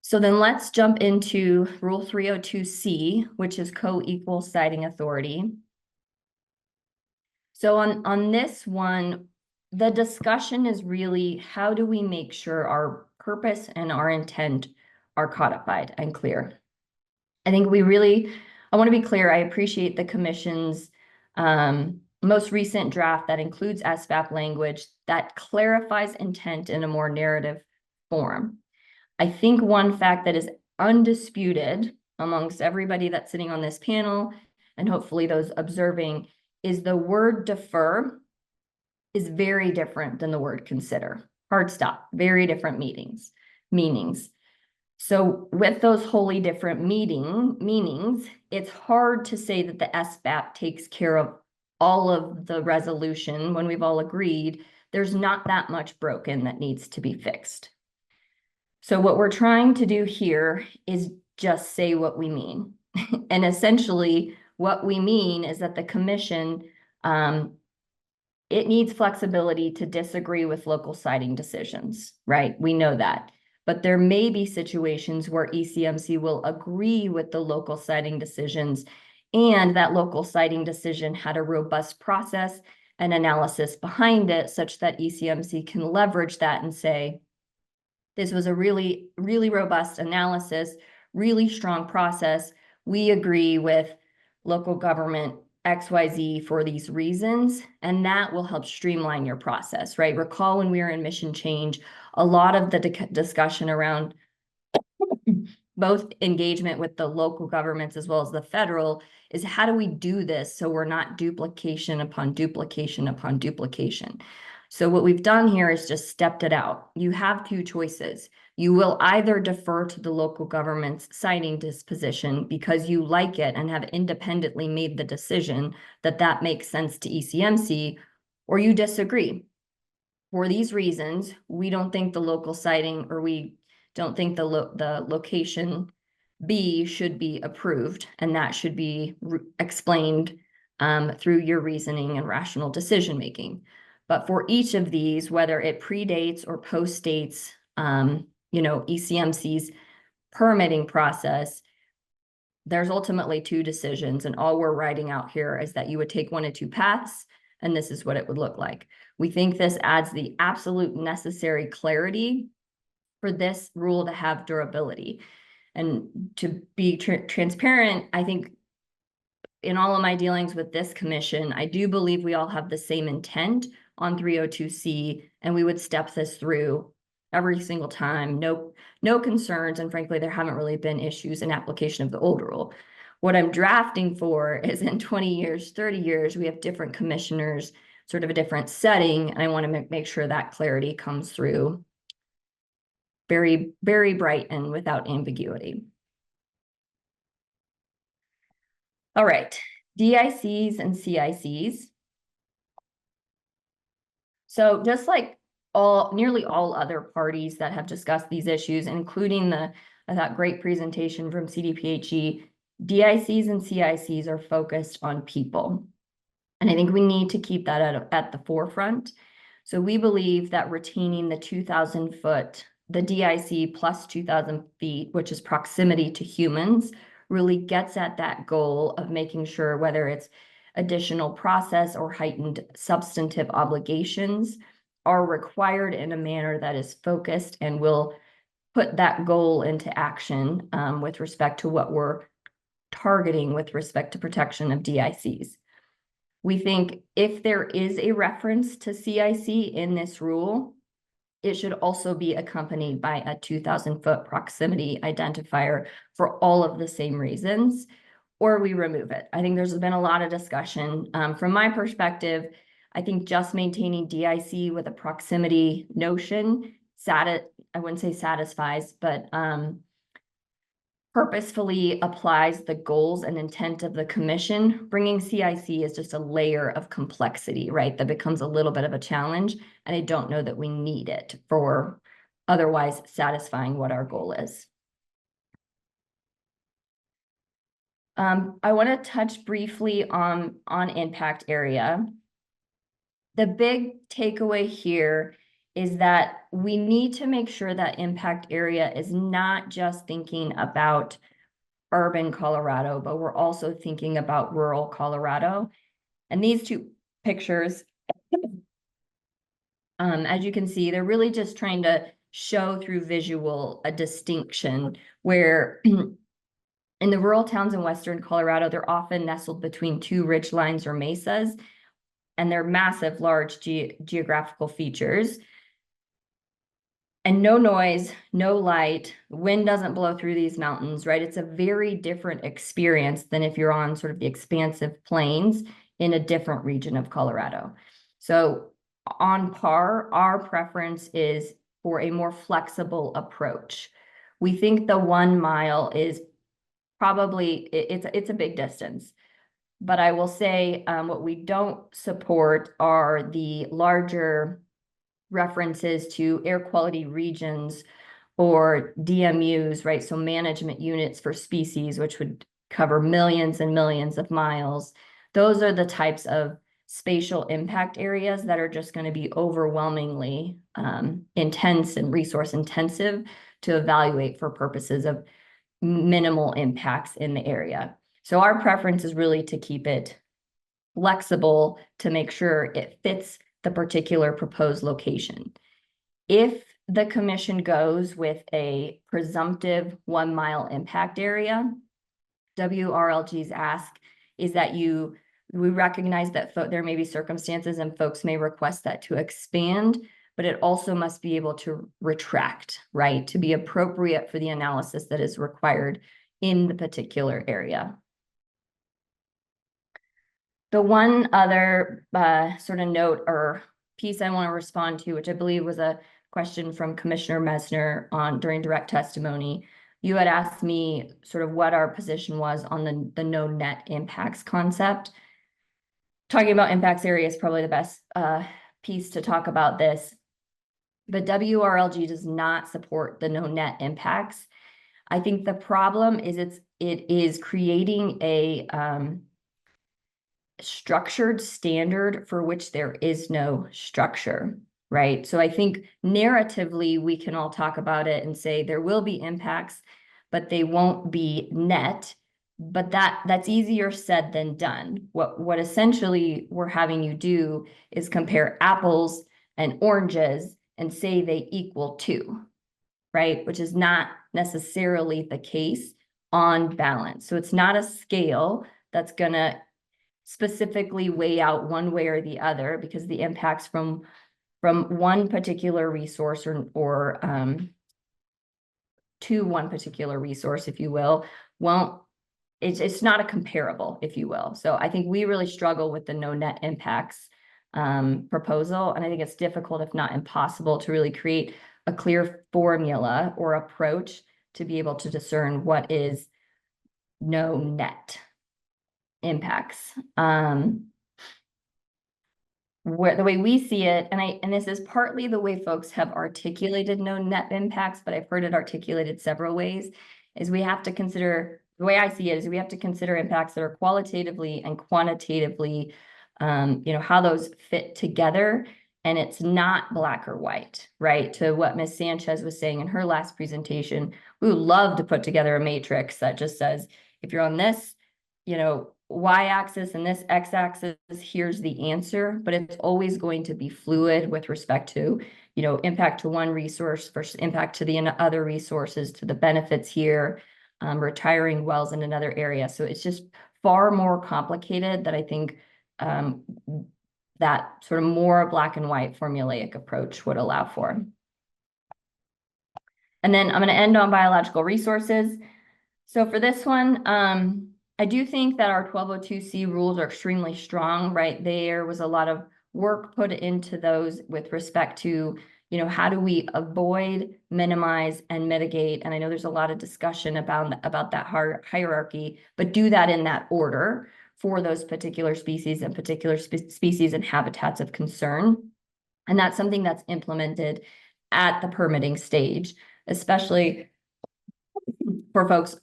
So then let's jump into Rule 302C, which is co-equal siting authority. So on this one, the discussion is really how do we make sure our purpose and our intent are codified and clear. I think I want to be clear, I appreciate the commission's most recent draft that includes SBAP language that clarifies intent in a more narrative form. I think one fact that is undisputed amongst everybody that's sitting on this panel, and hopefully those observing, is the word defer is very different than the word consider. Hard stop, very different meanings. So with those wholly different meanings, it's hard to say that the SBAP takes care of all of the resolution when we've all agreed there's not that much broken that needs to be fixed. So what we're trying to do here is just say what we mean. And essentially what we mean is that the commission, it needs flexibility to disagree with local siting decisions, right? We know that. But there may be situations where ECMC will agree with the local siting decisions, and that local siting decision had a robust process and analysis behind it such that ECMC can leverage that and say, this was a really, really robust analysis, really strong process. We agree with local government XYZ for these reasons, and that will help streamline your process, right? Recall when we were in mission change, a lot of the discussion around both engagement with the local governments as well as the federal, is how do we do this so we're not duplication upon duplication upon duplication? So what we've done here is just stepped it out. You have two choices. You will either defer to the local government's siting disposition because you like it and have independently made the decision that that makes sense to ECMC, or you disagree. For these reasons, we don't think the local siting, or we don't think the location B should be approved, and that should be explained through your reasoning and rational decision making. But for each of these, whether it predates or postdates, ECMC's permitting process, there's ultimately two decisions, and all we're writing out here is that you would take one of two paths, and this is what it would look like. We think this adds the absolute necessary clarity for this rule to have durability. And to be transparent, I think in all of my dealings with this commission, I do believe we all have the same intent on 302C, and we would step this through every single time. No concerns, and frankly, there haven't really been issues in application of the old rule. What I'm drafting for is in 20 years, 30 years, we have different commissioners, sort of a different setting, and I want to make sure that clarity comes through very, very bright and without ambiguity. All right, DICs and CICs. So just like nearly all other parties that have discussed these issues, including I thought great presentation from CDPHE, DICs and CICs are focused on people. And I think we need to keep that at the forefront. So we believe that retaining the 2,000 foot, the DIC plus 2,000 feet, which is proximity to humans, really gets at that goal of making sure whether it's additional process or heightened substantive obligations are required in a manner that is focused and will put that goal into action with respect to what we're targeting with respect to protection of DICs. We think if there is a reference to CIC in this rule, it should also be accompanied by a 2,000 foot proximity identifier for all of the same reasons, or we remove it. I think there's been a lot of discussion. From my perspective, I think just maintaining DIC with a proximity notion, I wouldn't say satisfies, but purposefully applies the goals and intent of the commission. Bringing CIC is just a layer of complexity, right? That becomes a little bit of a challenge, and I don't know that we need it for otherwise satisfying what our goal is. I want to touch briefly on impact area. The big takeaway here is that we need to make sure that impact area is not just thinking about urban Colorado, but we're also thinking about rural Colorado. And these two pictures, as you can see, they're really just trying to show through visual a distinction where in the rural towns in Western Colorado, they're often nestled between two ridge lines or mesas, and they're massive, large geographical features. And no noise, no light, wind doesn't blow through these mountains, right? It's a very different experience than if you're on sort of the expansive plains in a different region of Colorado. So on par, our preference is for a more flexible approach. We think the 1 mile is probably, it's a big distance. But I will say what we don't support are the larger references to air quality regions or DMUs, right? So management units for species, which would cover millions and millions of miles. Those are the types of spatial impact areas that are just going to be overwhelmingly intense and resource intensive to evaluate for purposes of minimal impacts in the area. So our preference is really to keep it flexible to make sure it fits the particular proposed location. If the commission goes with a presumptive 1 mile impact area, WRLG's ask is that we recognize that there may be circumstances and folks may request that to expand, but it also must be able to retract, right? To be appropriate for the analysis that is required in the particular area. The one other sort of note or piece I want to respond to, which I believe was a question from Commissioner Messner during direct testimony. You had asked me sort of what our position was on the no net impacts concept. Talking about impacts area is probably the best piece to talk about this. But WRLG does not support the no net impacts. I think the problem is it is creating a structured standard for which there is no structure, right? So I think narratively, we can all talk about it and say there will be impacts, but they won't be net. But that's easier said than done. What essentially we're having you do is compare apples and oranges and say they equal 2, right? Which is not necessarily the case on balance. So it's not a scale that's going to specifically weigh out one way or the other, because the impacts from one particular resource or to one particular resource, if you will, it's not a comparable, if you will. So I think we really struggle with the no net impacts proposal. And I think it's difficult, if not impossible, to really create a clear formula or approach to be able to discern what is no net impacts. Where the way we see it, and this is partly the way folks have articulated no net impacts, but I've heard it articulated several ways, is we have to consider, the way I see it is we have to consider impacts that are qualitatively and quantitatively, how those fit together. And it's not black or white, right? To what Ms. Sanchez was saying in her last presentation, we would love to put together a matrix that just says, if you're on this, y-axis and this x-axis, here's the answer, but it's always going to be fluid with respect to, impact to one resource versus impact to the other resources, to the benefits here, retiring wells in another area. So it's just far more complicated that I think that sort of more black and white formulaic approach would allow for. And then I'm going to end on biological resources. So for this one, I do think that our 1202C rules are extremely strong, right? There was a lot of work put into those with respect to, how do we avoid, minimize, and mitigate? And I know there's a lot of discussion about that hierarchy, but do that in that order for those particular species and particular species and habitats of concern. And that's something that's implemented at the permitting stage, especially for folks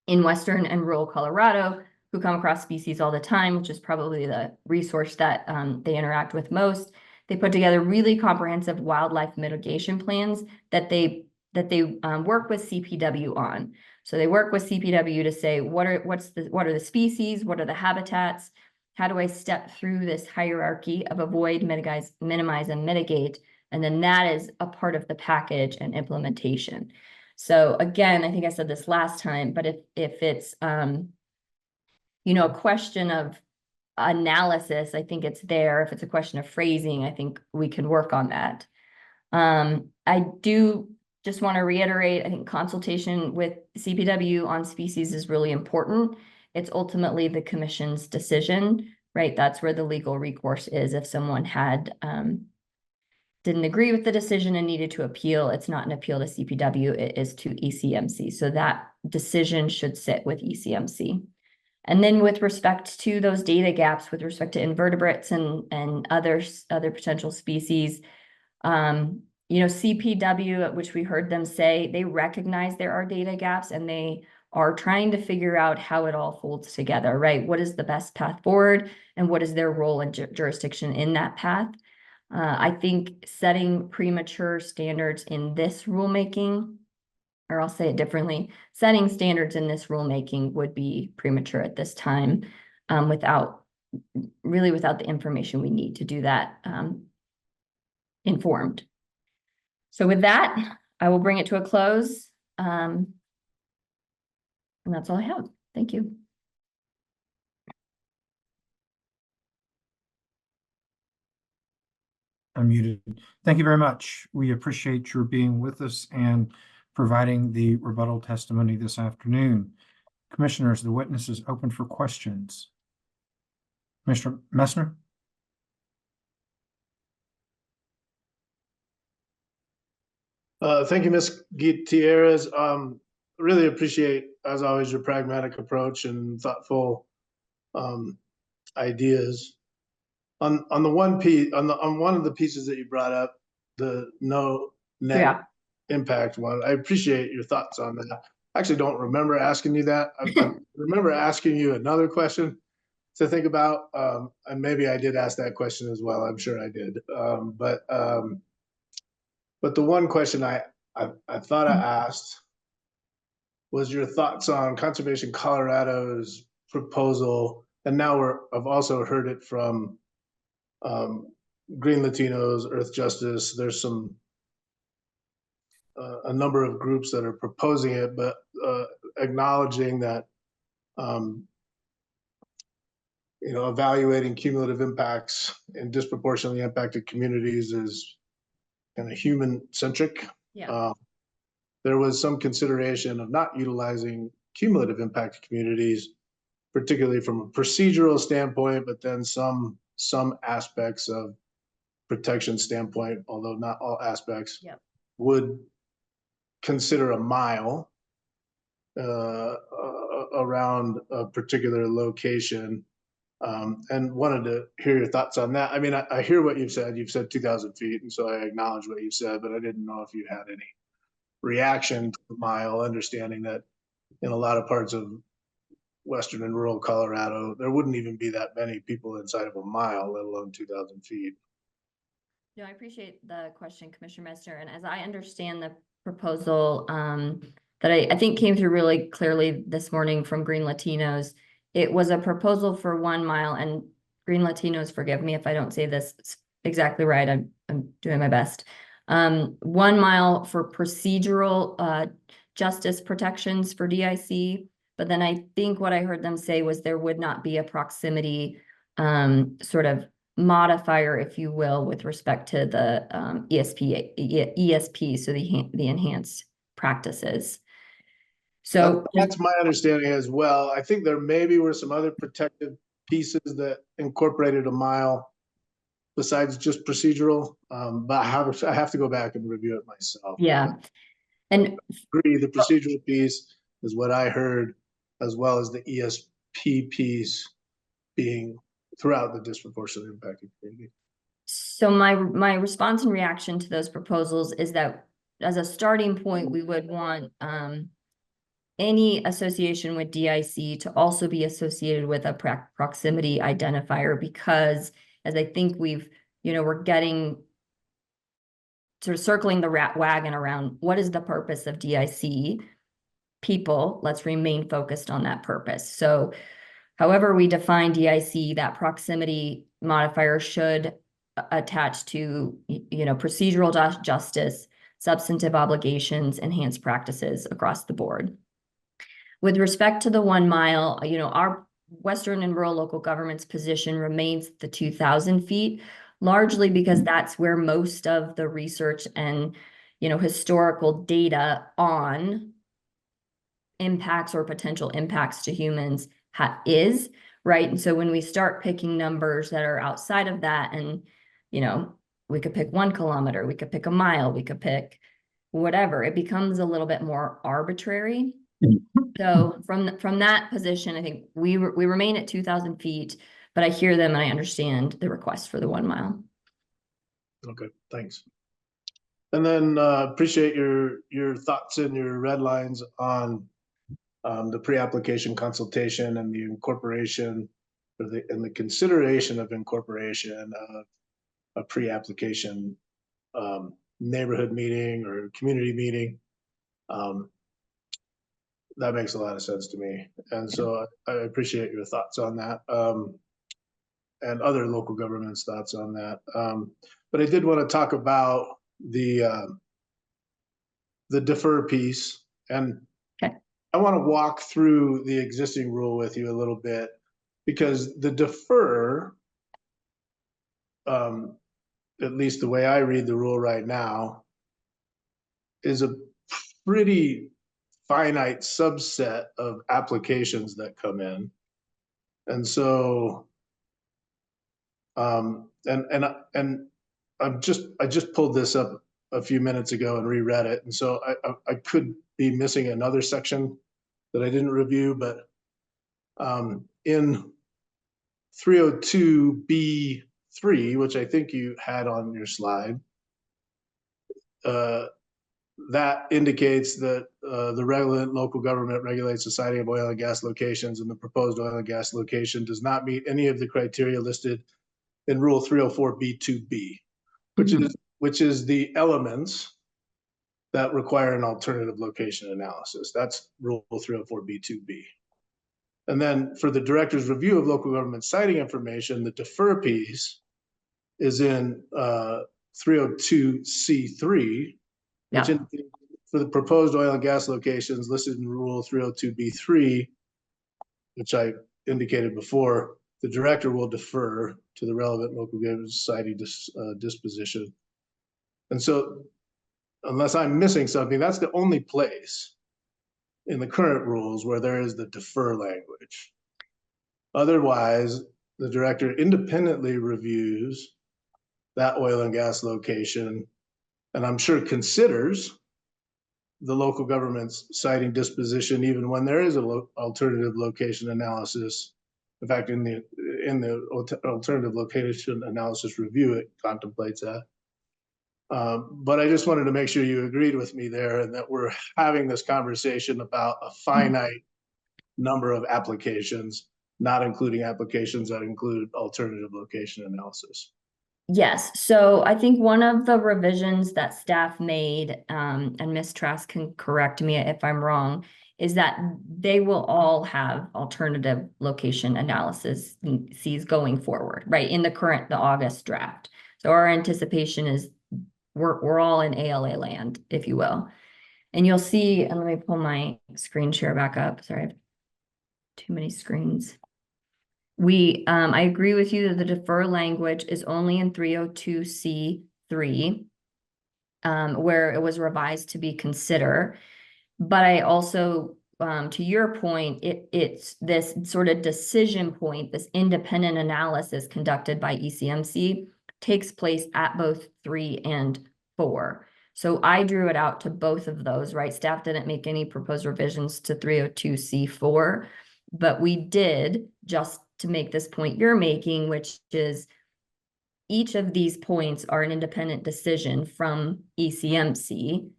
in Western and rural Colorado who come across species all the time, which is probably the resource that they interact with most. They put together really comprehensive wildlife mitigation plans that they work with CPW on. So they work with CPW to say, what are the species? What are the habitats? How do I step through this hierarchy of avoid, minimize, and mitigate? And then that is a part of the package and implementation. So again, I think I said this last time, but if it's, a question of analysis, I think it's there. If it's a question of phrasing, I think we can work on that. I do just want to reiterate, I think consultation with CPW on species is really important. It's ultimately the commission's decision, right? That's where the legal recourse is. If someone had didn't agree with the decision and needed to appeal, it's not an appeal to CPW, it is to ECMC. So that decision should sit with ECMC. And then with respect to those data gaps, with respect to invertebrates and other potential species, CPW, which we heard them say, they recognize there are data gaps and they are trying to figure out how it all folds together, right? What is the best path forward and what is their role and jurisdiction in that path? I think setting premature standards in this rulemaking, or I'll say it differently, setting standards in this rulemaking would be premature at this time without the information we need to do that informed. So with that, I will bring it to a close. And that's all I have. Thank you. unmuted. Thank you very much. We appreciate your being with us and providing the rebuttal testimony this afternoon. Commissioners, the witness is open for questions. Commissioner Messner? Thank you, Ms. Gutierrez. Really appreciate, as always, your pragmatic approach and thoughtful ideas. On the one piece, on one of the pieces that you brought up, the no net impact one, I appreciate your thoughts on that. I actually don't remember asking you that. I remember asking you another question to think about, and maybe I did ask that question as well. I'm sure I did. But the one question I thought I asked was your thoughts on Conservation Colorado's proposal, and now I've also heard it from Green Latinos, Earth Justice. There's some a number of groups that are proposing it, but acknowledging that evaluating cumulative impacts in disproportionately impacted communities is kind of human centric. Yeah. There was some consideration of not utilizing cumulative impacted communities, particularly from a procedural standpoint, but then some aspects of protection standpoint, although not all aspects, would consider a mile around a particular location. And wanted to hear your thoughts on that. I mean, I hear what you've said. You've said 2,000 feet, and so I acknowledge what you said, but I didn't know if you had any reaction to the mile, understanding that in a lot of parts of western and rural Colorado, there wouldn't even be that many people inside of a mile, let alone 2,000 feet. No, I appreciate the question, Commissioner Messner. And as I understand the proposal that I think came through really clearly this morning from Green Latinos, it was a proposal for 1 mile, and Green Latinos, forgive me if I don't say this exactly right. I'm doing my best. 1 mile for procedural justice protections for DIC. But then I think what I heard them say was there would not be a proximity sort of modifier, if you will, with respect to the ESP, so the enhanced practices. So that's my understanding as well. I think there maybe were some other protective pieces that incorporated a mile besides just procedural, but I have to go back and review it myself. Yeah, and agree, the procedural piece is what I heard, as well as the ESP piece being throughout the disproportionately impacted community. So my response and reaction to those proposals is that as a starting point, we would want any association with DIC to also be associated with a proximity identifier, because as I think we're getting sort of circling the wagon around what is the purpose of DIC. People, let's remain focused on that purpose. So however we define DIC, that proximity modifier should attach to, procedural justice, substantive obligations, enhanced practices across the board. With respect to the 1 mile, our Western and rural local government's position remains the 2,000 feet, largely because that's where most of the research and, historical data on impacts or potential impacts to humans is, right? And so when we start picking numbers that are outside of that, and, we could pick 1 kilometer, we could pick a mile, we could pick whatever, it becomes a little bit more arbitrary. So from that position, I think we remain at 2,000 feet, but I hear them and I understand the request for the 1 mile. Okay, thanks. And then appreciate your thoughts and your red lines on the pre-application consultation and the incorporation and the consideration of incorporation of a pre-application neighborhood meeting or community meeting. That makes a lot of sense to me. And so I appreciate your thoughts on that, and other local governments' thoughts on that. But I did want to talk about the defer piece, and I want to walk through the existing rule with you a little bit, because the defer at least the way I read the rule right now, is a pretty finite subset of applications that come in. And so, and I just pulled this up a few minutes ago and reread it. And so I could be missing another section that I didn't review, but in 302B3, which I think you had on your slide, that indicates that the relevant local government regulates the siting of oil and gas locations, and the proposed oil and gas location does not meet any of the criteria listed in Rule 304B2B, which is the elements that require an alternative location analysis. That's Rule 304B2B. And then for the director's review of local government siting information, the defer piece is in 302C3, which indicates for the proposed oil and gas locations listed in Rule 302B3, which I indicated before, the director will defer to the relevant local government siting disposition. And so, unless I'm missing something, that's the only place in the current rules where there is the defer language. Otherwise, the director independently reviews that oil and gas location, and I'm sure considers the local government's siting disposition even when there is an alternative location analysis. In fact, in the alternative location analysis review, it contemplates that. But I just wanted to make sure you agreed with me there, and that we're having this conversation about a finite number of applications, not including applications that include alternative location analysis. Yes, so I think one of the revisions that staff made, and Ms. Trask can correct me if I'm wrong, is that they will all have alternative location analysis going forward, right? In the August draft. So our anticipation is we're all in ALA land, if you will. And you'll see, and let me pull my screen share back up. Sorry, I have too many screens. I agree with you that the defer language is only in 302C3, where it was revised to be consider. But I also, to your point, it's this sort of decision point, this independent analysis conducted by ECMC takes place at both 3 and 4. So I drew it out to both of those, right? Staff didn't make any proposed revisions to 302C4, but we did, just to make this point you're making, which is each of these points are an independent decision from ECMC.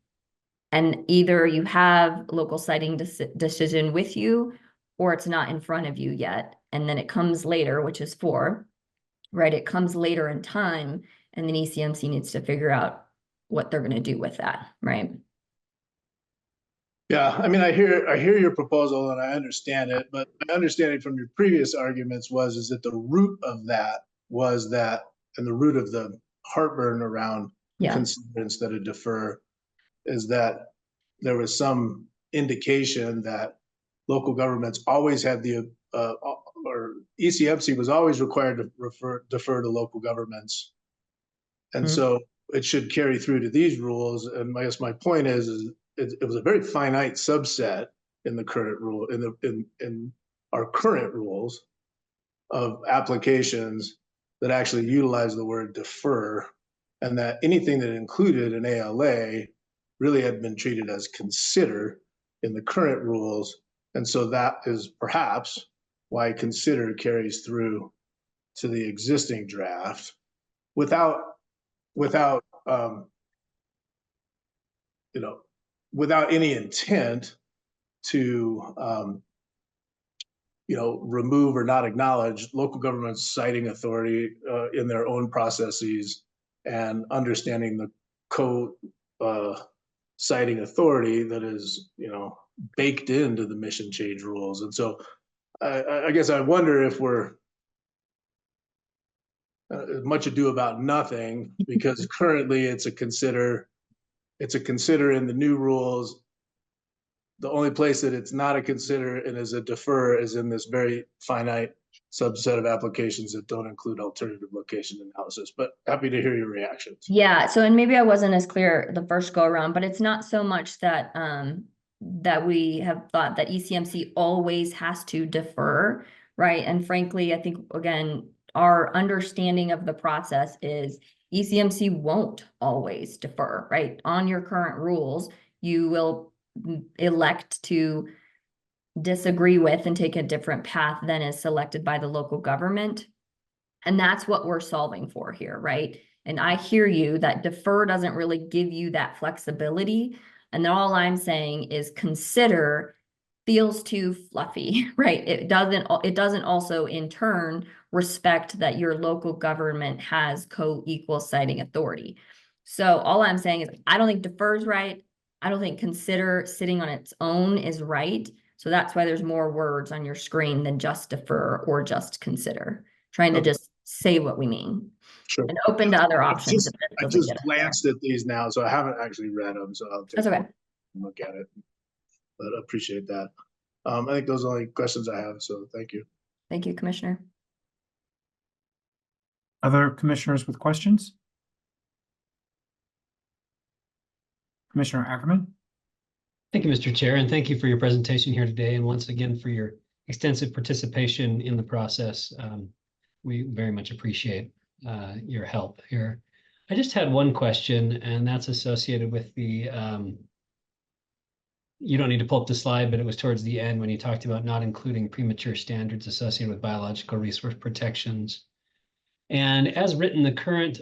And either you have local siting decision with you, or it's not in front of you yet. And then it comes later, which is 4, right? It comes later in time, and then ECMC needs to figure out what they're going to do with that, right? Yeah, I mean, I hear your proposal and I understand it, but my understanding from your previous arguments is that the root of that was that, and the root of the heartburn around consider instead of defer, is that there was some indication that local governments always had the, or ECMC was always required to defer to local governments. And so it should carry through to these rules. And I guess my point is it was a very finite subset in the current rule, in our current rules of applications that actually utilize the word defer, and that anything that included an ALA really had been treated as consider in the current rules. And so that is perhaps why consider carries through to the existing draft without any intent to remove or not acknowledge local government's siting authority in their own processes, and understanding the siting authority that is baked into the mission change rules. And so I guess I wonder if we're much ado about nothing, because currently it's a consider in the new rules. The only place that it's not a consider and is a defer is in this very finite subset of applications that don't include alternative location analysis, but happy to hear your reactions. Yeah, so and maybe I wasn't as clear the first go around, but it's not so much that that we have thought that ECMC always has to defer, right? And frankly, I think again, our understanding of the process is ECMC won't always defer, right? On your current rules, you will elect to disagree with and take a different path than is selected by the local government. And that's what we're solving for here, right? And I hear you that defer doesn't really give you that flexibility. And all I'm saying is consider feels too fluffy, right? It doesn't also in turn respect that your local government has co-equal siting authority. So all I'm saying is I don't think defer is right. I don't think consider sitting on its own is right. So that's why there's more words on your screen than just defer or just consider. Trying to just say what we mean. Sure. And open to other options. I just glanced at these now, so I haven't actually read them, so I'll take a look at it. But I appreciate that. I think those are the only questions I have, so thank you. Thank you, Commissioner. Other commissioners with questions? Commissioner Ackerman? Thank you, Mr. Chair, and thank you for your presentation here today, and once again for your extensive participation in the process. We very much appreciate your help here. I just had one question, and that's associated with the, you don't need to pull up the slide, but it was towards the end when you talked about not including premature standards associated with biological resource protections. And as written, the current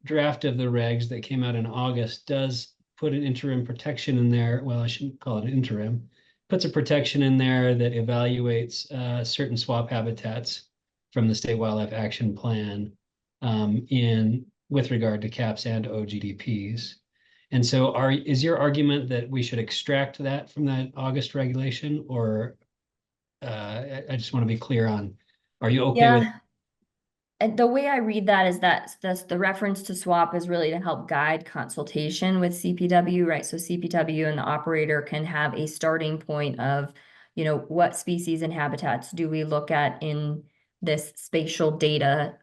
draft of the regs that came out in August does put an interim protection in there. Well, I shouldn't call it interim. Puts a protection in there that evaluates certain swap habitats from the State Wildlife Action Plan with regard to CAPs and OGDPs. And so is your argument that we should extract that from that August regulation, or I just want to be clear on, are you okay with? And the way I read that is that the reference to swap is really to help guide consultation with CPW, right? So CPW and the operator can have a starting point of, you know, what species and habitats do we look at in this spatial data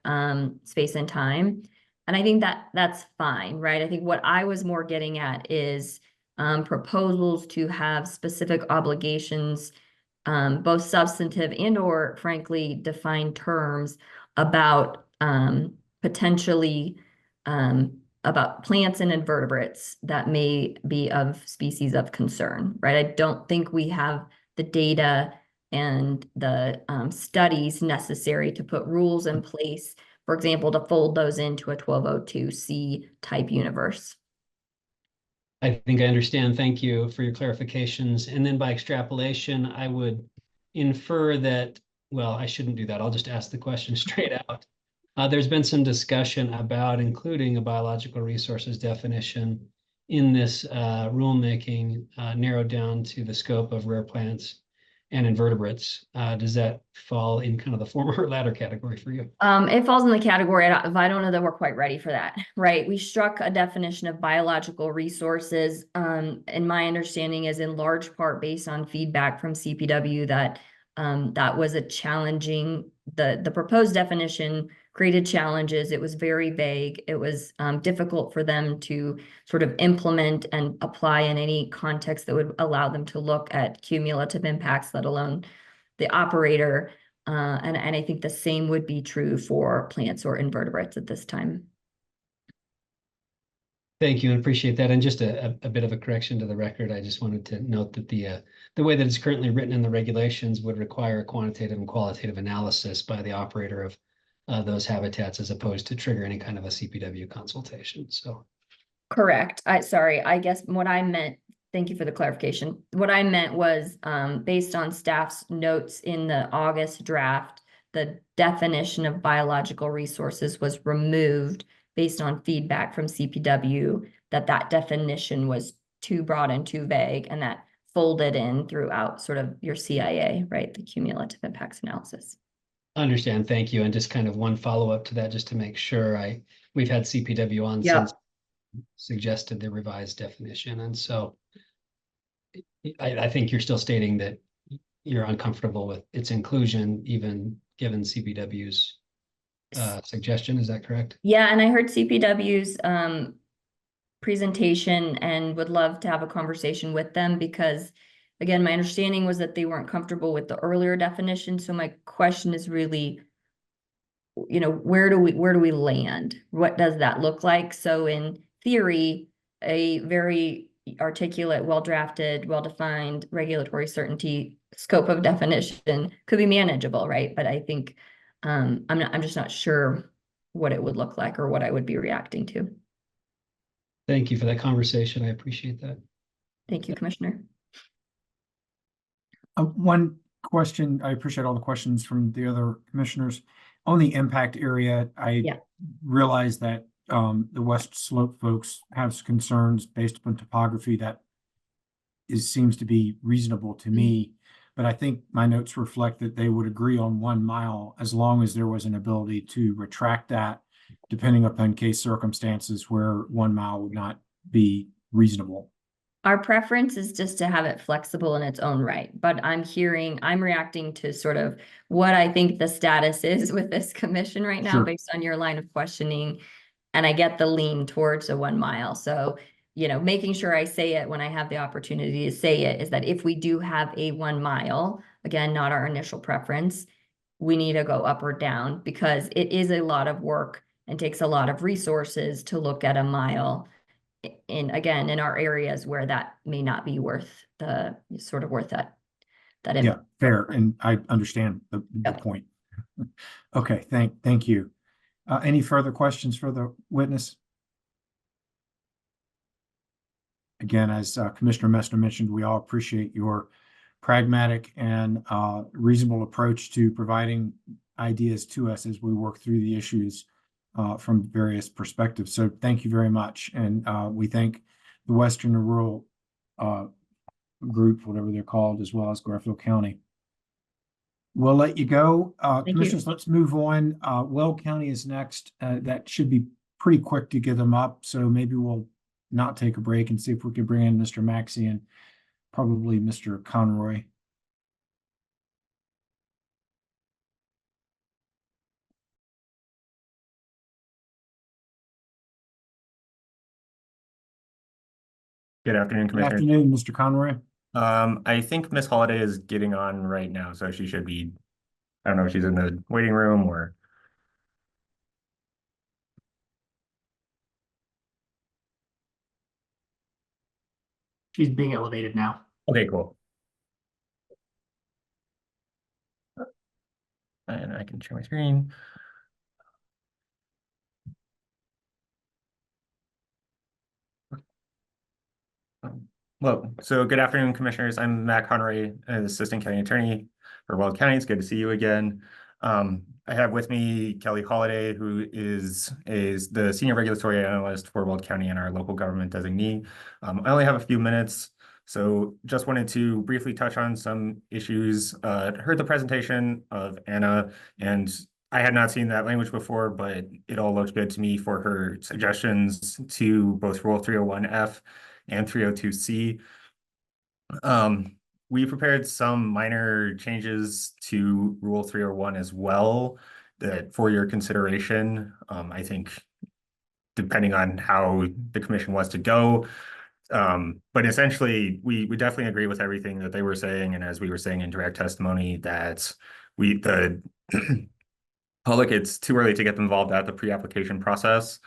space and time. And I think that that's fine, right? I think what I was more getting at is proposals to have specific obligations, both substantive and or frankly defined terms about potentially about plants and invertebrates that may be of species of concern, right? I don't think we have the data and the studies necessary to put rules in place, for example, to fold those into a 1202C type universe. I think I understand. Thank you for your clarifications. And then by extrapolation, I would infer that, well, I shouldn't do that. I'll just ask the question straight out. There's been some discussion about including a biological resources definition in this rulemaking narrowed down to the scope of rare plants and invertebrates. Does that fall in kind of the former or latter category for you? It falls in the category of I don't know that we're quite ready for that, right? We struck a definition of biological resources, and my understanding is in large part based on feedback from CPW that that was a challenging, the proposed definition created challenges. It was very vague. It was difficult for them to sort of implement and apply in any context that would allow them to look at cumulative impacts, let alone the operator. And I think the same would be true for plants or invertebrates at this time. Thank you, and appreciate that. And just a bit of a correction to the record, I just wanted to note that the way that it's currently written in the regulations would require a quantitative and qualitative analysis by the operator of those habitats as opposed to trigger any kind of a CPW consultation. So correct. I guess what I meant, thank you for the clarification. What I meant was based on staff's notes in the August draft, the definition of biological resources was removed based on feedback from CPW that definition was too broad and too vague, and that folded in throughout sort of your CIA, right? The cumulative impacts analysis. Understand, thank you. And just kind of one follow-up to that, just to make sure we've had CPW on since suggested the revised definition. And so I think you're still stating that you're uncomfortable with its inclusion, even given CPW's suggestion. Is that correct? Yeah, and I heard CPW's presentation and would love to have a conversation with them because, again, my understanding was that they weren't comfortable with the earlier definition. So my question is really, you know, where do we land? What does that look like? So in theory, a very articulate, well-drafted, well-defined regulatory certainty scope of definition could be manageable, right? But I think I'm just not sure what it would look like or what I would be reacting to. Thank you for that conversation. I appreciate that. Thank you, Commissioner. One question, I appreciate all the questions from the other commissioners. On the impact area, I realize that the West Slope folks have concerns based upon topography that seems to be reasonable to me. But I think my notes reflect that they would agree on 1 mile as long as there was an ability to retract that, depending upon case circumstances where 1 mile would not be reasonable. Our preference is just to have it flexible in its own right, but I'm reacting to sort of what I think the status is with this commission right now based on your line of questioning. And I get the lean towards a 1 mile. So, you know, making sure I say it when I have the opportunity to say it is that if we do have a 1 mile, again, not our initial preference, we need to go up or down because it is a lot of work and takes a lot of resources to look at a mile in our areas where that may not be worth that yeah, fair, and I understand the point. Okay, thank you. Any further questions for the witness? Again, as Commissioner Messner mentioned, we all appreciate your pragmatic and reasonable approach to providing ideas to us as we work through the issues from various perspectives. So thank you very much. And we thank the Western Rural Group, whatever they're called, as well as Garfield County. We'll let you go. Commissioners, let's move on. Weld County is next. That should be pretty quick to get them up. So maybe we'll not take a break and see if we can bring in Mr. Maxey and probably Mr. Conroy. Good afternoon, Commissioner. Good afternoon, Mr. Conroy. I think Miss Holiday is getting on right now, so she should be, I don't know if she's in the waiting room or. She's being elevated now. Okay, cool. And I can share my screen. Well, so good afternoon, Commissioners. I'm Matt Conroy, Assistant County Attorney for Weld County. It's good to see you again. I have with me Kelly Holiday, who is the Senior Regulatory Analyst for Weld County and our local government designee. I only have a few minutes, so just wanted to briefly touch on some issues. Heard the presentation of Anna, and I had not seen that language before, but it all looked good to me for her suggestions to both Rule 301F and 302C. We prepared some minor changes to Rule 301 as well that for your consideration. I think depending on how the commission wants to go. But essentially, we definitely agree with everything that they were saying. And as we were saying in direct testimony, that the public, it's too early to get them involved at the pre-application process.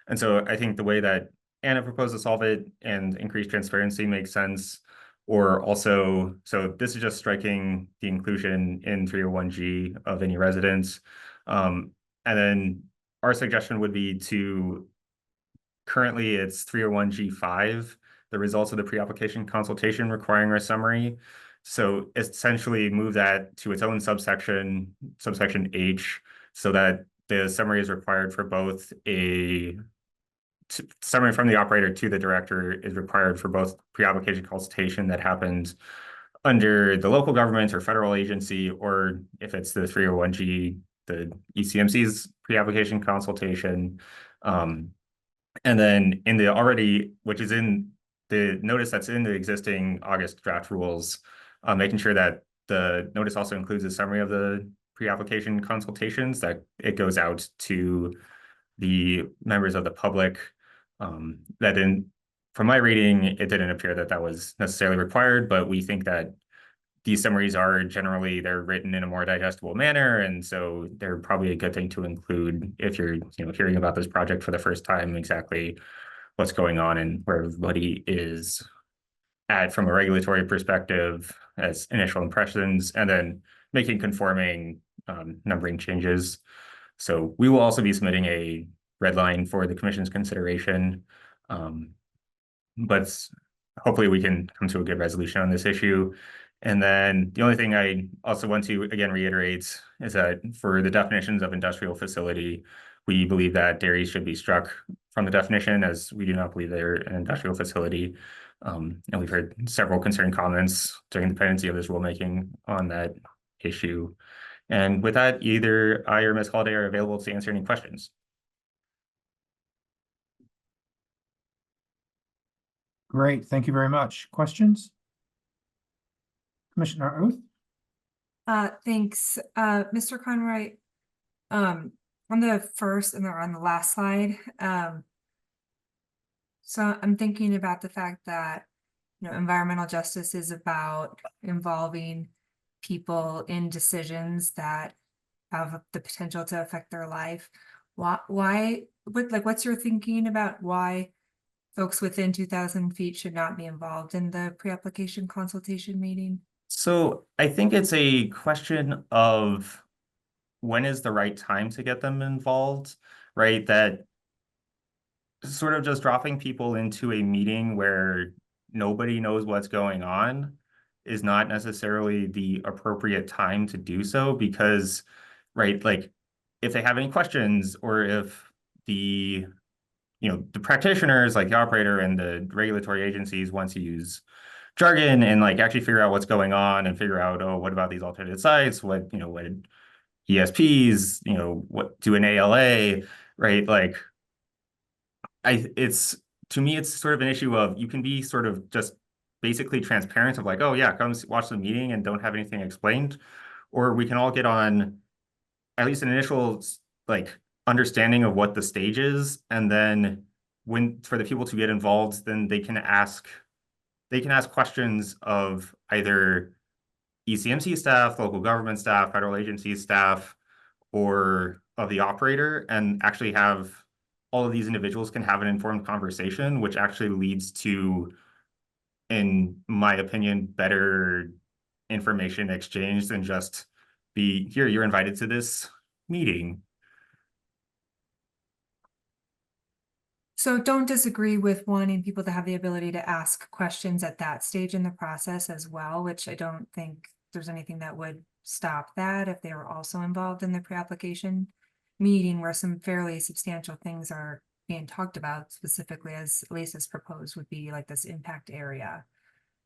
And so I think the way that Anna proposed to solve it and increase transparency makes sense. Or also, so this is just striking the inclusion in 301G of any residents. And then our suggestion would be to, currently it's 301G5, the results of the pre-application consultation requiring a summary. So essentially move that to its own subsection H, so that the summary is required for both summary from the operator to the director is required for both pre-application consultation that happens under the local government or federal agency, or if it's the 301G, the ECMC's pre-application consultation. And then in the which is in the notice that's in the existing August draft rules, making sure that the notice also includes a summary of the pre-application consultations, that it goes out to the members of the public. That didn't, from my reading, it didn't appear that that was necessarily required, but we think that these summaries are generally, they're written in a more digestible manner, and so they're probably a good thing to include if you're, hearing about this project for the first time, exactly what's going on and where everybody is at from a regulatory perspective as initial impressions, and then making conforming numbering changes. So we will also be submitting a red line for the commission's consideration. But hopefully we can come to a good resolution on this issue. And then the only thing I also want to again reiterate is that for the definitions of industrial facility, we believe that dairies should be struck from the definition, as we do not believe they're an industrial facility. And we've heard several concerning comments during the pendency of this rulemaking on that issue. And with that, either I or Ms. Holiday are available to answer any questions. Great, thank you very much. Questions? Commissioner Oath? Thanks. Mr. Conroy, on the first and on the last slide, so I'm thinking about the fact that, environmental justice is about involving people in decisions that have the potential to affect their life. What's your thinking about why folks within 2,000 feet should not be involved in the pre-application consultation meeting? So I think it's a question of when is the right time to get them involved, right? That sort of just dropping people into a meeting where nobody knows what's going on is not necessarily the appropriate time to do so, because, right, like if they have any questions, or if the the practitioners like the operator and the regulatory agencies want to use jargon and like actually figure out what's going on and figure out, oh, what about these alternate sites? What ESPs, what do an ALA, right? Like to me, it's sort of an issue of, you can be sort of just basically transparent of like, oh yeah, come watch the meeting and don't have anything explained. Or we can all get on at least an initial like understanding of what the stage is, and then for the people to get involved, then they can ask questions of either ECMC staff, local government staff, federal agency staff, or of the operator, and actually have all of these individuals can have an informed conversation, which actually leads to, in my opinion, better information exchange than just here, you're invited to this meeting. So don't disagree with wanting people to have the ability to ask questions at that stage in the process as well, which I don't think there's anything that would stop that if they were also involved in the pre-application meeting, where some fairly substantial things are being talked about, specifically as Lisa's proposed would be like this impact area,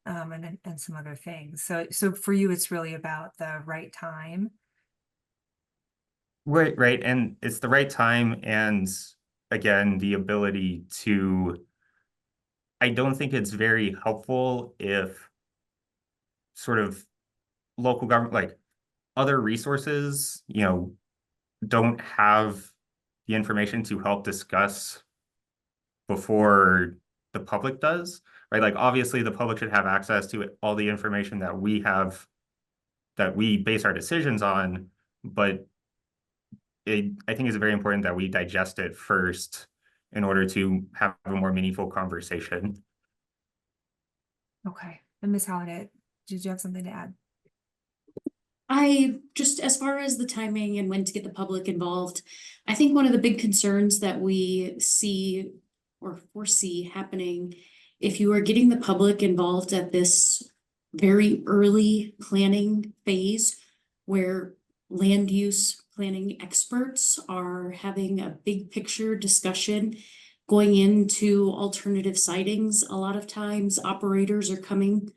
and some other things. So for you, it's really about the right time. Right. And it's the right time, and again, the ability to, I don't think it's very helpful if sort of local government, like other resources, don't have the information to help discuss before the public does, right? Like obviously the public should have access to all the information that we have, that we base our decisions on, but I think it's very important that we digest it first in order to have a more meaningful conversation. Okay. And Ms. Holiday, did you have something to add? I just, as far as the timing and when to get the public involved, I think one of the big concerns that we see or foresee happening, if you are getting the public involved at this very early planning phase, where land use planning experts are having a big picture discussion going into alternative sightings, a lot of times operators are coming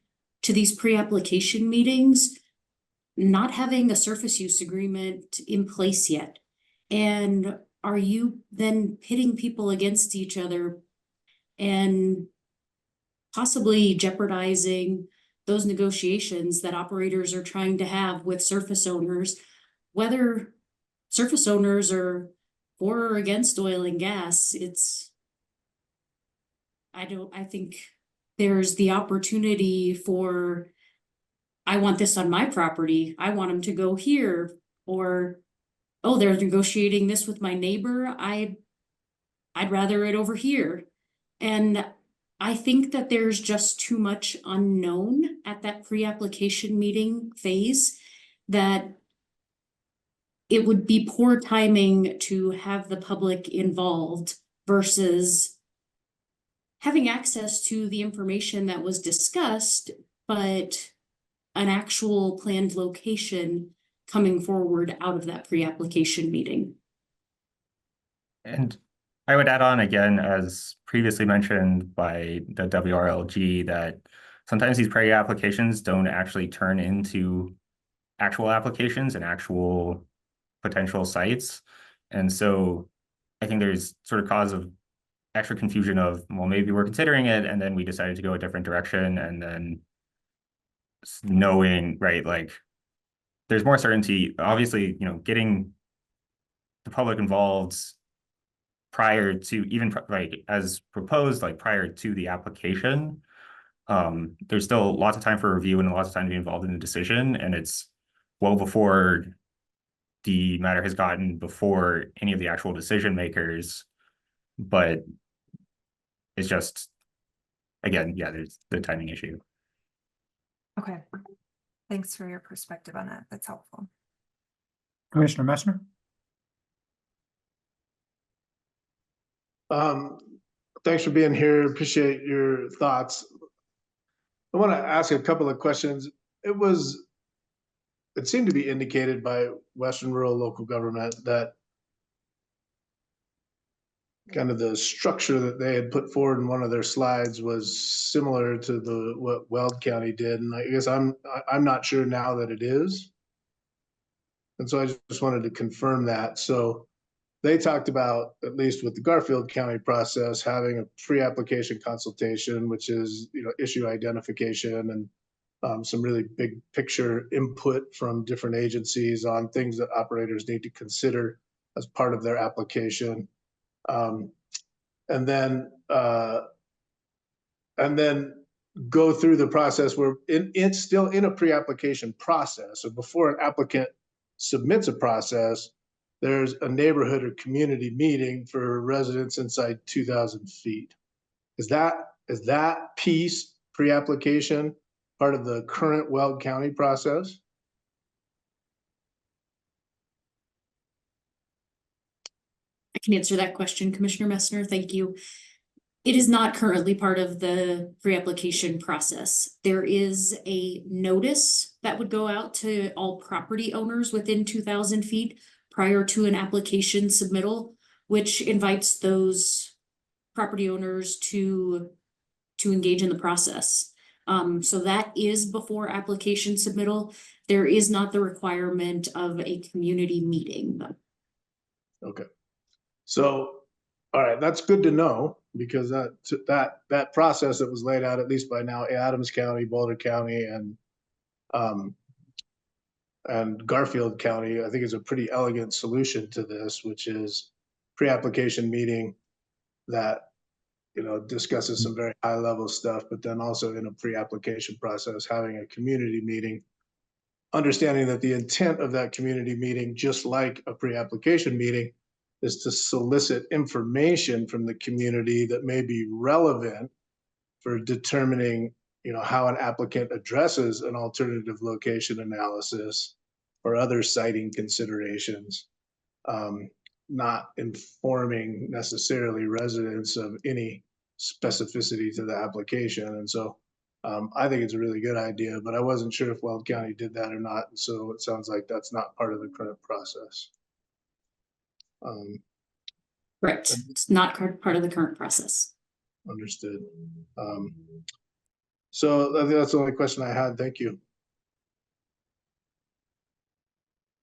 to these pre-application meetings not having a surface use agreement in place yet. And are you then pitting people against each other and possibly jeopardizing those negotiations that operators are trying to have with surface owners whether surface owners are for or against oil and gas, I think there's the opportunity for, I want this on my property, I want them to go here, or, oh, they're negotiating this with my neighbor, I'd rather it over here. And I think that there's just too much unknown at that pre-application meeting phase that it would be poor timing to have the public involved versus having access to the information that was discussed, but an actual planned location coming forward out of that pre-application meeting. And I would add on again, as previously mentioned by the WRLG, that sometimes these pre-applications don't actually turn into actual applications and actual potential sites. And so I think there's sort of cause of extra confusion of, well, maybe we're considering it, and then we decided to go a different direction, and then knowing, right, like there's more certainty. Obviously, getting the public involved prior to even like as proposed, like prior to the application, there's still lots of time for review and lots of time to be involved in the decision, and it's well before the matter has gotten before any of the actual decision makers. But it's just, again, yeah, there's the timing issue. Okay. Thanks for your perspective on that. That's helpful. Commissioner Messner? Thanks for being here. Appreciate your thoughts. I want to ask a couple of questions. It seemed to be indicated by Western Rural Local Government that kind of the structure that they had put forward in one of their slides was similar to what Weld County did, and I guess I'm not sure now that it is, and so I just wanted to confirm that. So they talked about, at least with the Garfield County process, having a pre-application consultation, which is issue identification and some really big picture input from different agencies on things that operators need to consider as part of their application. And then go through the process where it's still in a pre-application process. So before an applicant submits a process, there's a neighborhood or community meeting for residents inside 2,000 feet. Is that piece pre-application part of the current Weld County process? I can answer that question, Commissioner Messner. Thank you. It is not currently part of the pre-application process. There is a notice that would go out to all property owners within 2,000 feet prior to an application submittal, which invites those property owners to engage in the process. So that is before application submittal. There is not the requirement of a community meeting, though. Okay. So, all right, that's good to know, because that process that was laid out, at least by now, Adams County, Boulder County, and Garfield County, I think is a pretty elegant solution to this, which is pre-application meeting that discusses some very high level stuff, but then also in a pre-application process, having a community meeting, understanding that the intent of that community meeting, just like a pre-application meeting, is to solicit information from the community that may be relevant for determining, how an applicant addresses an alternative location analysis or other siting considerations, not informing necessarily residents of any specificity to the application. And so I think it's a really good idea, but I wasn't sure if Weld County did that or not. And so it sounds like that's not part of the current process. Correct. It's not part of the current process. Understood. So I think that's the only question I had. Thank you.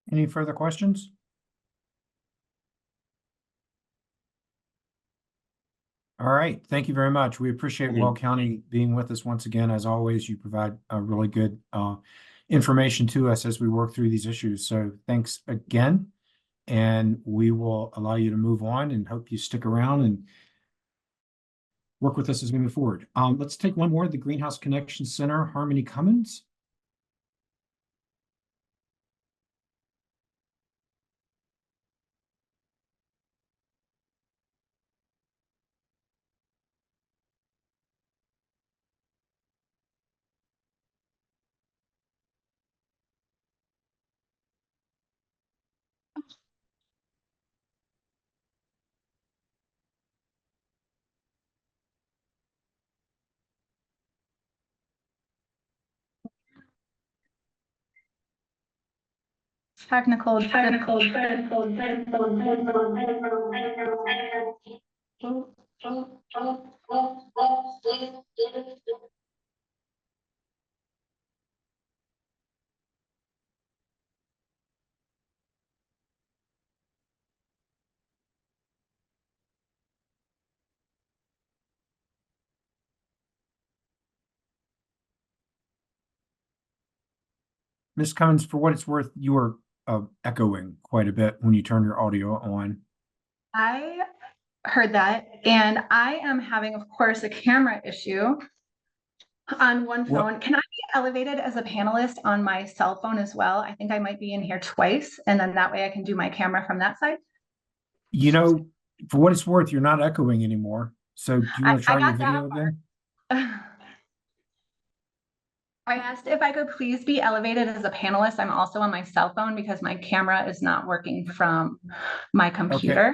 Any further questions? All right, thank you very much. We appreciate Weld County being with us once again. As always, you provide a really good information to us as we work through these issues. So thanks again. And we will allow you to move on and hope you stick around and work with us as we move forward. Let's take one more, the Greenhouse Connection Center, Harmony Cummins. Technical. Ms. Cummins, for what it's worth, you are echoing quite a bit when you turn your audio on. I heard that, and I am having, of course, a camera issue on one phone. Can I be elevated as a panelist on my cell phone as well? I think I might be in here twice, and then that way I can do my camera from that side. You know, for what it's worth, you're not echoing anymore. So do you want to try your video again? I asked if I could please be elevated as a panelist. I'm also on my cell phone because my camera is not working from my computer.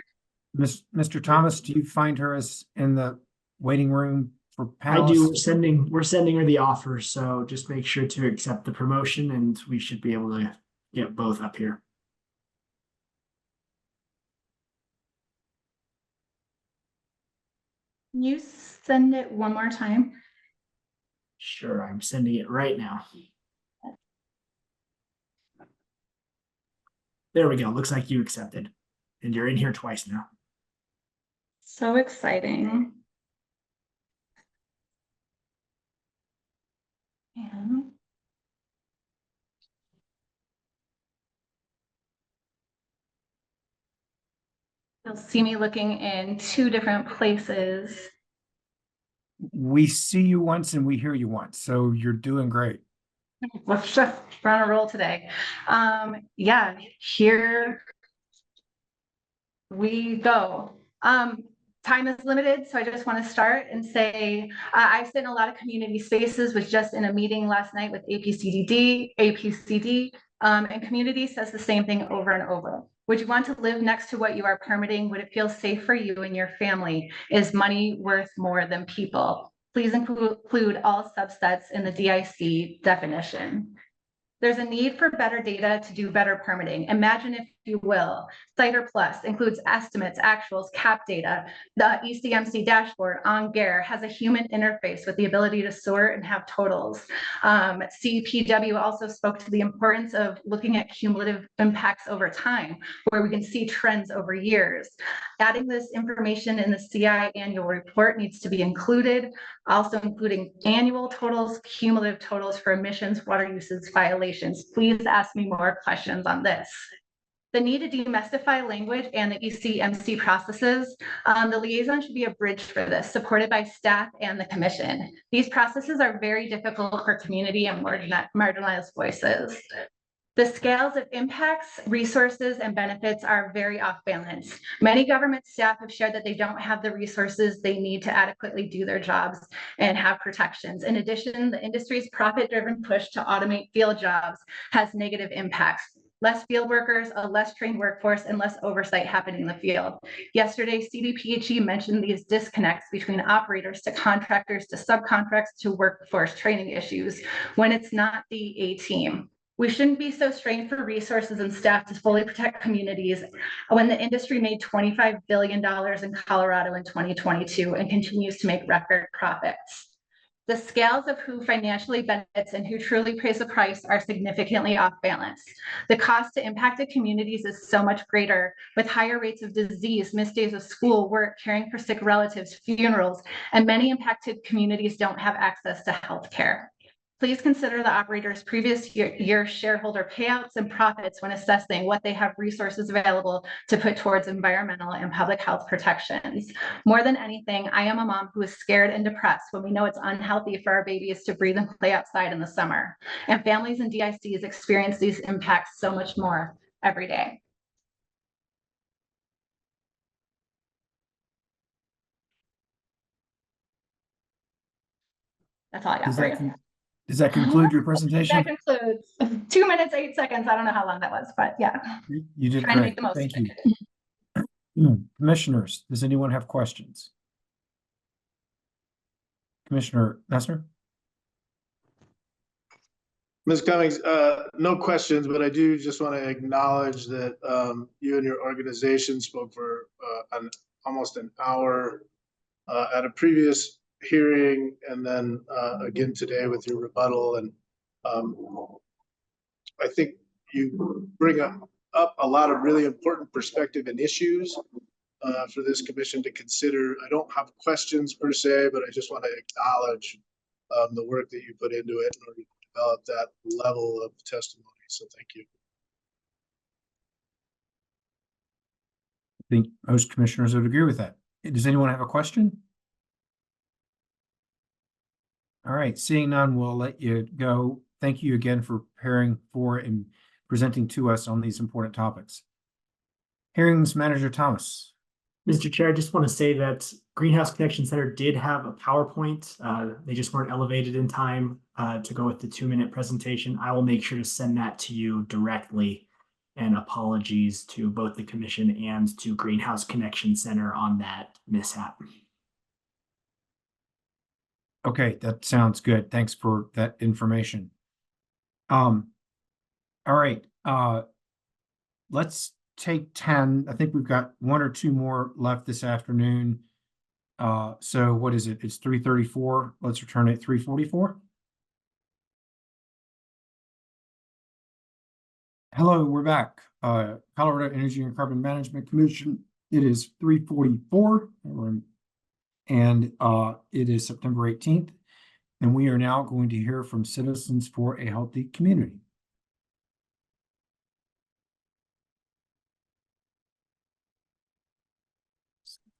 Okay. Mr. Thomas, do you find her as in the waiting room for panelists? I do. We're sending her the offer, so just make sure to accept the promotion and we should be able to get both up here. Can you send it one more time? Sure, I'm sending it right now. There we go. Looks like you accepted. And you're in here twice now. So exciting. And you'll see me looking in two different places. We see you once and we hear you once, so you're doing great. We're on a roll today. Yeah, here we go. Time is limited, so I just want to start and say I sit in a lot of community spaces. Was just in a meeting last night with APCD, and community says the same thing over and over. Would you want to live next to what you are permitting? Would it feel safe for you and your family? Is money worth more than people? Please include all subsets in the DIC definition. There's a need for better data to do better permitting. Imagine, if you will, Cider Plus includes estimates, actuals, cap data. The ECMC dashboard on GARE has a human interface with the ability to sort and have totals. CPW also spoke to the importance of looking at cumulative impacts over time, where we can see trends over years. Adding this information in the CI annual report needs to be included, also including annual totals, cumulative totals for emissions, water usage violations. Please ask me more questions on this. The need to demystify language and the ECMC processes. The liaison should be a bridge for this, supported by staff and the commission. These processes are very difficult for community and marginalized voices. The scales of impacts, resources, and benefits are very off balance. Many government staff have shared that they don't have the resources they need to adequately do their jobs and have protections. In addition, the industry's profit-driven push to automate field jobs has negative impacts. Less field workers, a less trained workforce, and less oversight happening in the field. Yesterday, CDPHE mentioned these disconnects between operators to contractors to subcontracts to workforce training issues when it's not the A team. We shouldn't be so strained for resources and staff to fully protect communities when the industry made $25 billion in Colorado in 2022 and continues to make record profits. The scales of who financially benefits and who truly pays the price are significantly off balance. The cost to impacted communities is so much greater, with higher rates of disease, missed days of school, work, caring for sick relatives, funerals, and many impacted communities don't have access to health care. Please consider the operator's previous year shareholder payouts and profits when assessing what they have resources available to put towards environmental and public health protections. More than anything, I am a mom who is scared and depressed when we know it's unhealthy for our babies to breathe and play outside in the summer. And families and DICs experience these impacts so much more every day. That's all I got for you. Does that conclude your presentation? That concludes 2 minutes, 8 seconds. I don't know how long that was, but yeah. You did Trying to make great. the most Thank of it. you. Commissioners, does anyone have questions? Commissioner Messner? Ms. Cummings, no questions, but I do just want to acknowledge that you and your organization spoke for almost an hour at a previous hearing, and then again today with your rebuttal. And I think you bring up a lot of really important perspective and issues for this commission to consider. I don't have questions per se, but I just want to acknowledge the work that you put into it in order to develop that level of testimony. So thank you. I think most commissioners would agree with that. Does anyone have a question? All right, seeing none, we'll let you go. Thank you again for preparing for and presenting to us on these important topics. Hearings Manager Thomas. Mr. Chair, I just want to say that Greenhouse Connection Center did have a PowerPoint. They just weren't elevated in time to go with the 2-minute presentation. I will make sure to send that to you directly. And apologies to both the commission and to Greenhouse Connection Center on that mishap. Okay, that sounds good. Thanks for that information. All right, let's take 10. I think we've got 1 or 2 more left this afternoon. So what is it? It's 3:34. Let's return at 3:44. Hello, we're back. Colorado Energy and Carbon Management Commission. It is 3:44. And it is September 18th, and we are now going to hear from Citizens for a Healthy Community.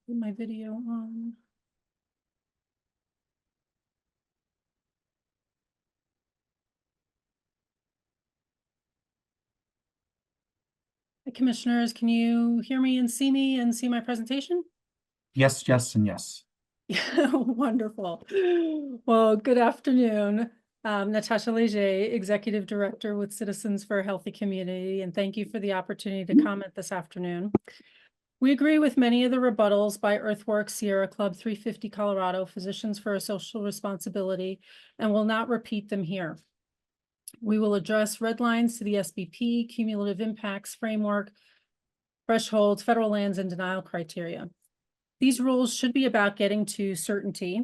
Put my video on. Hey, commissioners, can you hear me and see my presentation? Yes, yes, and yes. Wonderful. Well, good afternoon. Natasha Leger, Executive Director with Citizens for a Healthy Community, and thank you for the opportunity to comment this afternoon. We agree with many of the rebuttals by Earthworks, Sierra Club, 350 Colorado, Physicians for a Social Responsibility, and will not repeat them here. We will address red lines to the SBP, cumulative impacts framework, thresholds, federal lands, and denial criteria. These rules should be about getting to certainty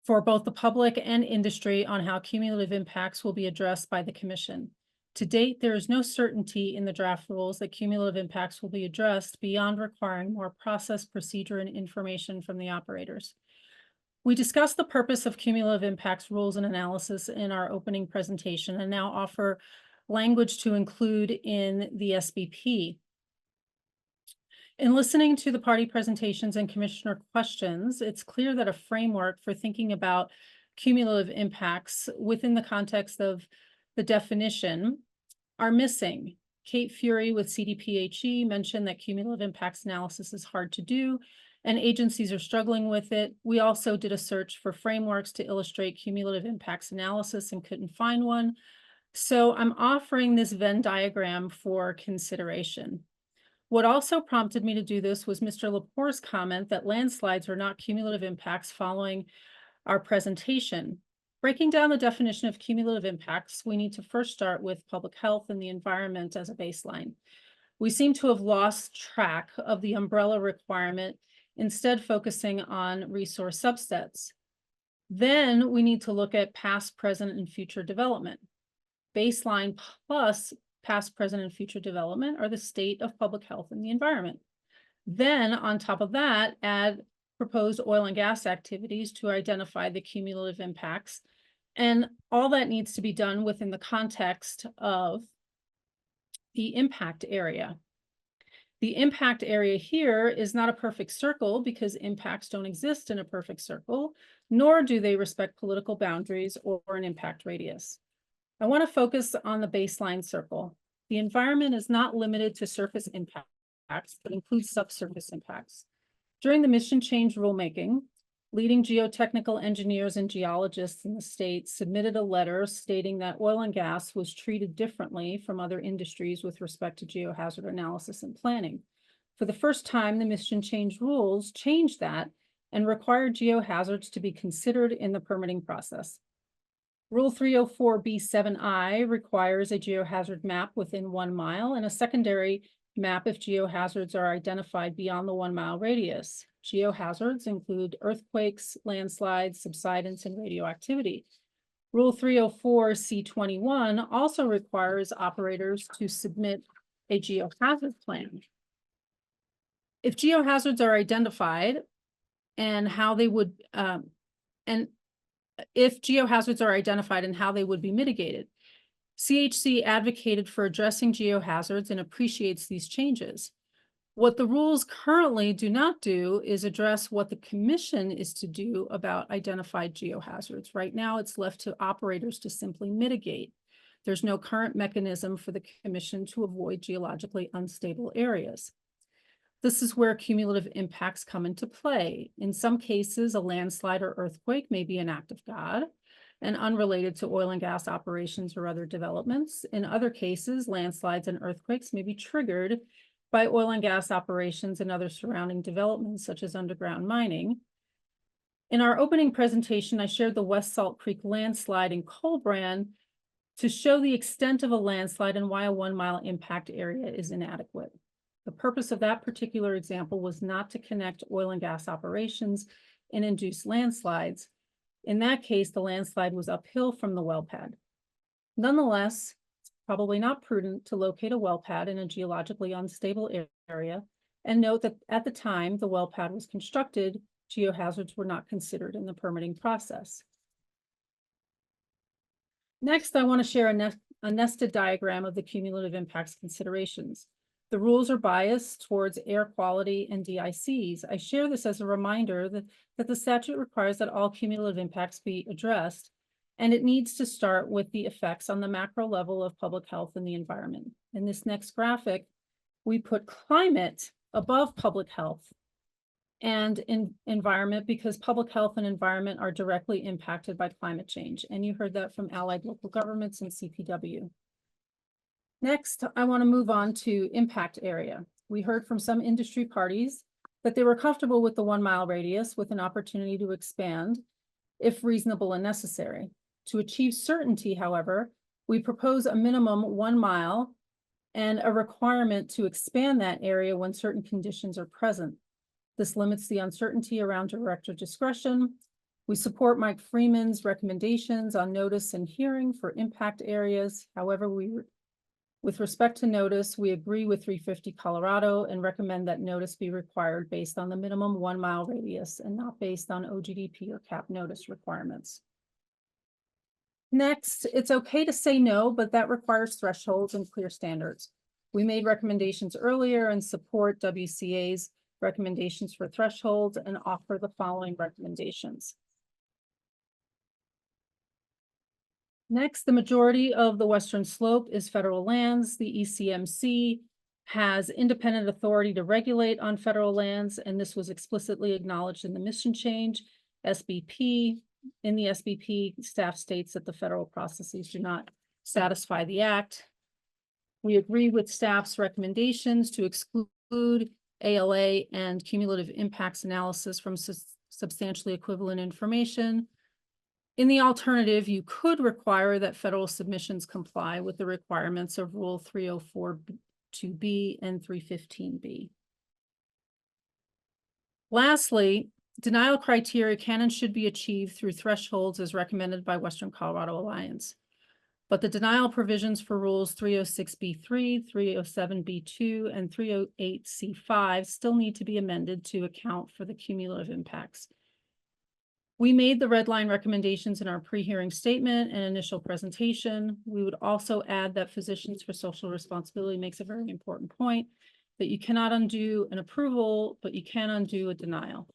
for both the public and industry on how cumulative impacts will be addressed by the commission. To date, there is no certainty in the draft rules that cumulative impacts will be addressed beyond requiring more process, procedure, and information from the operators. We discussed the purpose of cumulative impacts rules and analysis in our opening presentation and now offer language to include in the SBP. In listening to the party presentations and commissioner questions, it's clear that a framework for thinking about cumulative impacts within the context of the definition are missing. Kate Fury with CDPHE mentioned that cumulative impacts analysis is hard to do and agencies are struggling with it. We also did a search for frameworks to illustrate cumulative impacts analysis and couldn't find one. So I'm offering this Venn diagram for consideration. What also prompted me to do this was Mr. Lepore's comment that landslides are not cumulative impacts following our presentation. Breaking down the definition of cumulative impacts, we need to first start with public health and the environment as a baseline. We seem to have lost track of the umbrella requirement, instead focusing on resource subsets. Then we need to look at past, present, and future development. Baseline plus past, present, and future development are the state of public health and the environment. Then on top of that, add proposed oil and gas activities to identify the cumulative impacts And all that needs to be done within the context of the impact area. The impact area here is not a perfect circle because impacts don't exist in a perfect circle, nor do they respect political boundaries or an impact radius. I want to focus on the baseline circle. The environment is not limited to surface impacts, but includes subsurface impacts. During the mission change rulemaking, leading geotechnical engineers and geologists in the state submitted a letter stating that oil and gas was treated differently from other industries with respect to geohazard analysis and planning. For the first time, the mission change rules changed that and required geohazards to be considered in the permitting process. Rule 304B7I requires a geohazard map within 1 mile and a secondary map if geohazards are identified beyond the 1 mile radius. Geohazards include earthquakes, landslides, subsidence, and radioactivity. Rule 304C21 also requires operators to submit a geohazard plan. If geohazards are identified and how they would, if geohazards are identified and how they would be mitigated. CHC advocated for addressing geohazards and appreciates these changes. What the rules currently do not do is address what the commission is to do about identified geohazards. Right now, it's left to operators to simply mitigate. There's no current mechanism for the commission to avoid geologically unstable areas. This is where cumulative impacts come into play. In some cases, a landslide or earthquake may be an act of God and unrelated to oil and gas operations or other developments. In other cases, landslides and earthquakes may be triggered by oil and gas operations and other surrounding developments, such as underground mining. In our opening presentation, I shared the West Salt Creek landslide in Colbrand to show the extent of a landslide and why a 1 mile impact area is inadequate. The purpose of that particular example was not to connect oil and gas operations and induce landslides. In that case, the landslide was uphill from the well pad. Nonetheless, it's probably not prudent to locate a well pad in a geologically unstable area, and note that at the time the well pad was constructed, geohazards were not considered in the permitting process. Next, I want to share a nested diagram of the cumulative impacts considerations. The rules are biased towards air quality and DICs. I share this as a reminder that the statute requires that all cumulative impacts be addressed, and it needs to start with the effects on the macro level of public health and the environment. In this next graphic, we put climate above public health and environment because public health and environment are directly impacted by climate change. And you heard that from allied local governments and CPW. Next, I want to move on to impact area. We heard from some industry parties that they were comfortable with the 1 mile radius with an opportunity to expand if reasonable and necessary. To achieve certainty, however, we propose a minimum 1 mile and a requirement to expand that area when certain conditions are present. This limits the uncertainty around director discretion. We support Mike Freeman's recommendations on notice and hearing for impact areas. However, with respect to notice, we agree with 350 Colorado and recommend that notice be required based on the minimum 1 mile radius and not based on OGDP or CAP notice requirements. Next, it's okay to say no, but that requires thresholds and clear standards. We made recommendations earlier and support WCA's recommendations for thresholds and offer the following recommendations. Next, the majority of the Western Slope is federal lands. The ECMC has independent authority to regulate on federal lands, and this was explicitly acknowledged in the mission change. SBP, in the SBP, staff states that the federal processes do not satisfy the act. We agree with staff's recommendations to exclude ALA and cumulative impacts analysis from substantially equivalent information. In the alternative, you could require that federal submissions comply with the requirements of Rule 304(2)B and 315B. Lastly, denial criteria can and should be achieved through thresholds as recommended by Western Colorado Alliance. But the denial provisions for Rules 306B3, 307B2, and 308C5 still need to be amended to account for the cumulative impacts. We made the red line recommendations in our pre-hearing statement and initial presentation. We would also add that Physicians for Social Responsibility makes a very important point that you cannot undo an approval, but you can undo a denial.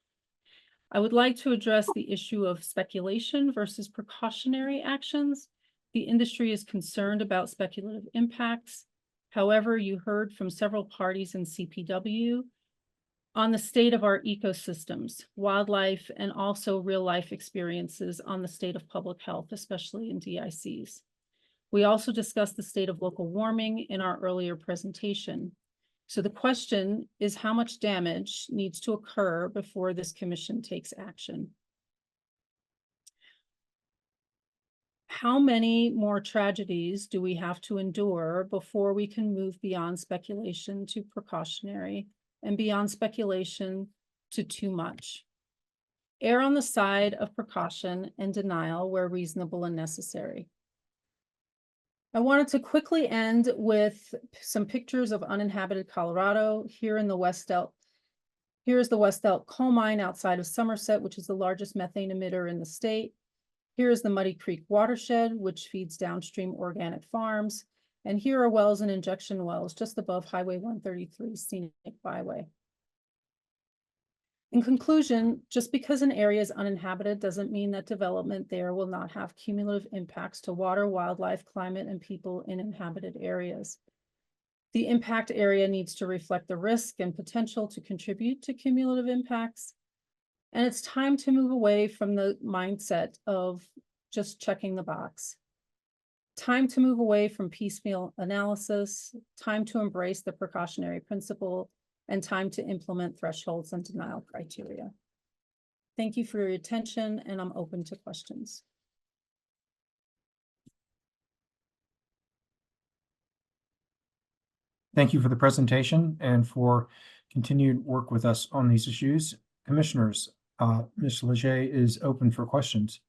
I would like to address the issue of speculation versus precautionary actions. The industry is concerned about speculative impacts. However, you heard from several parties in CPW on the state of our ecosystems, wildlife, and also real life experiences on the state of public health, especially in DICs. We also discussed the state of local warming in our earlier presentation. So the question is how much damage needs to occur before this commission takes action? How many more tragedies do we have to endure before we can move beyond speculation to precautionary and beyond speculation to too much? Err on the side of precaution and denial where reasonable and necessary. I wanted to quickly end with some pictures of uninhabited Colorado here in the West Elk. Here is the West Elk coal mine outside of Somerset, which is the largest methane emitter in the state. Here is the Muddy Creek watershed, which feeds downstream organic farms. And here are wells and injection wells just above Highway 133 Scenic Byway. In conclusion, just because an area is uninhabited doesn't mean that development there will not have cumulative impacts to water, wildlife, climate, and people in inhabited areas. The impact area needs to reflect the risk and potential to contribute to cumulative impacts. And it's time to move away from the mindset of just checking the box. Time to move away from piecemeal analysis, time to embrace the precautionary principle, and time to implement thresholds and denial criteria. Thank you for your attention, and I'm open to questions. Thank you for the presentation and for continued work with us on these issues. Commissioners, Ms. Leger is open for questions.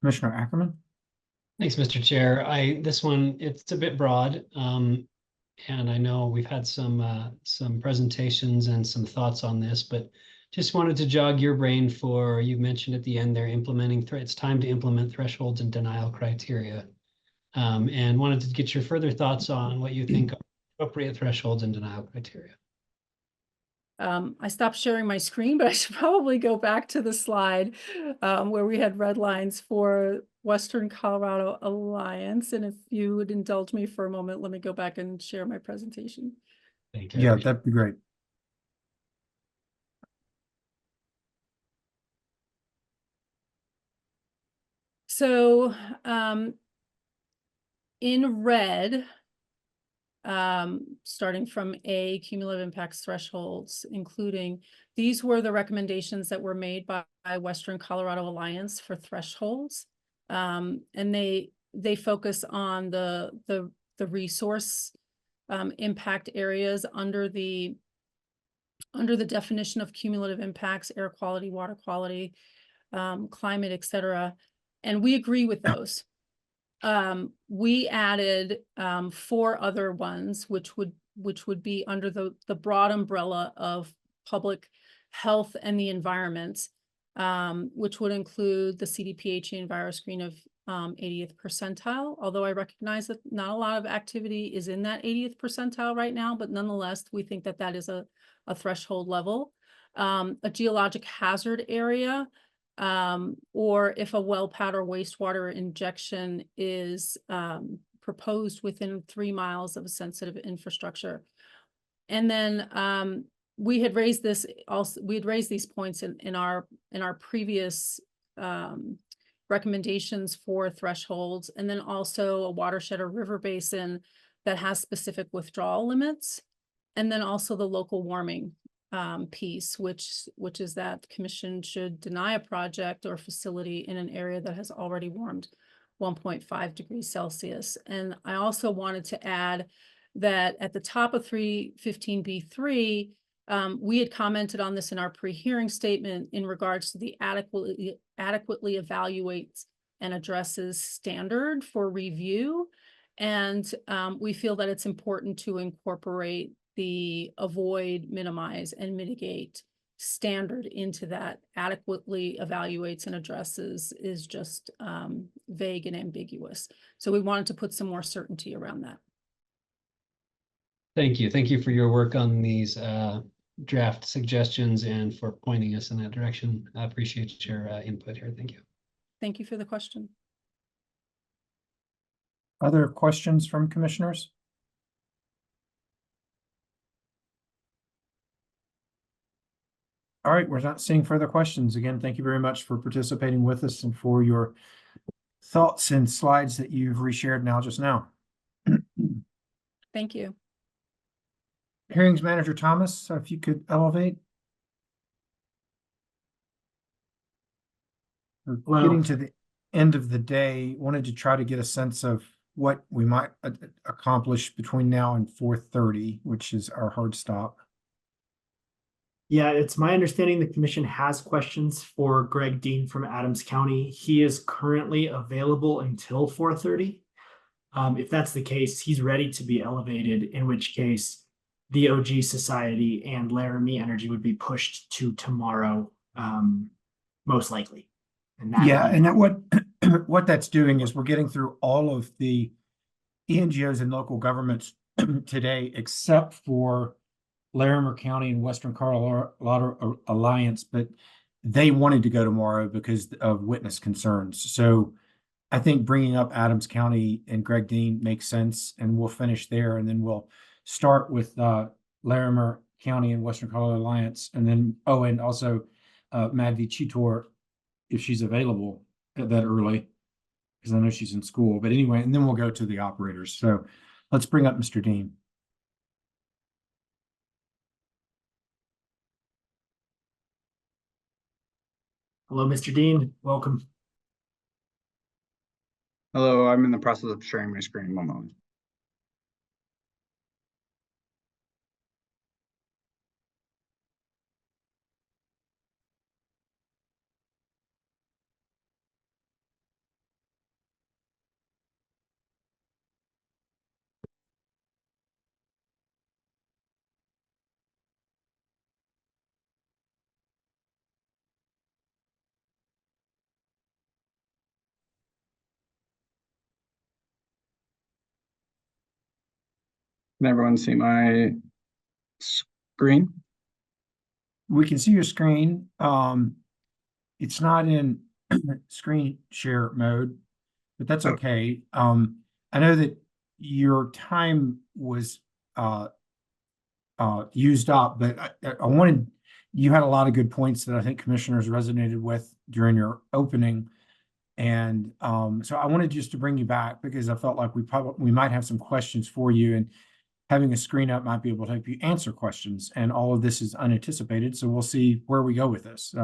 Commissioner Ackerman? Thanks, Mr. Chair. This one, it's a bit broad. And I know we've had some presentations and some thoughts on this, but just wanted to jog your brain for, you mentioned at the end there, it's time to implement thresholds and denial criteria. And wanted to get your further thoughts on what you think are appropriate thresholds and denial criteria. I stopped sharing my screen, but I should probably go back to the slide where we had red lines for Western Colorado Alliance. And if you would indulge me for a moment, let me go back and share my presentation. Thank you. Yeah, that'd be great. So in red, starting from A, cumulative impacts thresholds, including, these were the recommendations that were made by Western Colorado Alliance for thresholds. And they focus on the resource impact areas under the definition of cumulative impacts, air quality, water quality, climate, et cetera. And we agree with those. We added 4 other ones, which would be under the broad umbrella of public health and the environment, which would include the CDPHE EnviroScreen of 80th percentile, although I recognize that not a lot of activity is in that 80th percentile right now, but nonetheless, we think that that is a threshold level. A geologic hazard area, or if a well pad or wastewater injection is proposed within 3 miles of a sensitive infrastructure. And then we had raised this also, we had raised these points in our previous recommendations for thresholds, and then also a watershed or river basin that has specific withdrawal limits, and then also the local warming piece, which is that the commission should deny a project or facility in an area that has already warmed 1.5 degrees Celsius. And I also wanted to add that at the top of 315B3, we had commented on this in our pre-hearing statement in regards to the adequately evaluates and addresses standard for review. And we feel that it's important to incorporate the avoid, minimize, and mitigate standard into that. Adequately evaluates and addresses is just vague and ambiguous. So we wanted to put some more certainty around that. Thank you. Thank you for your work on these draft suggestions and for pointing us in that direction. I appreciate your input here. Thank you. Thank you for the question. Other questions from commissioners? All right, we're not seeing further questions. Again, thank you very much for participating with us and for your thoughts and slides that you've reshared just now. Thank you. Hearings Manager Thomas, if you could elevate. We're getting to the end of the day, wanted to try to get a sense of what we might accomplish between now and 4:30, which is our hard stop. Yeah, it's my understanding the commission has questions for Greg Dean from Adams County. He is currently available until 4:30. If that's the case, he's ready to be elevated, in which case the OG Society and Laramie Energy would be pushed to tomorrow, most likely. And that what that's doing is we're getting through all of the NGOs and local governments today, except for Larimer County and Western Colorado Alliance, but they wanted to go tomorrow because of witness concerns. So I think bringing up Adams County and Greg Dean makes sense, and we'll finish there, and then we'll start with Larimer County and Western Colorado Alliance, and then and also Madhvi Chitor, if she's available that early, because I know she's in school. But anyway, and then we'll go to the operators. So let's bring up Mr. Dean. Hello, Mr. Dean. Welcome. Hello, I'm in the process of sharing my screen. One moment. Can everyone see my screen? We can see your screen. It's not in screen share mode, but that's okay. I know that your time was used up, but I wanted, you had a lot of good points that I think commissioners resonated with during your opening. And so I wanted just to bring you back because I felt like we might have some questions for you, and having a screen up might be able to help you answer questions. And all of this is unanticipated, so we'll see where we go with this.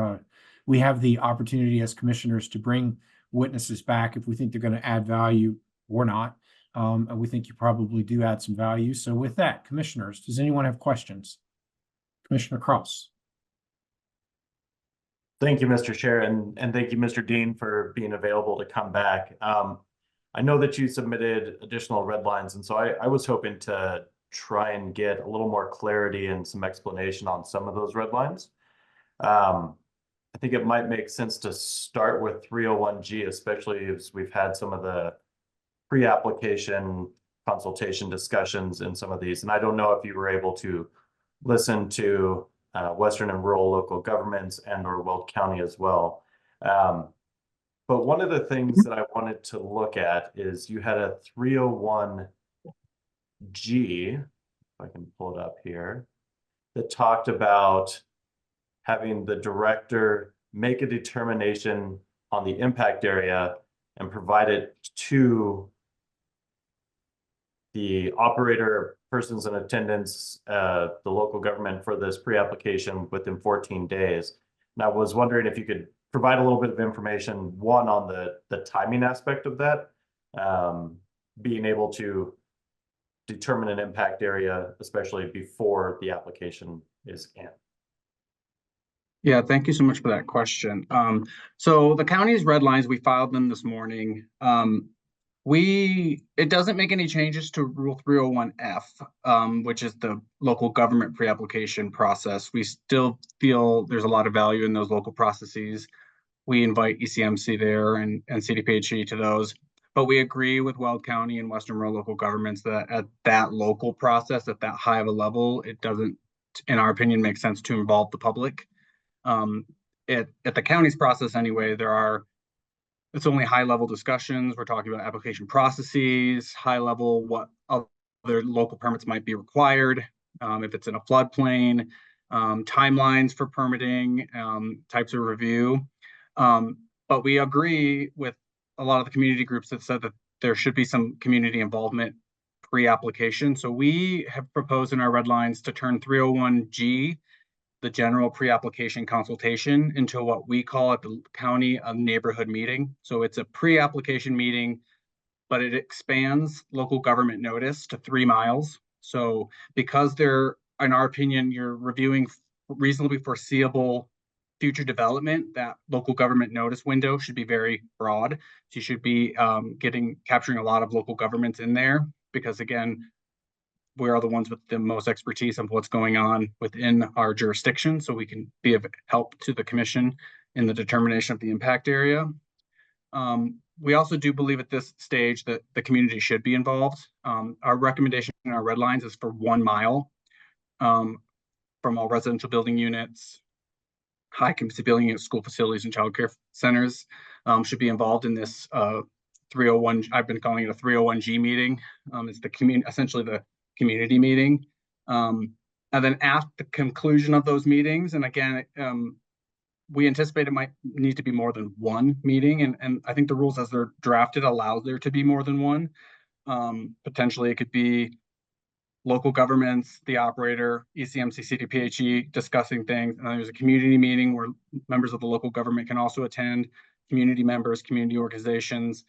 We have the opportunity as commissioners to bring witnesses back if we think they're going to add value or not. And we think you probably do add some value. So with that, commissioners, does anyone have questions? Commissioner Cross. Thank you, Mr. Chair, and thank you, Mr. Dean, for being available to come back. I know that you submitted additional red lines, and so I was hoping to try and get a little more clarity and some explanation on some of those red lines. I think it might make sense to start with 301G, especially as we've had some of the pre-application consultation discussions in some of these. And I don't know if you were able to listen to Western and rural local governments and or Weld County as well. But one of the things that I wanted to look at is you had a 301G, if I can pull it up here, that talked about having the director make a determination on the impact area and provide it to the operator, persons in attendance, the local government for this pre-application within 14 days. And I was wondering if you could provide a little bit of information, one, on the timing aspect of that, being able to determine an impact area, especially before the application is in. Yeah, thank you so much for that question. So the county's red lines, we filed them this morning. It doesn't make any changes to Rule 301F, which is the local government pre-application process. We still feel there's a lot of value in those local processes. We invite ECMC there and CDPHE to those. But we agree with Weld County and Western Rural Local Governments that at that local process, at that high of a level, it doesn't, in our opinion, make sense to involve the public. At the county's process anyway, it's only high level discussions. We're talking about application processes, high level, what other local permits might be required, if it's in a floodplain, timelines for permitting, types of review. But we agree with a lot of the community groups that said that there should be some community involvement pre-application. So we have proposed in our red lines to turn 301G, the general pre-application consultation, into what we call at the county a neighborhood meeting. So it's a pre-application meeting, but it expands local government notice to 3 miles. So because in our opinion, you're reviewing reasonably foreseeable future development, that local government notice window should be very broad. So you should be capturing a lot of local governments in there, because again, we are the ones with the most expertise of what's going on within our jurisdiction, so we can be of help to the commission in the determination of the impact area. We also do believe at this stage that the community should be involved. Our recommendation in our red lines is for 1 mile from all residential building units, high capacity building units, school facilities, and childcare centers should be involved in this 301. I've been calling it a 301G meeting. It's essentially the community meeting. And then at the conclusion of those meetings, and again, we anticipate it might need to be more than one meeting. And I think the rules as they're drafted allows there to be more than one. Potentially it could be local governments, the operator, ECMC, CDPHE discussing things. And then there's a community meeting where members of the local government can also attend, community members, community organizations.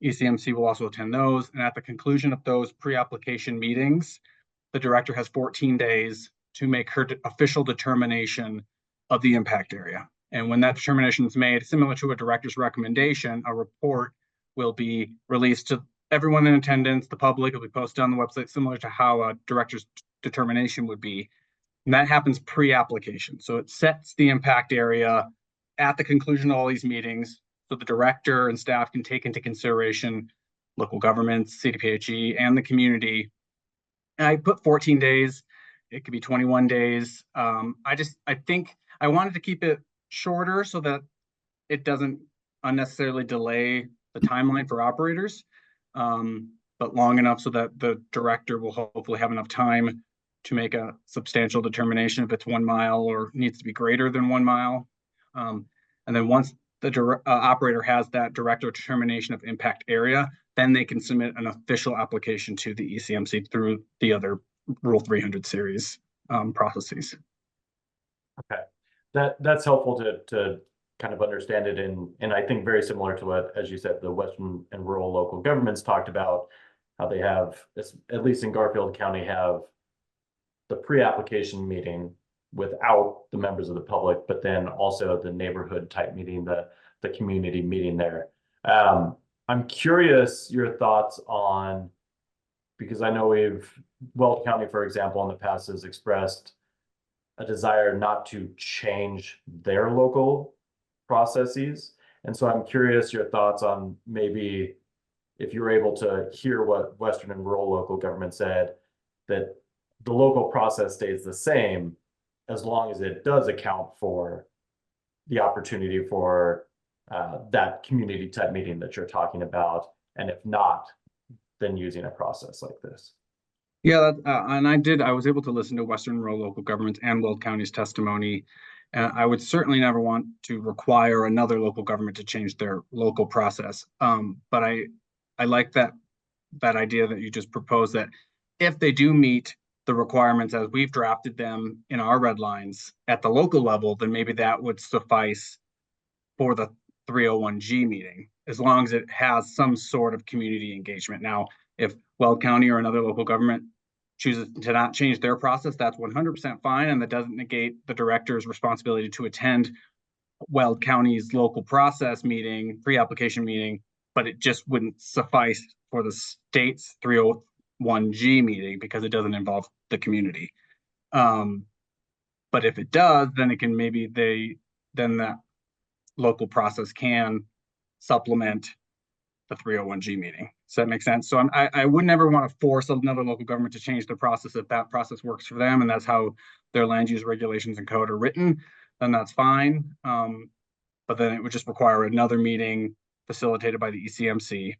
ECMC will also attend those. And at the conclusion of those pre-application meetings, the director has 14 days to make her official determination of the impact area. And when that determination is made, similar to a director's recommendation, a report will be released to everyone in attendance, the public. Will be posted on the website, similar to how a director's determination would be. And that happens pre-application. So it sets the impact area at the conclusion of all these meetings, so the director and staff can take into consideration local governments, CDPHE, and the community. And I put 14 days. It could be 21 days. I think I wanted to keep it shorter so that it doesn't unnecessarily delay the timeline for operators, but long enough so that the director will hopefully have enough time to make a substantial determination if it's 1 mile or needs to be greater than 1 mile. And then once the operator has that director determination of impact area, then they can submit an official application to the ECMC through the other Rule 300 series processes. Okay, that's helpful to kind of understand it, and I think very similar to what, as you said, the Western and rural local governments talked about, how they have, at least in Garfield County, have the pre-application meeting without the members of the public, but then also the neighborhood type meeting, the community meeting there. I'm curious your thoughts on, because I know Weld County, for example, in the past has expressed a desire not to change their local processes. And so I'm curious your thoughts on maybe if you're able to hear what Western and rural local government said, that the local process stays the same as long as it does account for the opportunity for that community type meeting that you're talking about. And if not, then using a process like this. Yeah, and I was able to listen to Western rural local governments and Weld County's testimony. I would certainly never want to require another local government to change their local process. But I like that idea that you just proposed, that if they do meet the requirements as we've drafted them in our red lines at the local level, then maybe that would suffice for the 301G meeting, as long as it has some sort of community engagement. Now, if Weld County or another local government chooses to not change their process, that's 100% fine, and that doesn't negate the director's responsibility to attend Weld County's local process meeting, pre-application meeting, but it just wouldn't suffice for the state's 301G meeting because it doesn't involve the community. But if it does, then it can then that local process can supplement the 301G meeting. Does that make sense? So I would never want to force another local government to change the process if that process works for them and that's how their land use regulations and code are written, then that's fine. But then it would just require another meeting facilitated by the ECMC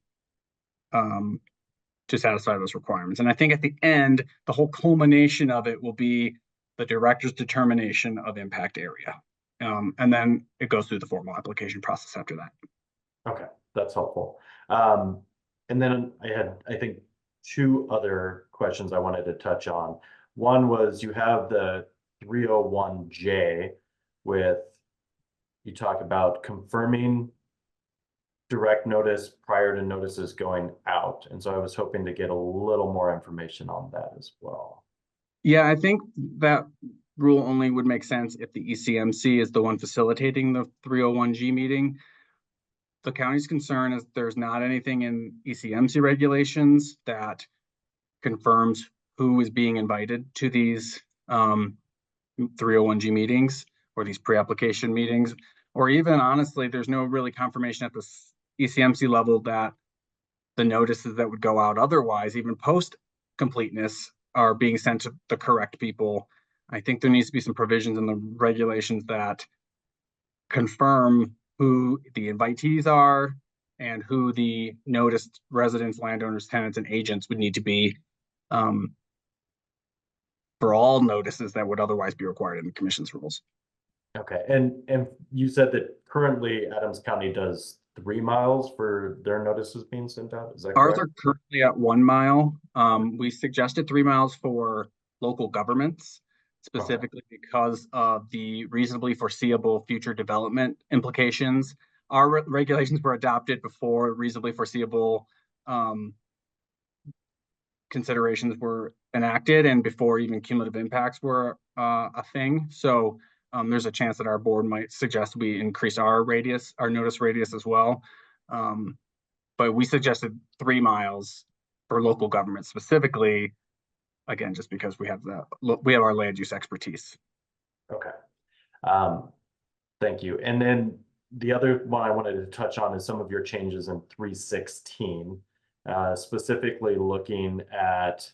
to satisfy those requirements. And I think at the end, the whole culmination of it will be the director's determination of impact area. And then it goes through the formal application process after that. Okay, that's helpful. And then I had, I think, two other questions I wanted to touch on. One was you have the 301J with, you talk about confirming direct notice prior to notices going out. And so I was hoping to get a little more information on that as well. Yeah, I think that rule only would make sense if the ECMC is the one facilitating the 301G meeting. The county's concern is there's not anything in ECMC regulations that confirms who is being invited to these 301G meetings or these pre-application meetings, or even honestly, there's no really confirmation at the ECMC level that the notices that would go out otherwise, even post completeness, are being sent to the correct people. I think there needs to be some provisions in the regulations that confirm who the invitees are and who the noticed residents, landowners, tenants, and agents would need to be for all notices that would otherwise be required in the commission's rules. Okay, and you said that currently Adams County does 3 miles for their notices being sent out. Is that Ours correct? are currently at 1 mile. We suggested 3 miles for local governments, specifically because of the reasonably foreseeable future development implications. Our regulations were adopted before reasonably foreseeable considerations were enacted and before even cumulative impacts were a thing. So there's a chance that our board might suggest we increase our radius, our notice radius as well. But we suggested 3 miles for local government specifically, again, just because we have our land use expertise. Okay. Thank you. And then the other one I wanted to touch on is some of your changes in 316, specifically looking at,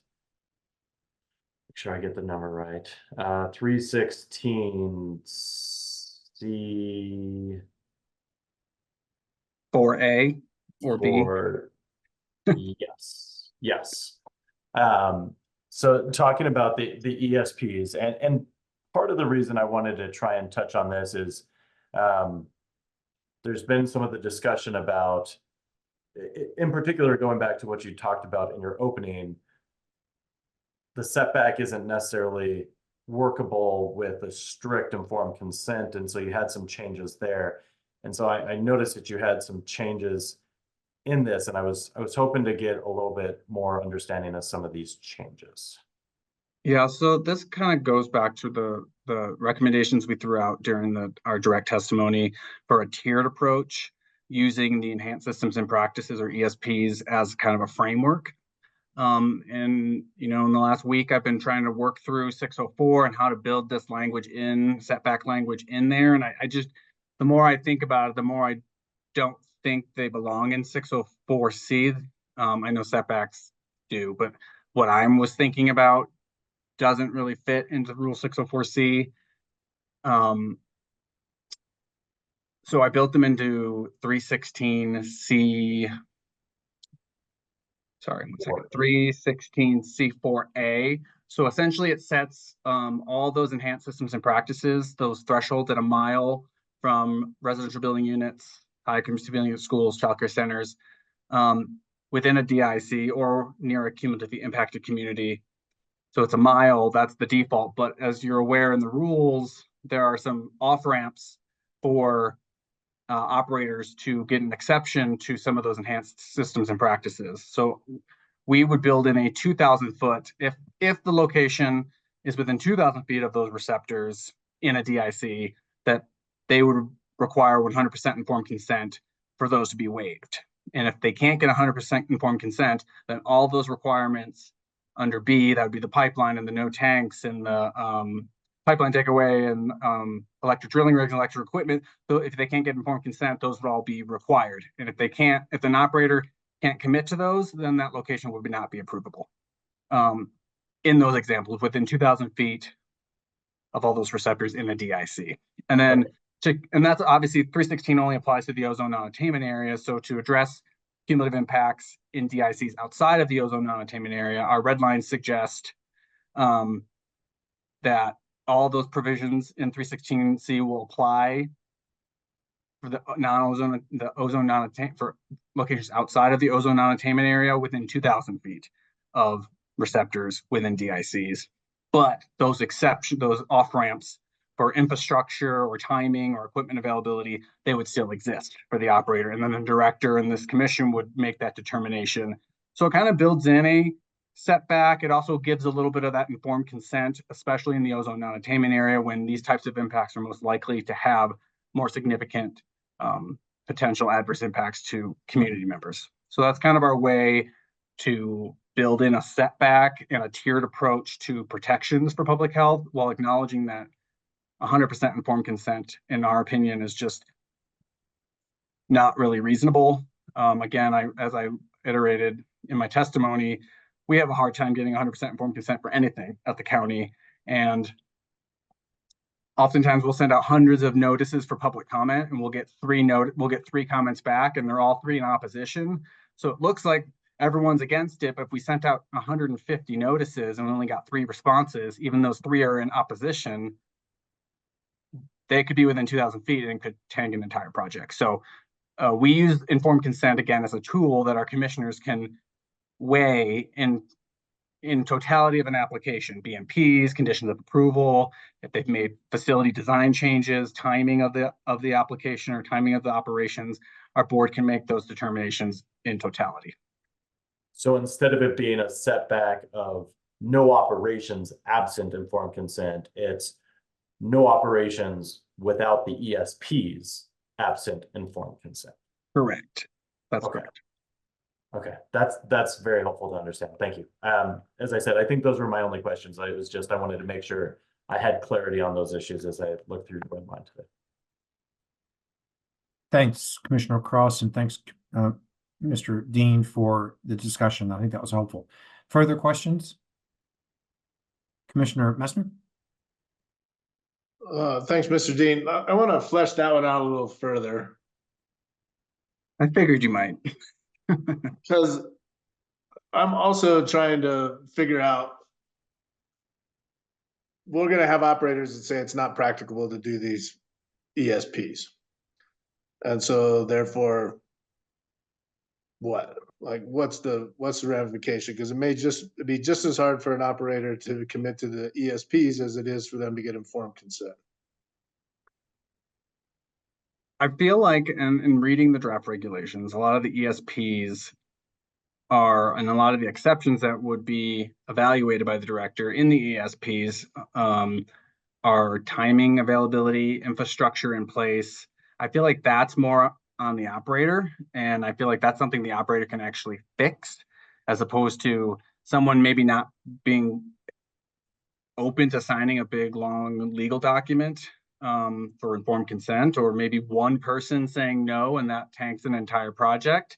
make sure I get the number right, 316 C 4A or B? Or yes. So talking about the ESPs, and part of the reason I wanted to try and touch on this is there's been some of the discussion about, in particular, going back to what you talked about in your opening, the setback isn't necessarily workable with a strict informed consent, and so you had some changes there. And so I noticed that you had some changes in this, and I was hoping to get a little bit more understanding of some of these changes. Yeah, so this kind of goes back to the recommendations we threw out during our direct testimony for a tiered approach using the enhanced systems and practices, or ESPs, as kind of a framework. And in the last week, I've been trying to work through 604 and how to build this language in, setback language in there. And I just, the more I think about it, the more I don't think they belong in 604C. I know setbacks do, but what I was thinking about doesn't really fit into Rule 604C. So I built them into 316C. Sorry, 316C4A. So essentially it sets all those enhanced systems and practices, those thresholds at a mile from residential building units, high capacity building units, schools, childcare centers, within a DIC or near a cumulatively impacted community. So it's a mile, that's the default. But as you're aware in the rules, there are some off-ramps for operators to get an exception to some of those enhanced systems and practices. So we would build in a 2,000 foot, if the location is within 2,000 feet of those receptors in a DIC, that they would require 100% informed consent for those to be waived. And if they can't get 100% informed consent, then all those requirements under B, that would be the pipeline and the no tanks and the pipeline takeaway and electric drilling rigs and electric equipment. So if they can't get informed consent, those would all be required. And if an operator can't commit to those, then that location would not be approvable. In those examples, within 2,000 feet of all those receptors in a DIC. And then and that's obviously 316 only applies to the ozone non-attainment area. So to address cumulative impacts in DICs outside of the ozone non-attainment area, our red lines suggest that all those provisions in 316C will apply for the ozone non-attainment for locations outside of the ozone non-attainment area within 2,000 feet of receptors within DICs. But those exceptions, those off-ramps for infrastructure or timing or equipment availability, they would still exist for the operator. And then the director and this commission would make that determination. So it kind of builds in a setback. It also gives a little bit of that informed consent, especially in the ozone non-attainment area when these types of impacts are most likely to have more significant potential adverse impacts to community members. So that's kind of our way to build in a setback and a tiered approach to protections for public health while acknowledging that 100% informed consent, in our opinion, is just not really reasonable. Again, as I iterated in my testimony, we have a hard time getting 100% informed consent for anything at the county. And oftentimes we'll send out hundreds of notices for public comment and we'll get three comments back and they're all three in opposition. So it looks like everyone's against it, but if we sent out 150 notices and we only got 3 responses, even those 3 are in opposition, they could be within 2,000 feet and could tank an entire project. So we use informed consent again as a tool that our commissioners can weigh in totality of an application, BMPs, conditions of approval, if they've made facility design changes, timing of the application or timing of the operations, our board can make those determinations in totality. So instead of it being a setback of no operations absent informed consent, it's no operations without the ESPs absent informed consent. Correct. That's correct. Okay, that's very helpful to understand. Thank you. As I said, I think those were my only questions. I wanted to make sure I had clarity on those issues as I looked through the red line today. Thanks, Commissioner Cross, and thanks, Mr. Dean, for the discussion. I think that was helpful. Further questions? Commissioner Messmer? Thanks, Mr. Dean. I want to flesh that one out a little further. I figured you might. Because I'm also trying to figure out, we're going to have operators that say it's not practicable to do these ESPs. And so therefore, what? Like, what's the ramification? Because it may be just as hard for an operator to commit to the ESPs as it is for them to get informed consent. I feel like in reading the draft regulations, a lot of the ESPs and a lot of the exceptions that would be evaluated by the director in the ESPs are timing, availability, infrastructure in place. I feel like that's more on the operator, and I feel like that's something the operator can actually fix, as opposed to someone maybe not being open to signing a big, long legal document for informed consent, or maybe one person saying no and that tanks an entire project.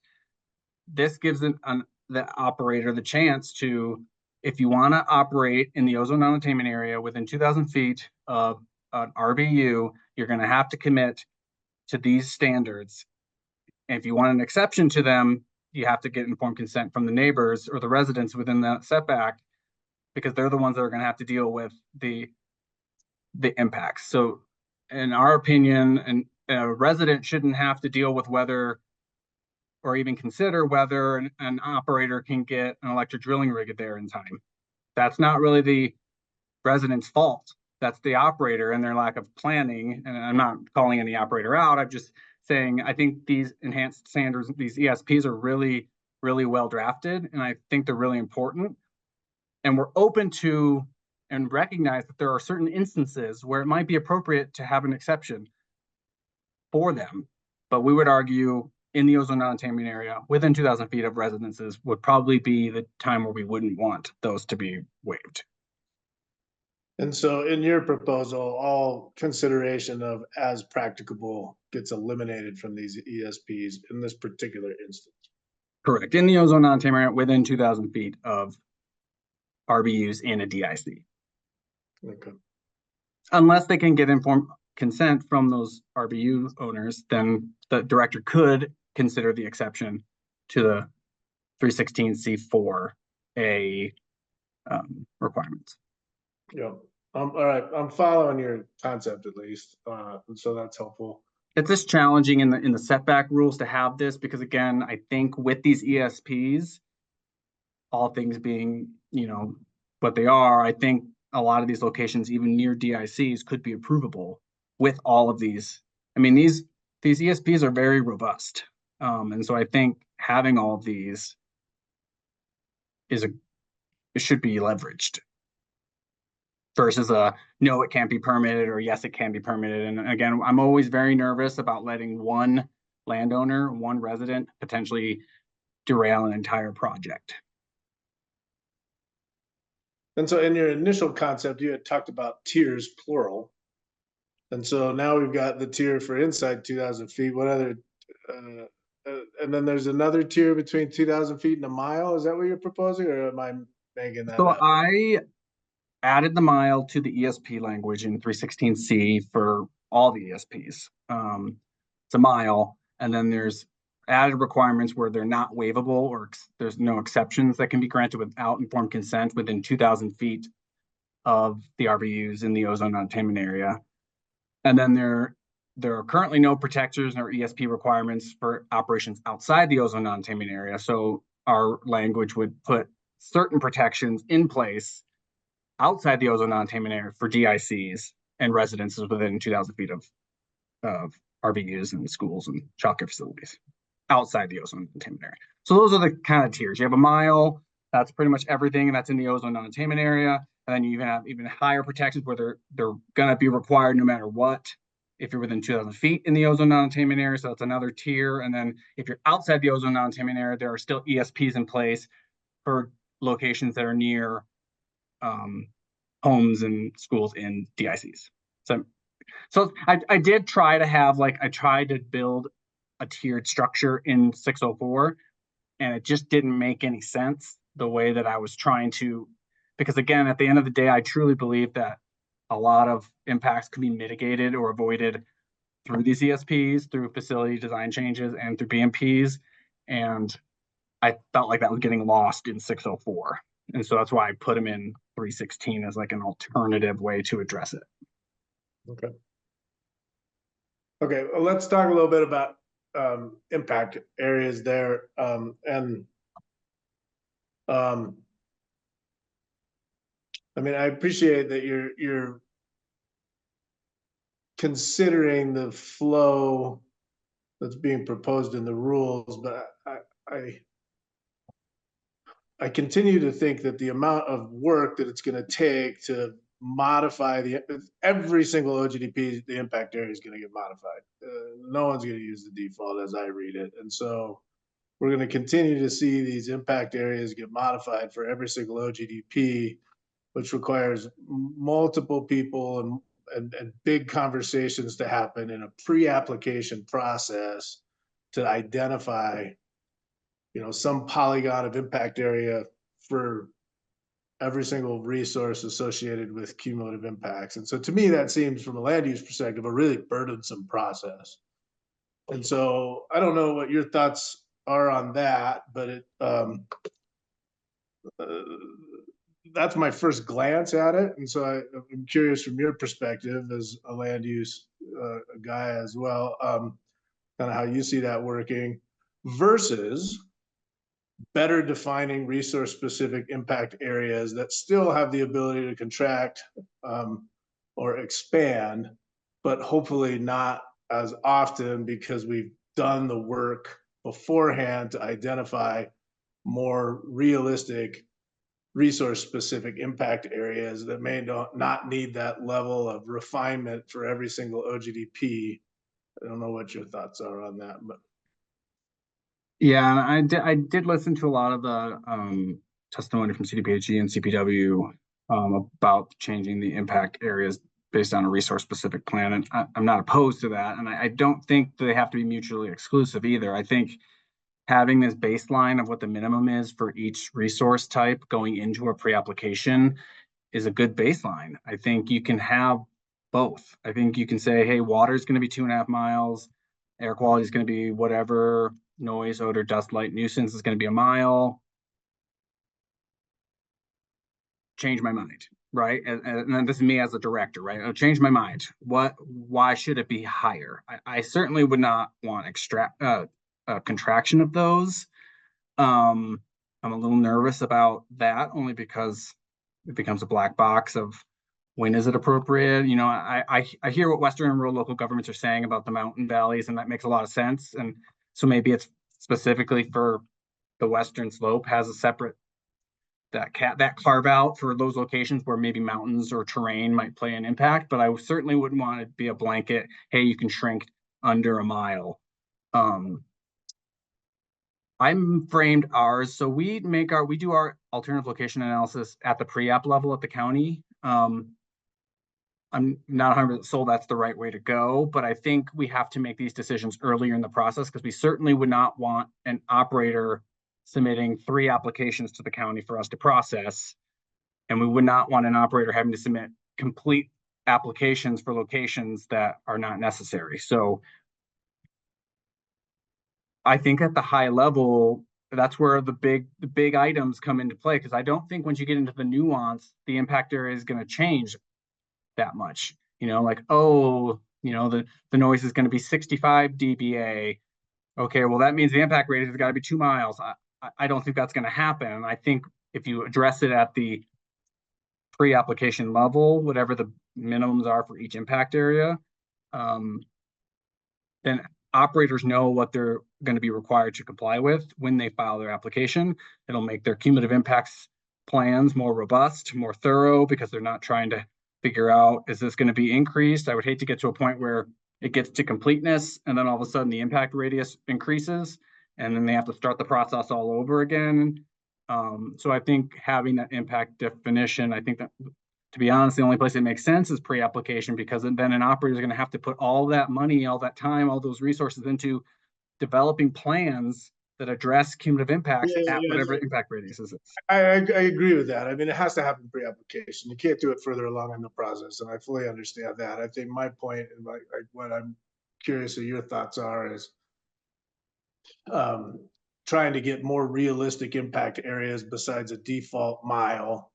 This gives the operator the chance to, if you want to operate in the ozone non-attainment area within 2,000 feet of an RBU, you're going to have to commit to these standards. And if you want an exception to them, you have to get informed consent from the neighbors or the residents within that setback, because they're the ones that are going to have to deal with the impacts. So in our opinion, a resident shouldn't have to deal with whether, or even consider whether an operator can get an electric drilling rig there in time. That's not really the resident's fault. That's the operator and their lack of planning. And I'm not calling any operator out. I'm just saying, I think these enhanced standards, these ESPs, are really really well drafted, and I think they're really important. And we're open to and recognize that there are certain instances where it might be appropriate to have an exception for them. But we would argue in the ozone non-attainment area within 2,000 feet of residences would probably be the time where we wouldn't want those to be waived. And so in your proposal, all consideration of as practicable gets eliminated from these ESPs in this particular instance. Correct. In the ozone non-attainment area within 2,000 feet of RBUs in a DIC. Okay. Unless they can get informed consent from those RBU owners, then the director could consider the exception to the 316C4A requirements. Yeah. All right. I'm following your concept at least. And so that's helpful. It's just challenging in the setback rules to have this because, again, I think with these ESPs, all things being, what they are, I think a lot of these locations, even near DICs, could be approvable with all of these. I mean, these ESPs are very robust. And so I think having all of these it should be leveraged versus no, it can't be permitted, or yes, it can be permitted. And again, I'm always very nervous about letting one landowner, one resident potentially derail an entire project. And so in your initial concept, you had talked about tiers, plural. And so now we've got the tier for inside 2,000 feet. What other, and then there's another tier between 2,000 feet and a mile. Is that what you're proposing, or am I making that up? I added the mile to the ESP language in 316C for all the ESPs. It's a mile, and then there's added requirements where they're not waivable, or there's no exceptions that can be granted without informed consent within 2,000 feet of the RBUs in the ozone non-attainment area. And then there are currently no protectors or ESP requirements for operations outside the ozone non-attainment area. So our language would put certain protections in place outside the ozone non-attainment area for DICs and residences within 2,000 feet of RBUs and schools and childcare facilities outside the ozone non-attainment area. So those are the kind of tiers. You have a mile, that's pretty much everything that's in the ozone non-attainment area. And then you even have even higher protections where they're gonna be required no matter what if you're within 2,000 feet in the ozone non-attainment area. So that's another tier. And then if you're outside the ozone non-attainment area, there are still ESPs in place for locations that are near homes and schools in DICs. So I did try to have, I tried to build a tiered structure in 604, and it just didn't make any sense the way that I was trying to, because again, at the end of the day, I truly believe that a lot of impacts can be mitigated or avoided through these ESPs, through facility design changes, and through BMPs. And I felt like that was getting lost in 604. And so that's why I put them in 316 as an alternative way to address it. Okay. Okay, well, let's talk a little bit about impact areas there. I mean, I appreciate that you're considering the flow that's being proposed in the rules, but I continue to think that the amount of work that it's going to take to modify every single OGDP, the impact area is going to get modified. No one's going to use the default as I read it. And so we're going to continue to see these impact areas get modified for every single OGDP, which requires multiple people and big conversations to happen in a pre-application process to identify, some polygon of impact area for every single resource associated with cumulative impacts. And so to me, that seems, from a land use perspective, a really burdensome process. And so I don't know what your thoughts are on that, but that's my first glance at it. And so I'm curious from your perspective as a land use guy as well, kind of how you see that working versus better defining resource specific impact areas that still have the ability to contract or expand, but hopefully not as often because we've done the work beforehand to identify more realistic resource-specific impact areas that may not need that level of refinement for every single OGDP. I don't know what your thoughts are on that, but. Yeah, and I did listen to a lot of the testimony from CDPHE and CPW about changing the impact areas based on a resource-specific plan, and I'm not opposed to that, and I don't think they have to be mutually exclusive either. I think having this baseline of what the minimum is for each resource type going into a pre-application is a good baseline. I think you can have both. I think you can say, hey, water is going to be 2.5 miles, air quality is going to be whatever, noise, odor, dust, light, nuisance is going to be 1 mile. Change my mind, right? And then this is me as a director, right? I'll change my mind. Why should it be higher? I certainly would not want a contraction of those. I'm a little nervous about that only because it becomes a black box of when is it appropriate? You know, I hear what Western and rural local governments are saying about the mountain valleys, and that makes a lot of sense. And so maybe it's specifically for the Western slope has a separate that carve out for those locations where maybe mountains or terrain might play an impact. But I certainly wouldn't want it to be a blanket, hey, you can shrink under 1 mile. I'm framed ours. So we do our alternative location analysis at the pre-app level at the county. I'm not 100% sold that's the right way to go, but I think we have to make these decisions earlier in the process because we certainly would not want an operator submitting 3 applications to the county for us to process. And we would not want an operator having to submit complete applications for locations that are not necessary. So I think at the high level, that's where the big items come into play, because I don't think once you get into the nuance, the impact area is going to change that much. You know, like, oh, you know, the noise is going to be 65 dBA. Okay, well, that means the impact radius has got to be 2 miles. I don't think that's going to happen. I think if you address it at the pre-application level, whatever the minimums are for each impact area, then operators know what they're going to be required to comply with when they file their application. It'll make their cumulative impacts plans more robust, more thorough, because they're not trying to figure out, is this going to be increased? I would hate to get to a point where it gets to completeness and then all of a sudden the impact radius increases and then they have to start the process all over again. So I think having that impact definition, I think that, to be honest, the only place it makes sense is pre-application, because then an operator is going to have to put all that money, all that time, all those resources into developing plans that address cumulative impacts at whatever impact radius is. I agree with that. I mean, it has to happen pre-application. You can't do it further along in the process, and I fully understand that. I think my point, and what I'm curious of your thoughts are, is trying to get more realistic impact areas besides a default mile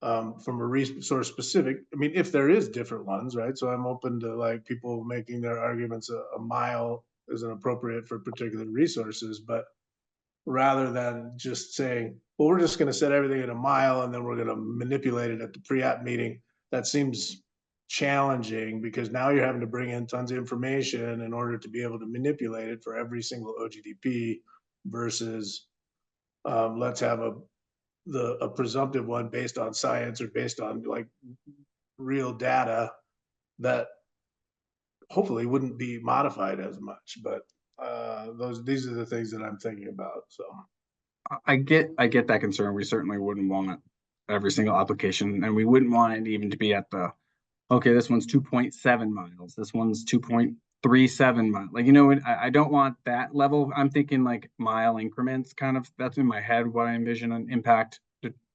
from a resource specific. I mean, if there is different ones, right? So I'm open to like people making their arguments a mile isn't appropriate for particular resources, but rather than just saying, well, we're just going to set everything at 1 mile and then we're going to manipulate it at the pre-app meeting, that seems challenging, because now you're having to bring in tons of information in order to be able to manipulate it for every single OGDP versus let's have a presumptive one based on science or based on like real data that hopefully wouldn't be modified as much. But these are the things that I'm thinking about. So I get that concern. We certainly wouldn't want every single application, and we wouldn't want it even to be at the, okay, this one's 2.7 miles, this one's 2.37 miles. Like, you know, I don't want that level. I'm thinking like mile increments, kind of. That's in my head what I envision an impact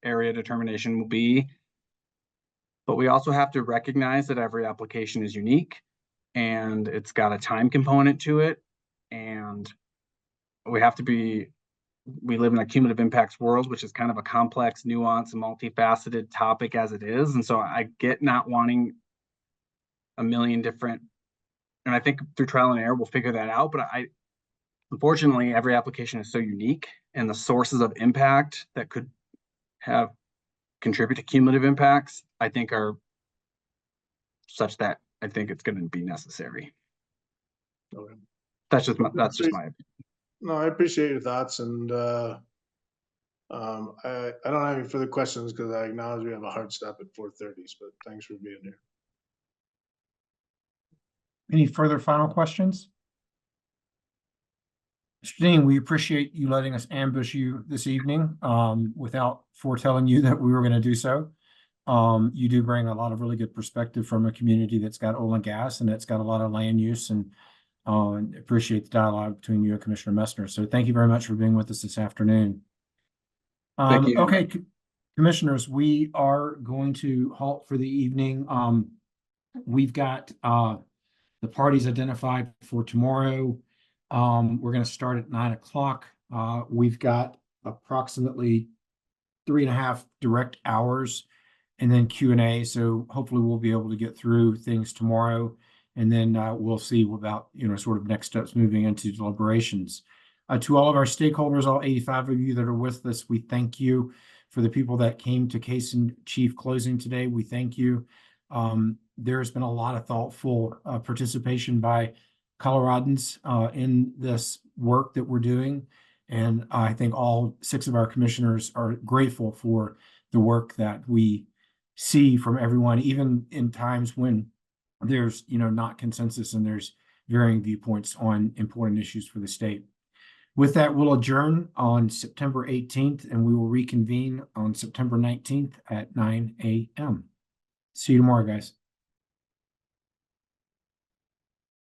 area determination will be. But we also have to recognize that every application is unique and it's got a time component to it. And we live in a cumulative impacts world, which is kind of a complex, nuanced, multifaceted topic as it is. And so I get not wanting a million different, and I think through trial and error, we'll figure that out. But unfortunately, every application is so unique, and the sources of impact that could contribute to cumulative impacts, I think, are such that I think it's going to be necessary. Okay. That's just my opinion. No, I appreciate your thoughts, and I don't have any further questions because I acknowledge we have a hard stop at 4:30, but thanks for being here. Any further final questions? Mr. Dean, we appreciate you letting us ambush you this evening without foretelling you that we were going to do so. You do bring a lot of really good perspective from a community that's got oil and gas and that's got a lot of land use, and appreciate the dialogue between you and Commissioner Messner. So thank you very much for being with us this afternoon. Thank you. Okay, commissioners, we are going to halt for the evening. We've got the parties identified for tomorrow. We're going to start at 9 o'clock. We've got approximately 3.5 direct hours and then Q&A. So hopefully we'll be able to get through things tomorrow, and then we'll see about, sort of next steps moving into deliberations. To all of our stakeholders, all 85 of you that are with us, we thank you. For the people that came to Case in Chief closing today, we thank you. There's been a lot of thoughtful participation by Coloradans in this work that we're doing. And I think all 6 of our commissioners are grateful for the work that we see from everyone, even in times when there's, not consensus and there's varying viewpoints on important issues for the state. With that, we'll adjourn on September 18th, and we will reconvene on September 19th at 9 a.m. See you tomorrow, guys.